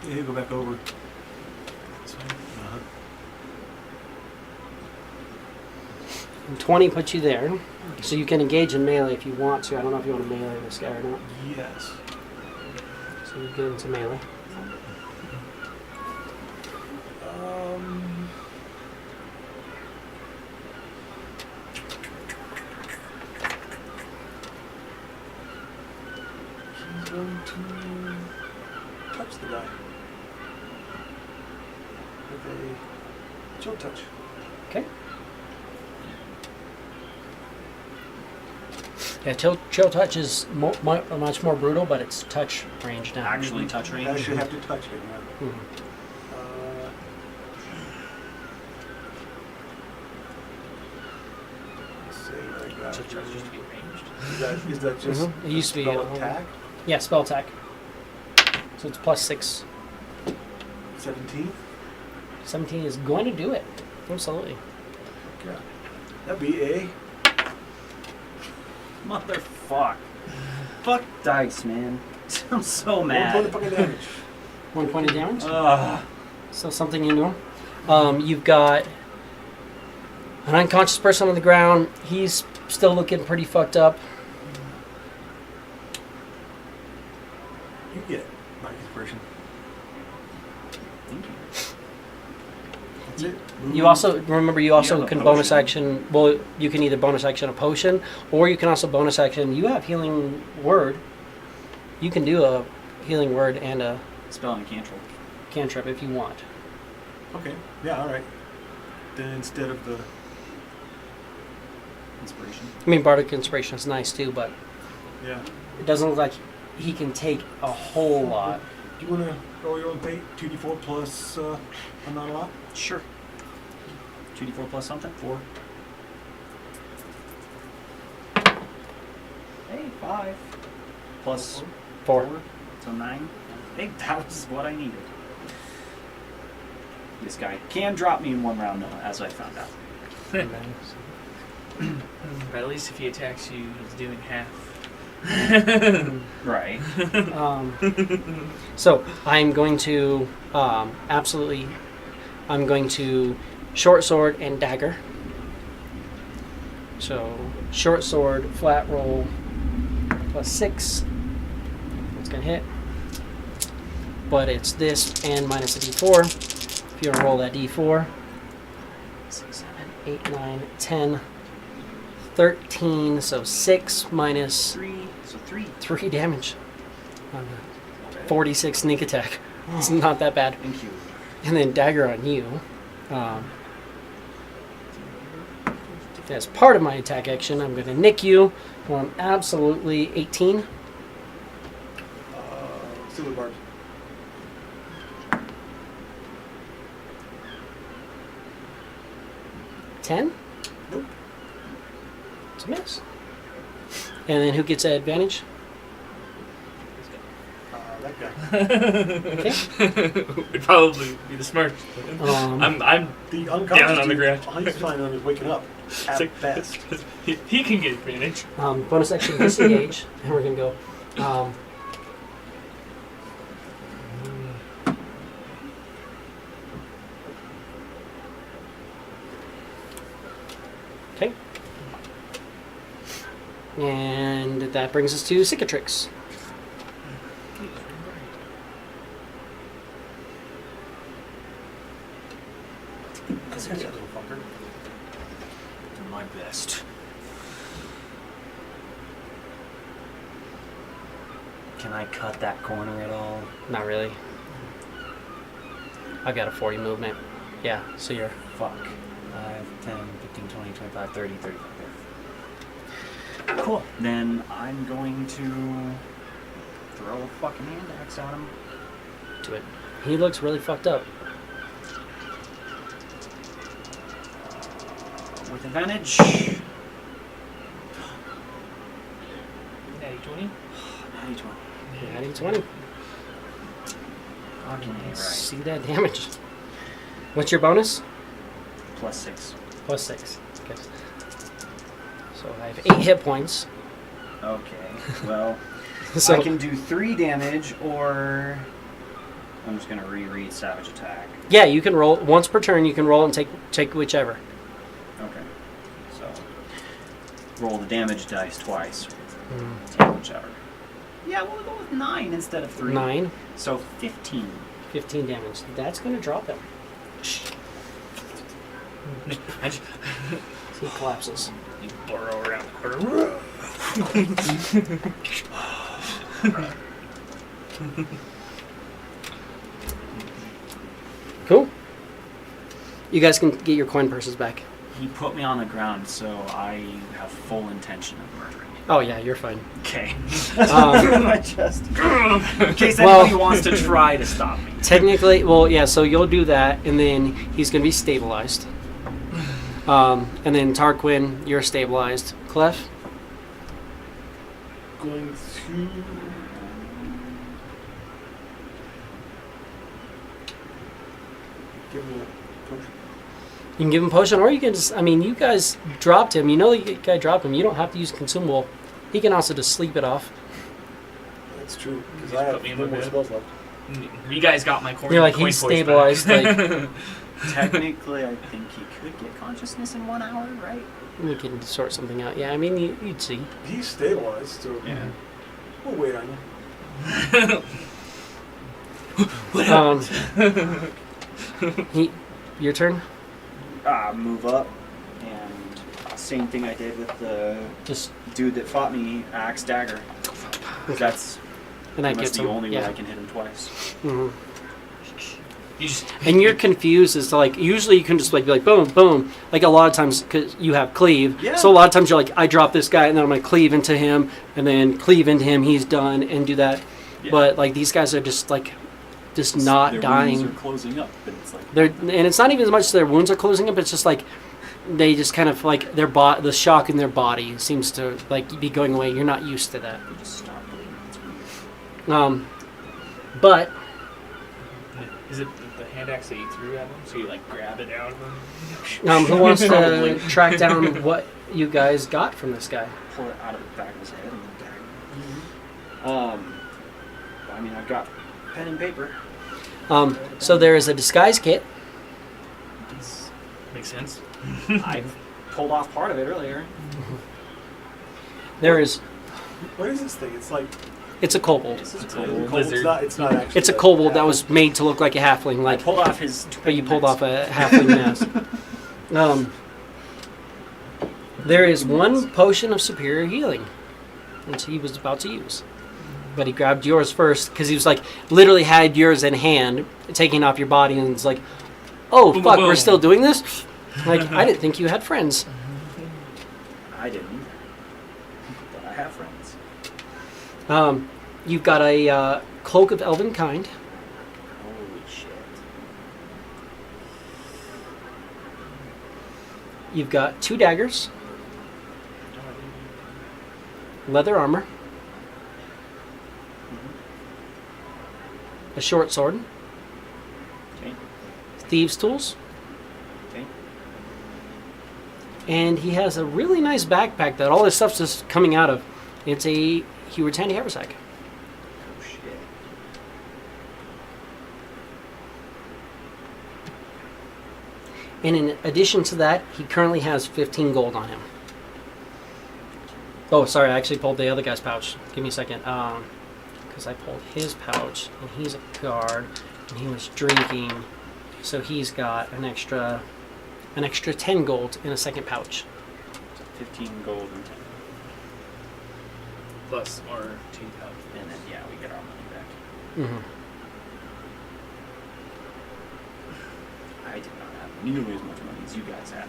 Speaker 2: Yeah, he'll go back over.
Speaker 1: And 20 puts you there. So you can engage in melee if you want to. I don't know if you want to melee this guy or not.
Speaker 2: Yes.
Speaker 1: So you get into melee.
Speaker 2: He's going to touch the guy with a chill touch.
Speaker 1: Okay. Yeah, chill touch is much more brutal, but it's touch range now.
Speaker 6: Actually touch
Speaker 2: You
Speaker 6: range.
Speaker 2: actually have to touch it. Yeah.
Speaker 1: Mhm.
Speaker 2: Let's see what I got.
Speaker 4: So it tries just to be ranged.
Speaker 2: Is that just
Speaker 1: Mhm. It used to be,
Speaker 2: spell attack?
Speaker 1: Yeah, spell attack. So it's +6.
Speaker 2: 17?
Speaker 1: 17 is going to do it. Absolutely.
Speaker 2: Yeah. That'd be a.
Speaker 6: Motherfuck. Fuck dice, man. I'm so
Speaker 2: 1
Speaker 6: mad.
Speaker 2: point of fucking damage.
Speaker 1: 1 point of damage.
Speaker 6: Ugh.
Speaker 1: So something you know. You've got an unconscious person on the ground. He's still looking pretty fucked up.
Speaker 2: You get my inspiration.
Speaker 6: Thank you.
Speaker 2: That's it.
Speaker 1: You also remember you also
Speaker 6: You have a
Speaker 1: can bonus
Speaker 6: potion.
Speaker 1: action. Well, you can either bonus action a potion, or you can also bonus action. You have healing word. You can do a healing word and a
Speaker 6: Spell and cantrip.
Speaker 1: cantrip if you want.
Speaker 2: Okay. Yeah. All right. Then instead of the
Speaker 6: Inspiration.
Speaker 1: I mean, bardic inspiration is nice too, but
Speaker 2: yeah.
Speaker 1: it doesn't look like he can take a whole lot.
Speaker 2: Do you want to roll your own fate? 2d4 plus a not a lot.
Speaker 6: Sure. 2d4 plus something?
Speaker 2: 4.
Speaker 6: Hey, 5. Plus
Speaker 1: 4.
Speaker 6: So 9. Hey, that was what I needed. This guy can drop me in one round, though, as I found out.
Speaker 4: But at least if he attacks you, he's doing half.
Speaker 6: Right.
Speaker 1: So I'm going to absolutely. I'm going to short sword and dagger. So short sword, flat roll, plus 6. It's gonna hit. But it's this and minus a d4. If you want to roll that d4. 6, 7, 8, 9, 10, 13. So 6 minus
Speaker 6: 3. So 3.
Speaker 1: 3 damage. On the 46 sneak attack. It's not that bad.
Speaker 6: Thank you.
Speaker 1: And then dagger on you. As part of my attack action, I'm going to nick you. I'm absolutely 18.
Speaker 2: Still with barbs.
Speaker 1: Ten?
Speaker 2: Nope.
Speaker 1: It's a miss. And then who gets that advantage?
Speaker 2: That guy.
Speaker 1: Okay.
Speaker 4: Would probably be the smartest. I'm
Speaker 2: The unconscious
Speaker 4: Down on the
Speaker 2: dude,
Speaker 4: ground.
Speaker 2: He's fine on his waking up. At
Speaker 4: Sick.
Speaker 2: best.
Speaker 4: he can get advantage.
Speaker 1: Bonus action disengage. And we're going to go. Okay. And that brings us to Cicatrix.
Speaker 2: That's that little fucker.
Speaker 6: Do my best. Can I cut that corner at all?
Speaker 1: Not really. I got a 40 movement. Yeah, so you're...
Speaker 6: Fuck. 5, 10, 15, 20, 25, 30, 35. Cool. Then I'm going to throw a fucking hand axe at him.
Speaker 1: to it. He looks really fucked up.
Speaker 6: With advantage.
Speaker 4: Natty 20.
Speaker 6: Natty 20.
Speaker 1: Adding 20.
Speaker 6: Fucking A, right.
Speaker 1: See that damage. What's your bonus?
Speaker 6: Plus 6.
Speaker 1: Plus 6. Okay. So I have 8 hit points.
Speaker 6: Okay. Well,
Speaker 1: So
Speaker 6: I can do 3 damage, or I'm just gonna reread Savage Attack.
Speaker 1: yeah, you can roll once per turn. You can roll and take whichever.
Speaker 6: Okay. So roll the damage dice twice.
Speaker 1: Mm.
Speaker 6: Take whichever. Yeah, we'll go with 9 instead of 3.
Speaker 1: 9,
Speaker 6: So 15.
Speaker 1: 15 damage. That's going to drop him.
Speaker 4: I just,
Speaker 1: He collapses.
Speaker 4: you burrow around the corner.
Speaker 1: Cool. You guys can get your coin purses back.
Speaker 6: He put me on the ground, so I have full intention of murdering him.
Speaker 1: Oh yeah, you're fine.
Speaker 6: Okay.
Speaker 1: Um,
Speaker 6: Just in case
Speaker 1: Well-
Speaker 6: anybody wants to try to stop me.
Speaker 1: Technically, well, yeah. So you'll do that, and then he's going to be stabilized. And then Tarquin, you're stabilized. Clef,
Speaker 2: Going to. Give me a potion.
Speaker 1: you can give him potion, or you can just. I mean, you guys dropped him. You know the guy dropped him. You don't have to use consumable. He can also just sleep it off.
Speaker 2: That's true. Because
Speaker 4: Just
Speaker 2: I
Speaker 4: put me
Speaker 2: have
Speaker 4: in
Speaker 2: no
Speaker 4: my
Speaker 2: more
Speaker 4: bed.
Speaker 2: spells left.
Speaker 4: You guys got my coin.
Speaker 1: You're like,
Speaker 4: coin
Speaker 1: he's
Speaker 4: voice
Speaker 1: stabilized,
Speaker 4: back.
Speaker 6: Technically, I think he could get consciousness in 1 hour, right?
Speaker 1: We can sort something out. Yeah, I mean, you'd see.
Speaker 5: He's stabilized, so
Speaker 6: Yeah.
Speaker 5: we'll wait on you.
Speaker 4: What happened?
Speaker 1: Your turn.
Speaker 6: Move up, and same thing I did with the
Speaker 1: Just
Speaker 6: dude that fought me, axe dagger. That's
Speaker 1: and I
Speaker 6: that's
Speaker 1: get
Speaker 6: the
Speaker 1: some.
Speaker 6: only way
Speaker 1: Yeah.
Speaker 6: I can hit him twice.
Speaker 1: Mhm.
Speaker 4: You just
Speaker 1: And you're confused as to like usually you can just like be like boom boom like a lot of times because you have cleave.
Speaker 6: Yeah.
Speaker 1: So a lot of times you're like I drop this guy and then I'm gonna cleave into him and then cleave into him. He's done and do that.
Speaker 6: Yeah.
Speaker 1: But like these guys are just like not
Speaker 6: Their
Speaker 1: dying.
Speaker 6: wounds are closing up, but it's like
Speaker 1: They're and it's not even as much their wounds are closing up. It's just like they just kind of like the shock in their body seems to like be going away. You're not used to that.
Speaker 6: they just stop bleeding. It's weird.
Speaker 1: But
Speaker 4: is it the hand axe that you threw at him? So you like grab it out of him?
Speaker 1: who wants to
Speaker 6: Probably.
Speaker 1: track down what you guys got from this guy?
Speaker 6: Pull it out of the back of his head and then I mean, I've got pen and paper.
Speaker 1: So there is a disguise kit.
Speaker 4: Makes sense.
Speaker 6: I pulled off part of it earlier.
Speaker 1: There is.
Speaker 5: What is this thing? It's like
Speaker 1: It's a kobold.
Speaker 6: This is
Speaker 4: It's
Speaker 6: cool.
Speaker 4: a
Speaker 5: it's
Speaker 4: lizard.
Speaker 5: not actually.
Speaker 1: It's a kobold that was made to look like a halfling.
Speaker 6: I
Speaker 1: Like,
Speaker 6: pulled off his.
Speaker 1: but you pulled off a halfling mask. There is one potion of superior healing, which he was about to use, but he grabbed yours first because he was like literally had yours in hand, taking off your body, and it's like, oh
Speaker 4: Boom,
Speaker 1: fuck,
Speaker 4: boom,
Speaker 1: we're
Speaker 4: boom.
Speaker 1: still doing this. Like I didn't think you had friends.
Speaker 6: I didn't either. But I have friends.
Speaker 1: You've got a cloak of elven kind.
Speaker 6: Holy shit.
Speaker 1: You've got 2 daggers, leather armor, a short sword,
Speaker 6: Okay.
Speaker 1: thieves' tools,
Speaker 6: Okay.
Speaker 1: and he has a really nice backpack that all this stuff's just coming out of. It's a Heward Tandy haversack.
Speaker 6: Oh shit.
Speaker 1: And in addition to that, he currently has 15 gold on him. Oh, sorry, I actually pulled the other guy's pouch. Give me a second. Because I pulled his pouch, and he's a guard, and he was drinking, so he's got an extra 10 gold in a second pouch.
Speaker 6: 15 gold and 10.
Speaker 4: Plus our 2 pounds.
Speaker 6: And then, yeah, we get our money back.
Speaker 1: Mm-hmm.
Speaker 6: I did not have nearly as much money as you guys had.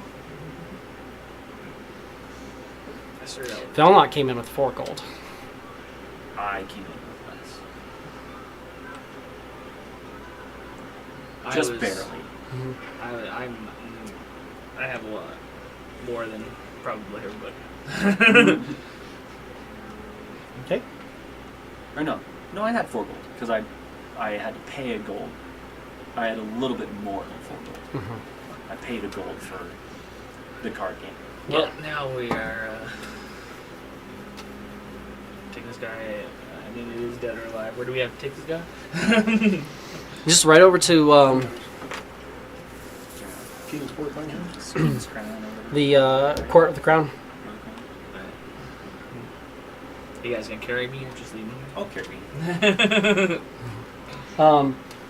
Speaker 4: I started out with
Speaker 1: Velnot came in with 4 gold.
Speaker 6: I came in with less.
Speaker 4: I
Speaker 6: Just
Speaker 4: was-
Speaker 6: barely.
Speaker 4: I have a lot more than probably everybody.
Speaker 1: Okay.
Speaker 6: Or no, I had 4 gold because I had to pay a gold. I had a little bit more than 4 gold.
Speaker 1: Mm-hmm.
Speaker 6: I paid a gold for the card game.
Speaker 4: Well, now we are taking this guy. I mean, it is dead or alive. Where do we have to take this guy?
Speaker 1: Just right over to
Speaker 5: King's Port Thing.
Speaker 6: Queen's crown over
Speaker 1: the Court of the Crown.
Speaker 4: You guys gonna carry me or just leave me?
Speaker 6: I'll carry me.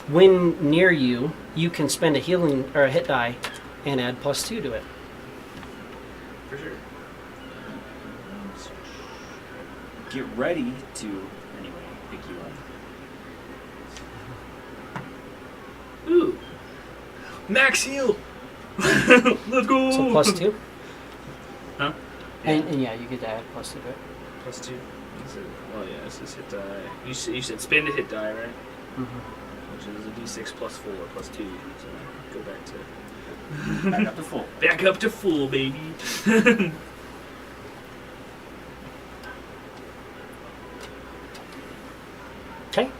Speaker 1: When near you, you can spend a healing or a hit die and add +2 to it.
Speaker 4: For sure.
Speaker 6: Get ready to, anyway, pick you up.
Speaker 4: Ooh. Max heal! Let's go!
Speaker 1: So +2.
Speaker 4: Huh?
Speaker 1: And yeah, you get to add +2 to it.
Speaker 4: +2. Well, yeah, this is hit die. You said spend a hit die, right?
Speaker 1: Mm-hmm.
Speaker 4: Which is a d6 +4 +2. So go back to
Speaker 6: Back up to full.
Speaker 4: back up to full, baby.
Speaker 1: Okay.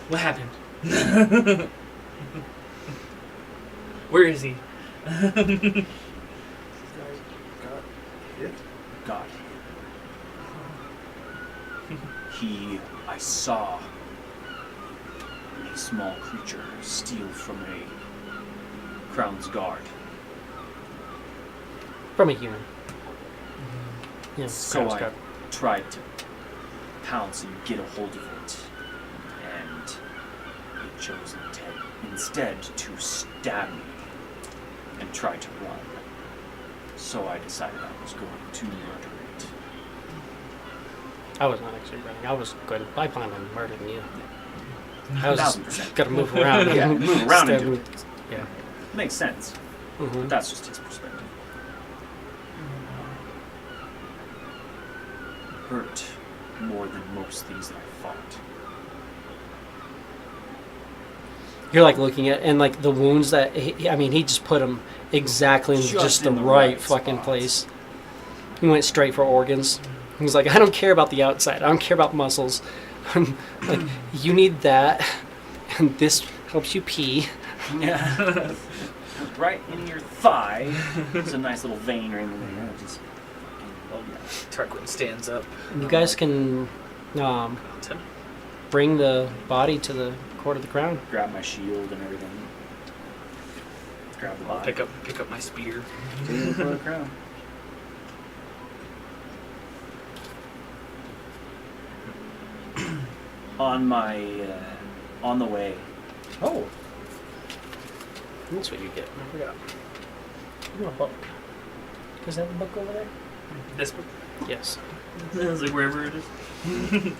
Speaker 4: What happened? Where is he?
Speaker 5: This guy got hit.
Speaker 6: God.
Speaker 3: I saw a small creature steal from a Crown's Guard.
Speaker 1: From a human. Yeah,
Speaker 3: So
Speaker 1: Crown's
Speaker 3: I
Speaker 1: Guard.
Speaker 3: tried to pounce and get a hold of it, and it chose instead to stab me and try to run. So I decided I was going to murder it.
Speaker 1: I was not actually running. I was good. I planned on murdering you. I was
Speaker 3: 1000%.
Speaker 1: gonna move around.
Speaker 3: Yeah, move around and
Speaker 1: Stab
Speaker 3: do
Speaker 1: me.
Speaker 3: it.
Speaker 1: Yeah.
Speaker 3: Makes sense. But
Speaker 1: Mm-hmm.
Speaker 3: that's just his perspective. Hurt more than most things that I fought.
Speaker 1: You're like looking at and like the wounds that he just put him exactly in just the
Speaker 3: in the
Speaker 1: right
Speaker 3: right
Speaker 1: fucking
Speaker 3: spot.
Speaker 1: place. He went straight for organs. He was like, I don't care about the outside. I don't care about muscles. Like, you need that, and this helps you pee.
Speaker 3: Yeah. Right in your thigh. There's a nice little vein right in there. Just oh yeah.
Speaker 4: Tarquin stands up.
Speaker 1: You guys can
Speaker 4: Tim?
Speaker 1: bring the body to the court of the crown.
Speaker 3: Grab my shield and everything. Grab the
Speaker 4: I'll
Speaker 3: body.
Speaker 4: pick up my spear.
Speaker 3: Take it for the crown. On the way.
Speaker 1: Oh, that's what you get. I forgot. You want a book? Does that have a book over there?
Speaker 4: This book.
Speaker 1: Yes.
Speaker 4: I was like, wherever it is.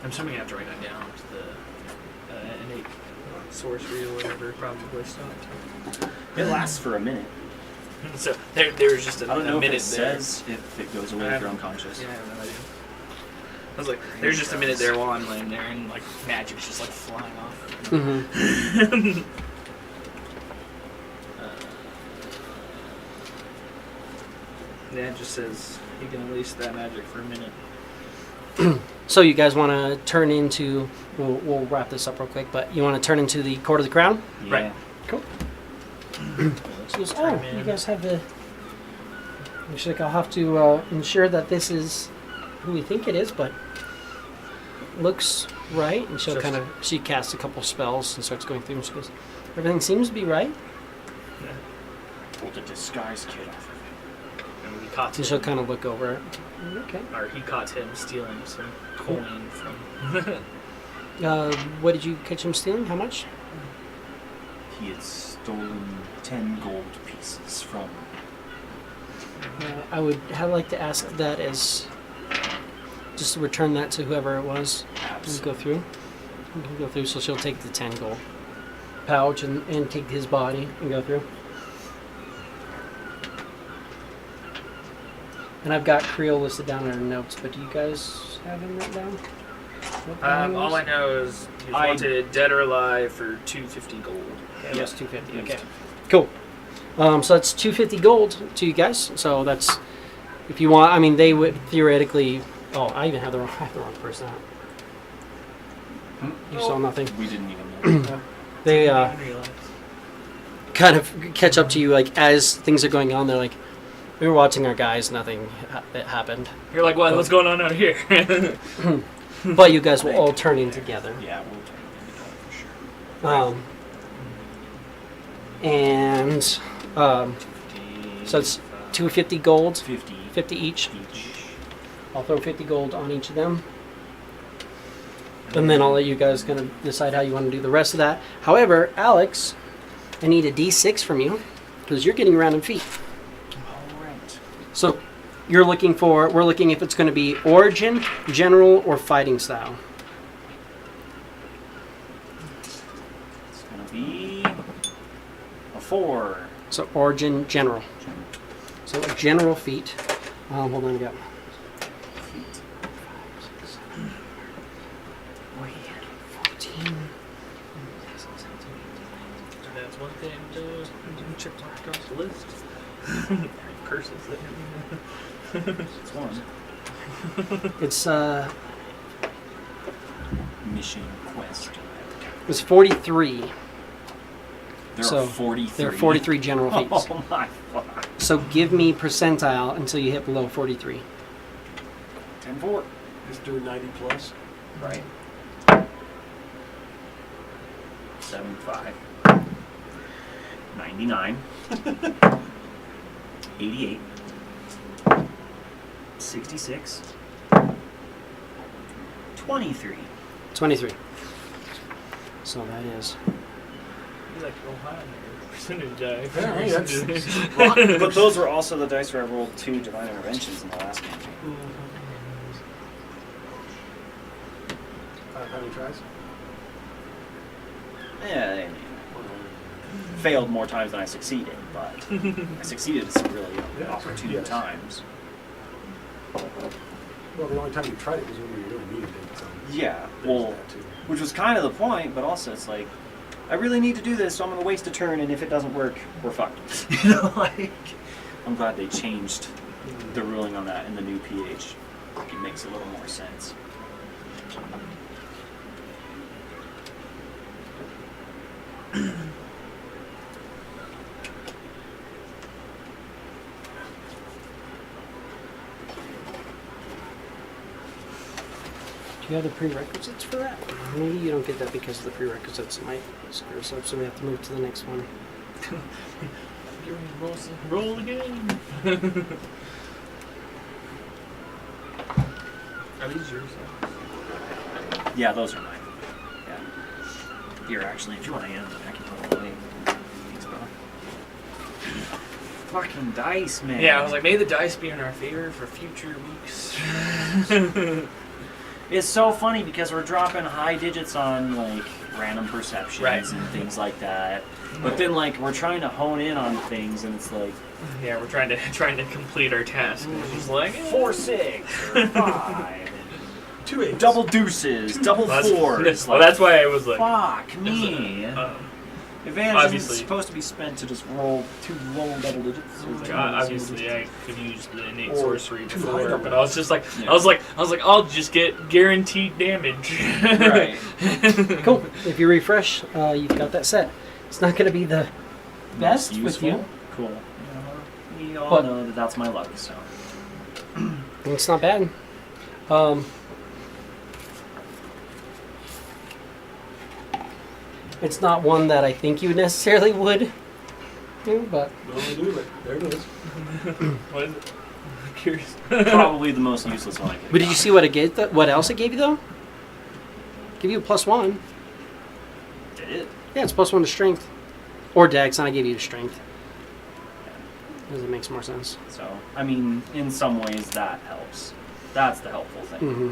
Speaker 4: I'm assuming I have to write that down to the innate sorcery or whatever, probably stopped.
Speaker 3: It lasts for a minute.
Speaker 4: So there's just
Speaker 3: I don't know
Speaker 4: a
Speaker 3: if
Speaker 4: minute
Speaker 3: it says if it goes away if you're unconscious.
Speaker 4: Yeah, I have no idea. I was like, there's just a minute there while I'm laying there and like magic's just like flying off.
Speaker 1: Mm-hmm.
Speaker 4: Yeah, it just says you can release that magic for a minute.
Speaker 1: So you guys want to turn into? We'll wrap this up real quick, but you want to turn into the court of the crown?
Speaker 3: Yeah.
Speaker 4: Right.
Speaker 1: Cool. So
Speaker 4: Turn
Speaker 1: you
Speaker 4: in.
Speaker 1: guys have the. Looks like I'll have to ensure that this is who we think it is, but looks right. And she'll
Speaker 4: Just-
Speaker 1: she casts a couple spells and starts going through them. She goes, everything seems to be right.
Speaker 3: Pull the disguise kit off of
Speaker 4: And we caught
Speaker 1: And she'll
Speaker 4: him,
Speaker 1: kind of look over it. Okay.
Speaker 4: or he caught him stealing some coin from.
Speaker 1: What did you catch him stealing? How much?
Speaker 3: it. He had stolen 10 gold pieces from.
Speaker 1: I would like to ask that as just to return that to whoever it was. And go through. You can go through. So she'll take the 10 gold pouch and take his body and go through. And I've got Creel listed down in our notes, but do you guys have him written down? What the name
Speaker 4: All
Speaker 1: was?
Speaker 4: I know is he's
Speaker 3: I-
Speaker 4: wanted dead or alive for 250 gold.
Speaker 1: Okay, that's 250.
Speaker 3: It was
Speaker 1: Okay, cool. So that's 250 gold to you guys. So that's if you want. I mean, they would theoretically. Oh, I even have the wrong person out. You saw nothing.
Speaker 3: We didn't even know.
Speaker 1: They
Speaker 4: I didn't realize.
Speaker 1: kind of catch up to you like as things are going on. They're like, we were watching our guys. Nothing that happened.
Speaker 4: You're like, what? What's going on out here?
Speaker 1: But you guys will all turn in together.
Speaker 3: Yeah, we'll turn it into that for sure.
Speaker 1: And so it's 250 gold,
Speaker 3: 50
Speaker 1: 50 each.
Speaker 3: each.
Speaker 1: I'll throw 50 gold on each of them. And then I'll let you guys kind of decide how you want to do the rest of that. However, Alex, I need a D6 from you because you're getting random feet.
Speaker 3: All right.
Speaker 1: So we're looking if it's going to be origin, general, or fighting style.
Speaker 3: It's going to be a 4.
Speaker 1: So origin, general. So a general feat. Hold on, I got
Speaker 4: one thing to check mark across the list. Curses that.
Speaker 3: It's one.
Speaker 1: It's
Speaker 3: Mission quest.
Speaker 1: it's 43.
Speaker 3: There
Speaker 1: So,
Speaker 3: are 43.
Speaker 1: There are 43 general feats.
Speaker 3: Oh my fuck.
Speaker 1: So give me percentile until you hit below 43.
Speaker 3: 10-4.
Speaker 2: Just do 90 plus.
Speaker 3: Right. 75. 99. 88. 66. 23.
Speaker 1: 23. So that is.
Speaker 4: You like to roll high on your percentage die.
Speaker 2: Apparently, that's
Speaker 6: But those were also the dice where I rolled 2 divine interventions in the last campaign.
Speaker 2: How many tries?
Speaker 6: Yeah, I mean, failed more times than I succeeded, but I succeeded at some really opportune
Speaker 2: Yes.
Speaker 6: times.
Speaker 2: Well, the only time you tried it was when you really needed it. So
Speaker 6: Yeah,
Speaker 2: there's
Speaker 6: well,
Speaker 2: that too.
Speaker 6: which was kind of the point, but also it's like, I really need to do this, so I'm going to waste a turn, and if it doesn't work, we're fucked. You know, like, I'm glad they changed the ruling on that in the new PH. It makes a little more sense.
Speaker 1: Do you have the prerequisites for that? Maybe you don't get that because of the prerequisites. It might screw us up, so we have to move to the next one.
Speaker 4: Roll again. Are these yours?
Speaker 6: Yeah, those are mine. Yeah. Here, actually, if you want to hand them, I can put them away. Thanks, bro. Fucking dice, man.
Speaker 4: Yeah, I was like, may the dice be in our favor for future weeks.
Speaker 6: It's so funny because we're dropping high digits on like random perceptions
Speaker 4: Right.
Speaker 6: and things like that. But then like we're trying to hone in on things and it's like
Speaker 4: Yeah, we're trying to complete our task. And it's just like
Speaker 6: 4, 6, or 5,
Speaker 2: 2 8.
Speaker 6: double deuces, double
Speaker 4: That's-
Speaker 6: fours.
Speaker 4: Well, that's why I was like,
Speaker 6: Fuck me. Advantage
Speaker 4: obviously-
Speaker 6: isn't supposed to be spent to just roll 2 low double digits.
Speaker 4: obviously I could use the innate
Speaker 2: Or
Speaker 4: sorcery
Speaker 2: two
Speaker 4: before,
Speaker 2: high
Speaker 4: but I was just like,
Speaker 6: Yeah.
Speaker 4: I was like, I'll just get guaranteed damage.
Speaker 6: Right.
Speaker 1: Cool. If you refresh, you've got that set. It's not going to be the best
Speaker 6: Most
Speaker 1: with you.
Speaker 6: useful. Cool. We all
Speaker 1: But-
Speaker 6: know that that's my luck, so.
Speaker 1: It's not bad. It's not one that I think you necessarily would do, but
Speaker 2: Normally do, but there it is.
Speaker 4: What is it? I'm curious.
Speaker 6: Probably the most useless one I could.
Speaker 1: but did you see what it gave? What else it gave you though? Give you a +1.
Speaker 6: Did it?
Speaker 1: Yeah, it's +1 to strength, or dex, and I gave you to strength. Because it makes more sense.
Speaker 6: So, I mean, in some ways that helps. That's the helpful thing.
Speaker 1: Mm-hmm.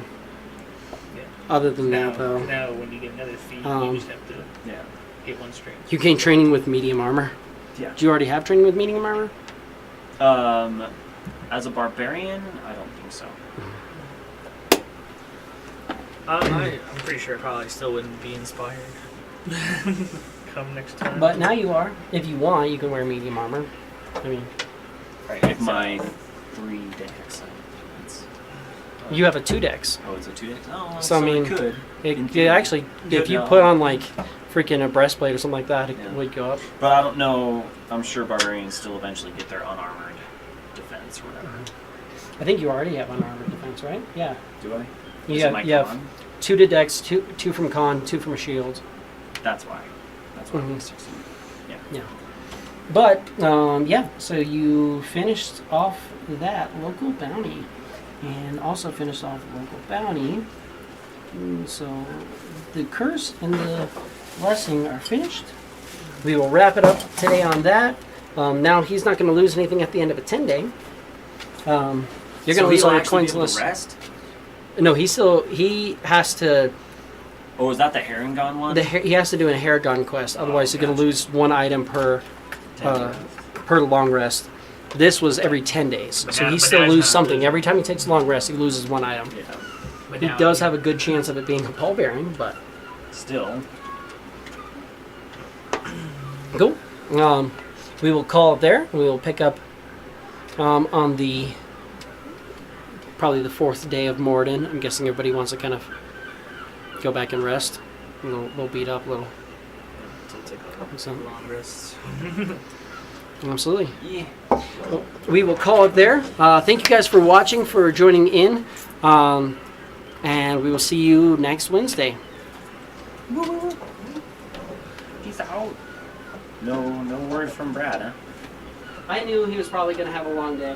Speaker 4: Yeah.
Speaker 1: Other than
Speaker 4: Now,
Speaker 1: that, though,
Speaker 4: now when you get another feat,
Speaker 1: Um,
Speaker 4: you just have to
Speaker 6: Yeah.
Speaker 4: get one strength.
Speaker 1: you gain training with medium armor.
Speaker 6: Yeah.
Speaker 1: Do you already have training with medium armor?
Speaker 6: As a barbarian, I don't think so.
Speaker 4: I'm pretty sure I probably still wouldn't be inspired. Come next time.
Speaker 1: But now you are. If you want, you can wear medium armor. I mean,
Speaker 6: Right. With my 3 dex.
Speaker 1: you have a 2 dex.
Speaker 6: Oh, it's a 2 dex? Oh,
Speaker 1: So, I mean,
Speaker 6: it could. In
Speaker 1: It
Speaker 6: theory.
Speaker 1: actually, if
Speaker 6: Good
Speaker 1: you
Speaker 6: know.
Speaker 1: put on like freaking a breastplate or something like that, it
Speaker 6: Yeah.
Speaker 1: would go up.
Speaker 6: But I don't know. I'm sure barbarians still eventually get their unarmored defense or whatever.
Speaker 1: I think you already have unarmored defense, right? Yeah.
Speaker 6: Do I?
Speaker 1: You
Speaker 6: Is it
Speaker 1: have,
Speaker 6: my
Speaker 1: you have
Speaker 6: con?
Speaker 1: 2 to dex, two from con, 2 from a shield.
Speaker 6: That's why. That's why
Speaker 1: Mhm.
Speaker 6: I 16.
Speaker 1: Yeah. But, yeah, so you finished off that local bounty. And also finished off local bounty. So the curse and the blessing are finished. We will wrap it up today on that. Now he's not going to lose anything at the end of a 10-day. You're going to lose all your coins list.
Speaker 6: Rest?
Speaker 1: No, he has to.
Speaker 6: Oh, is that the Herringon one?
Speaker 1: He has to do a Haragon quest. Otherwise, he's going to
Speaker 6: gotcha.
Speaker 1: lose 1 item per long rest. This was every 10 days,
Speaker 4: But
Speaker 1: so
Speaker 4: now-
Speaker 1: he
Speaker 4: but
Speaker 1: still
Speaker 4: now he's
Speaker 1: loses
Speaker 4: not
Speaker 1: something.
Speaker 4: losing.
Speaker 1: Every time he takes a long rest, he loses 1 item.
Speaker 6: Yeah.
Speaker 4: But
Speaker 1: He
Speaker 4: now-
Speaker 1: does have a good chance of it being a pallbearing, but
Speaker 6: Still.
Speaker 1: Cool. We will call it there. We will pick up on the probably the 4th day of Morden. I'm guessing everybody wants to kind of go back and rest. A little beat up, a little.
Speaker 4: To take a couple
Speaker 1: So-
Speaker 4: long rests.
Speaker 1: Absolutely.
Speaker 6: Yeah.
Speaker 1: Well, we will call it there. Thank you guys for watching, for joining in, and we will see you next Wednesday.
Speaker 6: Peace out. No word from Brad, huh?
Speaker 1: I knew he was probably going to have a long day.